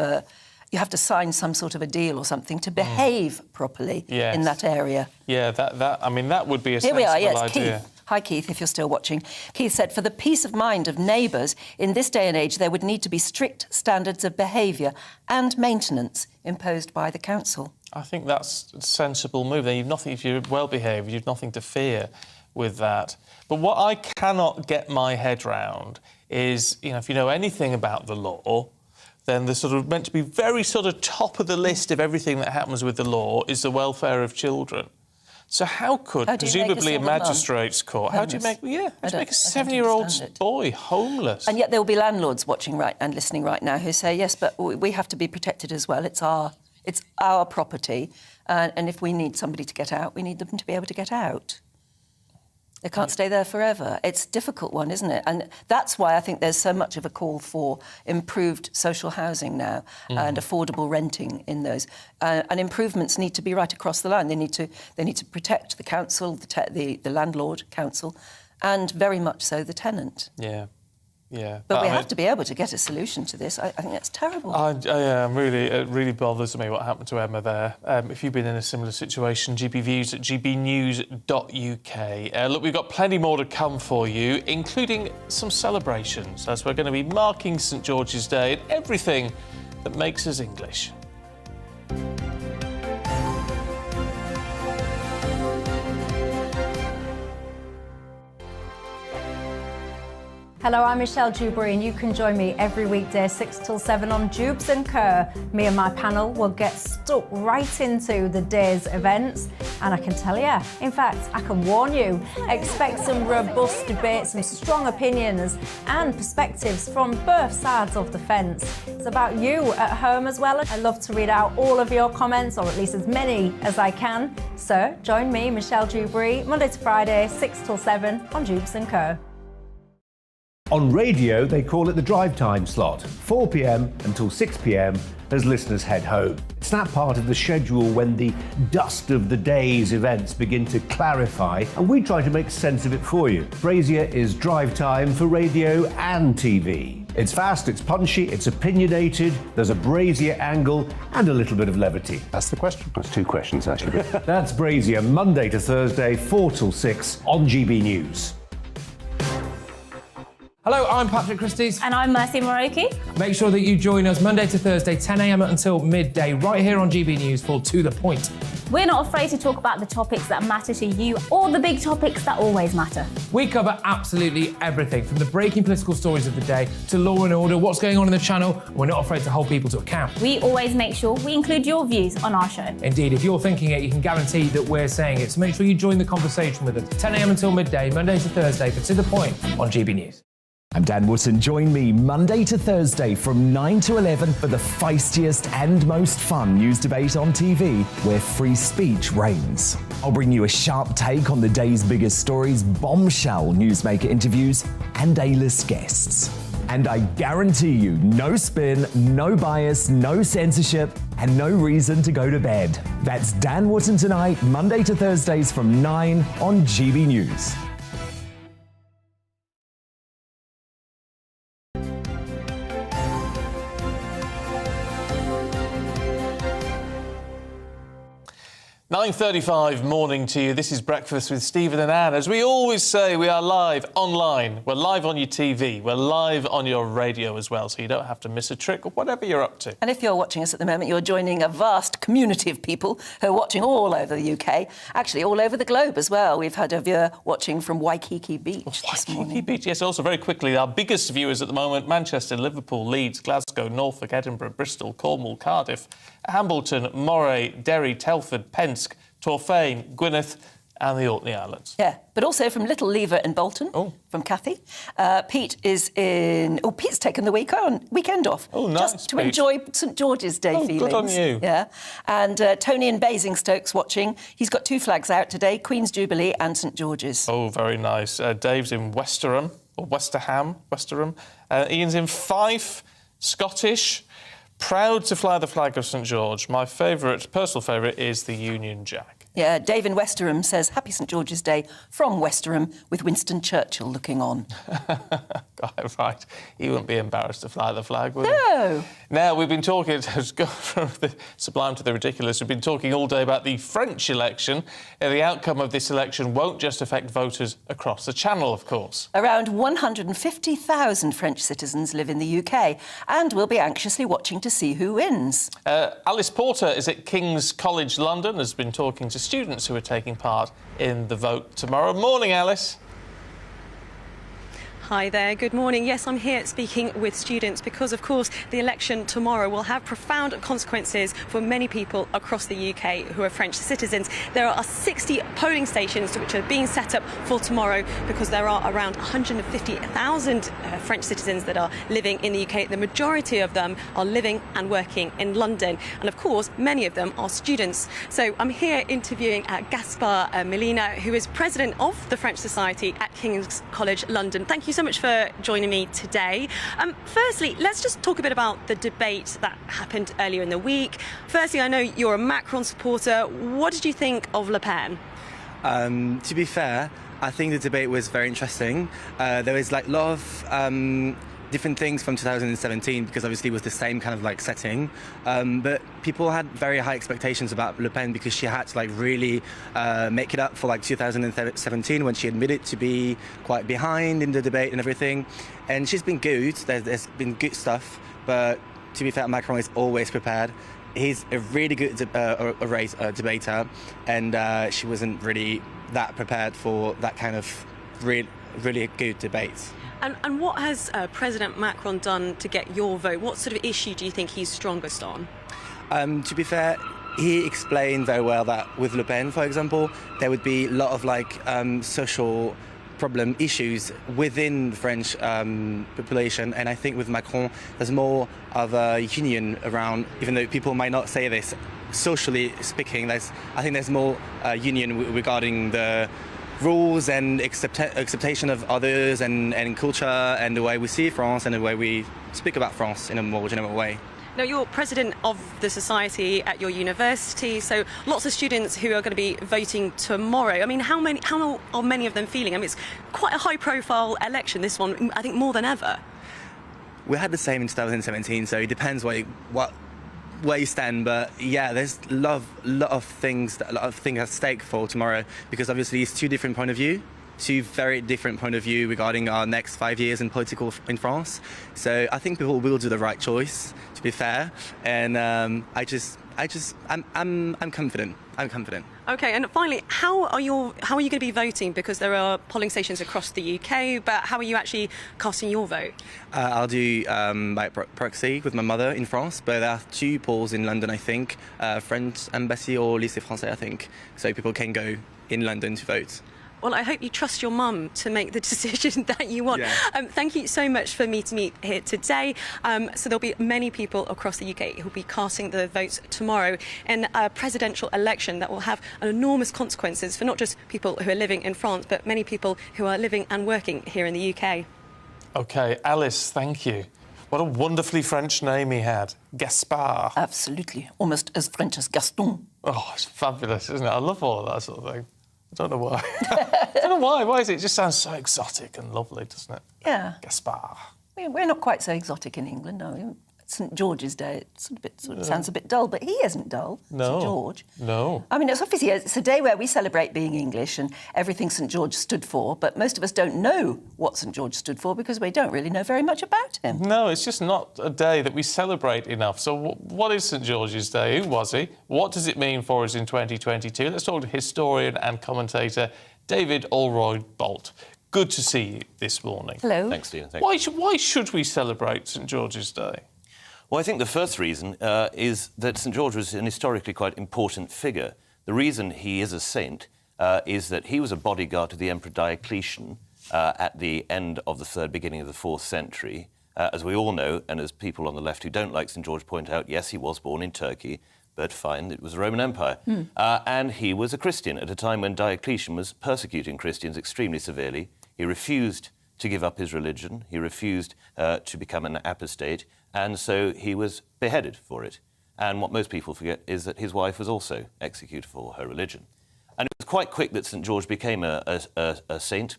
you have to sign some sort of a deal or something to behave properly in that area. Yeah, I mean, that would be a Here we are, sensible yes, idea. Keith. Hi, Keith, if you're still watching. Keith said, for the peace of mind of neighbours, in this day and age, there would need to be strict standards of behaviour and maintenance imposed by the council. I think that's a sensible move. If you're well behaved, you've nothing to fear with that. But what I cannot get my head round is, you know, if you know anything about the law, then the sort of meant to be very sort of top of the list of everything that happens with the law is the welfare of children. So how could, presumably a magistrate's court, how do you make a 7-year-old boy homeless? And yet there will be landlords watching and listening right now who say, yes, but we have to be protected as well. It's our property, and if we need somebody to get out, we need them to be able to get out. They can't stay there forever. It's a difficult one, isn't it? And that's why I think there's so much of a call for improved social housing now and affordable renting in those. And improvements need to be right across the line. They need to protect the council, the landlord council, and very much so the tenant. Yeah. But we have to be able to get a solution to this. I think that's terrible. It really bothers me what happened to Emma there. If you've been in a similar situation, GBViews at gbnews.uk. Look, we've got plenty more to come for you, including some celebrations, as we're going to be marking St George's Day and everything that makes us English. Hello, I'm Michelle Dewberry, and you can join me every weekday 6 till 7 on Jubes and Kerr. Me and my panel will get stuck right into the day's events, and I can tell you, in fact, I can warn you, expect some robust debates, some strong opinions and perspectives from both sides of the fence. It's about you at home as well. I love to read out all of your comments, or at least as many as I can. So join me, Michelle Dewberry, Monday to Friday, 6 till 7 on Jubes and Kerr. On radio, they call it the drive time slot, 4 p.m. until 6 p.m. as listeners head home. It's that part of the schedule when the dust of the day's events begin to clarify, and we try to make sense of it for you. Brazier is drive time for radio and TV. It's fast, it's punchy, it's opinionated, there's a brazier angle and a little bit of levity. That's the question. That's two questions, actually. That's Brazier, Monday to Thursday, 4 till 6 on GB News. Hello, I'm Patrick Christie's. And I'm Mercy Moroki. Make sure that you join us Monday to Thursday, 10 a.m. until midday, right here on GB News for To The Point. We're not afraid to talk about the topics that matter to you or the big topics that always matter. We cover absolutely everything, from the breaking political stories of the day to law and order, what's going on in the channel. We're not afraid to hold people to account. We always make sure we include your views on our show. Indeed, if you're thinking it, you can guarantee that we're saying it. So make sure you join the conversation with us, 10 a.m. until midday, Monday to Thursday, for To The Point on GB News. I'm Dan Wootton. Join me Monday to Thursday from 9 to 11 for the feistiest and most fun news debate on TV, where free speech reigns. I'll bring you a sharp take on the day's biggest stories, bombshell newsmaker interviews, and A-list guests. And I guarantee you, no spin, no bias, no censorship, and no reason to go to bed. That's Dan Wootton tonight, Monday to Thursdays from 9 on GB News. "9:35 morning to you. This is Breakfast with Stephen and Anne. As we always say, we are live online. We're live on your TV. We're live on your radio as well, so you don't have to miss a trick or whatever you're up to. And if you're watching us at the moment, you're joining a vast community of people who are watching all over the UK, actually all over the globe as well. We've had a viewer watching from Waikiki Beach this morning. Waikiki Beach, yes. Also, very quickly, our biggest viewers at the moment: Manchester, Liverpool, Leeds, Glasgow, Norfolk, Edinburgh, Bristol, Cornwall, Cardiff, Hambleton, Moray, Derry, Telford, Pensk, Torfaen, Gwynedd and the Orkney Islands. Yeah, but also from Little Lever in Bolton, from Kathy. Pete is in... Oh, Pete's taken the weekend off. Oh, nice, just to Pete. enjoy St George's Day feelings. Good on you. Yeah. And Tony in Basingstoke's watching. He's got two flags out today, Queen's Jubilee and St George's. Oh, very nice. Dave's in Westerham, or Westerham. Ian's in Fife, Scottish. Proud to fly the flag of St George. My personal favourite is the Union Jack. Yeah, Dave in Westerham says, Happy St George's Day from Westerham, with Winston Churchill looking on. Right. He wouldn't be embarrassed to fly the flag, would he? No. Now, we've been talking, from the sublime to the ridiculous, we've been talking all day about the French election. The outcome of this election won't just affect voters across the Channel, of course. Around 150,000 French citizens live in the UK and will be anxiously watching to see who wins. Alice Porter is at King's College London, has been talking to students who are taking part in the vote tomorrow. Morning, Alice. Hi there, good morning. Yes, I'm here speaking with students because, of course, the election tomorrow will have profound consequences for many people across the UK who are French citizens. There are 60 polling stations which are being set up for tomorrow because there are around 150,000 French citizens that are living in the UK. The majority of them are living and working in London. And, of course, many of them are students. So I'm here interviewing Gaspard Molina, who is president of the French Society at King's College London. Thank you so much for joining me today. Firstly, let's just talk a bit about the debate that happened earlier in the week. Firstly, I know you're a Macron supporter. What did you think of Le Pen? To be fair, I think the debate was very interesting. There was a lot of different things from 2017 because obviously it was the same kind of setting, but people had very high expectations about Le Pen because she had to really make it up for 2017 when she admitted to be quite behind in the debate and everything, and she's been good. There's been good stuff, but to be fair, Macron is always prepared. He's a really good debater, and she wasn't really that prepared for that kind of really good debate. And what has President Macron done to get your vote? What sort of issue do you think he's strongest on? To be fair, he explained very well that with Le Pen, for example, there would be a lot of social problem issues within the French population, and I think with Macron there's more of a union around, even though people might not say this, socially speaking, I think there's more union regarding the rules and acceptation of others and culture and the way we see France and the way we speak about France in a more general way. Now, you're president of the society at your university, so lots of students who are going to be voting tomorrow. I mean, how are many of them feeling? I mean, it's quite a high-profile election, this one, I think more than ever. we had the same in 2017, so it depends where you stand. But yeah, there's a lot of things at stake for tomorrow, because obviously it's two different point of view. Two very different point of view regarding our next 5 years in political in France. So I think people will do the right choice, to be fair. And I'm confident. I'm confident. Okay, and finally, how are you going to be voting? Because there are polling stations across the UK, but how are you actually casting your vote? I'll do by proxy with my mother in France, but there are 2 polls in London, I think, French Embassy or Lycée Français, I think, so people can go in London to vote. Well, I hope you trust your mum to make the decision that you want. Yeah. Thank you so much for meeting me here today. So there'll be many people across the UK who'll be casting the votes tomorrow in a presidential election that will have enormous consequences for not just people who are living in France, but many people who are living and working here in the UK. OK, Alice, thank you. What a wonderfully French name he had. Gaspard. Absolutely. Almost as French as Gaston. Oh, it's fabulous, isn't it? I love all of that sort of thing. I don't know why. I don't know why. Why is it? It just sounds so exotic and lovely, doesn't it? Yeah. Gaspard. We're not quite so exotic in England, are we? St George's Day, it sort of sounds a bit dull, but he isn't dull, No. St George. No. I mean, it's obviously it's a day where we celebrate being English and everything St George stood for, but most of us don't know what St George stood for because we don't really know very much about him. No, it's just not a day that we celebrate enough. So what is St George's Day? Who was he? What does it mean for us in 2022? Let's talk to historian and commentator David Alroyd-Bolt. Good to see you this morning. Hello. Thanks, Stephen. Why should we celebrate St George's Day? Well, I think the first reason is that St George was an historically quite important figure. The reason he is a saint is that he was a bodyguard to the Emperor Diocletian at the end of the 3rd, beginning of the 4th century. As we all know, and as people on the left who don't like St George point out, yes, he was born in Turkey, but fine, it was the Roman Empire. And he was a Christian at a time when Diocletian was persecuting Christians extremely severely. He refused to give up his religion. He refused to become an apostate, and so he was beheaded for it. And what most people forget is that his wife was also executed for her religion. And it was quite quick that St George became a saint,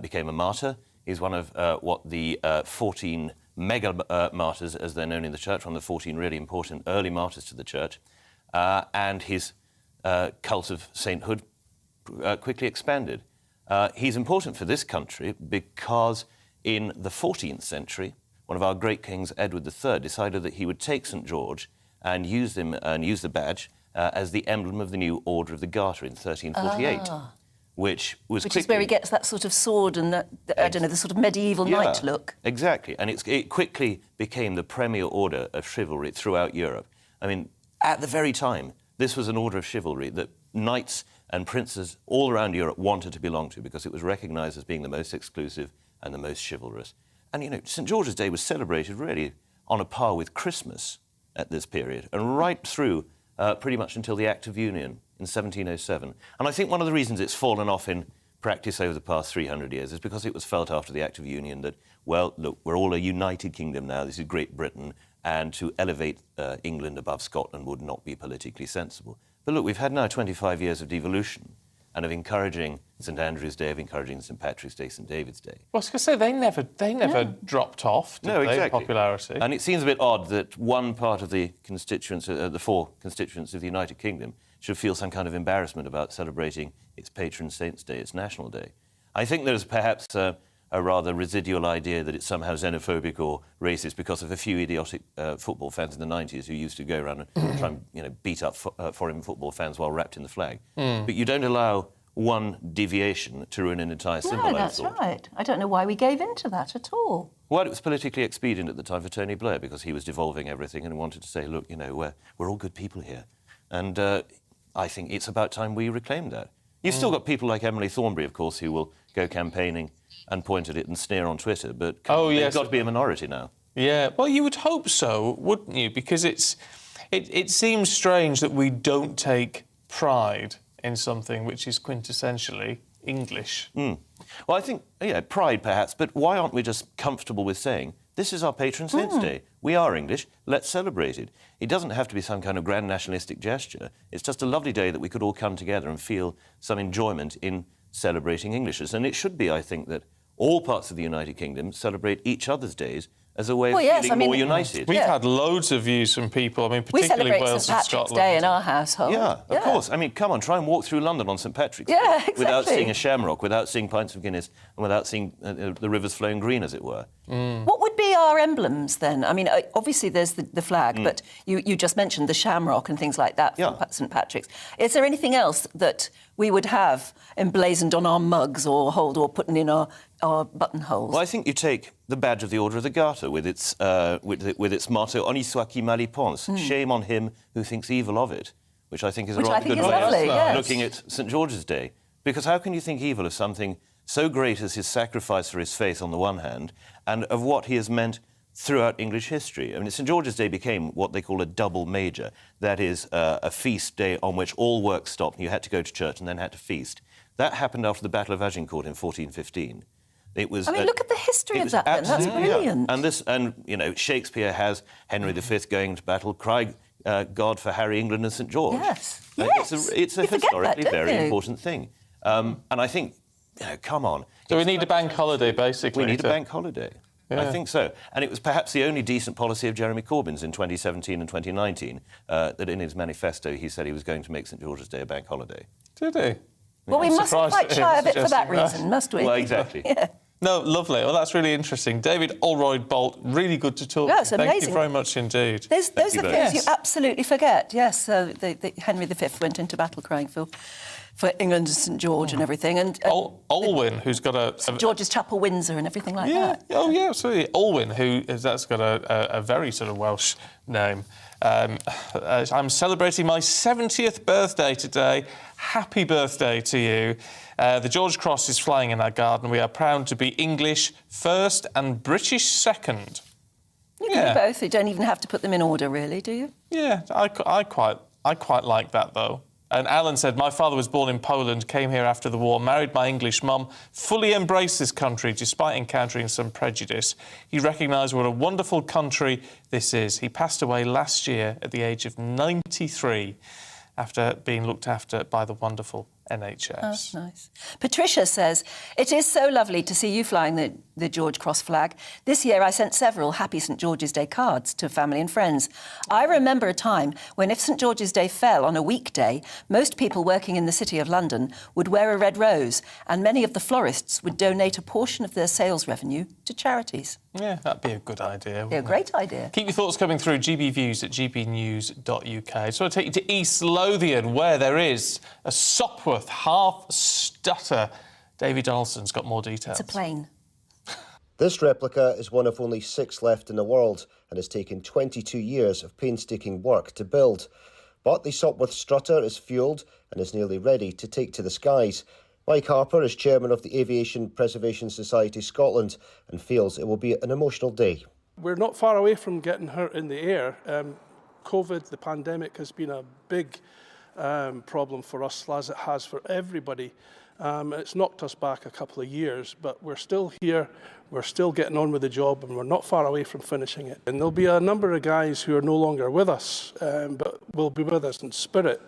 became a martyr. He's one of what the 14 mega martyrs, as they're known in the church, one of the 14 really important early martyrs to the church. And his cult of sainthood quickly expanded. He's important for this country because in the 14th century, one of our great kings, Edward III, decided that he would take St George and use the badge as the emblem of the new Order of the Garter in 1348, which is where he gets that sort of sword and that, I don't know, the sort of medieval knight look. Exactly, and it quickly became the premier order of chivalry throughout Europe. I mean, at the very time, this was an order of chivalry that knights and princes all around Europe wanted to belong to because it was recognised as being the most exclusive and the most chivalrous. And, you know, St George's Day was celebrated really on a par with Christmas at this period and right through pretty much until the Act of Union in 1707. And I think one of the reasons it's fallen off in practice over the past 300 years is because it was felt after the Act of Union that, well, look, we're all a united kingdom now, this is Great Britain, and to elevate England above Scotland would not be politically sensible. But look, we've had now 25 years of devolution and of encouraging St Andrew's Day, of encouraging St Patrick's Day, St David's Day. Well, I was going to say, they never dropped off, did they, in popularity? And it seems a bit odd that one part of the constituents, the 4 constituents of the United Kingdom, should feel some kind of embarrassment about celebrating its patron saint's day, its national day. I think there's perhaps a rather residual idea that it's somehow xenophobic or racist because of a few idiotic football fans in the 90s who used to go around and try and beat up foreign football fans while wrapped in the flag. But you don't allow one deviation to ruin an entire symbol. No, that's right. I don't know why we gave in to that at all. Well, it was politically expedient at the time for Tony Blair because he was devolving everything and wanted to say, look, you know, we're all good people here. And I think it's about time we reclaimed that. You've still got people like Emily Thornberry, of course, who will go campaigning and point at it and sneer on Twitter, but they've got to be a minority now. Yeah, well, you would hope so, wouldn't you? Because it seems strange that we don't take pride in something which is quintessentially English. Well, I think, pride perhaps, but why aren't we just comfortable with saying, this is our patron saint's day. We are English, let's celebrate it. It doesn't have to be some kind of grand nationalistic gesture. It's just a lovely day that we could all come together and feel some enjoyment in celebrating Englishness. And it should be, I think, that all parts of the United Kingdom celebrate each other's days as a way of feeling more united. We've had loads of views from people, I mean, particularly Wales and Scotland. We celebrate St Patrick's Day in our household. Yeah, of course. I mean, come on, try and walk through London on St Patrick's Day without seeing a shamrock, without seeing pints of Guinness, and without seeing the rivers flowing green, as it were. What would be our emblems then? I mean, obviously there's the flag, but you just mentioned the shamrock and things like that from St Patrick's. Is there anything else that we would have emblazoned on our mugs or hold or putting in our buttonholes? Well, I think you take the badge of the Order of the Garter with its motto, Honi soit qui mal y pense, shame on him who thinks evil of it, which I think is a rather good way of looking at St George's Day. Because how can you think evil of something so great as his sacrifice for his faith on the one hand, and of what he has meant throughout English history? I mean, St George's Day became what they call a double major. That is a feast day on which all work stopped and you had to go to church and then had to feast. That happened after the Battle of Agincourt in 1415. It was. I mean, look at the history of that. Then. That's brilliant. And you know, Shakespeare has Henry V going to battle, cry God for Harry, England, and St George. Yes. It's a historically very important thing. And I think, you know, come on. So we need a bank holiday, basically. We need a bank holiday. Yeah. I think so. And it was perhaps the only decent policy of Jeremy Corbyn's in 2017 and 2019, that in his manifesto he said he was going to make St George's Day a bank holiday. Did he? Well, we mustn't quite shy of it for that reason, must we? Well, exactly. No, lovely. Well, that's really interesting. David Alroyd-Bolt, really good to talk to you. It's amazing. Thank you very much indeed. Those are things you absolutely forget. Yes, Henry V went into battle crying for England and St George and everything. And Olwyn, who's got a St George's Chapel, Windsor, and everything like that. Oh, yeah, absolutely. Olwyn, that's got a very sort of Welsh name. I'm celebrating my 70th birthday today. Happy birthday to you. The George Cross is flying in our garden. We are proud to be English first and British second. You can do both. You don't even have to put them in order, really, do you? Yeah, I quite like that, though. And Alan said, my father was born in Poland, came here after the war, married my English mum, fully embraced this country despite encountering some prejudice. He recognised what a wonderful country this is. He passed away last year at the age of 93 after being looked after by the wonderful NHS. Oh, nice. Patricia says, it is so lovely to see you flying the George Cross flag. This year I sent several Happy St George's Day cards to family and friends. I remember a time when if St George's Day fell on a weekday, most people working in the City of London would wear a red rose and many of the florists would donate a portion of their sales revenue to charities. Yeah, that'd be a good idea. Yeah, great idea. Keep your thoughts coming through, gbviews at gbnews.uk. So I'll take you to East Lothian, where there is a Sopwith half-stutter. David Donaldson's got more details. It's a plane. This replica is one of only 6 left in the world and has taken 22 years of painstaking work to build. But the Sopwith strutter is fuelled and is nearly ready to take to the skies. Mike Harper is chairman of the Aviation Preservation Society Scotland and feels it will be an emotional day. We're not far away from getting her in the air. COVID, the pandemic, has been a big problem for us, as it has for everybody. It's knocked us back a couple of years, but we're still here, we're still getting on with the job, and we're not far away from finishing it. And there'll be a number of guys who are no longer with us, but will be with us in spirit.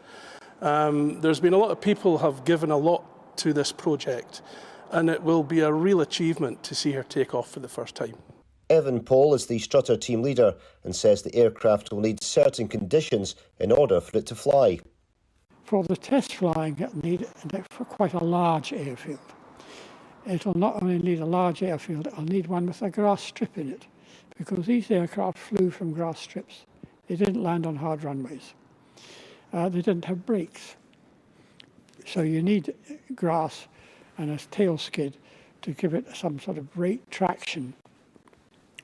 There's been a lot of people who have given a lot to this project, and it will be a real achievement to see her take off for the first time. Evan Pole is the strutter team leader and says the aircraft will need certain conditions in order for it to fly. For the test flying, it'll need quite a large airfield. It'll not only need a large airfield, it'll need one with a grass strip in it, because these aircraft flew from grass strips. They didn't land on hard runways. They didn't have brakes. So you need grass and a tail skid to give it some sort of brake traction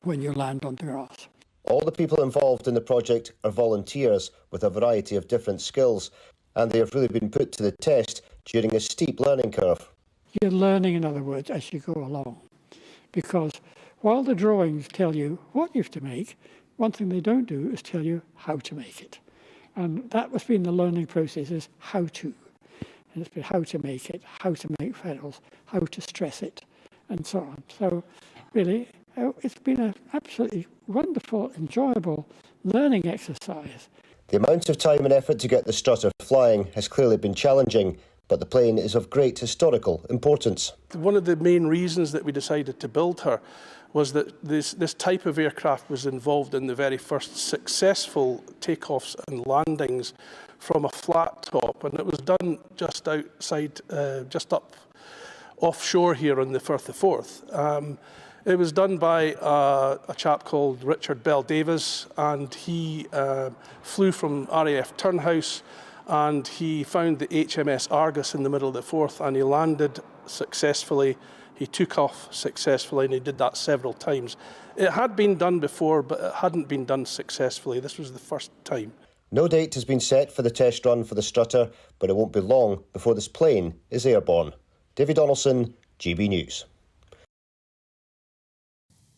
when you land on the grass. All the people involved in the project are volunteers with a variety of different skills, and they have really been put to the test during a steep learning curve. You're learning, in other words, as you go along, because while the drawings tell you what you have to make, one thing they don't do is tell you how to make it. And that has been the learning process, is how to. And it's been how to make it, how to make ferrules, how to stress it, and so on. So really, it's been an absolutely wonderful, enjoyable learning exercise. The amount of time and effort to get the strutter flying has clearly been challenging, but the plane is of great historical importance. One of the main reasons that we decided to build her was that this type of aircraft was involved in the very first successful takeoffs and landings from a flat top, and it was done just outside, just up offshore here on the Firth of Forth. It was done by a chap called Richard Bell Davis, and he flew from RAF Turnhouse, and he found the HMS Argus in the middle of the Forth, and he landed successfully. He took off successfully, and he did that several times. It had been done before, but it hadn't been done successfully. This was the first time. No date has been set for the test run for the Strutter, but it won't be long before this plane is airborne. David Donaldson, GB News.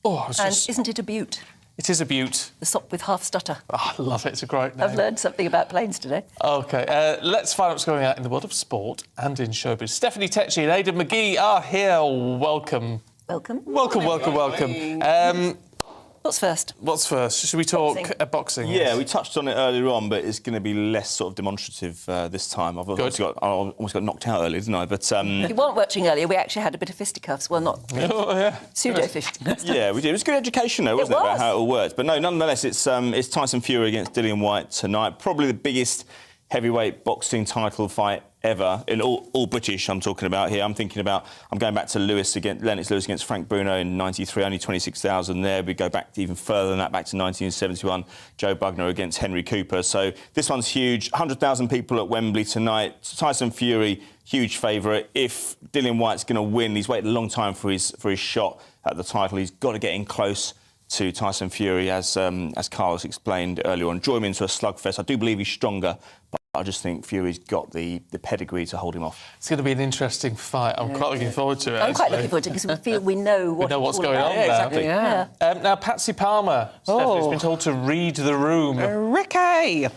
Oh, isn't it a beaut? It is a beaut. The sop with half stutter. Oh, I love it. It's a great name. I've learned something about planes today. OK, let's find out what's going on in the world of sport and in showbiz. Stephanie Tetchy and Aidan McGee are here. Welcome. Welcome. Welcome. What's first? What's first? Should we talk boxing? Yeah, we touched on it earlier on, but it's going to be less sort of demonstrative this time. I almost got knocked out earlier, didn't I? But you weren't watching earlier. We actually had a bit of fisticuffs. Well, not pseudo fisticuffs. Yeah, we did. It was good education, though, wasn't it, about how it all works? But no, nonetheless, it's Tyson Fury against Dillian Whyte tonight. Probably the biggest heavyweight boxing title fight ever, in all British I'm talking about here. I'm going back to Lennox Lewis against Frank Bruno in '93, only 26,000 there. We go back even further than that, back to 1971, Joe Bugner against Henry Cooper. So this one's huge. 100,000 people at Wembley tonight. Tyson Fury, huge favourite. If Dillian Whyte's going to win, he's waited a long time for his shot at the title. He's got to get in close to Tyson Fury, as Carlos explained earlier on. Draw him into a slugfest. I do believe he's stronger, but I just think Fury's got the pedigree to hold him off. It's going to be an interesting fight. I'm quite looking forward to it. I'm quite looking forward to it because we know what's going on now. now. Exactly. Yeah. Now, Patsy Palmer, Stephanie's been told to read the room. Ricky!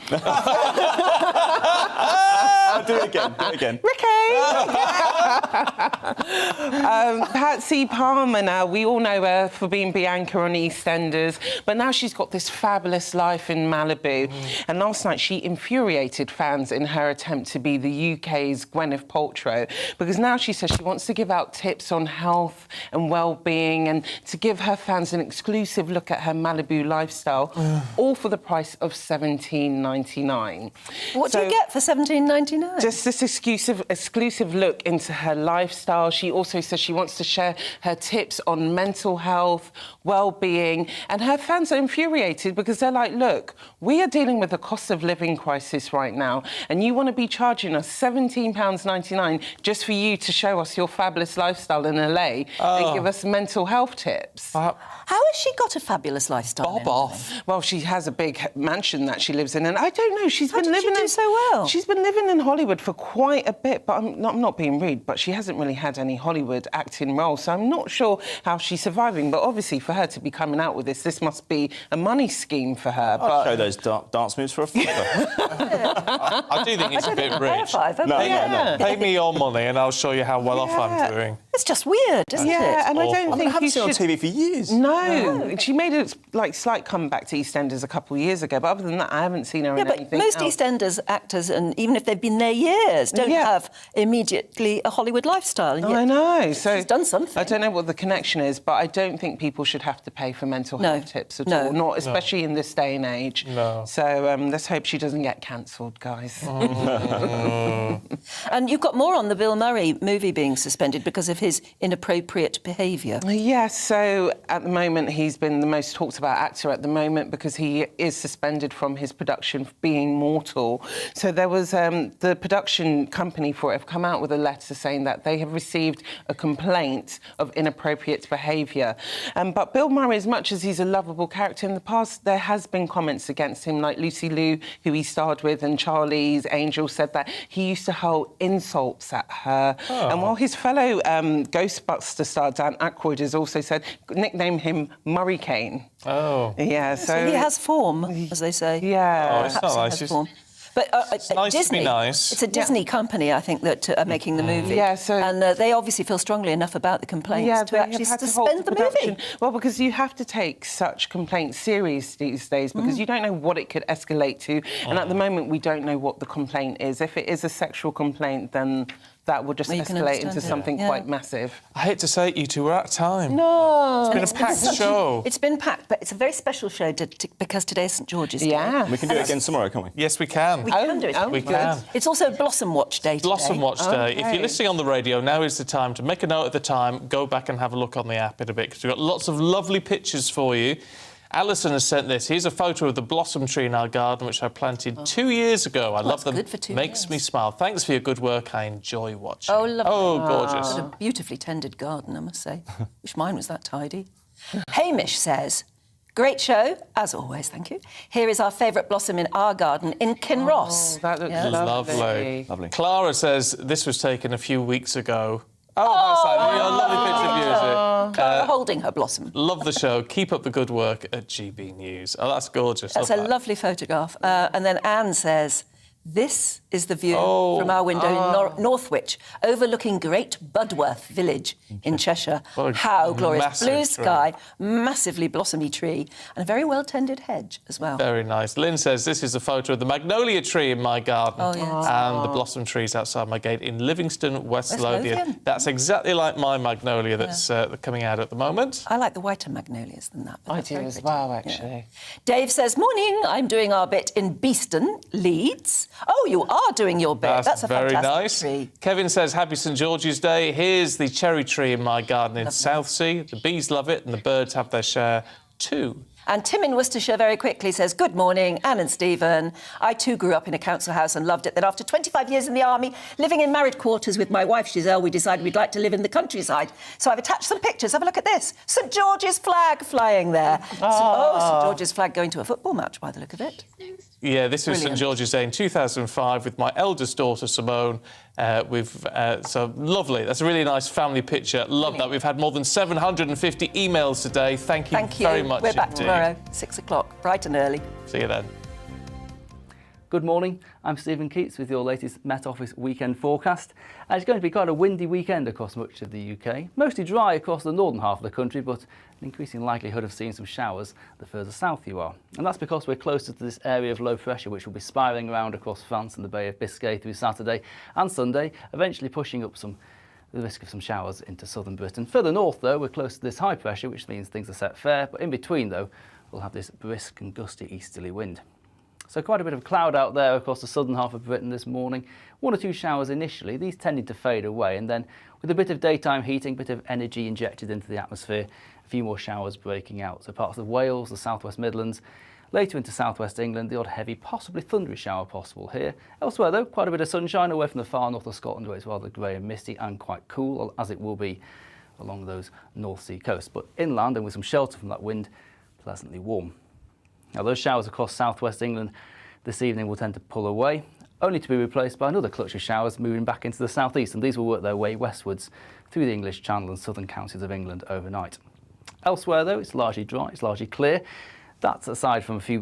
Do it again. Ricky! Patsy Palmer now, we all know her for being Bianca on EastEnders, but now she's got this fabulous life in Malibu. And last night she infuriated fans in her attempt to be the UK's Gwyneth Paltrow, because now she says she wants to give out tips on health and well-being and to give her fans an exclusive look at her Malibu lifestyle, all for the price of $17.99. What do you get for $17.99? Just this exclusive look into her lifestyle. She also says she wants to share her tips on mental health, well-being, and her fans are infuriated because they're like, look, we are dealing with a cost of living crisis right now, and you want to be charging us £17.99 just for you to show us your fabulous lifestyle in LA and give us mental health tips. How has she got a fabulous lifestyle? Bob off. Well, she has a big mansion that she lives in, and I don't know. She's been living do so well. She's been living in Hollywood for quite a bit, but I'm not being rude, but she hasn't really had any Hollywood acting roles, so I'm not sure how she's surviving. But obviously, for her to be coming out with this must be a money scheme for her. I'll show those dance moves for a fiver. I do think it's a bit rich. No. Pay me your money and I'll show you how well off I'm doing. It's just weird, isn't it? Yeah, and I don't think I haven't seen her on TV for years. No. She made a slight comeback to EastEnders a couple of years ago, but other than that, I haven't seen her in anything but most else. EastEnders actors, and even if they've been there years, don't have immediately a Hollywood lifestyle. And yet I know. So she's done something. I don't know what the connection is, but I don't think people should have to pay for mental health tips at all, not especially in this day and age. No. So let's hope she doesn't get cancelled, guys. And you've got more on the Bill Murray movie being suspended because of his inappropriate behaviour. Yes, so at the moment he's been the most talked about actor at the moment because he is suspended from his production for being mortal. So there was the production company for it have come out with a letter saying that they have received a complaint of inappropriate behaviour. But Bill Murray, as much as he's a lovable character in the past, there has been comments against him, like Lucy Liu, who he starred with, and Charlie's Angel said that he used to hurl insults at her. And while his fellow Ghostbuster star Dan Aykroyd has also said, nicknamed him Murray Kane. Oh. Yeah, so he has form, as they say. Yeah. Oh, it's not nice. But it's nice Disney, to be nice. It's a Disney company, I think, that are making the movie. Yeah, so... And they obviously feel strongly enough about the complaints to actually suspend the movie. Well, because you have to take such complaints serious these days because you don't know what it could escalate to. And at the moment, we don't know what the complaint is. If it is a sexual complaint, then that will just escalate into something quite massive. I hate to say it, you two, we're out of time. No. It's been a packed show. It's been packed, but it's a very special show because today is St George's Day. Yeah. We can do it again tomorrow, can't we? Yes, we can. We can do it. We can. It's also Blossom Watch Day today. Blossom Watch Day. If you're listening on the radio, now is the time to make a note of the time, go back and have a look on the app in a bit, because we've got lots of lovely pictures for you. Alison has sent this. Here's a photo of the blossom tree in our garden, which I planted 2 years ago. I love them. Good for 2 Makes years. me smile. Thanks for your good work. I enjoy watching. Oh, lovely. Oh, gorgeous. What a beautifully tended garden, I must say. Wish mine was that tidy. Hamish says, great show, as always, thank you. Here is our favourite blossom in our garden in Kinross. Oh, that looks Lovely. Lovely. Clara says this was taken a few weeks ago. Oh, that's like a lovely picture of music. Clara holding her blossom. Love the show. Keep up the good work at GB News. Oh, that's gorgeous. That's Love a that. lovely photograph. And then Anne says, this is the view from our window in Northwich, overlooking Great Budworth village in Cheshire. How glorious. massive Blue tree. sky, massively blossomy tree, and a very well-tended hedge as well. Very nice. Lynn says this is a photo of the magnolia tree in my garden and the blossom trees outside my gate in Livingston, West Lothian. Lothian. That's exactly like my magnolia that's coming out at the moment. I like the whiter magnolias than that. I do as well, actually. Dave says, morning, I'm doing our bit in Beeston, Leeds. Oh, you are doing your bit. That's a very fantastic nice. tree. Kevin says, happy St George's Day. Here's the cherry tree in my garden in Southsea. The bees love it and the birds have their share too. And Tim in Worcestershire very quickly says, good morning, Anne and Stephen. I too grew up in a council house and loved it. Then after 25 years in the army, living in married quarters with my wife Giselle, we decided we'd like to live in the countryside. So I've attached some pictures. Have a look at this. St George's flag flying there. St George's flag going to a football match by the look of it. Yeah, this was St Brilliant. George's Day in 2005 with my eldest daughter, Simone. So lovely. That's a really nice family picture. Love that. We've had more than 750 emails today. Thank you very much We're back indeed. tomorrow, 6 o'clock, bright and early. See you then. Good morning, I'm Stephen Keats with your latest Met Office weekend forecast. It's going to be quite a windy weekend across much of the UK. Mostly dry across the northern half of the country, but an increasing likelihood of seeing some showers the further south you are. And that's because we're closer to this area of low pressure which will be spiralling around across France and the Bay of Biscay through Saturday and Sunday, eventually pushing up the risk of some showers into southern Britain. Further north, though, we're close to this high pressure, which means things are set fair, but in between, though, we'll have this brisk and gusty easterly wind. So quite a bit of cloud out there across the southern half of Britain this morning. 1 or 2 showers initially, these tending to fade away, and then with a bit of daytime heating, a bit of energy injected into the atmosphere, a few more showers breaking out. So parts of Wales, the southwest Midlands, later into southwest England, the odd heavy, possibly thundery shower possible here. Elsewhere though, quite a bit of sunshine away from the far north of Scotland where it's rather grey and misty and quite cool, as it will be along those North Sea coasts. But inland and with some shelter from that wind, pleasantly warm. Now those showers across southwest England this evening will tend to pull away, only to be replaced by another clutch of showers moving back into the southeast, and these will work their way westwards through the English Channel and southern counties of England overnight. Elsewhere though, it's largely dry, it's largely clear. That's aside from a few